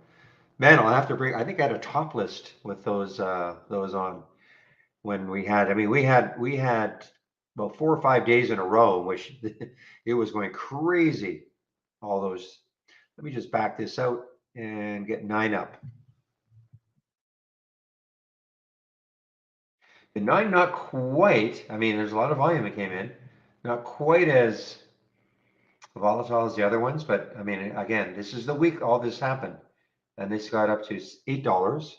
Man, I'll have to bring, I think I had a top list with those on when we had, I mean, we had about 4 or 5 days in a row, in which it was going crazy. All those, let me just back this out and get nine up. The nine, not quite, I mean, there's a lot of volume that came in, not quite as volatile as the other ones, but I mean, again, this is the week all this happened, and this got up to $8.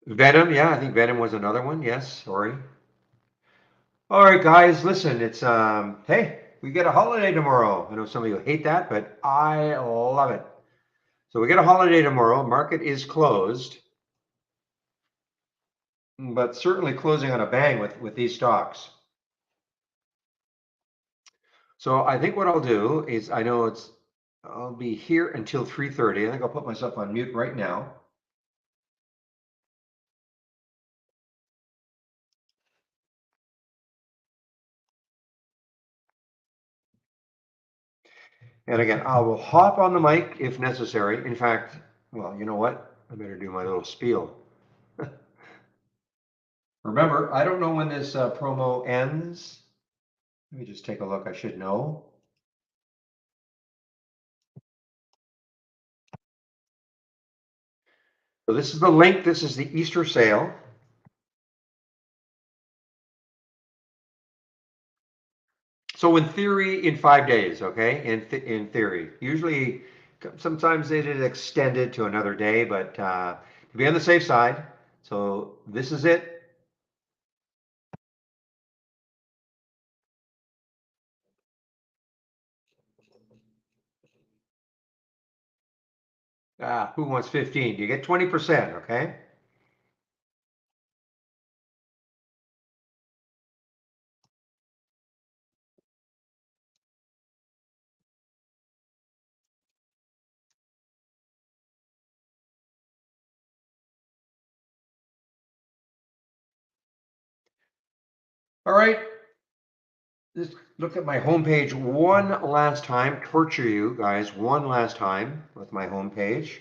Venom, yeah, I think Venom was another one. Yes, sorry. All right, guys, listen, it's hey, we get a holiday tomorrow. I know some of you hate that, but I love it. So we get a holiday tomorrow. Market is closed, but certainly closing on a bang with these stocks. So I think what I'll do is, I know I'll be here until 3:30. I think I'll put myself on mute right now. And again, I will hop on the mic if necessary. In fact, Well, you know what? I better do my little spiel. Remember, I don't know when this promo ends. Let me just take a look. I should know. So this is the link. This is the Easter sale. So in theory, in 5 days, okay? In theory, usually, sometimes it is extended to another day, but to be on the safe side. So this is it. Who wants 15? You get 20%, okay? All right. Just look at my homepage one last time. Torture you guys one last time with my homepage.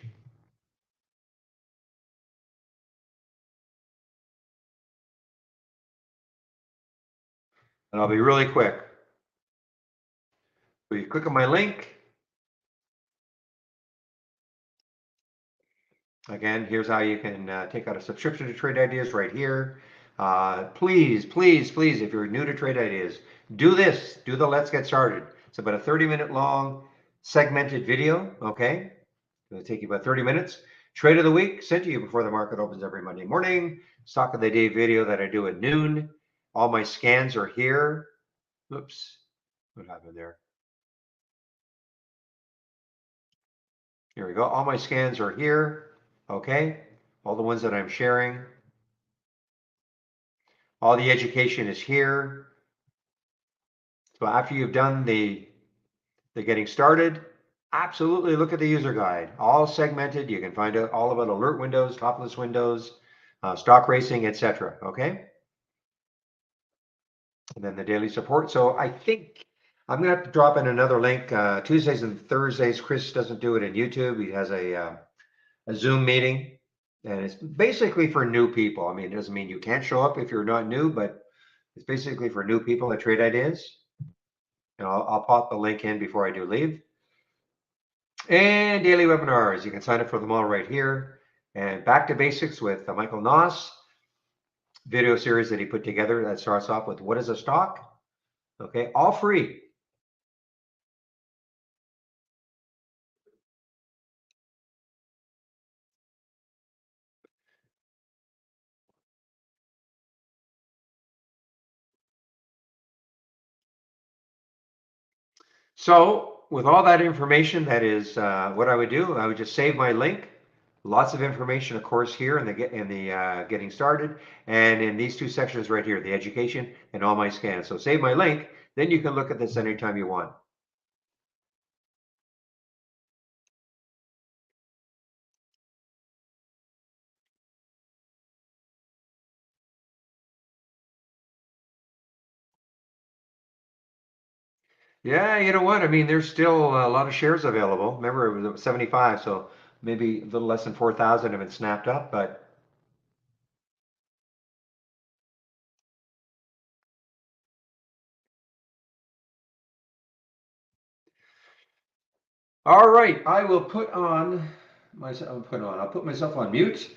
And I'll be really quick. So you click on my link. Again, here's how you can take out a subscription to Trade Ideas right here. Please, please, please, if you're new to Trade Ideas, do this. Do the Let's Get Started. It's about a 30-minute long segmented video, okay? It'll take you about 30 minutes. Trade of the week sent to you before the market opens every Monday morning. Stock of the day video that I do at noon. All my scans are here. Oops, what happened there? Here we go. All my scans are here. Okay. All the ones that I'm sharing. All the education is here. So after you've done the getting started, absolutely look at the user guide. All segmented. You can find out all about alert windows, topless windows, stock racing, etc. Okay. And then the daily support. So I think I'm gonna have to drop in another link. Tuesdays and Thursdays, Chris doesn't do it in YouTube. He has a Zoom meeting, and it's basically for new people. I mean, it doesn't mean you can't show up if you're not new, but it's basically for new people that Trade Ideas. And I'll pop the link in before I do leave. And daily webinars, you can sign up for them all right here. And back to basics with Michael Noss, video series that he put together that starts off with what is a stock? Okay, all free. So with all that information, that is what I would do. I would just save my link. Lots of information, of course, here in the getting started, and in these two sections right here, the education and all my scans. So save my link, then you can look at this anytime you want. Yeah, you know what? I mean, there's still a lot of shares available. Remember, it was 75, so maybe a little less than 4,000 have been snapped up, but all right, I will put on myself. I'll put myself on mute.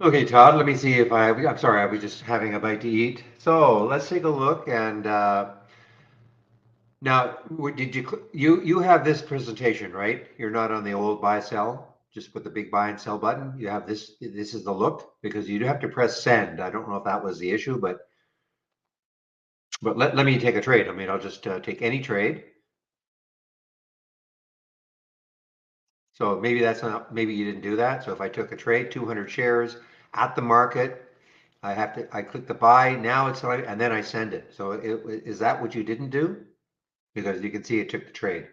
Okay, Todd, let me see if I'm sorry, I was just having a bite to eat. So let's take a look and now, did you, you have this presentation, right? You're not on the old buy sell, just with the big buy and sell button. You have this is the look because you do have to press send. I don't know if that was the issue, but let me take a trade. I mean, I'll just take any trade. So maybe that's not, maybe you didn't do that. So if I took a trade, 200 shares at the market, I click the buy, now it's like, and then I send it. So is that what you didn't do? Because you can see it took the trade.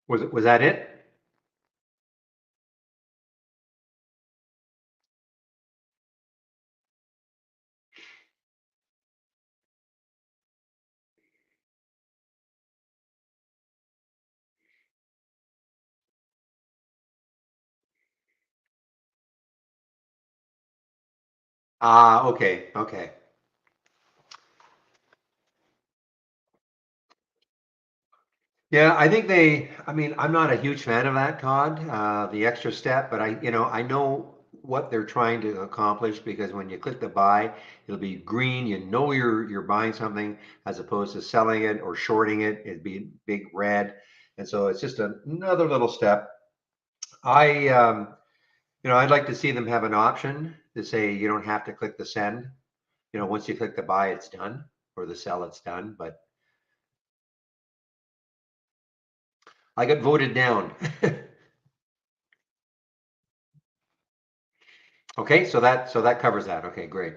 Was that it? Ah, okay, okay. Yeah, I think I mean, I'm not a huge fan of that, Todd, the extra step, but I know what they're trying to accomplish because when you click the buy, it'll be green, you know you're buying something as opposed to selling it or shorting it, it'd be big red. And so it's just another little step. I, I'd like to see them have an option to say you don't have to click the send. Once you click the buy, it's done, or the sell, it's done. But I got voted down. Okay, so that covers that. Okay, great.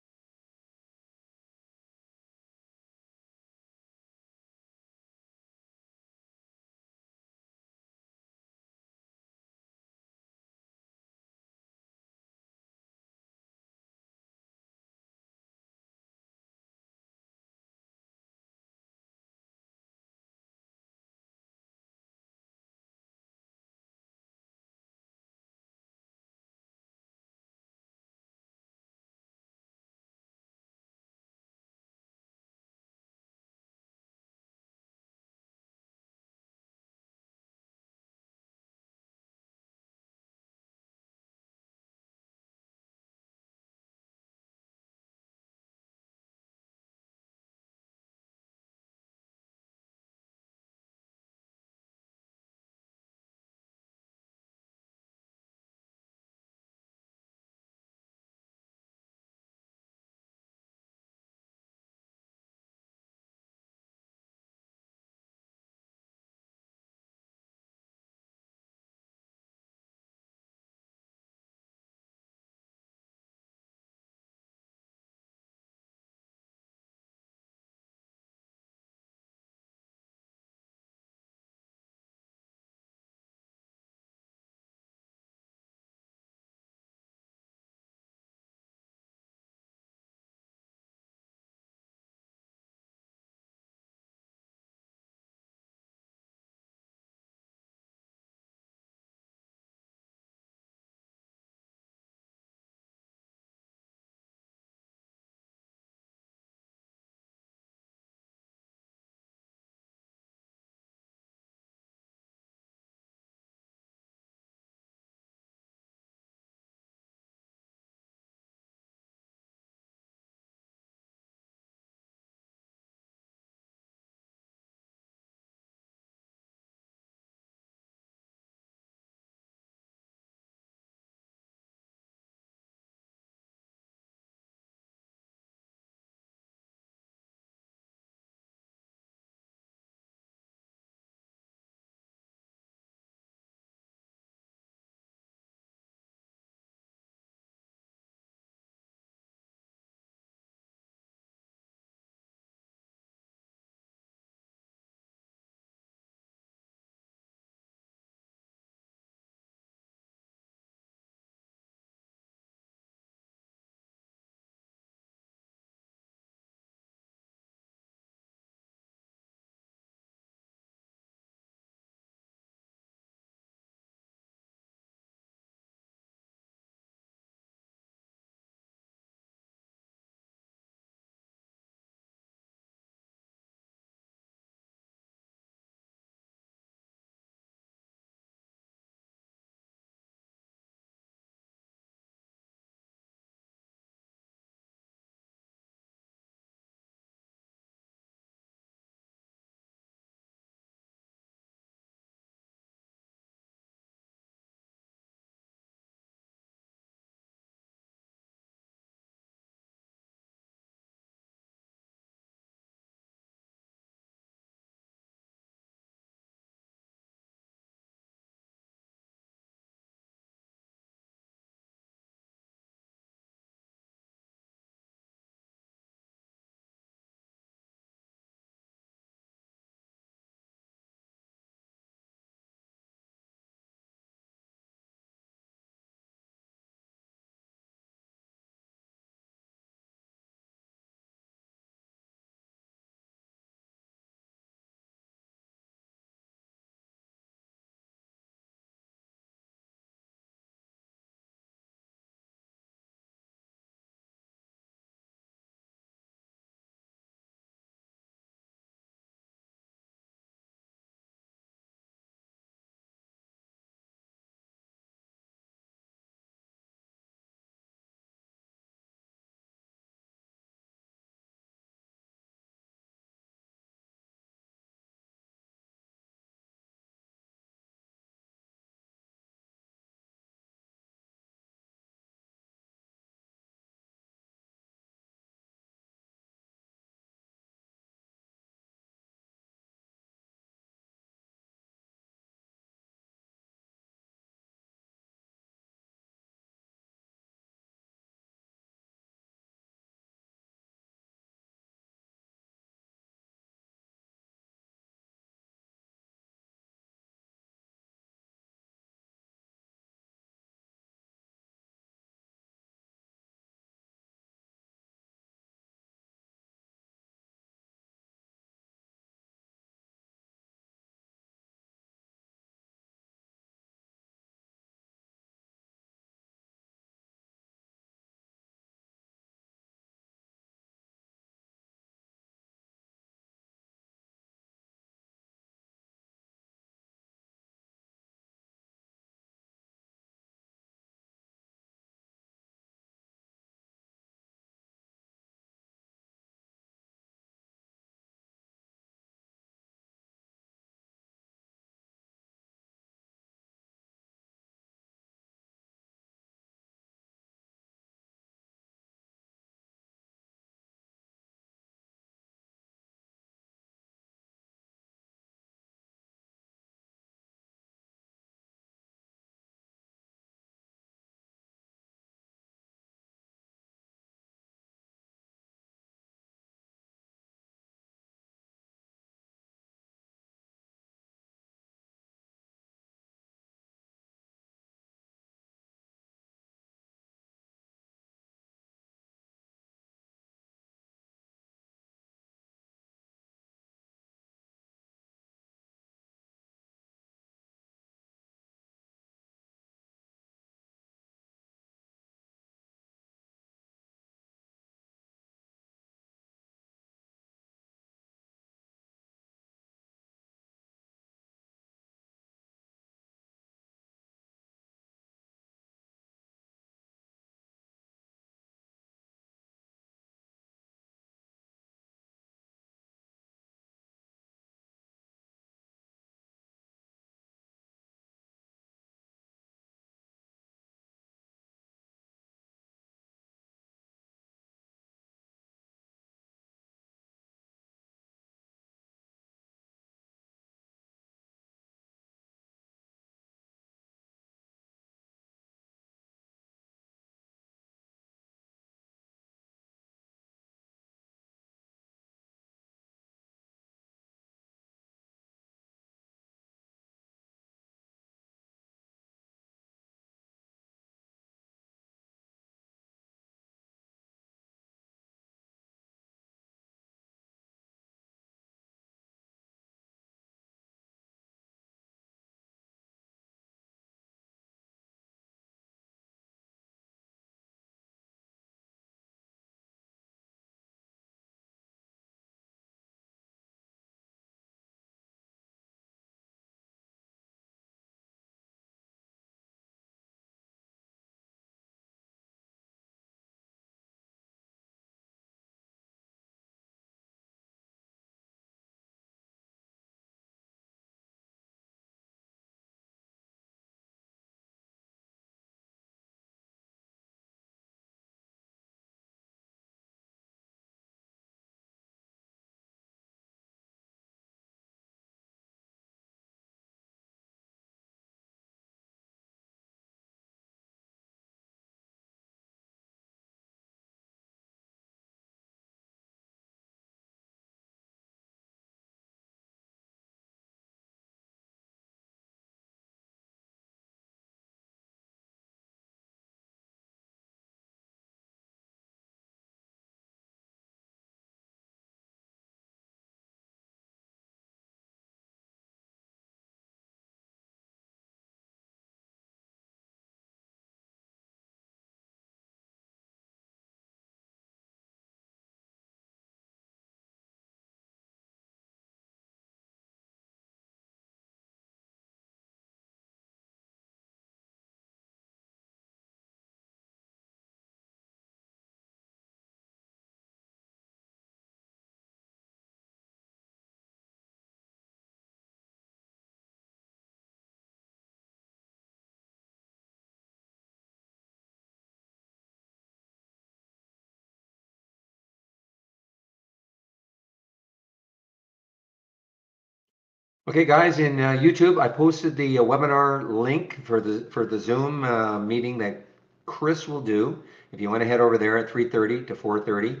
Okay, guys, in YouTube, I posted the webinar link for the Zoom meeting that Chris will do. If you want to head over there at 3:30 to 4:30,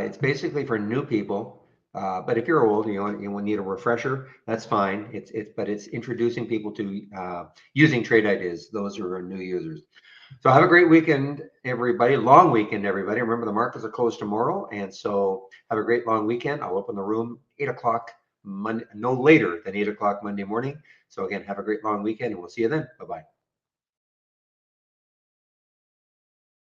it's basically for new people. But if you're old, you will need a refresher. That's fine. But it's introducing people to using Trade Ideas. Those who are new users. So have a great weekend, everybody. Long weekend, everybody. Remember the markets are closed tomorrow, and so have a great long weekend. I'll open the room 8 o'clock Monday, no later than 8 o'clock Monday morning. So again, have a great long weekend, and we'll see you then. Bye bye.